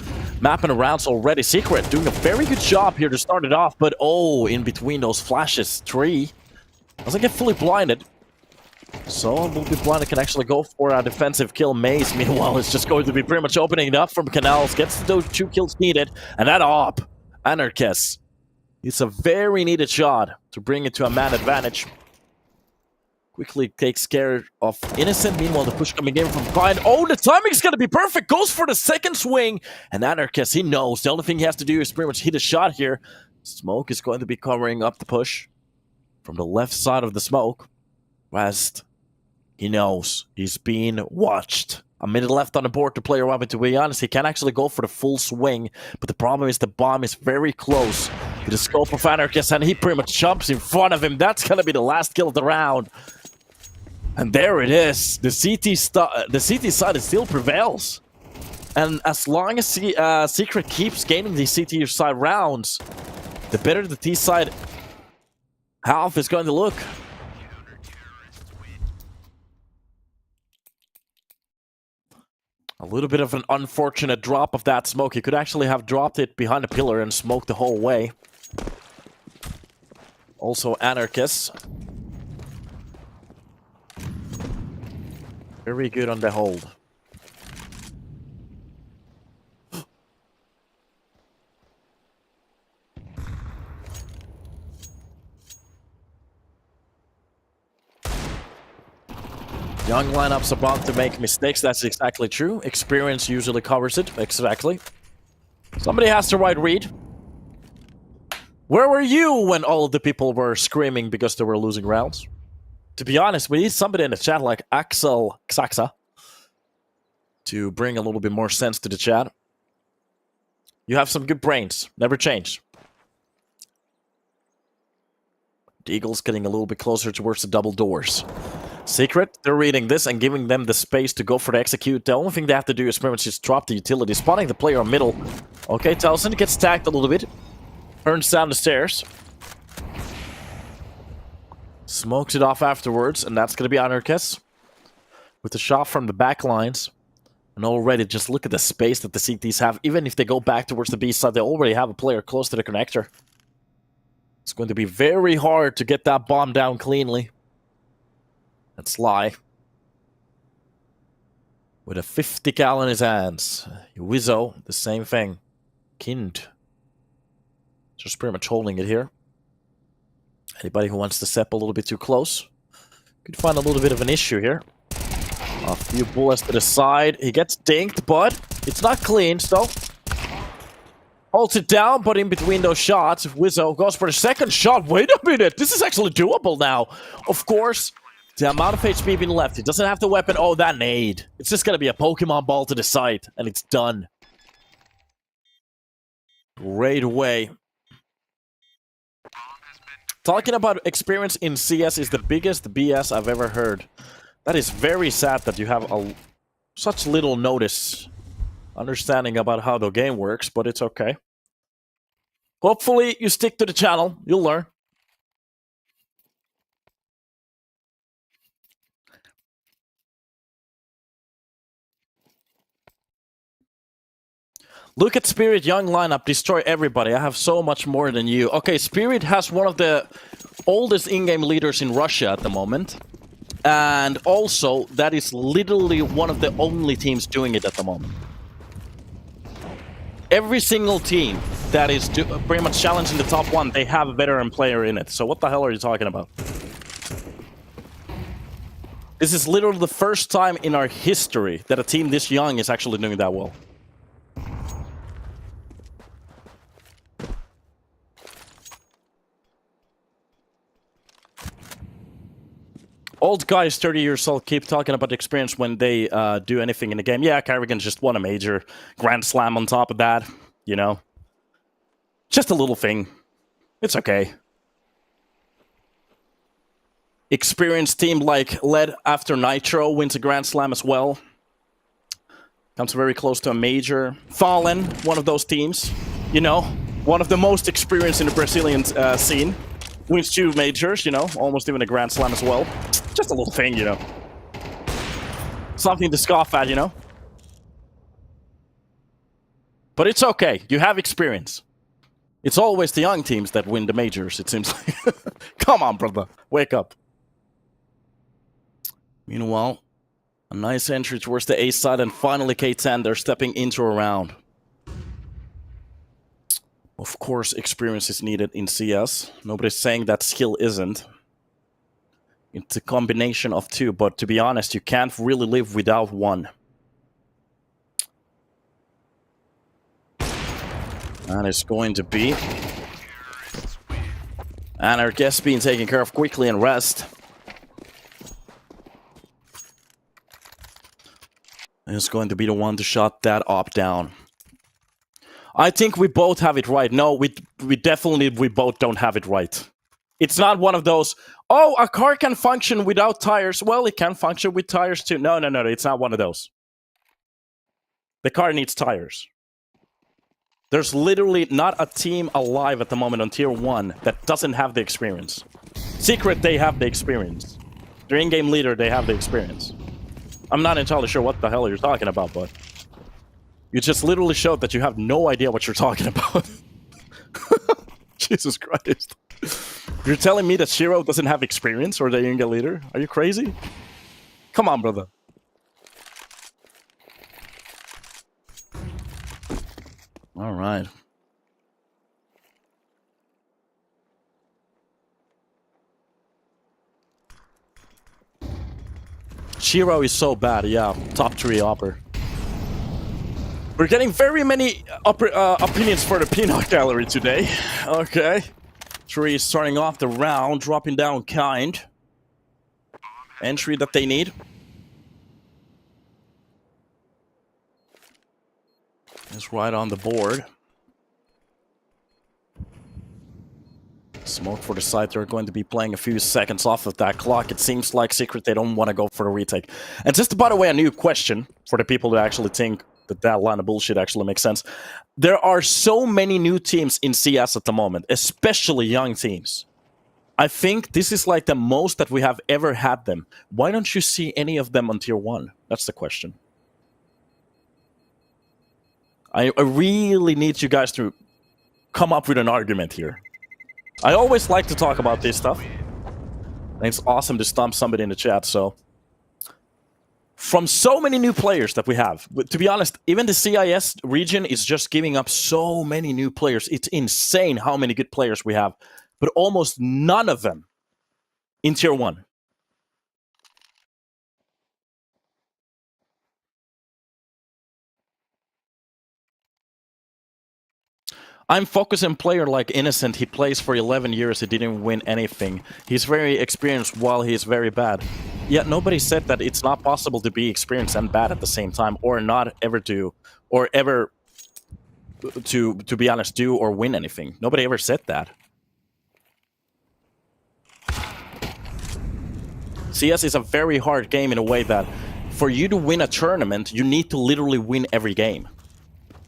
mapping the rounds already. Secret doing a very good job here to start it off. But oh, in between those flashes, Tree doesn't get fully blinded. So will be blinded, can actually go for a defensive kill. Maze, meanwhile, is just going to be pretty much opening it up from Canals. Gets those 2 kills needed. And that op, Anarchist. It's a very needed shot to bring it to a man advantage. Quickly takes care of Innocent. Meanwhile, the push coming in from behind. Oh, the timing's going to be perfect. Goes for the second swing. And Anarchist, he knows. The only thing he has to do is pretty much hit a shot here. Smoke is going to be covering up the push from the left side of the smoke. West, he knows he's being watched. A minute left on the board to play around, but to be honest, he can actually go for the full swing. But the problem is the bomb is very close to the scope of Anarchist, and he pretty much jumps in front of him. That's going to be the last kill of the round. And there it is. The CT side still prevails. And as long as Secret keeps gaining these CT side rounds, the better the T side Half is going to look. A little bit of an unfortunate drop of that smoke. He could actually have dropped it behind a pillar and smoked the whole way. Also anarchists. Very good on the hold. Young lineups are bound to make mistakes. That's exactly true. Experience usually covers it. Exactly. Somebody has the right read. Where were you when all of the people were screaming because they were losing rounds? To be honest, we need somebody in the chat like Axel Xaxa to bring a little bit more sense to the chat. You have some good brains. Never change. The Eagles getting a little bit closer towards the double doors. Secret, they're reading this and giving them the space to go for the execute. The only thing they have to do is pretty much just drop the utility, spotting the player on middle. Okay, Towson gets tagged a little bit. Turns down the stairs. Smokes it off afterwards, and that's going to be Anarchist. With the shot from the back lines. And already, just look at the space that the CTs have. Even if they go back towards the B side, they already have a player close to the connector. It's going to be very hard to get that bomb down cleanly. That's Sly. With a 50 cal in his hands. Wizzo, the same thing. Kind. Just pretty much holding it here. Anybody who wants to step a little bit too close could find a little bit of an issue here. A few bullets to the side. He gets dinked, but it's not clean, so holds it down, but in between those shots, Wizzo goes for the second shot. Wait a minute, this is actually doable now. Of course, the amount of HP being left. He doesn't have the weapon. Oh, that nade. It's just going to be a Pokemon ball to the side, and it's done. Great way. Talking about experience in CS is the biggest BS I've ever heard. That is very sad that you have such little notice understanding about how the game works, but it's okay. Hopefully you stick to the channel. You'll learn. Look at Spirit Young lineup, destroy everybody. I have so much more than you. Okay, Spirit has one of the oldest in-game leaders in Russia at the moment. And also, that is literally one of the only teams doing it at the moment. Every single team that is pretty much challenging the top one, they have a veteran player in it. So what the hell are you talking about? This is literally the first time in our history that a team this young is actually doing that well. Old guys, 30 years old, keep talking about the experience when they do anything in the game. Yeah, Carrigan just won a major Grand Slam on top of that, you know. Just a little thing. It's okay. Experienced team like Led after Nitro wins a Grand Slam as well. Comes very close to a major. Fallen, one of those teams. You know, one of the most experienced in the Brazilian scene. Wins 2 majors, you know, almost even a Grand Slam as well. Just a little thing, you know. Something to scoff at, you know. But it's okay. You have experience. It's always the young teams that win the majors, it seems like. Come on, brother. Wake up. Meanwhile, a nice entry towards the A side, and finally K10, they're stepping into a round. Of course, experience is needed in CS. Nobody's saying that skill isn't. It's a combination of two, but to be honest, you can't really live without one. That is going to be Anarchist being taken care of quickly and rest. And it's going to be the one to shut that op down. I think we both have it right. No, we both don't have it right. It's not one of those, oh, a car can function without tires. Well, it can function with tires too. No, it's not one of those. The car needs tires. There's literally not a team alive at the moment on tier 1 that doesn't have the experience. Secret, they have the experience. Their in-game leader, they have the experience. I'm not entirely sure what the hell you're talking about, but you just literally showed that you have no idea what you're talking about. Jesus Christ. You're telling me that Shiro doesn't have experience or the in-game leader? Are you crazy? Come on, brother. All right. Shiro is so bad, yeah. Top 3 upper. We're getting very many opinions for the peanut gallery today. Okay. 3 is starting off the round, dropping down kind. Entry that they need. Is right on the board. Smoke for the side. They're going to be playing a few seconds off of that clock. It seems like Secret, they don't want to go for the retake. And just, by the way, a new question for the people that actually think that that line of bullshit actually makes sense. There are so many new teams in CS at the moment, especially young teams. I think this is like the most that we have ever had them. Why don't you see any of them on Tier 1? That's the question. I really need you guys to come up with an argument here. I always like to talk about this stuff. And it's awesome to stomp somebody in the chat, so... From so many new players that we have, to be honest, even the CIS region is just giving up so many new players. It's insane how many good players we have, but almost none of them in Tier 1. I'm focusing player like Innocent. He plays for 11 years. He didn't win anything. He's very experienced while he's very bad. Yet nobody said that it's not possible to be experienced and bad at the same time, or not ever do, or ever, to be honest, do or win anything. Nobody ever said that. CS is a very hard game in a way that for you to win a tournament, you need to literally win every game.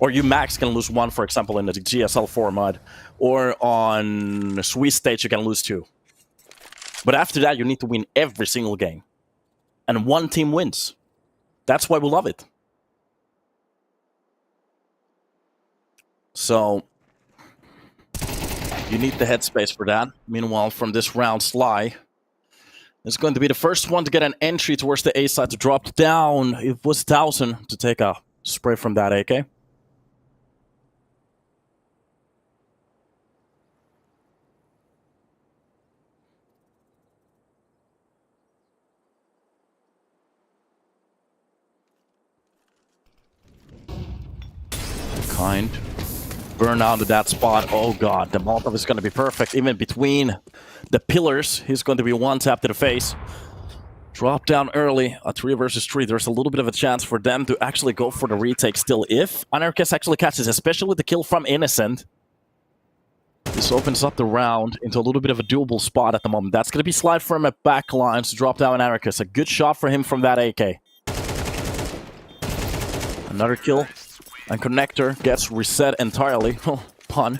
Or you max can lose 1, for example, in the GSL4 mod. Or on Swiss stage, you can lose 2. But after that, you need to win every single game. And one team wins. That's why we love it. So, you need the headspace for that. Meanwhile, from this round, Sly is going to be the first one to get an entry towards the A side to drop down. It was 1,000 to take a spray from that AK. Kind. Burn out to that spot. Oh god, the Molotov is going to be perfect. Even between the pillars, he's going to be one tap to the face. Drop down early. A 3 versus 3. There's a little bit of a chance for them to actually go for the retake still. If Anarchist actually catches, especially with the kill from Innocent. This opens up the round into a little bit of a doable spot at the moment. That's going to be slide from a backline to drop down Anarchist. A good shot for him from that AK. Another kill. And Connector gets reset entirely. Pun.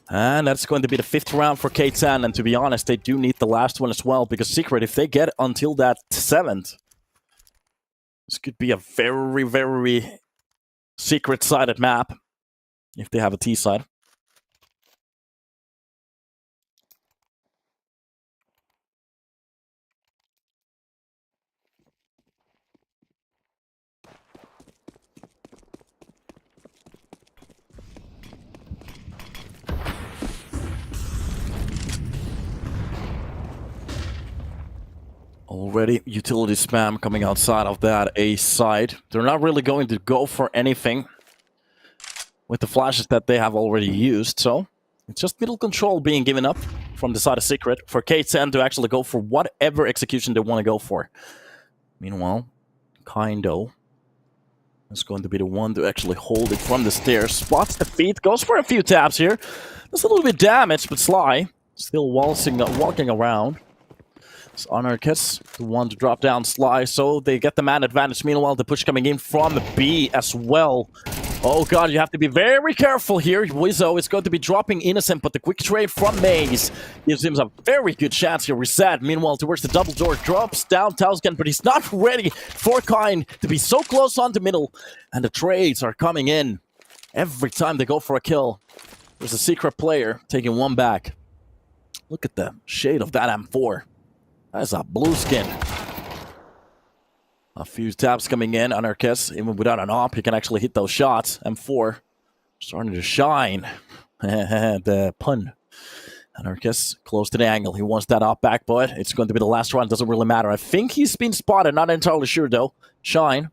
And that's going to be the 5th round for K10. And to be honest, they do need the last one as well. Because Secret, if they get until that 7th, this could be a very, very Secret-sided map. If they have a T side. Already utility spam coming outside of that A side. They're not really going to go for anything with the flashes that they have already used, so it's just middle control being given up from the side of Secret for K10 to actually go for whatever execution they want to go for. Meanwhile, Kindo is going to be the one to actually hold it from the stairs. Spots the feet, goes for a few taps here. There's a little bit damaged, but Sly still walking around. It's Anarchist, the one to drop down Sly, so they get the man advantage. Meanwhile, the push coming in from B as well. Oh god, you have to be very careful here. Wizzo is going to be dropping Innocent, but the quick trade from Maze gives him a very good chance here. Reset. Meanwhile, towards the double door, drops down Tausken, but he's not ready for Kind to be so close on the middle. And the trades are coming in every time they go for a kill. There's a secret player taking one back. Look at the shade of that M4. That's a blue skin. A few taps coming in. Anarchist, even without an op, he can actually hit those shots. M4 starting to shine. The pun. Anarchist close to the angle. He wants that op back, but it's going to be the last round. Doesn't really matter. I think he's been spotted. Not entirely sure though. Shine.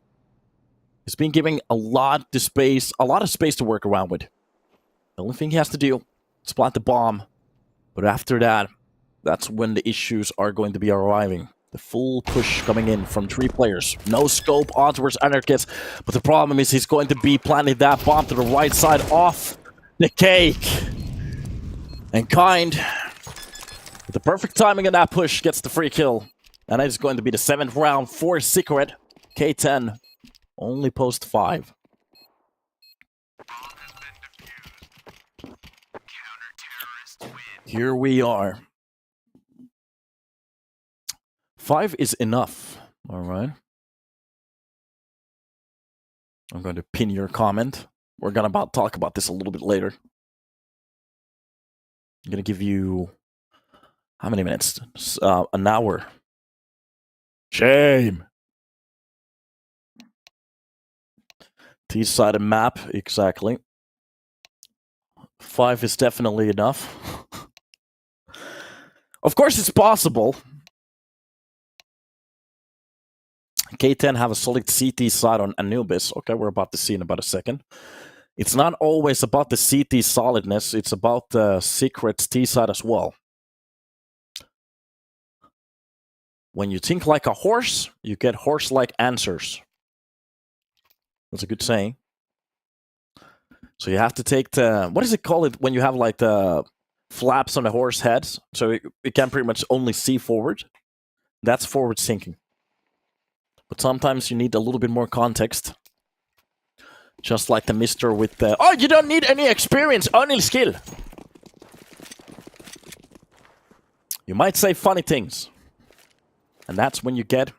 He's been giving a lot of space to work around with. The only thing he has to do is plant the bomb. But after that, that's when the issues are going to be arriving. The full push coming in from 3 players. No scope on towards Anarchist. But the problem is he's going to be planting that bomb to the right side off the cake. And Kind, with the perfect timing of that push, gets the free kill. And that is going to be the 7th round for Secret. K10, only post 5. Here we are. 5 is enough. All right. I'm going to pin your comment. We're going to talk about this a little bit later. I'm going to give you... how many minutes? An hour. Shame. T-sided map, exactly. 5 is definitely enough. Of course it's possible. K10 have a solid CT side on Anubis. Okay, we're about to see in about a second. It's not always about the CT solidness. It's about the Secret T side as well. When you think like a horse, you get horse-like answers. That's a good saying. So you have to take the... what does it call it when you have like the flaps on the horse head? So it can pretty much only see forward. That's forward thinking. But sometimes you need a little bit more context. Just like the mister with the... oh, you don't need any experience, only skill. You might say funny things. And that's when you get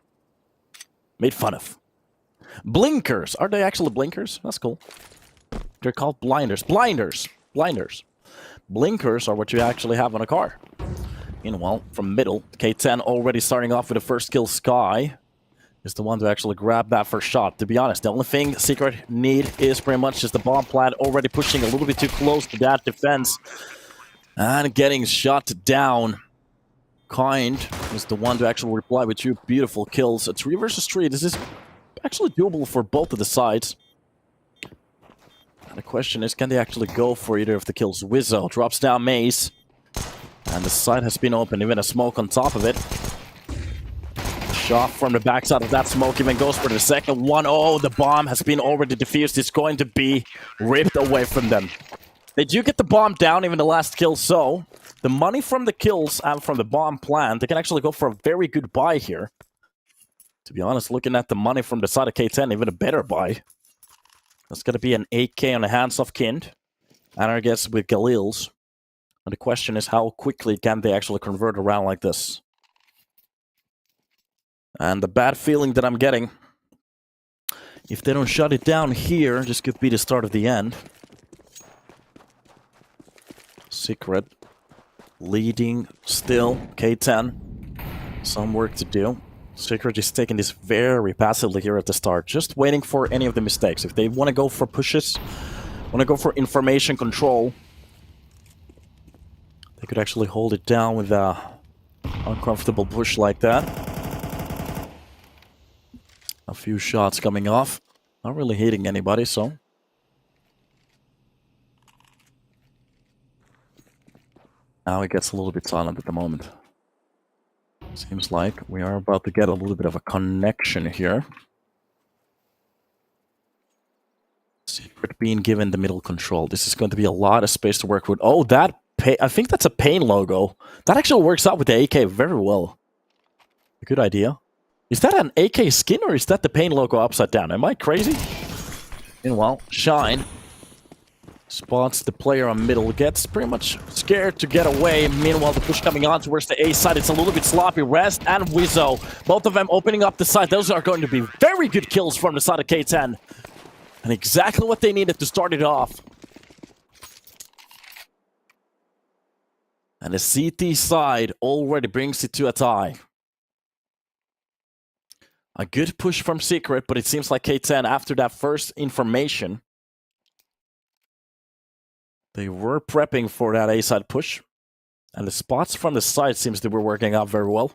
made fun of. Blinkers. Are they actually blinkers? That's cool. They're called blinders. Blinders. Blinders. Blinkers are what you actually have on a car. Meanwhile, from middle, K10 already starting off with the first kill. Sky is the one to actually grab that first shot. To be honest, the only thing Secret need is pretty much just the bomb plant already pushing a little bit too close to that defense. And getting shot down. Kind is the one to actually reply with 2 beautiful kills. A 3 versus 3. This is actually doable for both of the sides. And the question is, can they actually go for either of the kills? Wizzo drops down Maze. And the side has been open, even a smoke on top of it. Shot from the backside of that smoke even goes for the second one. Oh, the bomb has been already defused. It's going to be ripped away from them. They do get the bomb down, even the last kill, so the money from the kills and from the bomb plant, they can actually go for a very good buy here. To be honest, looking at the money from the side of K10, even a better buy. That's going to be an 8k on the hands of Kind. And I guess with Galil's. And the question is, how quickly can they actually convert around like this? And the bad feeling that I'm getting, if they don't shut it down here, this could be the start of the end. Secret leading still. K10. Some work to do. Secret is taking this very passively here at the start, just waiting for any of the mistakes. If they want to go for pushes, want to go for information control, they could actually hold it down with a uncomfortable push like that. A few shots coming off. Not really hitting anybody, so... now it gets a little bit silent at the moment. Seems like we are about to get a little bit of a connection here. Secret being given the middle control. This is going to be a lot of space to work with. Oh, that... I think that's a pain logo. That actually works out with the AK very well. A good idea. Is that an AK skin or is that the pain logo upside down? Am I crazy? Meanwhile, Shine spots the player on middle, gets pretty much scared to get away. Meanwhile, the push coming on towards the A side, it's a little bit sloppy. Rest and Wizzo, both of them opening up the side. Those are going to be very good kills from the side of K10. And exactly what they needed to start it off. And the CT side already brings it to a tie. A good push from Secret, but it seems like K10, after that first information, they were prepping for that A-side push. And the spots from the side seems to be working out very well.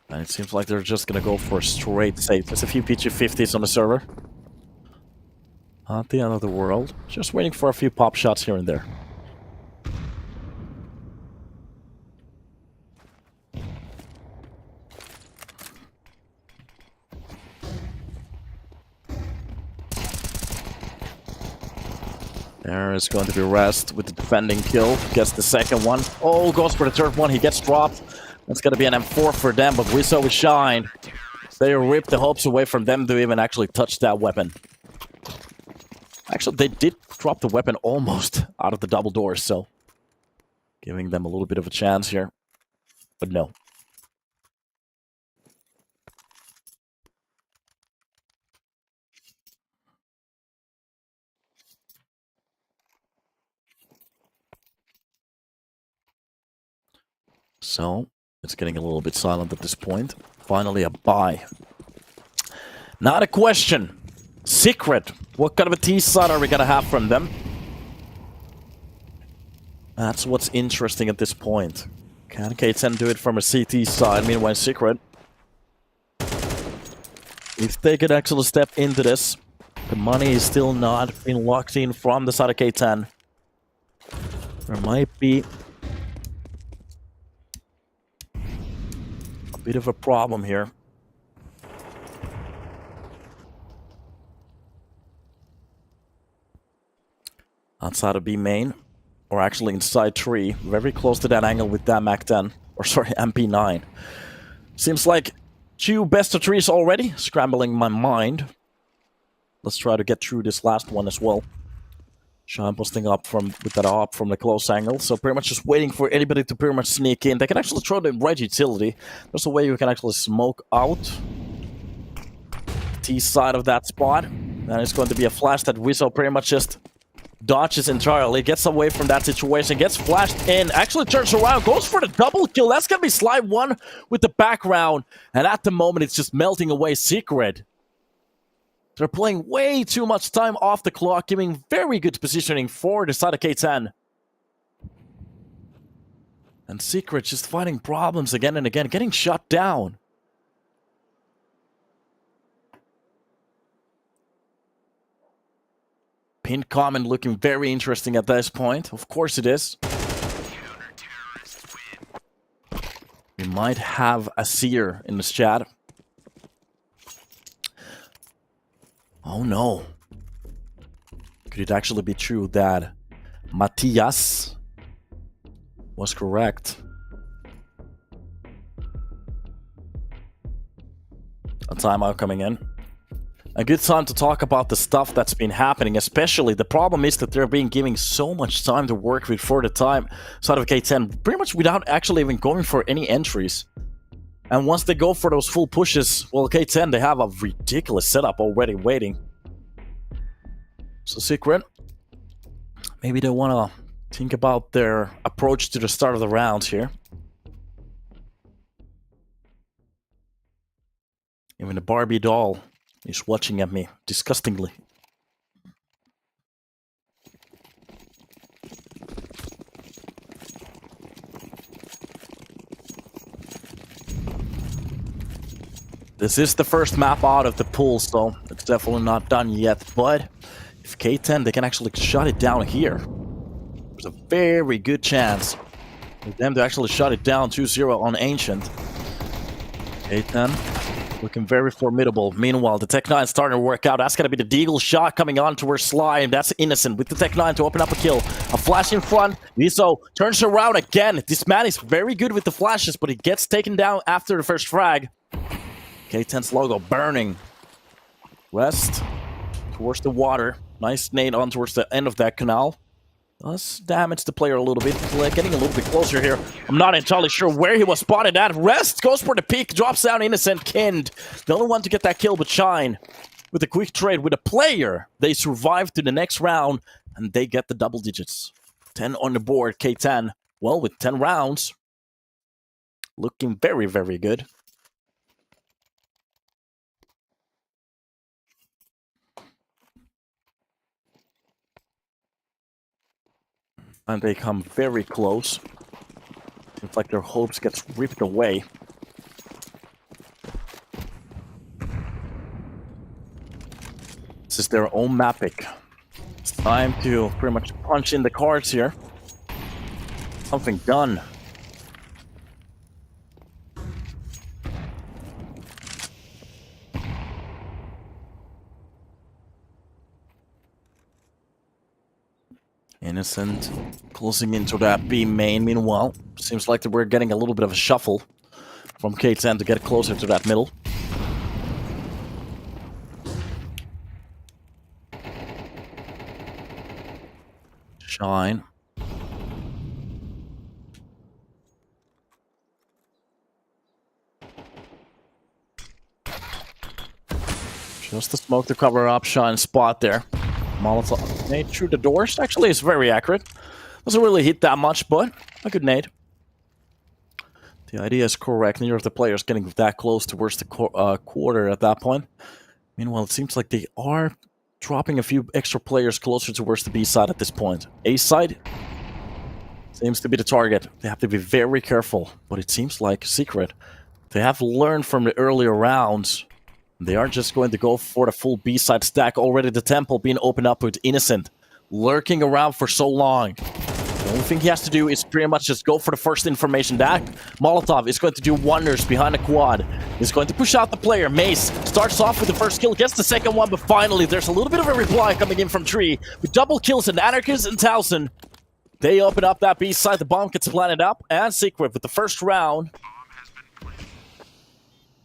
And it seems like they're just going to go for a straight save. There's a few PG-50s on the server. Not the end of the world. Just waiting for a few pop shots here and there. There is going to be Rest with the defending kill. Gets the second one. Oh, goes for the third one. He gets dropped. That's going to be an M4 for them, but Wizzo with Shine. They ripped the hopes away from them to even actually touch that weapon. Actually, they did drop the weapon almost out of the double doors, so giving them a little bit of a chance here. But no. So, it's getting a little bit silent at this point. Finally, a buy. Not a question. Secret. What kind of a T-side are we gonna have from them? That's what's interesting at this point. Can K10 do it from a CT side? Meanwhile, Secret, if they could actually step into this, the money is still not being locked in from the side of K10. There might be a bit of a problem here. Outside of B main, or actually inside tree, very close to that angle with that Mac-10, or sorry, MP9. Seems like 2 best of 3s already, scrambling my mind. Let's try to get through this last one as well. Shine posting up with that op from the close angle, so pretty much just waiting for anybody to pretty much sneak in. They can actually throw the right utility. There's a way you can actually smoke out T side of that spot, and it's going to be a flash that Wizzo pretty much just dodges entirely, gets away from that situation, gets flashed in, actually turns around, goes for the double kill. That's gonna be slide 1 with the background, and at the moment it's just melting away. Secret, they're playing way too much time off the clock, giving very good positioning for the side of K10. And Secret just finding problems again and again, getting shut down. Pinned comment looking very interesting at this point. Of course it is. We might have a seer in this chat. Oh no. Could it actually be true that Matthias was correct? A timeout coming in. A good time to talk about the stuff that's been happening, especially the problem is that they're being given so much time to work with for the time side of K10, pretty much without actually even going for any entries. And once they go for those full pushes, well, K10, they have a ridiculous setup already waiting. So Secret, maybe they want to think about their approach to the start of the round here. Even the Barbie doll is watching at me disgustingly. This is the first map out of the pool, so it's definitely not done yet. But if K10, they can actually shut it down here. There's a very good chance for them to actually shut it down 2-0 on Ancient. K10 looking very formidable. Meanwhile, the Tech-9 starting to work out. That's going to be the Deagle shot coming on towards Sly, and that's Innocent with the Tech-9 to open up a kill. A flash in front. Wizzo turns around again. This man is very good with the flashes, but he gets taken down after the first frag. K10's logo burning. West towards the water. Nice nade on towards the end of that canal. Does damage the player a little bit. Getting a little bit closer here. I'm not entirely sure where he was spotted at. Rest goes for the peak. Drops down Innocent Kind. The only one to get that kill but Shine. With a quick trade with a player. They survive to the next round. And they get the double digits. 10 on the board. K10. Well, with 10 rounds. Looking very, very good. And they come very close. It's like their hopes gets ripped away. This is their own map pick. It's time to pretty much punch in the cards here. Something done. Innocent closing into that B main. Meanwhile, seems like we're getting a little bit of a shuffle from K10 to get closer to that middle. Shine. Just the smoke to cover up Shine's spot there. Molotov nade through the doors. Actually, it's very accurate. Doesn't really hit that much, but a good nade. The idea is correct. Neither of the players getting that close towards the quarter at that point. Meanwhile, it seems like they are dropping a few extra players closer towards the B side at this point. A side seems to be the target. They have to be very careful, but it seems like Secret. They have learned from the earlier rounds. They are just going to go for the full B-side stack. Already the temple being opened up with Innocent. Lurking around for so long. The only thing he has to do is pretty much just go for the first information. That Molotov is going to do wonders behind the quad. He's going to push out the player. Mace starts off with the first kill, gets the second one, but finally there's a little bit of a reply coming in from Tree. With double kills and Anarchist and Towson. They open up that B-side. The bomb gets planted up. And Secret with the first round.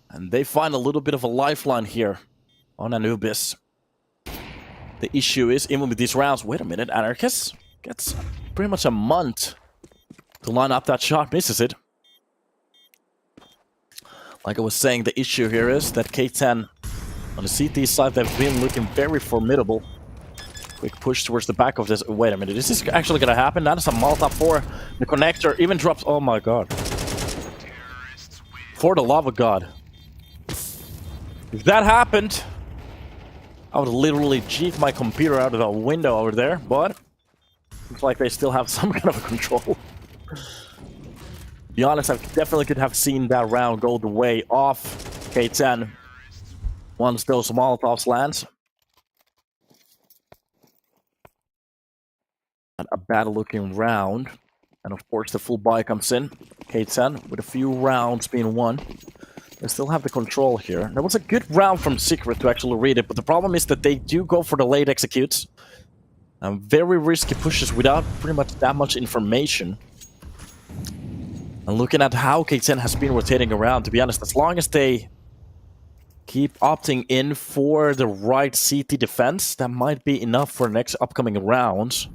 And they find a little bit of a lifeline here on Anubis. The issue is, even with these rounds, wait a minute, Anarchist gets pretty much a month to line up that shot, misses it. Like I was saying, the issue here is that K10 on the CT side, they've been looking very formidable. Quick push towards the back of this. Wait a minute, is this actually going to happen? That is a Molotov for the connector. Even drops. Oh my god. For the love of God. If that happened, I would literally cheat my computer out of the window over there, but looks like they still have some kind of a control. To be honest, I definitely could have seen that round go the way off K10 once those Molotovs lands. A bad looking round. And of course the full buy comes in. K10 with a few rounds being won. They still have the control here. That was a good round from Secret to actually read it, but the problem is that they do go for the late executes. Very risky pushes without pretty much that much information. And looking at how K10 has been rotating around, to be honest, as long as they keep opting in for the right CT defense, that might be enough for next upcoming rounds.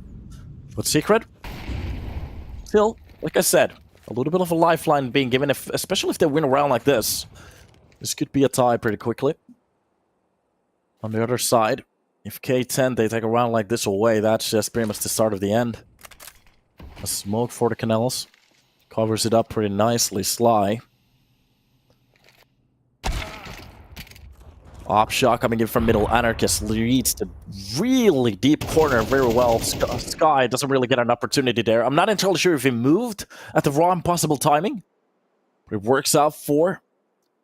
But Secret, still, like I said, a little bit of a lifeline being given, especially if they win a round like this. This could be a tie pretty quickly. On the other side, if K10, they take a round like this away, that's just pretty much the start of the end. A smoke for the canals. Covers it up pretty nicely. Sly. Op shot coming in from middle. Anarchist leads the really deep corner very well. Sky doesn't really get an opportunity there. I'm not entirely sure if he moved at the wrong possible timing. But it works out for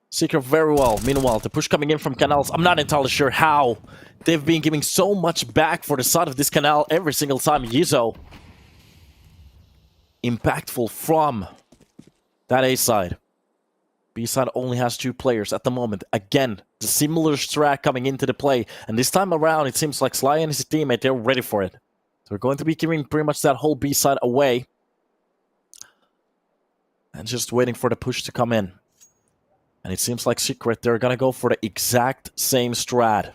Secret very well. Meanwhile, the push coming in from canals. I'm not entirely sure how. They've been giving so much back for the side of this canal every single time. Yizo. Impactful from that A side. B side only has 2 players at the moment. Again, the similar strat coming into the play. And this time around, it seems like Sly and his teammate, they're ready for it. So we're going to be giving pretty much that whole B side away. And just waiting for the push to come in. And it seems like Secret, they're gonna go for the exact same strat.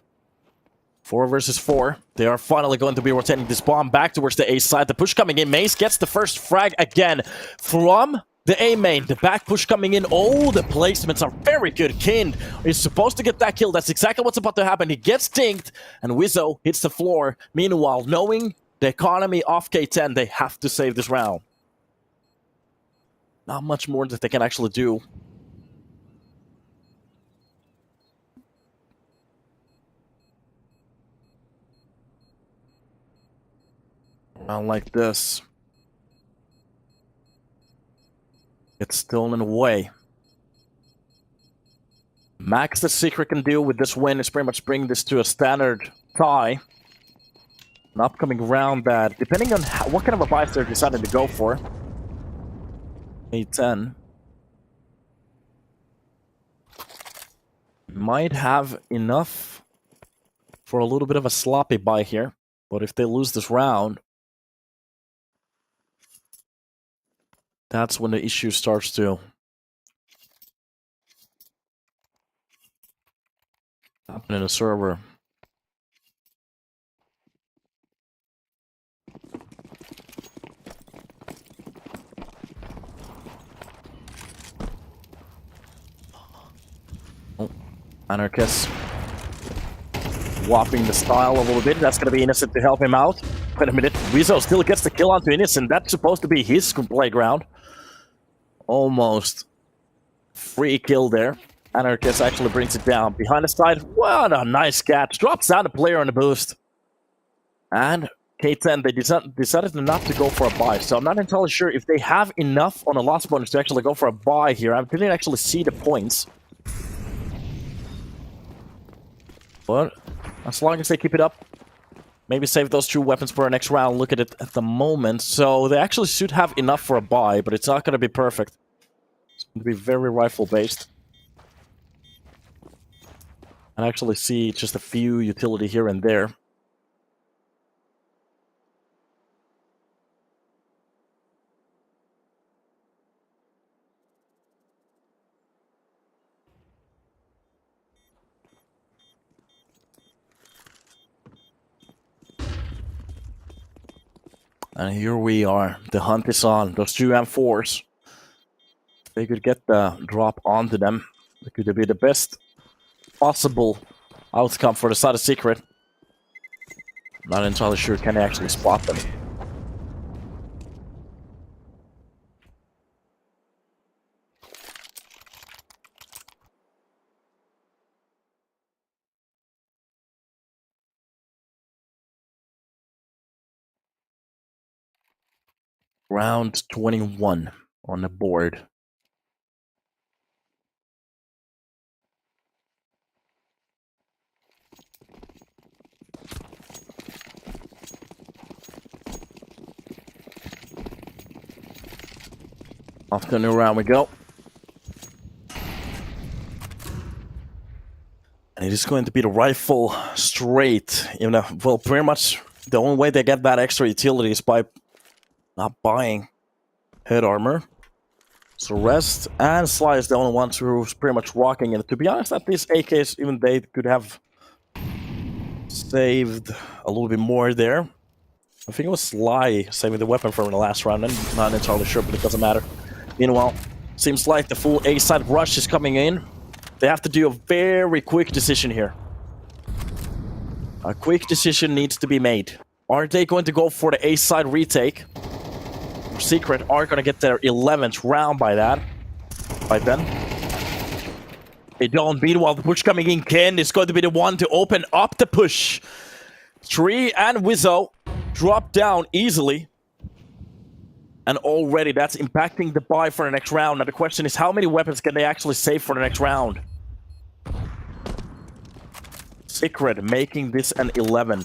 4 versus 4. They are finally going to be rotating this bomb back towards the A side. The push coming in. Mace gets the first frag again from the A main. The back push coming in. Oh, the placements are very good. Kind is supposed to get that kill. That's exactly what's about to happen. He gets dinked, and Wizzo hits the floor. Meanwhile, knowing the economy of K10, they have to save this round. Not much more that they can actually do. Not like this. It's stolen away. Max the Secret can do with this win is pretty much bring this to a standard tie. An upcoming round that, depending on what kind of a buy they're deciding to go for. K10 might have enough for a little bit of a sloppy buy here. But if they lose this round, that's when the issue starts to happen in the server. Oh, Anarchist whopping the style a little bit. That's going to be Innocent to help him out. Wait a minute. Rizzo still gets the kill onto Innocent. That's supposed to be his playground. Almost free kill there. Anarchist actually brings it down. Behind the side, what a nice catch. Drops down the player on the boost. And K10, they decided not to go for a buy. So I'm not entirely sure if they have enough on a loss bonus to actually go for a buy here. I didn't actually see the points. But as long as they keep it up, maybe save those 2 weapons for our next round. Look at it at the moment. So they actually should have enough for a buy, but it's not going to be perfect. It's going to be very rifle-based. I actually see just a few utility here and there. And here we are. The hunt is on. Those 2 M4s. If they could get the drop onto them, it could be the best possible outcome for the side of Secret. Not entirely sure can they actually spot them. Round 21 on the board. Off to a new round we go. And it is going to be the rifle straight. You know, well, pretty much the only way they get that extra utility is by not buying head armor. So Rest and Sly is the only ones who's pretty much rocking. And to be honest, at these AKs, even they could have saved a little bit more there. I think it was Sly saving the weapon from the last round. I'm not entirely sure, but it doesn't matter. Meanwhile, seems like the full A-side rush is coming in. They have to do a very quick decision here. A quick decision needs to be made. Are they going to go for the A-side retake? Secret are going to get their 11th round by then. They don't. Meanwhile, the push coming in. Ken is going to be the one to open up the push. Tree and Wizzo drop down easily. And already that's impacting the buy for the next round. Now the question is, how many weapons can they actually save for the next round? Secret making this an 11.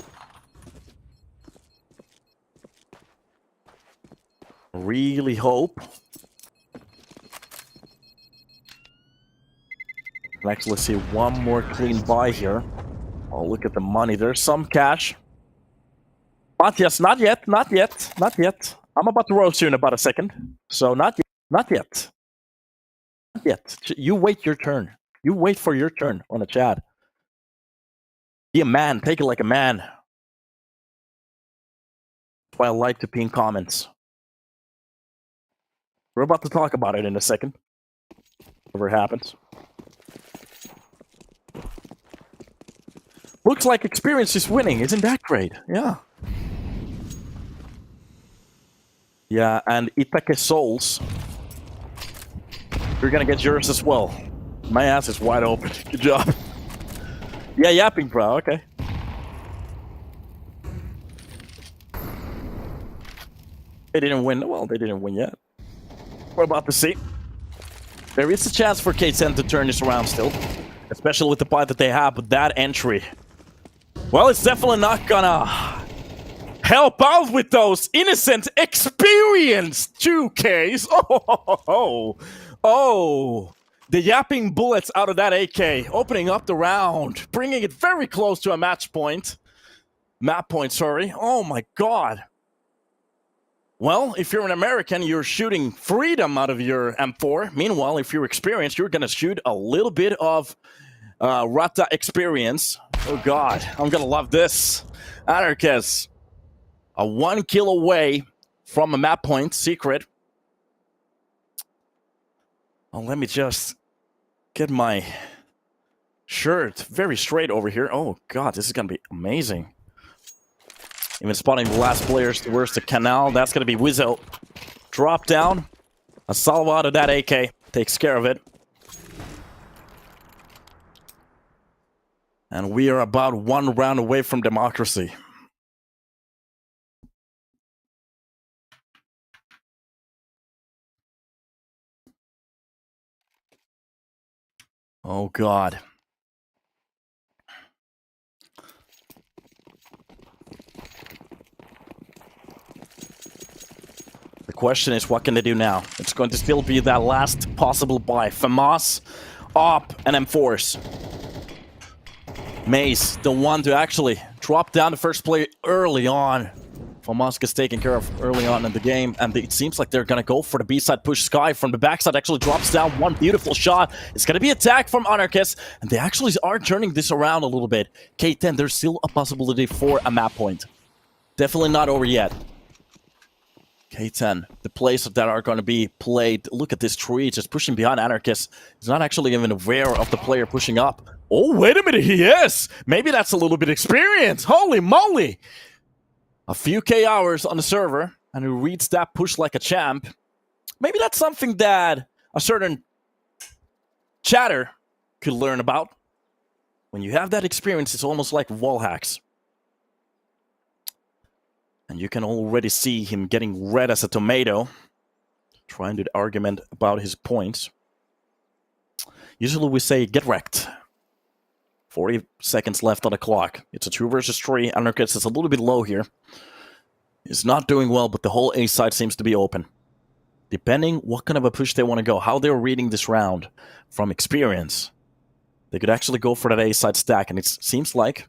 Really hope. Can actually see one more clean buy here. Oh, look at the money. There's some cash. But yes, not yet, not yet, not yet. I'm about to roast you in about a second. So not yet, not yet. Yet. You wait your turn. You wait for your turn on the chat. Be a man. Take it like a man. That's why I like to pin comments. We're about to talk about it in a second. Whatever happens. Looks like experience is winning. Isn't that great? Yeah. Yeah, and aTTaX souls. You're gonna get yours as well. My ass is wide open. Good job. Yeah, yapping, bro. Okay. They didn't win. Well, they didn't win yet. We're about to see. There is a chance for K10 to turn this around still. Especially with the fight that they have with that entry. Well, it's definitely not gonna help out with those innocent experience 2Ks. Oh. The yapping bullets out of that AK, opening up the round, bringing it very close to a match point. Map point, sorry. Oh my god. Well, if you're an American, you're shooting freedom out of your M4. Meanwhile, if you're experienced, you're gonna shoot a little bit of Rata experience. Oh god, I'm gonna love this. aTTaX, a 1 kill away from a map point, secret. Oh, let me just get my shirt very straight over here. Oh god, this is gonna be amazing. Even spotting the last players towards the canal. That's gonna be Wizzo. Drop down. A salvo out of that AK. Takes care of it. And we are about 1 round away from democracy. Oh god. The question is, what can they do now? It's going to still be that last possible buy. FAMAS, OP, and M4s. Maze, the one to actually drop down the first play early on. FAMAS gets taken care of early on in the game, and it seems like they're going to go for the B-side push. Sky from the backside actually drops down. One beautiful shot. It's going to be attack from aTTaX, and they actually are turning this around a little bit. K10, there's still a possibility for a map point. Definitely not over yet. K10, the plays that are going to be played. Look at this tree just pushing behind aTTaX. He's not actually even aware of the player pushing up. Oh, wait a minute, he is! Maybe that's a little bit experience. Holy moly! A few K hours on the server, and he reads that push like a champ. Maybe that's something that a certain chatter could learn about. When you have that experience, it's almost like wall hacks. And you can already see him getting red as a tomato, trying to argument about his points. Usually we say, get wrecked. 40 seconds left on the clock. It's a 2 versus 3. aTTaX is a little bit low here. He's not doing well, but the whole A side seems to be open. Depending what kind of a push they want to go, how they're reading this round from experience, they could actually go for that A side stack, and it seems like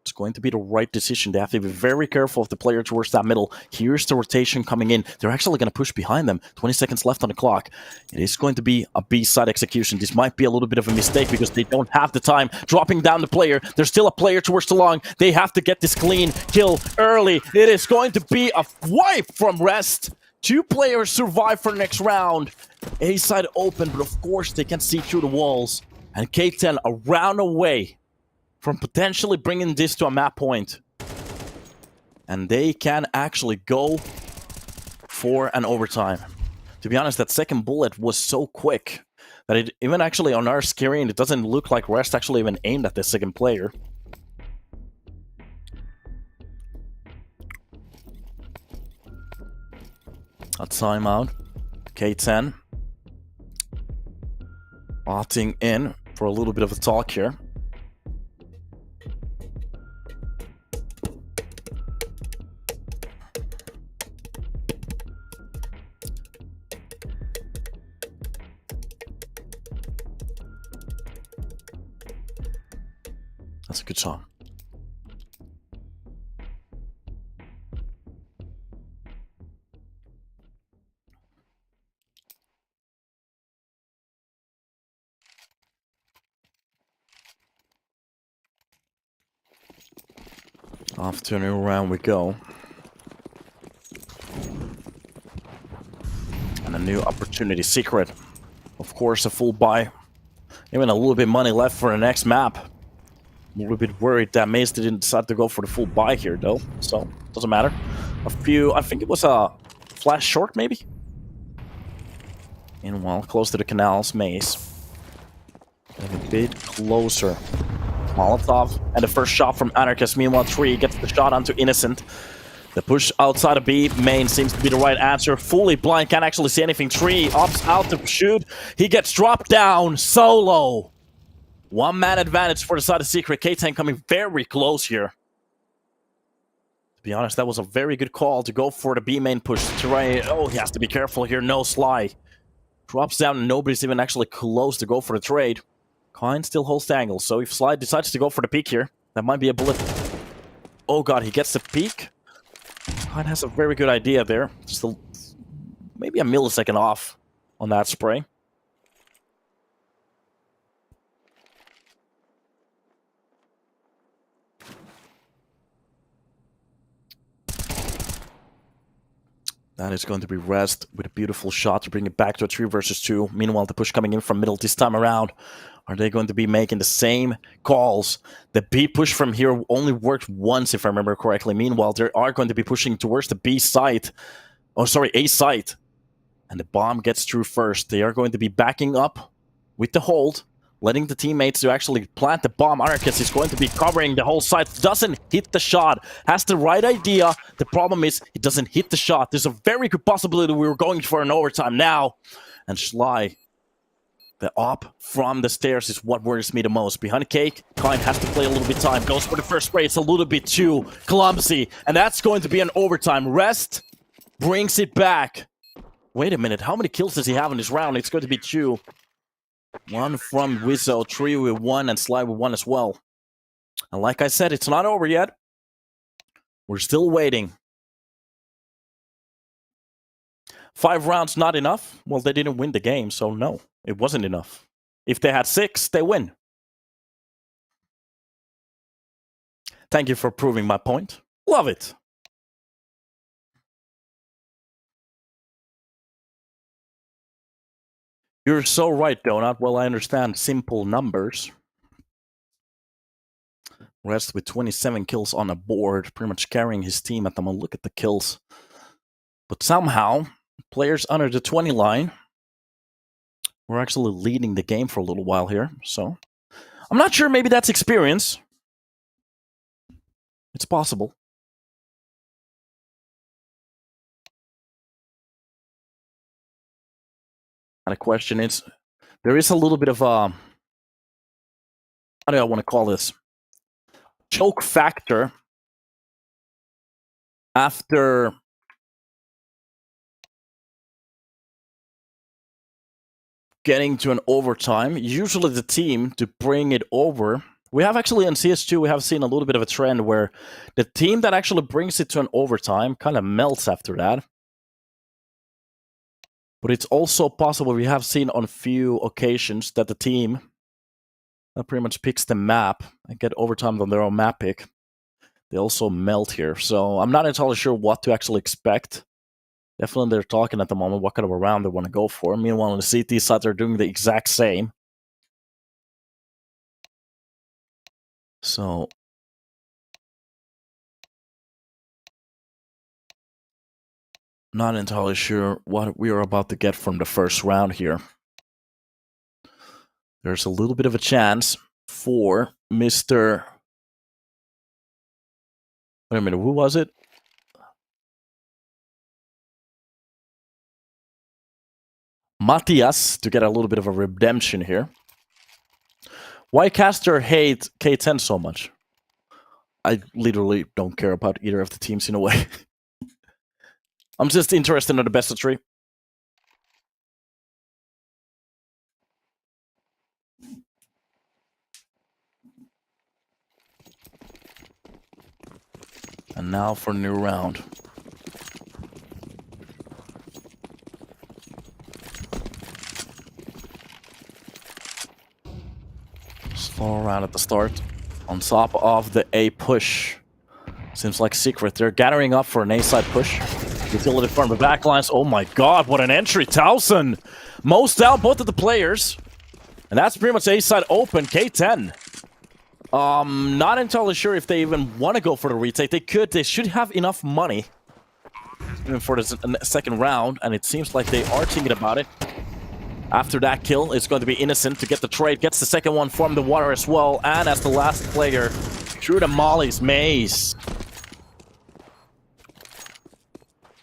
it's going to be the right decision. They have to be very careful of the player towards that middle. Here's the rotation coming in. They're actually going to push behind them. 20 seconds left on the clock. It is going to be a B-side execution. This might be a little bit of a mistake because they don't have the time. Dropping down the player. There's still a player towards the long. They have to get this clean kill early. It is going to be a wipe from rest. 2 players survive for the next round. A-side open, but of course they can see through the walls. And K10 a round away from potentially bringing this to a map point. And they can actually go for an overtime. To be honest, that second bullet was so quick that it even actually on our screen, it doesn't look like Rest actually even aimed at the second player. A timeout. K10 opting in for a little bit of a talk here. That's a good song. Off to a new round we go. And a new opportunity. Secret. Of course, a full buy. Even a little bit money left for the next map. I'm a little bit worried that Maze didn't decide to go for the full buy here, though. So, doesn't matter. A few... I think it was a flash short, maybe? Meanwhile, close to the canals, Maze. Getting a bit closer. Molotov. And the first shot from Anarchist. Meanwhile, Tree gets the shot onto Innocent. The push outside of B main seems to be the right answer. Fully blind, can't actually see anything. Tree opts out to shoot. He gets dropped down solo. One man advantage for the side of Secret. K10 coming very close here. To be honest, that was a very good call to go for the B main push. Trey, oh, he has to be careful here. No Sly. Drops down and nobody's even actually close to go for the trade. Kine still holds the angle, so if Sly decides to go for the peek here, that might be a bullet. Oh god, he gets the peek. Kine has a very good idea there. Just maybe a millisecond off on that spray. That is going to be Rest with a beautiful shot to bring it back to a 3 versus 2. Meanwhile, the push coming in from middle this time around. Are they going to be making the same calls? The B push from here only worked once, if I remember correctly. Meanwhile, they are going to be pushing towards the B site. Oh, sorry, A site. And the bomb gets through first. They are going to be backing up with the hold, letting the teammates to actually plant the bomb. Anarchist is going to be covering the whole site. Doesn't hit the shot. Has the right idea. The problem is he doesn't hit the shot. There's a very good possibility we were going for an overtime now. And Sly, the op from the stairs is what worries me the most. Behind Cake, Kine has to play a little bit time. Goes for the first spray. It's a little bit too clumsy. And that's going to be an overtime. Rest brings it back. Wait a minute. How many kills does he have in this round? It's going to be 2. 1 from Wizzo, 3 with 1, and Sly with 1 as well. And like I said, it's not over yet. We're still waiting. 5 rounds not enough? Well, they didn't win the game, so no, it wasn't enough. If they had 6, they win. Thank you for proving my point. Love it. You're so right, Donut. Well, I understand simple numbers. Rest with 27 kills on a board, pretty much carrying his team at the moment. Look at the kills. But somehow, players under the 20 line were actually leading the game for a little while here. So, I'm not sure, maybe that's experience. It's possible. And the question is, there is a little bit of a, how do I want to call this? Choke factor after getting to an overtime. Usually the team to bring it over. We have actually in CS2, we have seen a little bit of a trend where the team that actually brings it to an overtime kind of melts after that. But it's also possible, we have seen on few occasions that the team that pretty much picks the map and get overtime on their own map pick, they also melt here. So I'm not entirely sure what to actually expect. Definitely they're talking at the moment what kind of a round they want to go for. Meanwhile, on the CT side, they're doing the exact same. So not entirely sure what we are about to get from the first round here. There's a little bit of a chance for Mr. Wait a minute, who was it? Matthias to get a little bit of a redemption here. Why Caster hate K10 so much? I literally don't care about either of the teams in a way. I'm just interested in the best of 3. And now for a new round. Slow round at the start. On top of the A push. Seems like Secret. They're gathering up for an A-side push. Utility from the backlines. Oh my god, what an entry. 1000. Most down both of the players. And that's pretty much A-side open. K10. Not entirely sure if they even want to go for the retake. They could. They should have enough money even for the second round. And it seems like they are thinking about it. After that kill, it's going to be Innocent to get the trade. Gets the second one from the water as well. And as the last player through the Molly's maze.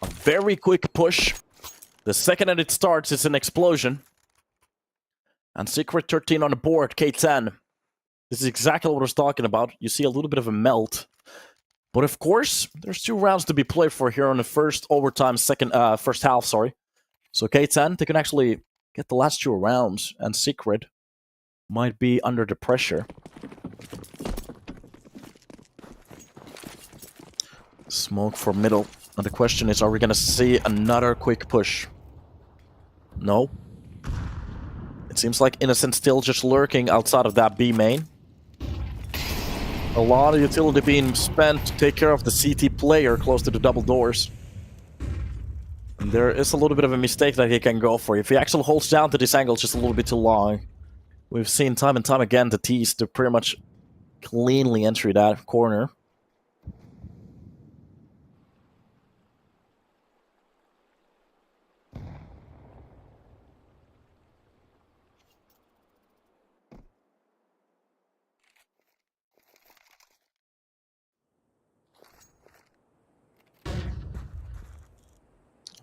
A very quick push. The second that it starts, it's an explosion. And Secret 13 on the board, K10. This is exactly what I was talking about. You see a little bit of a melt. But of course, there's 2 rounds to be played for here on the first overtime, first half, sorry. So K10, they can actually get the last 2 rounds, and Secret might be under the pressure. Smoke for middle. And the question is, are we going to see another quick push? No. It seems like Innocent still just lurking outside of that B main. A lot of utility being spent to take care of the CT player close to the double doors. And there is a little bit of a mistake that he can go for. If he actually holds down to this angle just a little bit too long. We've seen time and time again the T's to pretty much cleanly enter that corner.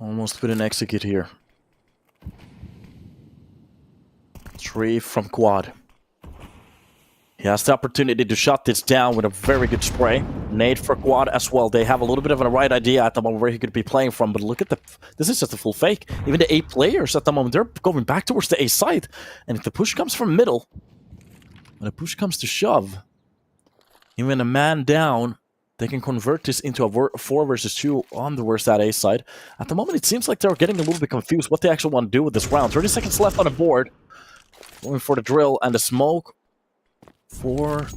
Almost couldn't execute here. 3 from quad. He has the opportunity to shut this down with a very good spray. Nade for quad as well. They have a little bit of a right idea at the moment where he could be playing from, but look at the... This is just a full fake. Even the A players at the moment, they're going back towards the A side. And if the push comes from middle, when the push comes to shove, even a man down, they can convert this into a 4 versus 2 on the worst A side. At the moment, it seems like they're getting a little bit confused what they actually want to do with this round. 30 seconds left on the board. Going for the drill and the smoke for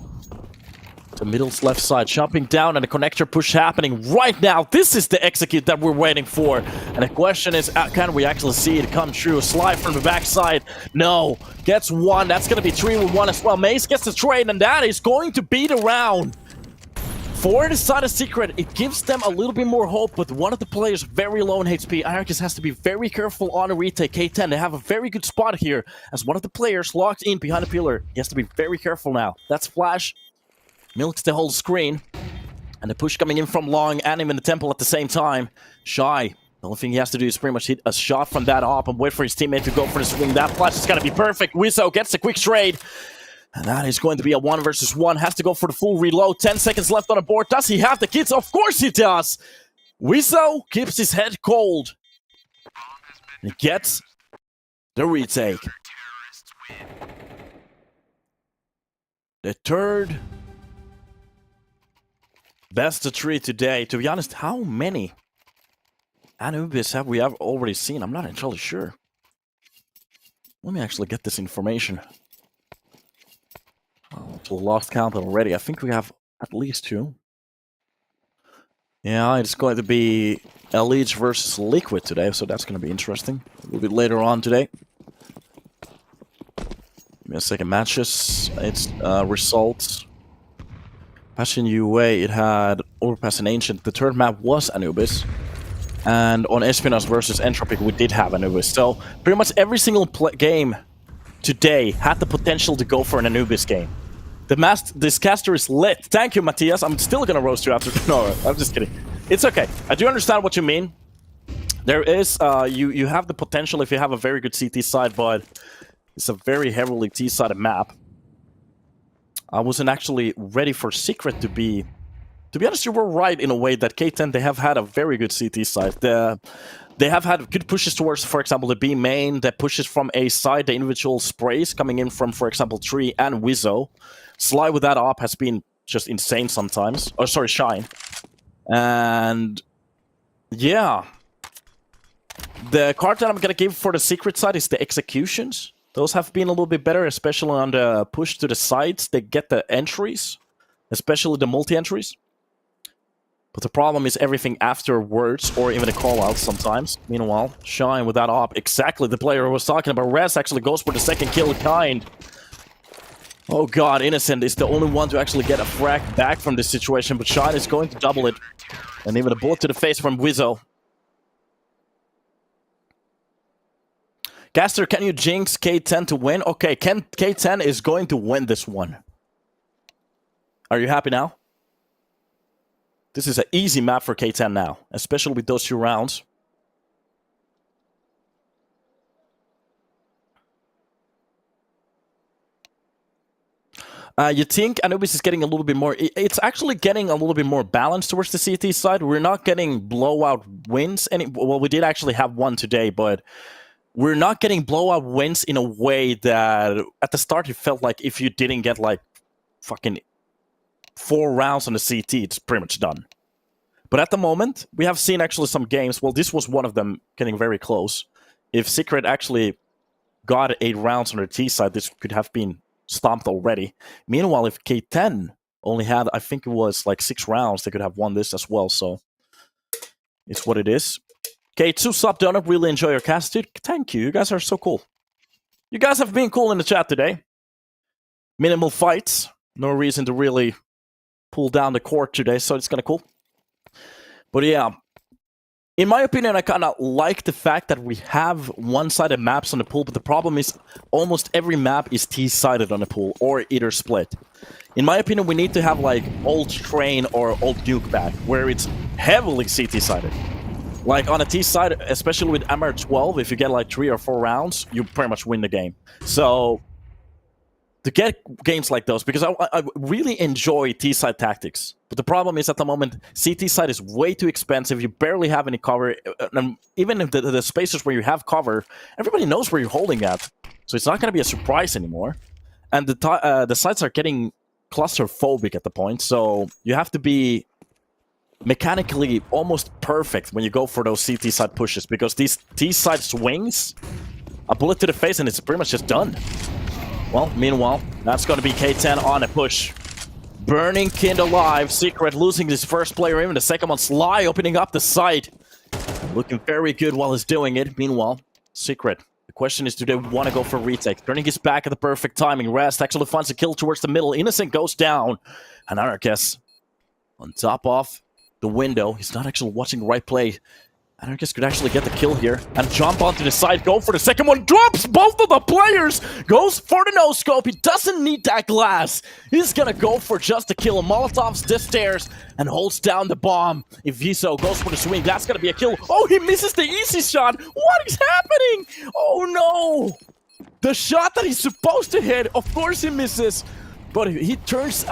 the middle's left side. Jumping down and a connector push happening right now. This is the execute that we're waiting for. And the question is, can we actually see it come true? Slide from the backside. No. Gets 1. That's going to be 3 with 1 as well. Mace gets the trade, and that is going to be the round. For the side of Secret, it gives them a little bit more hope, but one of the players very low in HP. aTTaX has to be very careful on a retake. K10, they have a very good spot here, as one of the players locked in behind the pillar. He has to be very careful now. That's Flash. Milks the whole screen. And the push coming in from long and him in the temple at the same time. Shy. The only thing he has to do is pretty much hit a shot from that op and wait for his teammate to go for the swing. That Flash is going to be perfect. Wizzo gets a quick trade. And that is going to be a 1 versus 1. Has to go for the full reload. 10 seconds left on the board. Does he have the kits? Of course he does. Wizzo keeps his head cold. He gets the retake. The third best of 3 today. To be honest, how many Anubis have we already seen? I'm not entirely sure. Let me actually get this information. To lost count already. I think we have at least 2. Yeah, it's going to be Elite versus Liquid today, so that's going to be interesting. A little bit later on today. Give me a second. Matches. It's results. Passion UA, it had Overpass and Ancient. The third map was Anubis. And on Espionage versus Entropic, we did have Anubis. So pretty much every single game today had the potential to go for an Anubis game. This caster is lit. Thank you, Matthias. I'm still gonna roast you after. No, I'm just kidding. It's okay. I do understand what you mean. There is, you have the potential if you have a very good CT side, but it's a very heavily T-sided map. I wasn't actually ready for Secret to be... To be honest, you were right in a way that K10, they have had a very good CT side. They have had good pushes towards, for example, the B main, that pushes from A side, the individual sprays coming in from, for example, Tree and Wizzo. Slide with that op has been just insane sometimes. Oh, sorry, Shine. And yeah. The card that I'm going to give for the Secret side is the executions. Those have been a little bit better, especially on the push to the sides. They get the entries, especially the multi-entries. But the problem is everything afterwards, or even the call-outs sometimes. Meanwhile, Shine with that op, exactly the player I was talking about. Res actually goes for the second kill kind. Oh god, Innocent is the only one to actually get a frag back from this situation, but Shine is going to double it. And even a bullet to the face from Wizzo. Caster, can you jinx K10 to win? Okay, K10 is going to win this one. Are you happy now? This is an easy map for K10 now, especially with those 2 rounds. You think Anubis is getting a little bit more... It's actually getting a little bit more balanced towards the CT side. We're not getting blowout wins. Well, we did actually have one today, but we're not getting blowout wins in a way that... At the start, it felt like if you didn't get, like, fucking 4 rounds on the CT, it's pretty much done. But at the moment, we have seen actually some games. Well, this was one of them getting very close. If Secret actually got 8 rounds on the T side, this could have been stomped already. Meanwhile, if K10 only had, I think it was like 6 rounds, they could have won this as well. So it's what it is. K2 sub donut, really enjoy your cast, dude. Thank you. You guys are so cool. You guys have been cool in the chat today. Minimal fights. No reason to really pull down the court today, so it's kind of cool. But yeah, in my opinion, I kind of like the fact that we have one-sided maps on the pool, but the problem is almost every map is T-sided on the pool, or either split. In my opinion, we need to have like Old Train or Old Nuke back, where it's heavily CT-sided. Like on a T-side, especially with MR12, if you get like 3 or 4 rounds, you pretty much win the game. So to get games like those, because I really enjoy T-side tactics. But the problem is at the moment, CT side is way too expensive. You barely have any cover. And even if the spaces where you have cover, everybody knows where you're holding at. So it's not going to be a surprise anymore. And the sites are getting claustrophobic at the point. So you have to be mechanically almost perfect when you go for those CT side pushes. Because these T-side swings, a bullet to the face and it's pretty much just done. Well, meanwhile, that's going to be K10 on a push. Burning Kind alive. Secret losing his first player, even the second one. Sly opening up the site. Looking very good while he's doing it. Meanwhile, Secret. The question is, do they want to go for retake? Turning his back at the perfect timing. Rast actually finds a kill towards the middle. Innocent goes down. And Anarchist on top of the window. He's not actually watching the right play. Anarchist could actually get the kill here and jump onto the side, go for the second one, drops both of the players, goes for the no-scope. He doesn't need that glass. He's gonna go for just a kill. Molotov's the stairs and holds down the bomb. If Viso goes for the swing, that's gonna be a kill. Oh, he misses the easy shot. What is happening? Oh no! The shot that he's supposed to hit, of course he misses, but he turns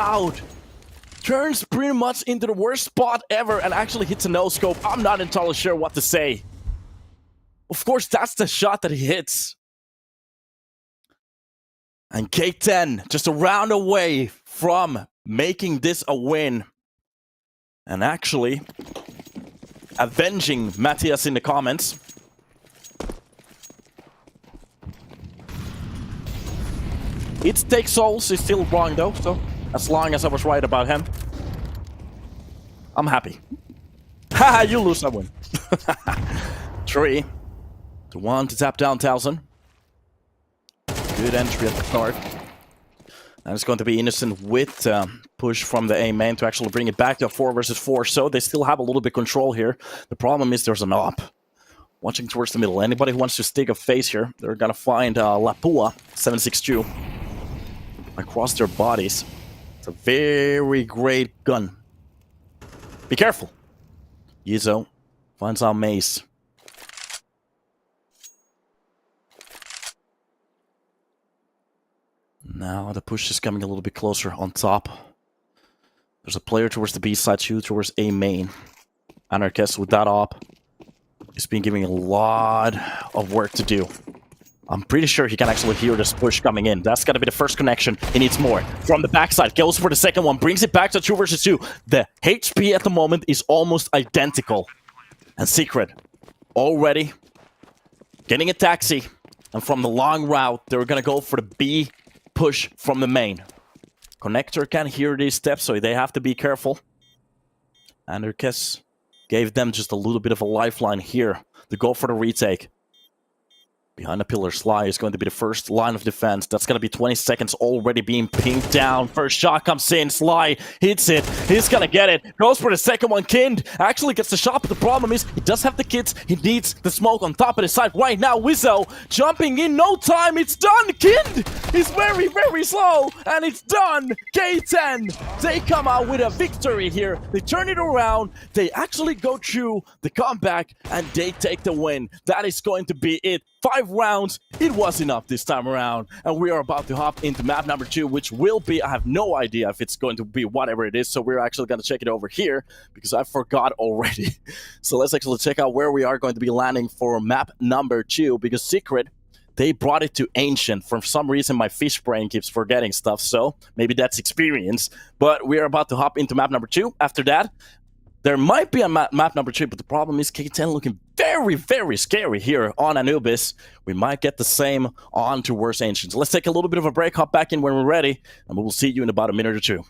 pretty much into the worst spot ever and actually hits a no-scope. I'm not entirely sure what to say. Of course, that's the shot that he hits. And K10 just a round away from making this a win. And actually avenging Matthias in the comments. aTTaX souls is still wrong though, so as long as I was right about him, I'm happy. Haha, you lose, I win. 3 to 1 to tap down 1000. Good entry at the start. And it's going to be Innocent with push from the A main to actually bring it back to a 4 versus 4. So they still have a little bit control here. The problem is there's an op. Watching towards the middle. Anybody who wants to stick a face here, they're going to find Lapua 762 across their bodies. It's a very great gun. Be careful. Yizo finds our mace. Now the push is coming a little bit closer on top. There's a player towards the B side, 2 towards A main. Anarchist with that op is being given a lot of work to do. I'm pretty sure he can actually hear this push coming in. That's gotta be the first connection. He needs more. From the backside, goes for the second one, brings it back to 2 versus 2. The HP at the moment is almost identical. And Secret already getting a taxi. And from the long route, they're gonna go for the B push from the main. Connector can hear these steps, so they have to be careful. Anderkes gave them just a little bit of a lifeline here to go for the retake. Behind the pillar, Sly is going to be the first line of defense. That's going to be 20 seconds already being pinged down. First shot comes in. Sly hits it. He's going to get it. Goes for the second one. Kind actually gets the shot, but the problem is he does have the kits. He needs the smoke on top of the side right now. Wizzo jumping in no time. It's done. Kind is very, very slow, and it's done. K10, they come out with a victory here. They turn it around. They actually go through the comeback, and they take the win. That is going to be it. 5 rounds, it was enough this time around, and we are about to hop into map number 2, which will be, I have no idea if it's going to be whatever it is, so we're actually going to check it over here, because I forgot already. So let's actually check out where we are going to be landing for map number 2, because Secret, they brought it to Ancient. For some reason, my fish brain keeps forgetting stuff, so maybe that's experience, but we are about to hop into map number 2. After that, there might be a map number 3, but the problem is K10 looking very, very scary here on Anubis. We might get the same on towards Ancients. Let's take a little bit of a break, hop back in when we're ready, and we will see you in about a minute or two.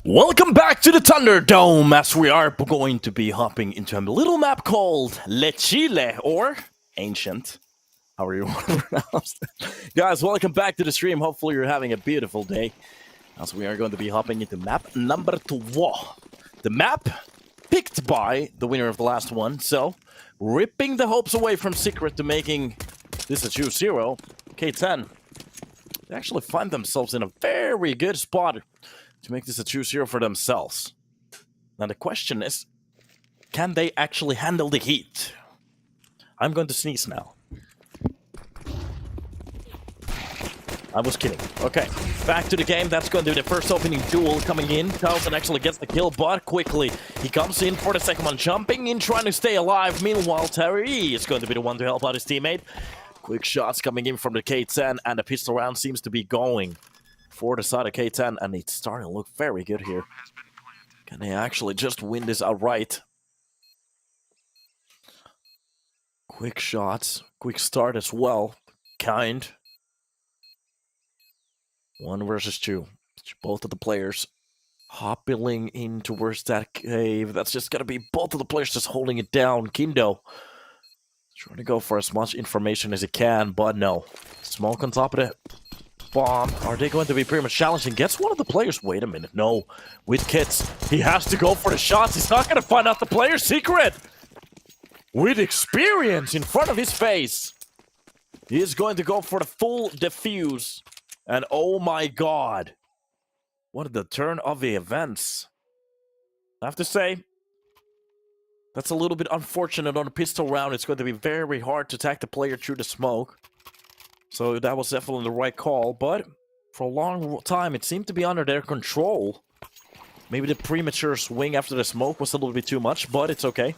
Welcome back to the Thunderdome, as we are going to be hopping into a little map called Le Chile, or Ancient, however you want to pronounce it. Guys, welcome back to the stream. Hopefully you're having a beautiful day, as we are going to be hopping into map number 2. The map picked by the winner of the last one, so ripping the hopes away from Secret to making this a 2-0, K10. They actually find themselves in a very good spot to make this a 2-0 for themselves. Now the question is, can they actually handle the heat? I'm going to sneeze now. I was kidding. Okay, back to the game. That's going to be the first opening duel coming in. K10 actually gets the kill, but quickly he comes in for the second one, jumping in, trying to stay alive. Meanwhile, Terry is going to be the one to help out his teammate. Quick shots coming in from the K10, and the pistol round seems to be going for the side of K10, and it's starting to look very good here. Can they actually just win this outright? Quick shots, quick start as well. Kind. 1 versus 2. Both of the players hopping in towards that cave. That's just gonna be both of the players just holding it down. Kindo trying to go for as much information as he can, but no. Smoke on top of the bomb. Are they going to be pretty much challenging? Gets one of the players. Wait a minute. No. With kits, he has to go for the shots. He's not going to find out the player's secret. With experience in front of his face, he is going to go for the full defuse. And oh my god. What the turn of the events. I have to say, that's a little bit unfortunate on a pistol round. It's going to be very hard to attack the player through the smoke. So that was definitely the right call, but for a long time it seemed to be under their control. Maybe the premature swing after the smoke was a little bit too much, but it's okay.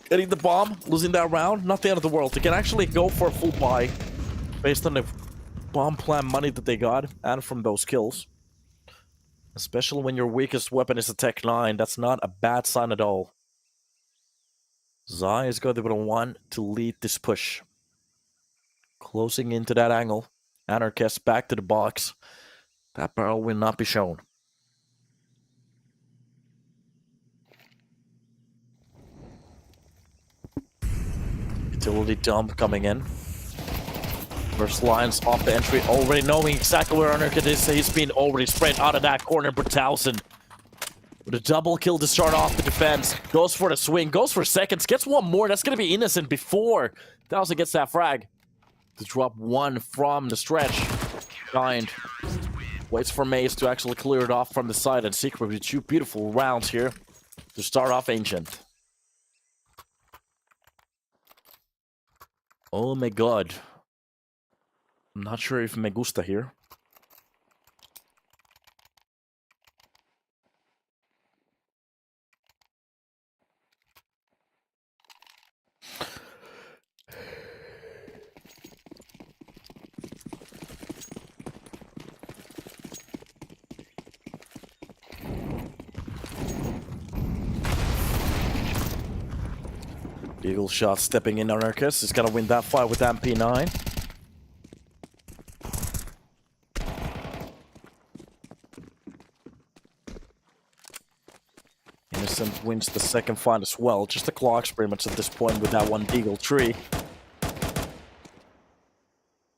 Getting the bomb, losing that round, not the end of the world. They can actually go for a full buy based on the bomb plan money that they got and from those kills. Especially when your weakest weapon is a Tech 9, that's not a bad sign at all. Zai is going to be the one to lead this push. Closing into that angle. Anarchist back to the box. That barrel will not be shown. Utility dump coming in. First lines off the entry. Already knowing exactly where Anarchist is. He's been already sprayed out of that corner. Brutalson with a double kill to start off the defense. Goes for the swing. Goes for seconds. Gets one more. That's going to be innocent before Thousand gets that frag. To drop one from the stretch. Kind. Waits for Maze to actually clear it off from the side. And Secret with 2 beautiful rounds here to start off Ancient. Oh my god. I'm not sure if me gusta here. Eagle shot stepping in. Anarchist is gonna win that fight with MP9. Innocent wins the second fight as well. Just the clocks pretty much at this point with that one Deagle tree.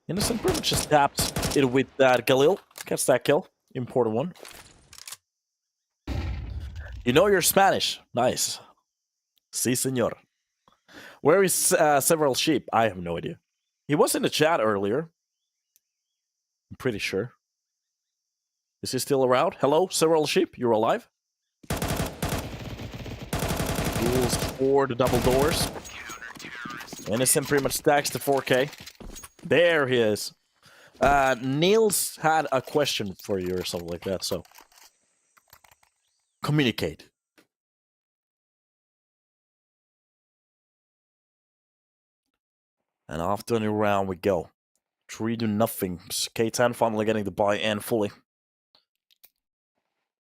Innocent pretty much just taps it with that Galil. Gets that kill. Important one. You know you're Spanish. Nice. Si, senor. Where is Several Sheep? I have no idea. He was in the chat earlier. I'm pretty sure. Is he still around? Hello, Several Sheep? You're alive? Rules for the double doors. Innocent pretty much stacks the 4K. There he is. Niels had a question for you or something like that, so communicate. And off to a new round we go. 3-0. K10 finally getting the buy-in fully.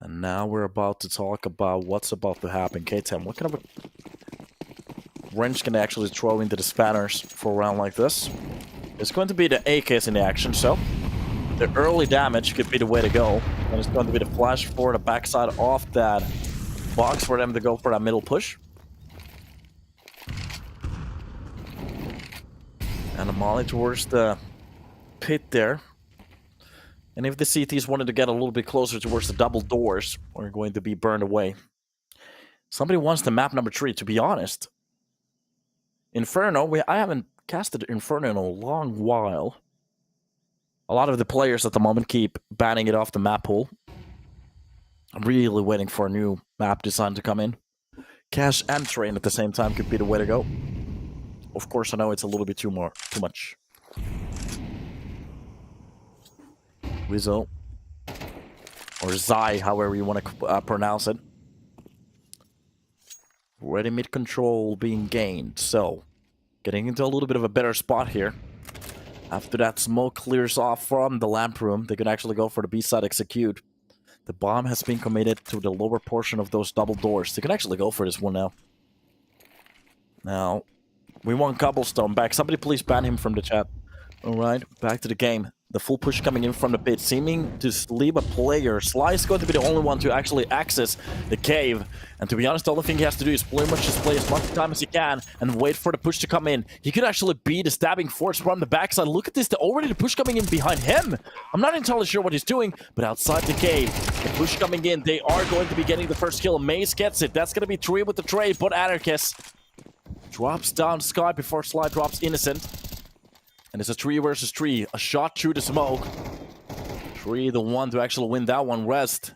And now we're about to talk about what's about to happen. K10, what kind of a wrench can they actually throw into the spanners for a round like this? It's going to be the AKs in the action, so the early damage could be the way to go. And it's going to be the flash for the backside of that box for them to go for that middle push. And a molly towards the pit there. And if the CTs wanted to get a little bit closer towards the double doors, we're going to be burned away. Somebody wants the map number 3, to be honest. Inferno, I haven't casted Inferno in a long while. A lot of the players at the moment keep banning it off the map pool. I'm really waiting for a new map design to come in. Cash and train at the same time could be the way to go. Of course, I know it's a little bit too much. Wizzo. Or Zai, however you want to pronounce it. Ready mid control being gained. So, getting into a little bit of a better spot here. After that smoke clears off from the lamp room, they can actually go for the B-side execute. The bomb has been committed to the lower portion of those double doors. They can actually go for this one now. Now, we want Cobblestone back. Somebody please ban him from the chat. Alright, back to the game. The full push coming in from the pit, seeming to leave a player. Sly is going to be the only one to actually access the cave. And to be honest, the only thing he has to do is pretty much just play as much time as he can and wait for the push to come in. He could actually be the stabbing force from the backside. Look at this, already the push coming in behind him. I'm not entirely sure what he's doing, but outside the cave, the push coming in, they are going to be getting the first kill. Maze gets it. That's going to be 3 with the trade, but aTTaX drops down Sky before Sly drops Innocent. And it's a 3 versus 3. A shot through the smoke. 3 the one to actually win that one. Rest.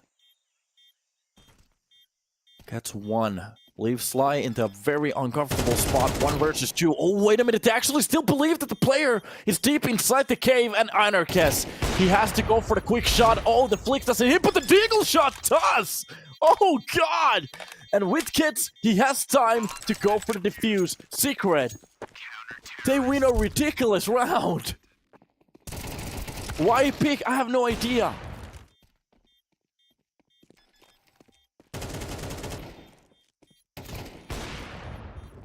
Gets 1. Leaves Sly into a very uncomfortable spot. 1 versus 2. Oh, wait a minute. They actually still believe that the player is deep inside the cave. And aTTaX, he has to go for the quick shot. Oh, the flick doesn't hit, but the deagle shot does. Oh, God. And with Kids, he has time to go for the defuse. Secret. They win a ridiculous round. Why pick? I have no idea.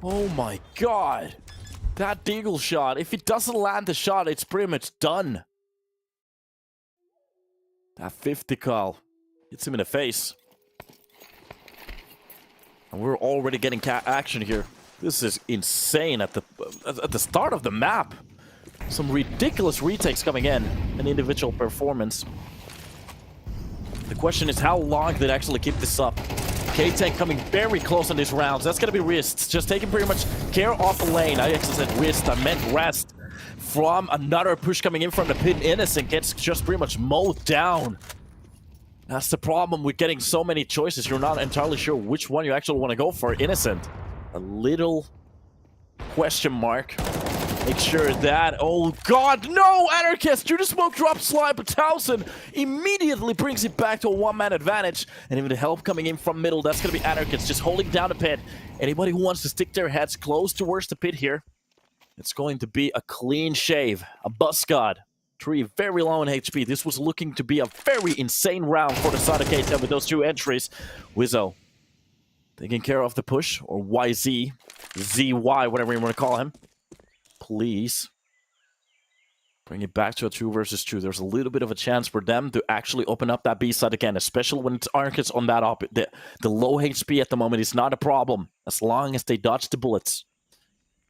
Oh my God. That deagle shot. If it doesn't land the shot, it's pretty much done. That 50 cal hits him in the face. And we're already getting action here. This is insane at the start of the map. Some ridiculous retakes coming in. An individual performance. The question is, how long did they actually keep this up? K10 coming very close on these rounds. That's going to be wrists. Just taking pretty much care of the lane. I actually said wrist. I meant rest. From another push coming in from the pit. Innocent gets just pretty much mowed down. That's the problem with getting so many choices. You're not entirely sure which one you actually want to go for. Innocent. A little question mark. Make sure that... Oh, God, no! aTTaX through the smoke drop slide, but Towson immediately brings it back to a one-man advantage. And even the help coming in from middle, that's going to be aTTaX just holding down the pit. Anybody who wants to stick their heads close towards the pit here, it's going to be a clean shave. A bus god. 3 very low in HP. This was looking to be a very insane round for the side of K10 with those 2 entries. Wizzo taking care of the push, or YZ, ZY, whatever you want to call him. Please bring it back to a 2 versus 2. There's a little bit of a chance for them to actually open up that B side again, especially when it's aTTaX on that op. The low HP at the moment is not a problem, as long as they dodge the bullets.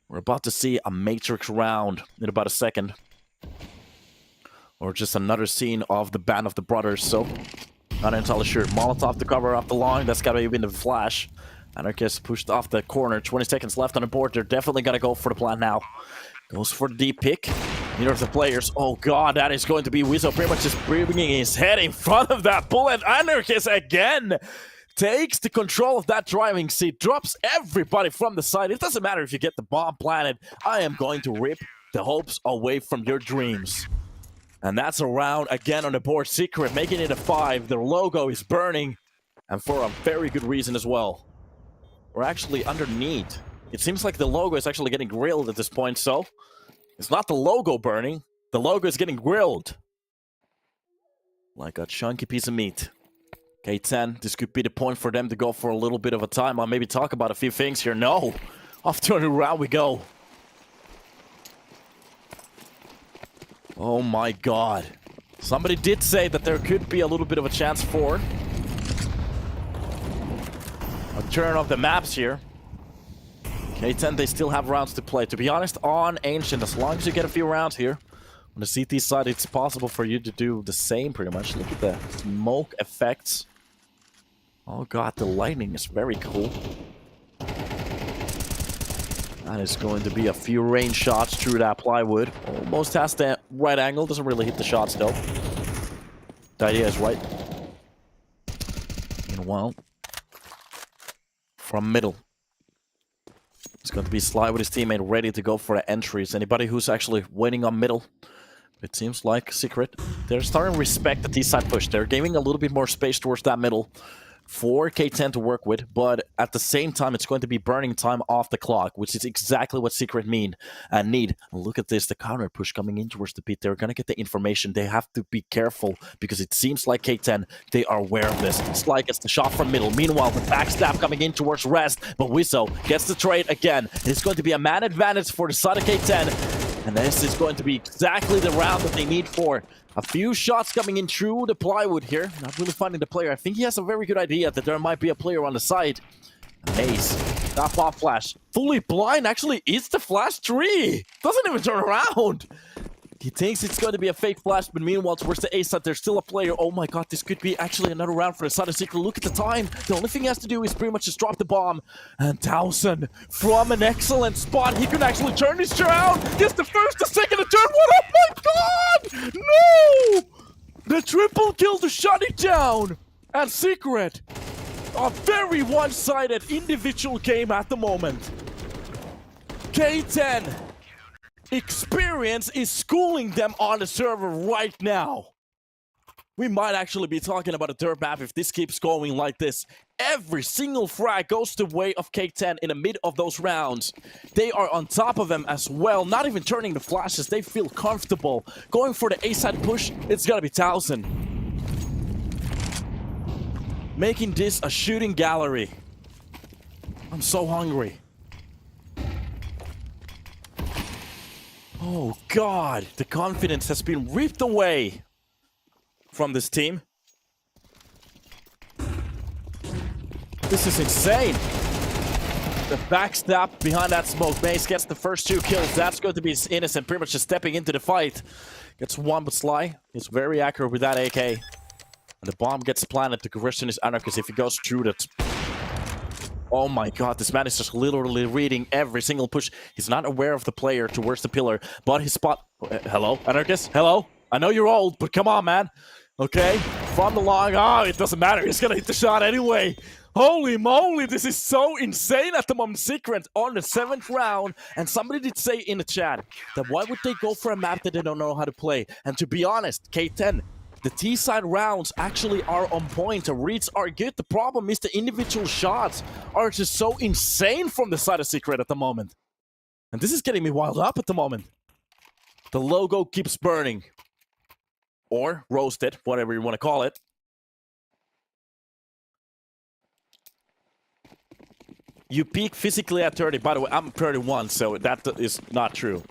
We're about to see a Matrix round in about a second. Or just another scene of the Band of the Brothers, so... Not entirely sure. Molotov to cover up the long. That's gotta be in the flash. aTTaX pushed off the corner. 20 seconds left on the board. They're definitely gonna go for the plan now. Goes for the deep pick. Neither of the players. Oh God, that is going to be Wizzo pretty much just bringing his head in front of that bullet. aTTaX again takes the control of that driving seat. Drops everybody from the side. It doesn't matter if you get the bomb planted. I am going to rip the hopes away from your dreams. And that's a round again on the board. Secret making it a 5. Their logo is burning. And for a very good reason as well. We're actually underneath. It seems like the logo is actually getting grilled at this point, so... It's not the logo burning. The logo is getting grilled. Like a chunky piece of meat. K10, this could be the point for them to go for a little bit of a time. I'll maybe talk about a few things here. No! Off to a new round we go. Oh my God. Somebody did say that there could be a little bit of a chance for a turn of the maps here. K10, they still have rounds to play. To be honest, on Ancient, as long as you get a few rounds here, on the CT side, it's possible for you to do the same, pretty much. Look at the smoke effects. Oh god, the lightning is very cool. That is going to be a few range shots through that plywood. Almost has the right angle, doesn't really hit the shots though. The idea is right. Meanwhile, from middle, it's going to be Sly with his teammate ready to go for the entries. Anybody who's actually waiting on middle, it seems like Secret, they're starting to respect the T-side push. They're giving a little bit more space towards that middle for K10 to work with, but at the same time, it's going to be burning time off the clock, which is exactly what Secret need. Look at this, the counter push coming in towards the pit. They're going to get the information. They have to be careful because it seems like K10, they are aware of this. Sly gets the shot from middle. Meanwhile, the backstab coming in towards Rest, but Wizzo gets the trade again. It's going to be a man advantage for the side of K10, and this is going to be exactly the round that they need for. A few shots coming in through the plywood here. Not really finding the player. I think he has a very good idea that there might be a player on the side. Ace. That pop flash. Fully blind actually is the flash tree. Doesn't even turn around. He thinks it's going to be a fake flash, but meanwhile, towards the A side, there's still a player. Oh my god, this could be actually another round for the side of Secret. Look at the time. The only thing he has to do is pretty much just drop the bomb. And Towson, from an excellent spot, he can actually turn this around. Gets the first, the second, the third one. Oh my god! No! The triple kill to shut it down. And Secret, a very one-sided individual game at the moment. K10. Experience is schooling them on the server right now. We might actually be talking about a third map if this keeps going like this. Every single frag goes the way of K10 in the mid of those rounds. They are on top of them as well, not even turning the flashes. They feel comfortable. Going for the A-side push, it's gotta be Towson. Making this a shooting gallery. I'm so hungry. Oh god, the confidence has been ripped away from this team. This is insane. The backstab behind that smoke. Mace gets the first 2 kills. That's going to be Innocent, pretty much just stepping into the fight. Gets one, but Sly is very accurate with that AK. And the bomb gets planted. The question is Anarchist if he goes through that. Oh my god, this man is just literally reading every single push. He's not aware of the player towards the pillar, but his spot... hello, Anarchist? Hello? I know you're old, but come on, man. Okay? From the long... Oh, it doesn't matter. He's gonna hit the shot anyway. Holy moly, this is so insane at the moment. Secret on the 7th round, and somebody did say in the chat that why would they go for a map that they don't know how to play? And to be honest, K10... the T-side rounds actually are on point. The reads are good. The problem is the individual shots are just so insane from the side of Secret at the moment. And this is getting me wild up at the moment. The logo keeps burning. Or roasted, whatever you want to call it. You peak physically at 30. By the way, I'm 31, so that is not true.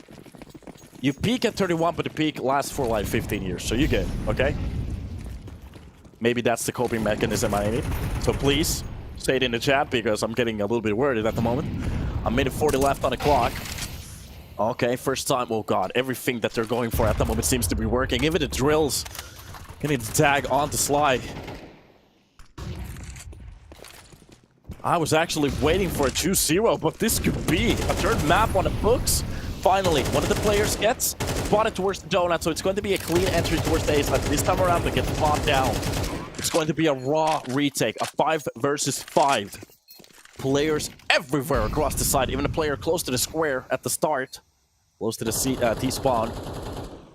You peak at 31, but the peak lasts for like 15 years, so you're good, okay? Maybe that's the coping mechanism I need. So please, say it in the chat, because I'm getting a little bit worried at the moment. A minute 40 left on the clock. Okay, first time, oh god, everything that they're going for at the moment seems to be working. Even the drills. Getting the tag on the Slide. I was actually waiting for a 2-0, but this could be a third map on the books. Finally, one of the players gets spotted towards the donut, so it's going to be a clean entry towards the ace. This time around, they get popped down. It's going to be a raw retake, a 5 versus 5. Players everywhere across the side, even a player close to the square at the start. Close to the T-spawn.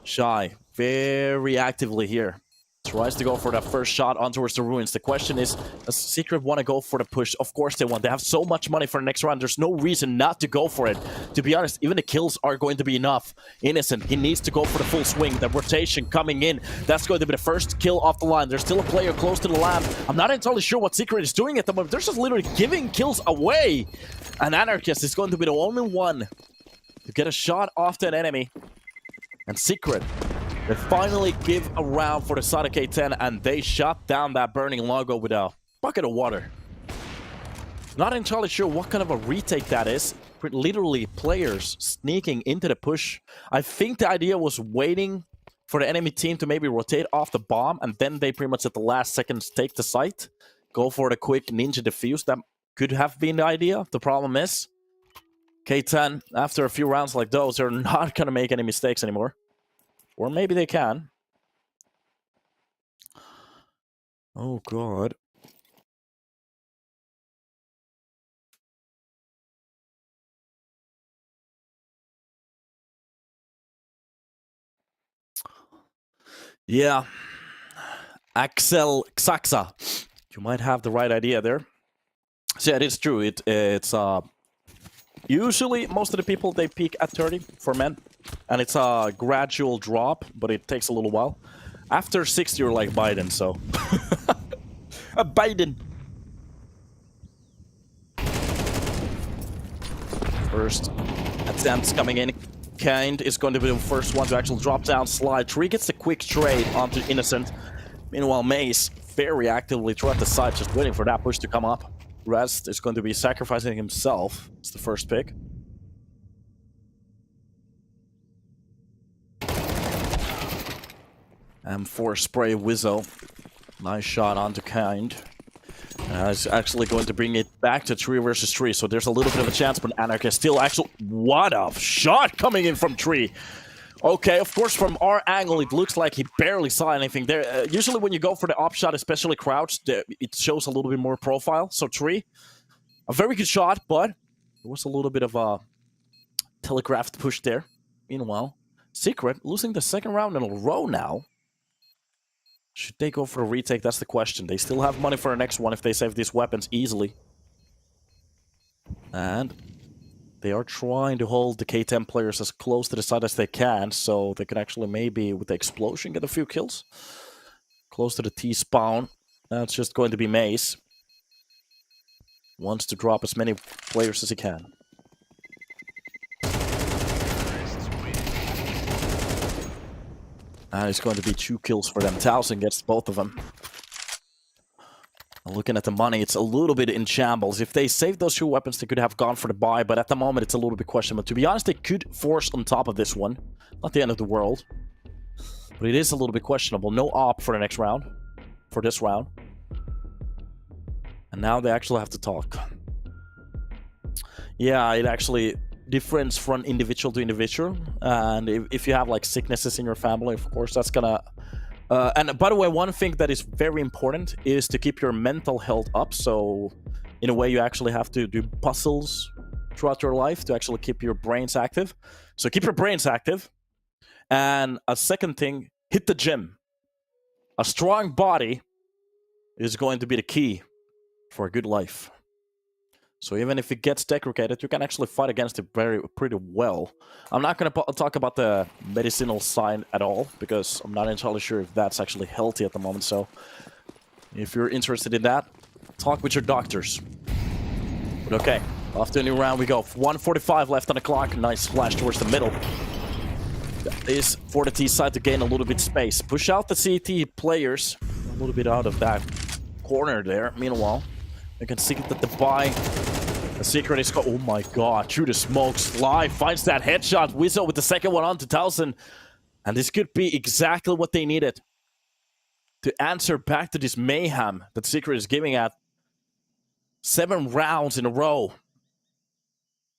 Shy, very actively here. Tries to go for that first shot on towards the ruins. The question is, does Secret want to go for the push? Of course they want. They have so much money for the next round. There's no reason not to go for it. To be honest, even the kills are going to be enough. Innocent, he needs to go for the full swing. The rotation coming in. That's going to be the first kill off the line. There's still a player close to the lamp. I'm not entirely sure what Secret is doing at the moment. They're just literally giving kills away. And Anarchist is going to be the only one to get a shot off to an enemy. And Secret, They finally give a round for the side of K10, and they shut down that burning logo with a bucket of water. Not entirely sure what kind of a retake that is. Literally players sneaking into the push. I think the idea was waiting for the enemy team to maybe rotate off the bomb, and then they pretty much at the last seconds take the site, go for the quick ninja defuse. That could have been the idea. The problem is K10, after a few rounds like those, they're not going to make any mistakes anymore. Or maybe they can. Oh god. Yeah. Axel Xaxa. You might have the right idea there. So yeah, it is true. It's usually most of the people, they peak at 30 for men. And it's a gradual drop, but it takes a little while. After 60, you're like Biden, so. A Biden. First attempts coming in. Kind is going to be the first one to actually drop down slide. Tree gets the quick trade onto Innocent. Meanwhile, Mace very actively throughout the side, just waiting for that push to come up. Rest is going to be sacrificing himself. It's the first pick. M4 spray Wizzo. Nice shot onto Kind. It's actually going to bring it back to 3 versus 3, so there's a little bit of a chance, but Anarchist still actually... What a shot coming in from 3! Okay, of course, from our angle, it looks like he barely saw anything there. Usually when you go for the op shot, especially crouched, it shows a little bit more profile. So 3, a very good shot, but there was a little bit of a telegraphed push there. Meanwhile, Secret losing the second round in a row now. Should they go for a retake? That's the question. They still have money for the next one if they save these weapons easily. And they are trying to hold the K10 players as close to the side as they can, so they can actually maybe, with the explosion, get a few kills. Close to the T-spawn. That's just going to be Mace. Wants to drop as many players as he can. And it's going to be 2 kills for them. 1,000 gets both of them. Looking at the money, it's a little bit in shambles. If they saved those 2 weapons, they could have gone for the buy, but at the moment, it's a little bit questionable. To be honest, they could force on top of this one. Not the end of the world. But it is a little bit questionable. No op for the next round. For this round. And now they actually have to talk. Yeah, it actually... difference from individual to individual, and if you have like sicknesses in your family, of course that's gonna and by the way, one thing that is very important is to keep your mental health up. So in a way, you actually have to do puzzles throughout your life to actually keep your brains active. So keep your brains active. And a second thing, hit the gym. A strong body is going to be the key for a good life. So even if it gets degraded, you can actually fight against it pretty well. I'm not going to talk about the medicinal side at all, because I'm not entirely sure if that's actually healthy at the moment. So if you're interested in that, talk with your doctors. But okay, off to a new round we go. 1:45 left on the clock. Nice flash towards the middle. That is for the T side to gain a little bit space. Push out the CT players a little bit out of that corner there. Meanwhile, you can see that the buy... The Secret is... Oh my god, through the smoke, Sly finds that headshot. Wizzo with the second one on to 1,000. And this could be exactly what they needed to answer back to this mayhem that Secret is giving at 7 rounds in a row.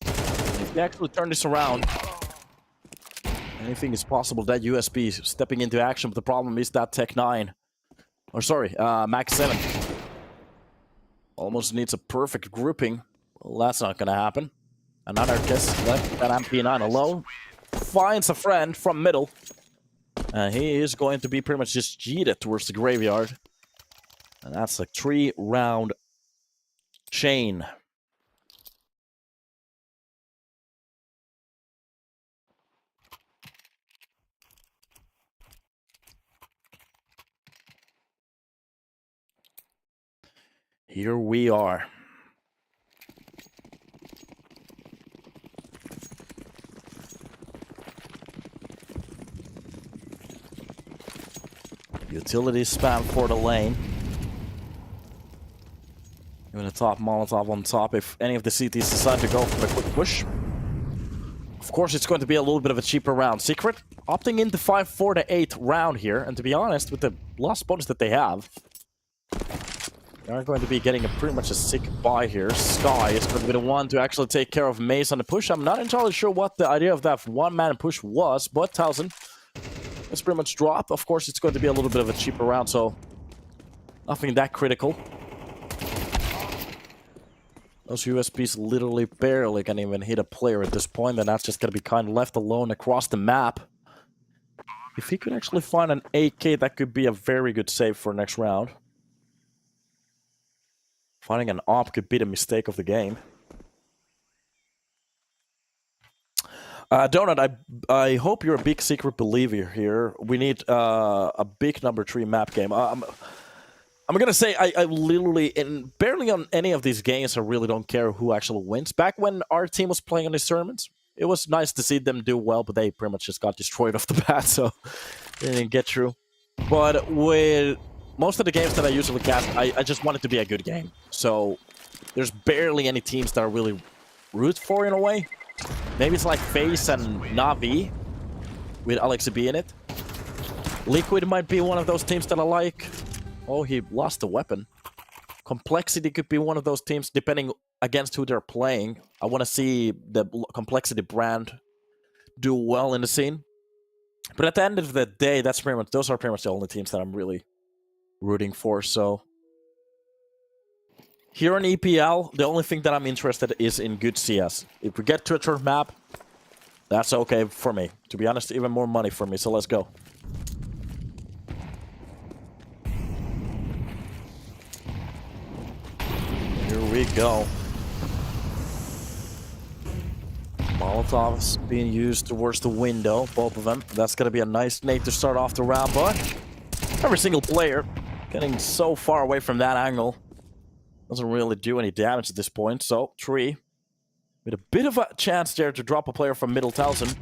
If they actually turn this around, anything is possible. That USB is stepping into action, but the problem is that Tech 9. Or sorry, Max 7. Almost needs a perfect grouping. Well, that's not gonna happen. Another kiss left that MP9 alone. Finds a friend from middle. And he is going to be pretty much just cheated towards the graveyard. And that's a 3-round chain. Here we are. Utility spam for the lane. Even a top Molotov on top if any of the CTs decide to go for a quick push. Of course, it's going to be a little bit of a cheaper round. Secret opting into 5 for the 8th round here. And to be honest, with the last bonus that they have, they are going to be getting pretty much a sick buy here. Sky is going to be the one to actually take care of Maze on the push. I'm not entirely sure what the idea of that one-man push was, but 1000. It's pretty much drop. Of course, it's going to be a little bit of a cheaper round, so nothing that critical. Those USPs literally barely can even hit a player at this point, and that's just going to be kind of left alone across the map. If he could actually find an AK, that could be a very good save for next round. Finding an AWP could be the mistake of the game. Donut, I hope you're a big Secret believer here. We need a big number 3 map game. I'm gonna say I literally, barely on any of these games, I really don't care who actually wins. Back when our team was playing on these tournaments, it was nice to see them do well, but they pretty much just got destroyed off the bat, so they didn't get through. But with most of the games that I usually cast, I just want it to be a good game. So there's barely any teams that I really root for in a way. Maybe it's like FaZe and Na'Vi with Alex B in it. Liquid might be one of those teams that I like. Oh, he lost the weapon. Complexity could be one of those teams, depending against who they're playing. I want to see the Complexity brand do well in the scene. But at the end of the day, those are pretty much the only teams that I'm really rooting for. So here in EPL, the only thing that I'm interested is in good CS. If we get to a third map, that's okay for me. To be honest, even more money for me. So let's go. Here we go. Molotovs being used towards the window, both of them. That's going to be a nice nade to start off the round, but every single player getting so far away from that angle doesn't really do any damage at this point. So, Tree with a bit of a chance there to drop a player from middle 1000.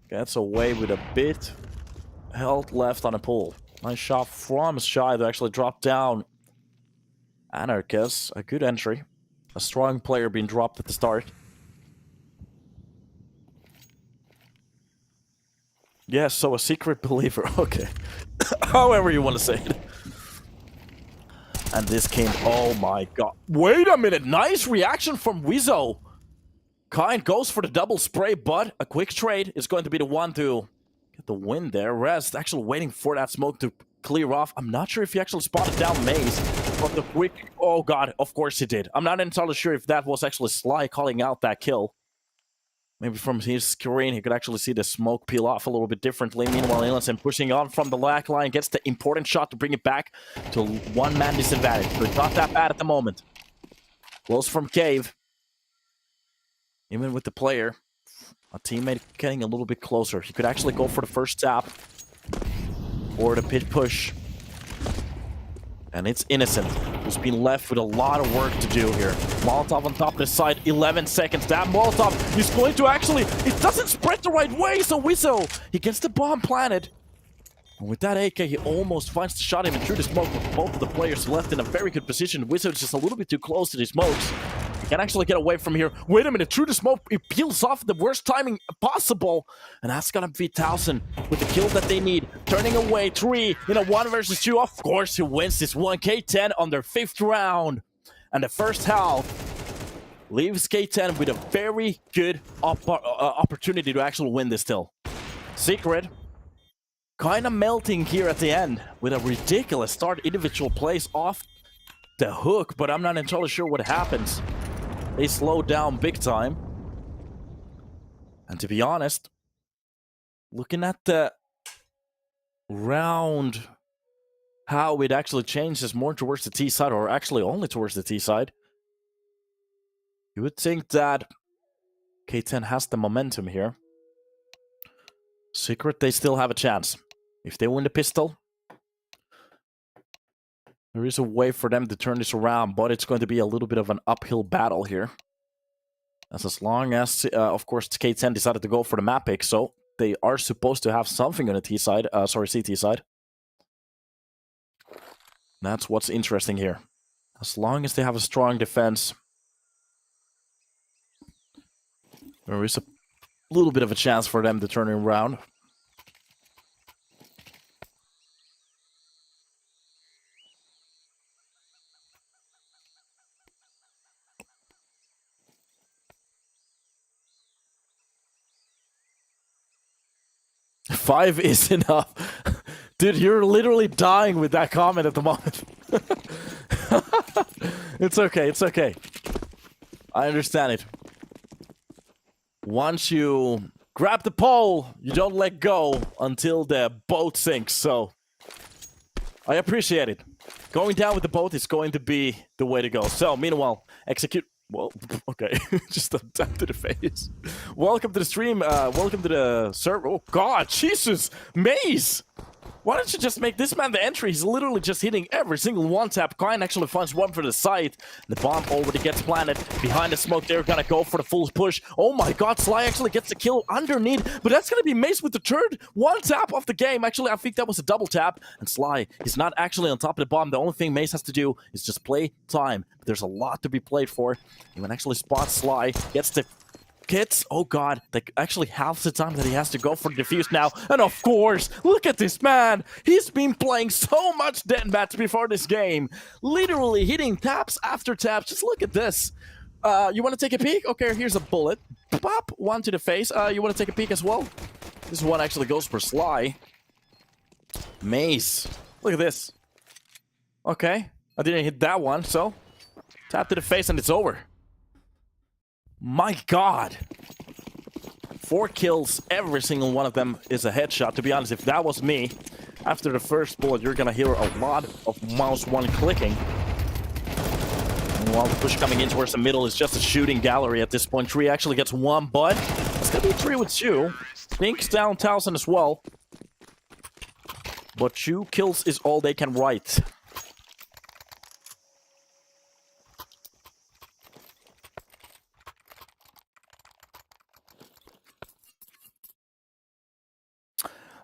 Gets away with a bit health left on a pull. Nice shot from Shy to actually drop down Anarchist. A good entry. A strong player being dropped at the start. Yes, so a secret believer. Okay. However you want to say it. And this came... Oh my god. Wait a minute. Nice reaction from Wizzo. Kind goes for the double spray, but a quick trade is going to be the one to get the win there. Rest actually waiting for that smoke to clear off. I'm not sure if he actually spotted down Maze. But the quick... Oh god, of course he did. I'm not entirely sure if that was actually Sly calling out that kill. Maybe from his screen, he could actually see the smoke peel off a little bit differently. Meanwhile, Innocent pushing on from the back line, gets the important shot to bring it back to one-man disadvantage. So it's not that bad at the moment. Close from Cave. Even with the player, a teammate getting a little bit closer. He could actually go for the first tap or the pit push. And it's Innocent, who's been left with a lot of work to do here. Molotov on top of the side, 11 seconds. That Molotov is going to actually... It doesn't spread the right way, so Wizzo, he gets the bomb planted. And with that AK, he almost finds the shot even through the smoke with both of the players left in a very good position. Wizzo is just a little bit too close to the smokes. He can actually get away from here. Wait a minute, through the smoke, it peels off the worst timing possible. And that's gonna be 1000 with the kill that they need. Turning away 3 in a 1 versus 2. Of course, he wins this one. K10 on their 5th round. And the first half leaves K10 with a very good opportunity to actually win this still. Secret kind of melting here at the end with a ridiculous start. Individual plays off the hook, but I'm not entirely sure what happens. They slow down big time. And to be honest, looking at the round, how it actually changes more towards the T side, or actually only towards the T side, you would think that K10 has the momentum here. Secret, they still have a chance. If they win the pistol, there is a way for them to turn this around, but it's going to be a little bit of an uphill battle here. As long as, of course, K10 decided to go for the map pick, so they are supposed to have something on the T side, CT side. That's what's interesting here. As long as they have a strong defense, there is a little bit of a chance for them to turn it around. Five is enough. Dude, you're literally dying with that comment at the moment. It's okay, it's okay. I understand it. Once you grab the pole, you don't let go until the boat sinks, so I appreciate it. Going down with the boat is going to be the way to go. So, meanwhile, execute... Well, okay, just a tap to the face. Welcome to the stream, welcome to the server. Oh god, Jesus! Maze! Why don't you just make this man the entry? He's literally just hitting every single one-tap. Klein actually finds one for the side. The bomb already gets planted. Behind the smoke, they're gonna go for the full push. Oh my god, Sly actually gets the kill underneath. But that's gonna be Mace with the third one-tap of the game. Actually, I think that was a double tap. And Sly is not actually on top of the bomb. The only thing Mace has to do is just play time. But there's a lot to be played for. He can actually spot Sly. Gets the kits. Oh god, like actually half the time that he has to go for the defuse now. And of course, look at this man. He's been playing so much deathmatch before this game, literally hitting taps after taps. Just look at this. You want to take a peek? Okay, here's a bullet. Pop, one to the face. You want to take a peek as well? This one actually goes for Sly. Maze, look at this. Okay, I didn't hit that one, so tap to the face and it's over. My god! 4 kills, every single one of them is a headshot. To be honest, if that was me, after the first bullet, you're gonna hear a lot of mouse 1 clicking. And while the push coming in towards the middle is just a shooting gallery at this point. Tree actually gets 1, but it's gonna be 3 with Chu. Pink's down 1000 as well. But 2 kills is all they can write.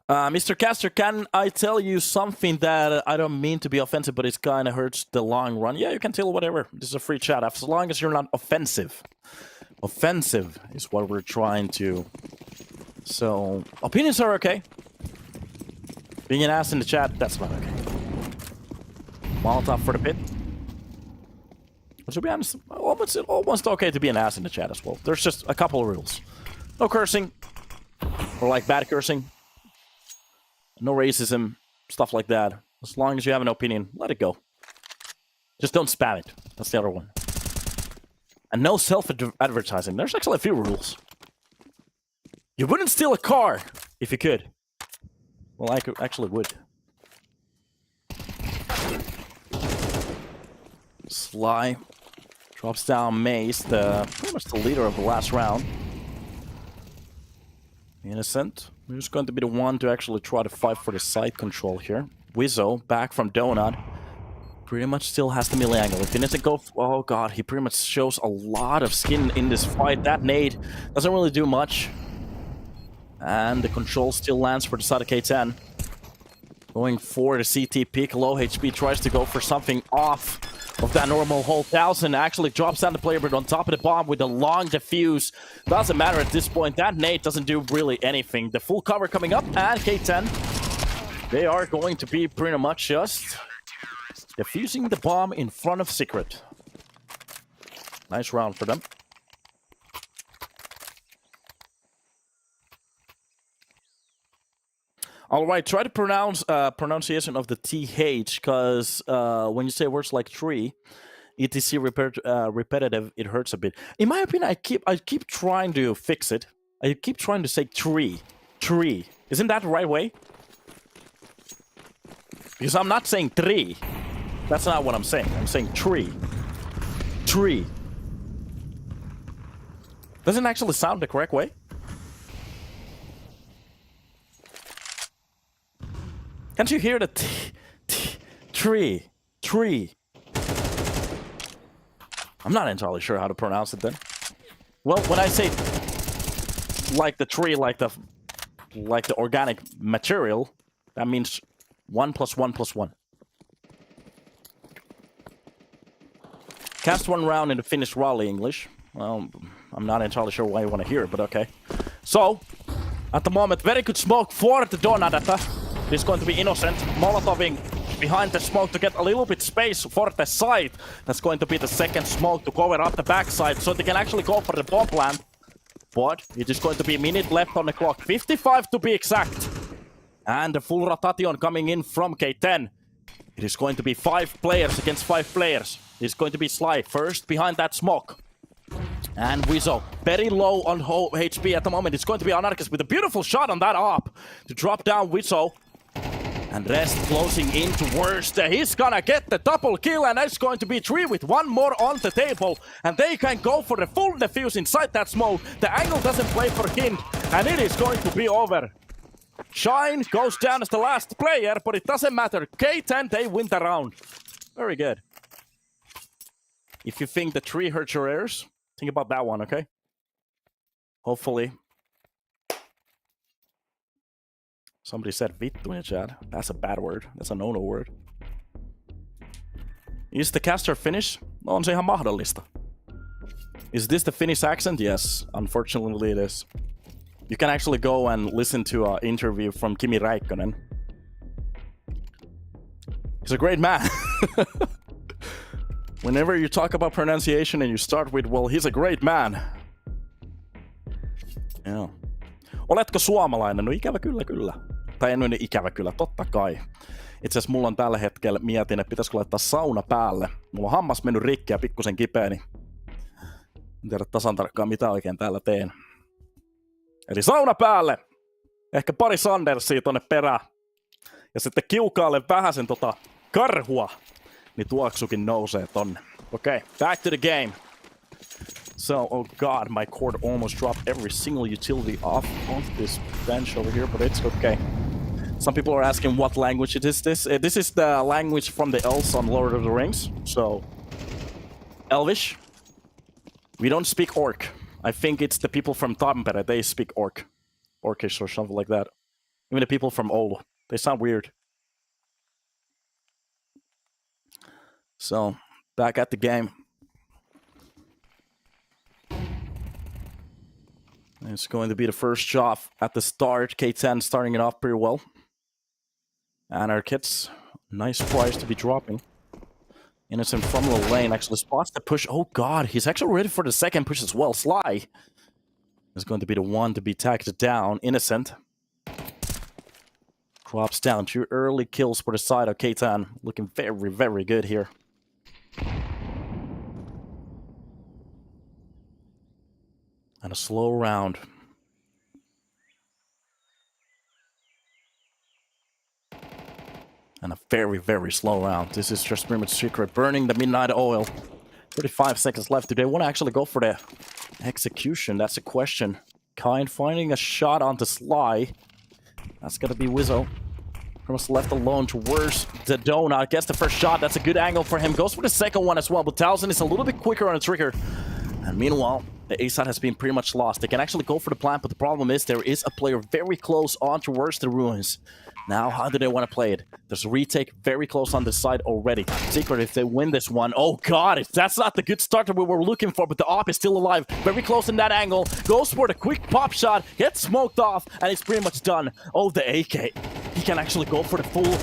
Mr. Caster, can I tell you something that I don't mean to be offensive, but it kind of hurts the long run? Yeah, you can tell whatever. This is a free chat. As long as you're not offensive. Offensive is what we're trying to... So, opinions are okay. Being an ass in the chat, that's not okay. Molotov for the pit. But to be honest, almost okay to be an ass in the chat as well. There's just a couple of rules. No cursing. Or like bad cursing. No racism, stuff like that. As long as you have an opinion, let it go. Just don't spam it. That's the other one. And no self-advertising. There's actually a few rules. You wouldn't steal a car if you could. Well, I actually would. Sly drops down Mace, pretty much the leader of the last round. Innocent. Who's going to be the one to actually try to fight for the side control here? Wizzo, back from Donut. Pretty much still has the melee angle. If Innocent go... Oh god, he pretty much shows a lot of skin in this fight. That nade doesn't really do much. And the control still lands for the side of K10. Going for the CT peak. Low HP tries to go for something off of that normal whole 1000. Actually drops down the player, but on top of the bomb with a long defuse. Doesn't matter at this point. That nade doesn't do really anything. The full cover coming up, and K10. They are going to be pretty much just defusing the bomb in front of Secret. Nice round for them. All right, try to pronounce pronunciation of the TH, because when you say words like tree, etc. Repetitive, it hurts a bit. In my opinion, I keep trying to fix it. I keep trying to say tree. Isn't that the right way? Because I'm not saying tree. That's not what I'm saying. I'm saying tree. Doesn't actually sound the correct way. Can't you hear the tree? I'm not entirely sure how to pronounce it then. Well, when I say like the tree, like the organic material, that means 1 + 1 + 1. Cast one round in the Finnish rally English. Well, I'm not entirely sure why you want to hear it, but okay. So, at the moment, very good smoke for the Donadata. This is going to be innocent. Molotoving behind the smoke to get a little bit space for the side. That's going to be the second smoke to cover up the backside, so they can actually go for the bomb plant. But it is going to be a minute left on the clock. 55 to be exact. And the full rotation coming in from K10. It is going to be 5 players against 5 players. It is going to be Sly first behind that smoke. And Wizzo, very low on HP at the moment. It's going to be Anarchist with a beautiful shot on that op to drop down Wizzo. And Rest closing in towards the... He's gonna get the double kill, and it's going to be 3 with 1 more on the table. And they can go for the full defuse inside that smoke. The angle doesn't play for Kind, and it is going to be over. Shine goes down as the last player, but it doesn't matter. K10, they win the round. Very good. If you think the 3 hurts your ears, think about that one, okay? Hopefully. Somebody said vittu in the chat. That's a bad word. That's a no-no word. Is the caster Finnish? No, on se ihan mahdollista. Is this the Finnish accent? Yes, unfortunately it is. You can actually go and listen to an interview from Kimi Räikkönen. He's a great man. Whenever you talk about pronunciation and you start with, well, he's a great man. Yeah. Oletko suomalainen? No ikävä kyllä, kyllä. Tai en ole ikävä kyllä, totta kai. Itse asiassa mulla on tällä hetkellä, mietin, että pitäisikö laittaa sauna päälle. Mulla on hammas mennyt rikki ja pikkusen kipeä, niin en tiedä tasan tarkkaan mitä oikein täällä teen. Eli sauna päälle! Ehkä pari Sandersia tonne perään. Ja sitten kiukaalle vähäsen karhua. Niin tuoksukin nousee tonne. Okay, back to the game. So, oh god, my cord almost dropped every single utility off this bench over here, but it's okay. Some people are asking what language it is this. This is the language from the elves on Lord of the Rings. So, Elvish. We don't speak Orc. I think it's the people from Tampere, they speak Orc. Orcish or something like that. Even the people from Oulu. They sound weird. So, back at the game. It's going to be the first shot at the start. K10 starting it off pretty well. Anarchists, nice price to be dropping. Innocent from the lane actually spots the push. Oh god, he's actually ready for the second push as well. Sly is going to be the one to be tagged down. Innocent drops down. 2 early kills for the side of K10. Looking very, very good here. And a slow round. And a very, very slow round. This is just pretty much secret. Burning the midnight oil. 35 seconds left. Do they want to actually go for the execution? That's a question. Kind finding a shot onto Sly. That's going to be Wizzo. Almost left alone towards the donut. Gets the first shot. That's a good angle for him. Goes for the second one as well. But Towson is a little bit quicker on the trigger. And meanwhile, the A side has been pretty much lost. They can actually go for the plant, but the problem is there is a player very close on towards the ruins. Now, how do they want to play it? There's a retake very close on this side already. Secret, if they win this one, oh god, that's not the good start that we were looking for, but the op is still alive. Very close in that angle. Goes for the quick pop shot, gets smoked off, and it's pretty much done. Oh, the AK. He can actually go for the full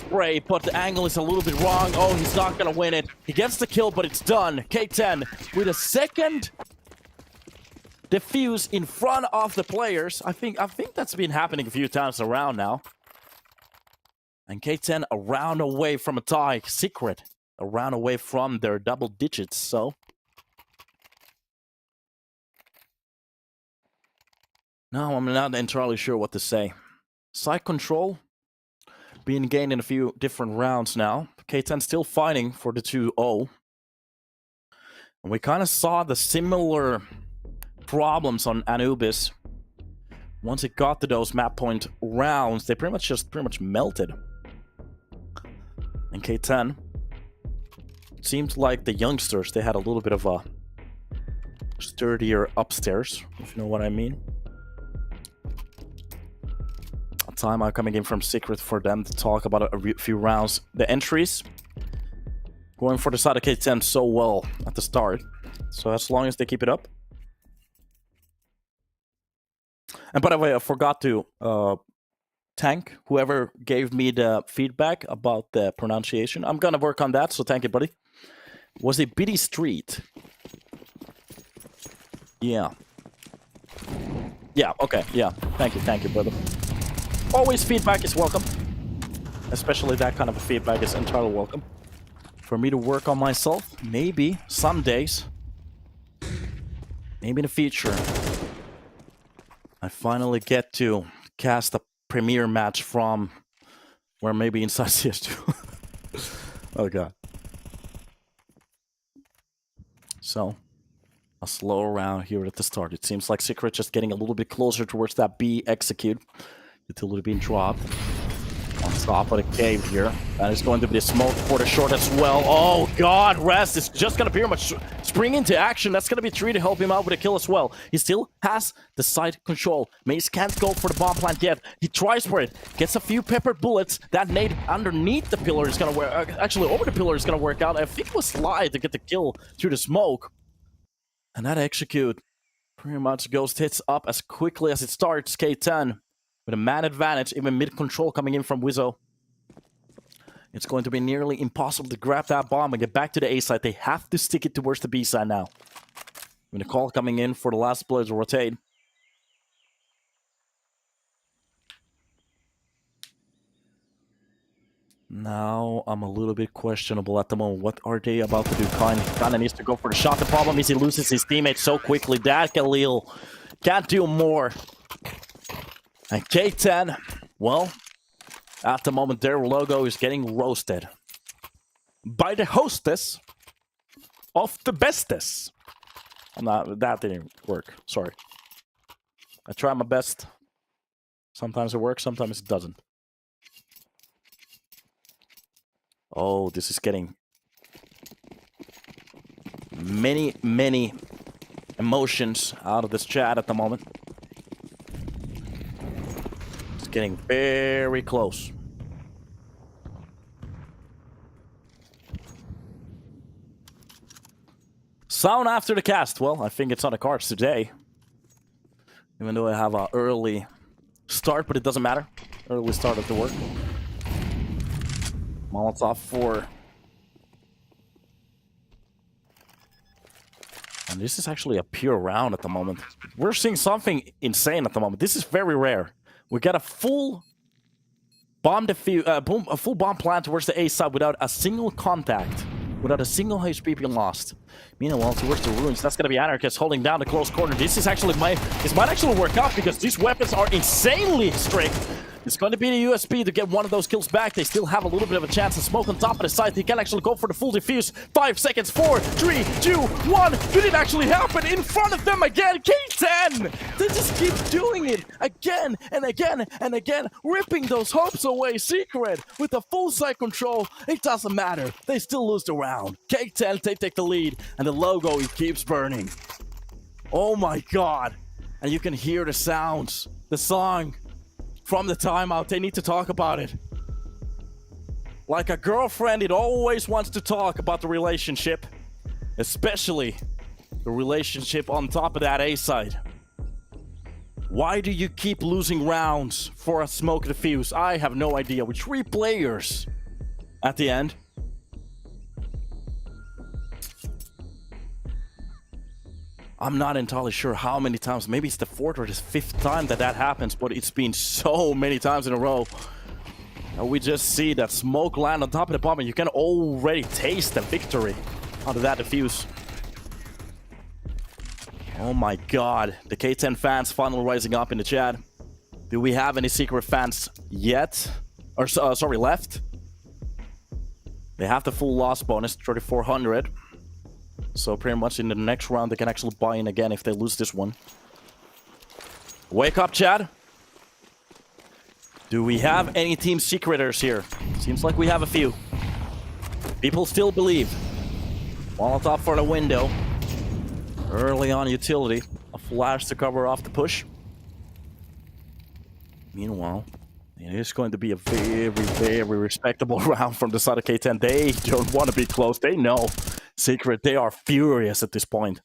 spray, but the angle is a little bit wrong. Oh, he's not gonna win it. He gets the kill, but it's done. K10 with a second defuse in front of the players. I think that's been happening a few times around now. And K10 a round away from a tie. Secret a round away from their double digits, so. No, I'm not entirely sure what to say. Side control being gained in a few different rounds now. K10 still fighting for the 2-0. And we kind of saw the similar problems on Anubis. Once it got to those map point rounds, they pretty much melted. And K10, it seems like the youngsters, they had a little bit of a sturdier upstairs, if you know what I mean. A timeout coming in from Secret for them to talk about a few rounds. The entries, going for the side of K10 so well at the start. So as long as they keep it up. And by the way, I forgot to thank whoever gave me the feedback about the pronunciation. I'm gonna work on that, so thank you, buddy. Was it Biddy Street? Yeah. Yeah, okay, yeah. Thank you, brother. Always feedback is welcome. Especially that kind of a feedback is entirely welcome. For me to work on myself, maybe some days. Maybe in the future. I finally get to cast a premiere match from where maybe inside CS2. Oh god. So, a slow round here at the start. It seems like Secret just getting a little bit closer towards that B execute. Utility being dropped. On top of the cave here. And it's going to be the smoke for the short as well. Oh god, Rest is just going to pretty much spring into action. That's going to be 3 to help him out with a kill as well. He still has the side control. Mace can't go for the bomb plant yet. He tries for it. Gets a few peppered bullets. That nade underneath the pillar is going to work. Actually, over the pillar is going to work out. I think it was Slide to get the kill through the smoke. And that execute pretty much goes hits up as quickly as it starts. K10 with a man advantage, even mid-control coming in from Wizzo. It's going to be nearly impossible to grab that bomb and get back to the A side. They have to stick it towards the B side now. With a call coming in for the last player to rotate. Now, I'm a little bit questionable at the moment. What are they about to do? Kinda needs to go for the shot. The problem is he loses his teammate so quickly. That Khalil can't do more. And K10, well, at the moment their logo is getting roasted. By the hostess of the bestest. That didn't work. Sorry. I try my best. Sometimes it works, sometimes it doesn't. Oh, this is getting many emotions out of this chat at the moment. It's getting very close. Sound after the cast. Well, I think it's on the cards today. Even though I have an early start, but it doesn't matter. Early start of the work. Molotov 4. And this is actually a pure round at the moment. We're seeing something insane at the moment. This is very rare. We got a full bomb a full bomb plant towards the A side without a single contact. Without a single HP being lost. Meanwhile, towards the ruins, that's going to be Anarchist holding down the close corner. This might actually work out because these weapons are insanely strict. It's going to be the USP to get one of those kills back. They still have a little bit of a chance to smoke on top of the site. He can actually go for the full defuse. 5 seconds, 4, 3, 2, 1. Did it actually happen in front of them again? K10! They just keep doing it again and again and again, ripping those hopes away. Secret with the full site control. It doesn't matter. They still lose the round. K10, they take the lead, and the logo, it keeps burning. Oh my god. And you can hear the sounds, the song. From the timeout, they need to talk about it. Like a girlfriend, it always wants to talk about the relationship. Especially the relationship on top of that A side. Why do you keep losing rounds for a smoke defuse? I have no idea. With 3 players at the end. I'm not entirely sure how many times. Maybe it's the 4th or the 5th time that happens, but it's been so many times in a row. And we just see that smoke land on top of the bomb, and you can already taste the victory out of that defuse. Oh my god. The K10 fans finally rising up in the chat. Do we have any Secret fans yet? Or, sorry, left? They have the full loss bonus, 3,400. So pretty much in the next round, they can actually buy in again if they lose this one. Wake up, Chad. Do we have any Team Secreters here? Seems like we have a few. People still believe. Molotov for the window. Early on utility. A flash to cover off the push. Meanwhile, It is going to be a very, very respectable round from the side of K10. They don't want to be close. They know. Secret, they are furious at this point.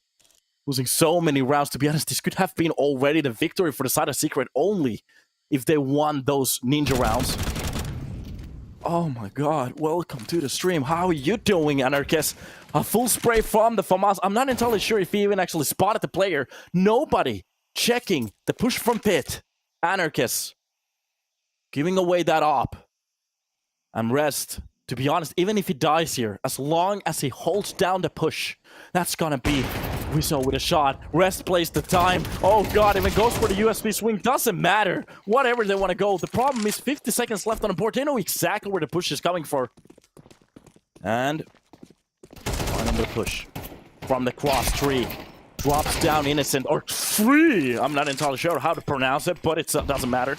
Losing so many rounds. To be honest, this could have been already the victory for the side of Secret only if they won those ninja rounds. Oh my god, welcome to the stream. How are you doing, Anarchist? A full spray from the FAMAS. I'm not entirely sure if he even actually spotted the player. Nobody checking the push from pit. Anarchist giving away that op. And Rest, to be honest, even if he dies here, as long as he holds down the push, that's gonna be Wizzo with a shot. Rest plays the time. Oh god, if it goes for the USB swing, doesn't matter. Whatever they want to go. The problem is 50 seconds left on the board. They know exactly where the push is coming for. And another push from the cross tree. Drops down Innocent, or free. I'm not entirely sure how to pronounce it, but it doesn't matter.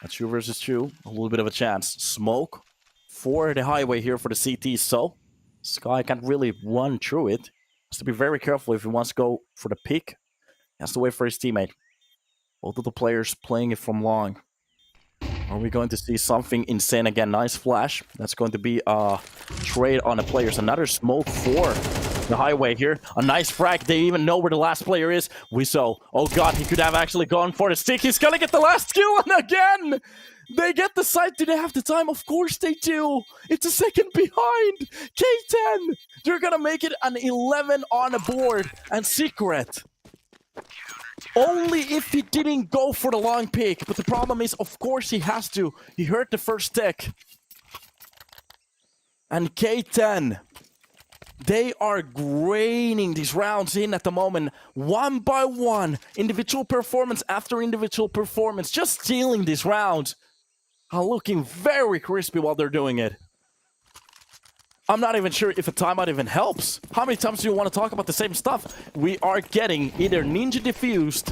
That's 2 versus 2. A little bit of a chance. Smoke for the highway here for the CT. So Sky can't really run through it. Has to be very careful if he wants to go for the pick. He has to wait for his teammate. Both of the players playing it from long. Are we going to see something insane again? Nice flash. That's going to be a trade on the players. Another smoke for the highway here. A nice frag. They even know where the last player is. Wizzo. Oh god, he could have actually gone for the stick. He's gonna get the last kill, and again! They get the site. Do they have the time? Of course they do. It's a second behind. K10. They're gonna make it an 11 on the board. And Secret, only if he didn't go for the long pick. But the problem is, of course he has to. He hurt the first tick. And K10, they are graining these rounds in at the moment, one by one, individual performance after individual performance, just stealing these rounds. Are looking very crispy while they're doing it. I'm not even sure if a timeout even helps. How many times do you want to talk about the same stuff? We are getting either Ninja Diffused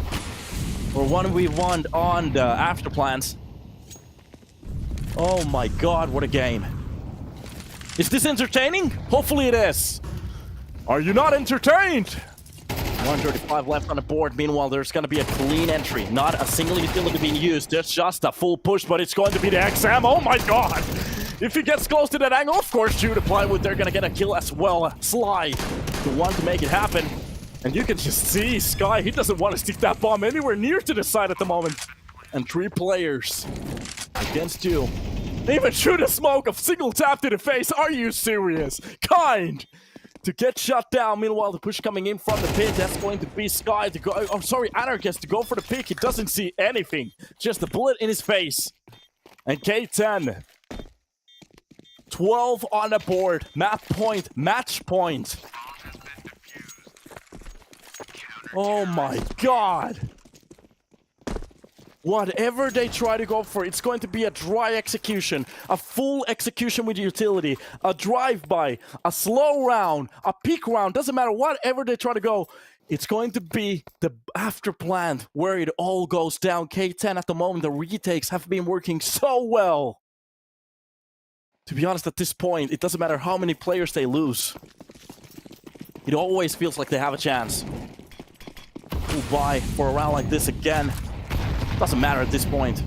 or 1v1 on the after plans. Oh my god, what a game. Is this entertaining? Hopefully it is. Are you not entertained? 135 left on the board. Meanwhile, there's going to be a clean entry. Not a single utility being used. There's just a full push, but it's going to be the XM. Oh my god! If he gets close to that angle, of course, due to plywood, they're going to get a kill as well. Sly, the one to make it happen. And you can just see Sky, he doesn't want to stick that bomb anywhere near to the side at the moment. And 3 players against 2. They even shoot a smoke of single tap to the face. Are you serious? Kind to get shut down. Meanwhile, the push coming in from the pit. That's going to be Sky to go. Oh, sorry, Anarchist to go for the pick. He doesn't see anything. Just a bullet in his face. And K10. 12 on the board. Match point. Oh my god. Whatever they try to go for, it's going to be a dry execution, a full execution with utility, a drive-by, a slow round, a peak round, doesn't matter, whatever they try to go, it's going to be the after plan where it all goes down. K10 at the moment, the retakes have been working so well. To be honest, at this point, it doesn't matter how many players they lose. It always feels like they have a chance. Bye for a round like this again. Doesn't matter at this point.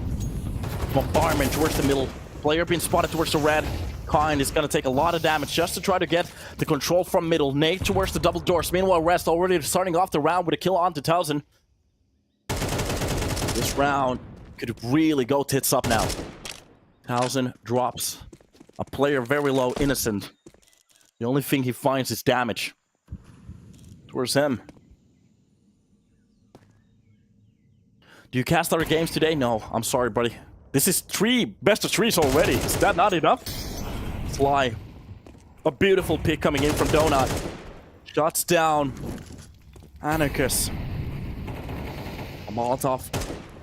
Bombardment towards the middle. Player being spotted towards the red. Kind is going to take a lot of damage just to try to get the control from middle. Nate towards the double doors. Meanwhile, Rest already starting off the round with a kill on to 1000. This round could really go tits up now. 1000 drops. A player very low, Innocent. The only thing he finds is damage. Towards him. Do you cast other games today? No, I'm sorry, buddy. This is 3 best of 3s already. Is that not enough? Fly. A beautiful pick coming in from Donut. Shots down. Anarchist. A Molotov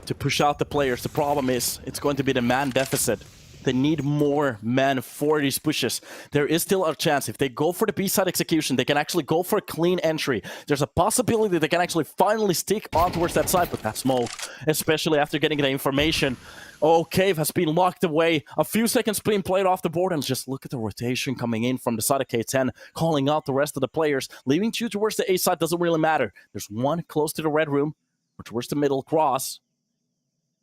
to push out the players. The problem is, it's going to be the man deficit. They need more men for these pushes. There is still a chance. If they go for the B-side execution, they can actually go for a clean entry. There's a possibility they can actually finally stick on towards that side, but that smoke, especially after getting the information. Oh, Cave has been locked away. A few seconds being played off the board, and just look at the rotation coming in from the side of K10, calling out the rest of the players. Leaving 2 towards the A side doesn't really matter. There's 1 close to the red room, or towards the middle cross.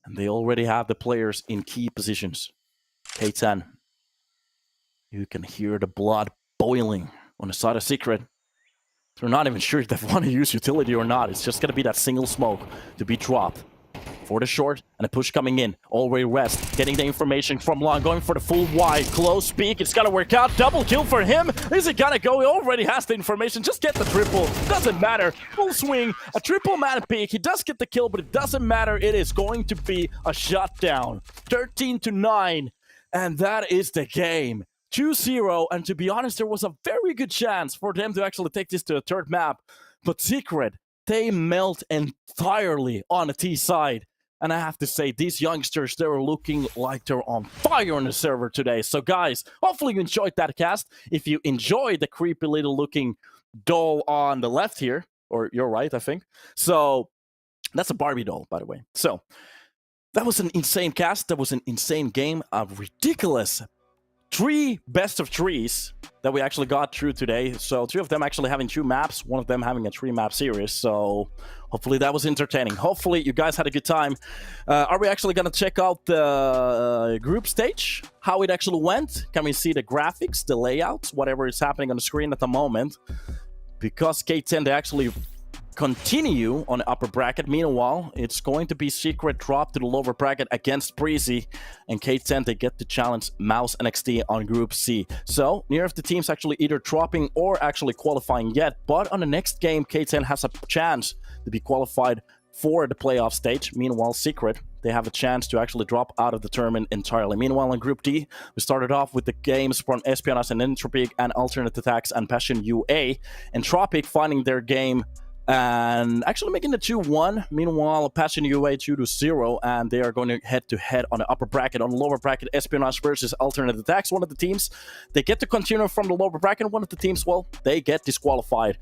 And they already have the players in key positions. K10. You can hear the blood boiling on the side of Secret. They're not even sure if they want to use utility or not. It's just going to be that single smoke to be dropped. For the short, and a push coming in. Already rest, getting the information from long, going for the full wide, close peek. It's gonna work out. Double kill for him. Is it gonna go? He already has the information. Just get the triple. Doesn't matter. Full swing, a triple man peek. He does get the kill, but it doesn't matter. It is going to be a shutdown. 13-9, and that is the game. 2-0, and to be honest, there was a very good chance for them to actually take this to a third map. But Secret, they melt entirely on the T side. And I have to say, these youngsters, they were looking like they're on fire on the server today. So guys, hopefully you enjoyed that cast. If you enjoyed the creepy little looking doll on the left here, or your right, I think. So that's a Barbie doll, by the way. So that was an insane cast. That was an insane game. A ridiculous 3 best of 3s that we actually got through today. So 3 of them actually having 2 maps, 1 of them having a 3-map series. So hopefully that was entertaining. Hopefully you guys had a good time. Are we actually going to check out the group stage? How it actually went? Can we see the graphics, the layouts, whatever is happening on the screen at the moment? Because K10, they actually continue on the upper bracket. Meanwhile, it's going to be Secret drop to the lower bracket against Breezy, and K10, they get to challenge Mouse NXT on Group C. So, neither of the teams actually either dropping or actually qualifying yet, but on the next game, K10 has a chance to be qualified for the playoff stage. Meanwhile, Secret, they have a chance to actually drop out of the tournament entirely. Meanwhile, in Group D, we started off with the games from Espionage and Entropiq and aTTaX and Passion UA. Entropiq finding their game and actually making the 2-1. Meanwhile, Passion UA 2-0, and they are going to head-to-head on the upper bracket. On the lower bracket, Espionage versus aTTaX, one of the teams. They get to continue from the lower bracket. One of the teams, well, they get disqualified.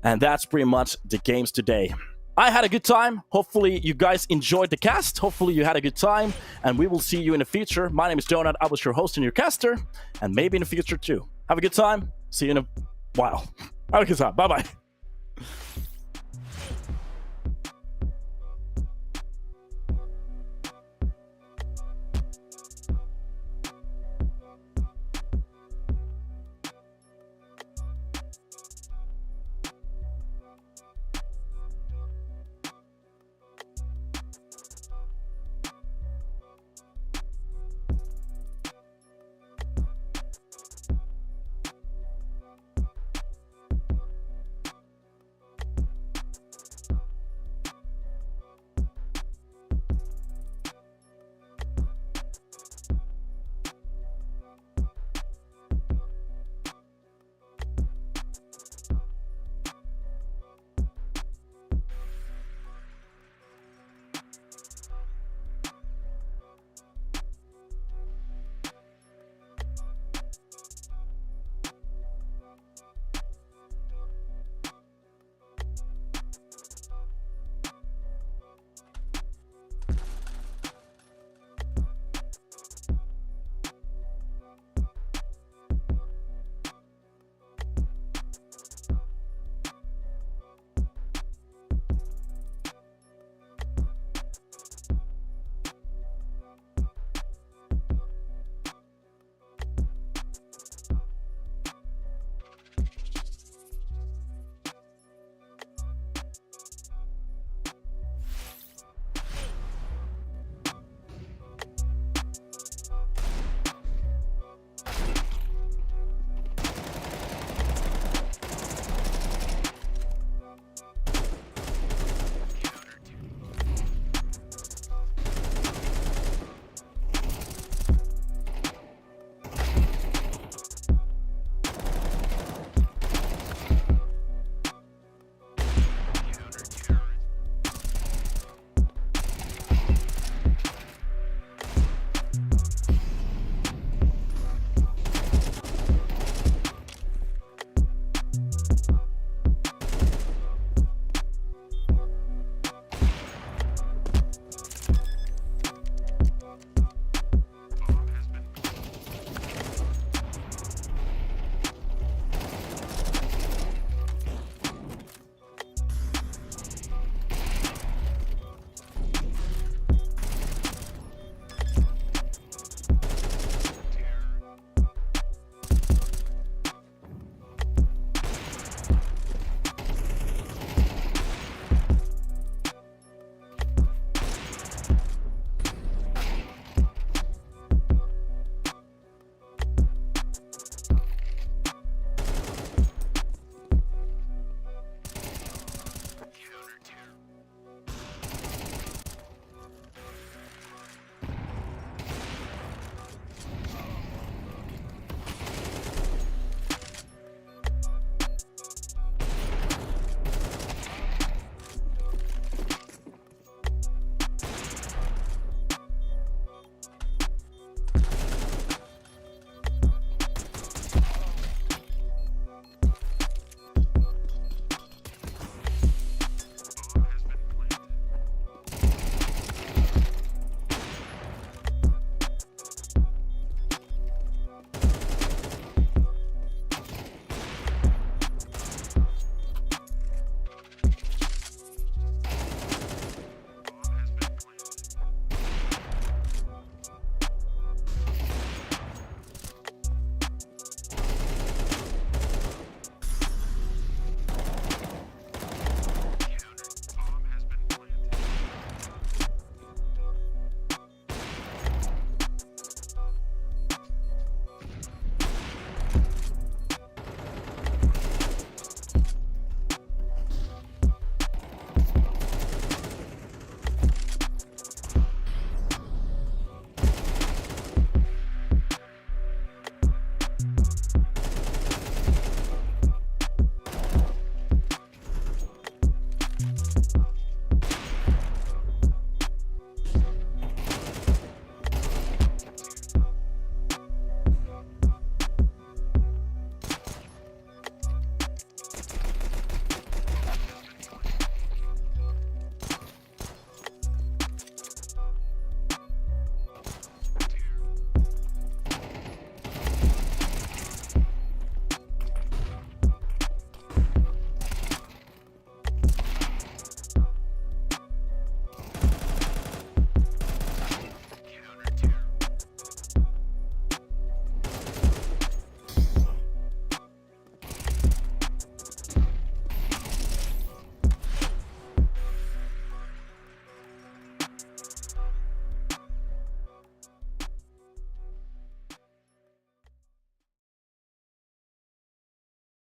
And that's pretty much the games today. I had a good time. Hopefully, you guys enjoyed the cast. Hopefully, you had a good time, and we will see you in the future. My name is Donut. I was your host and your caster, and maybe in the future, too. Have a good time. See you in a while. Have a good time. Bye-bye.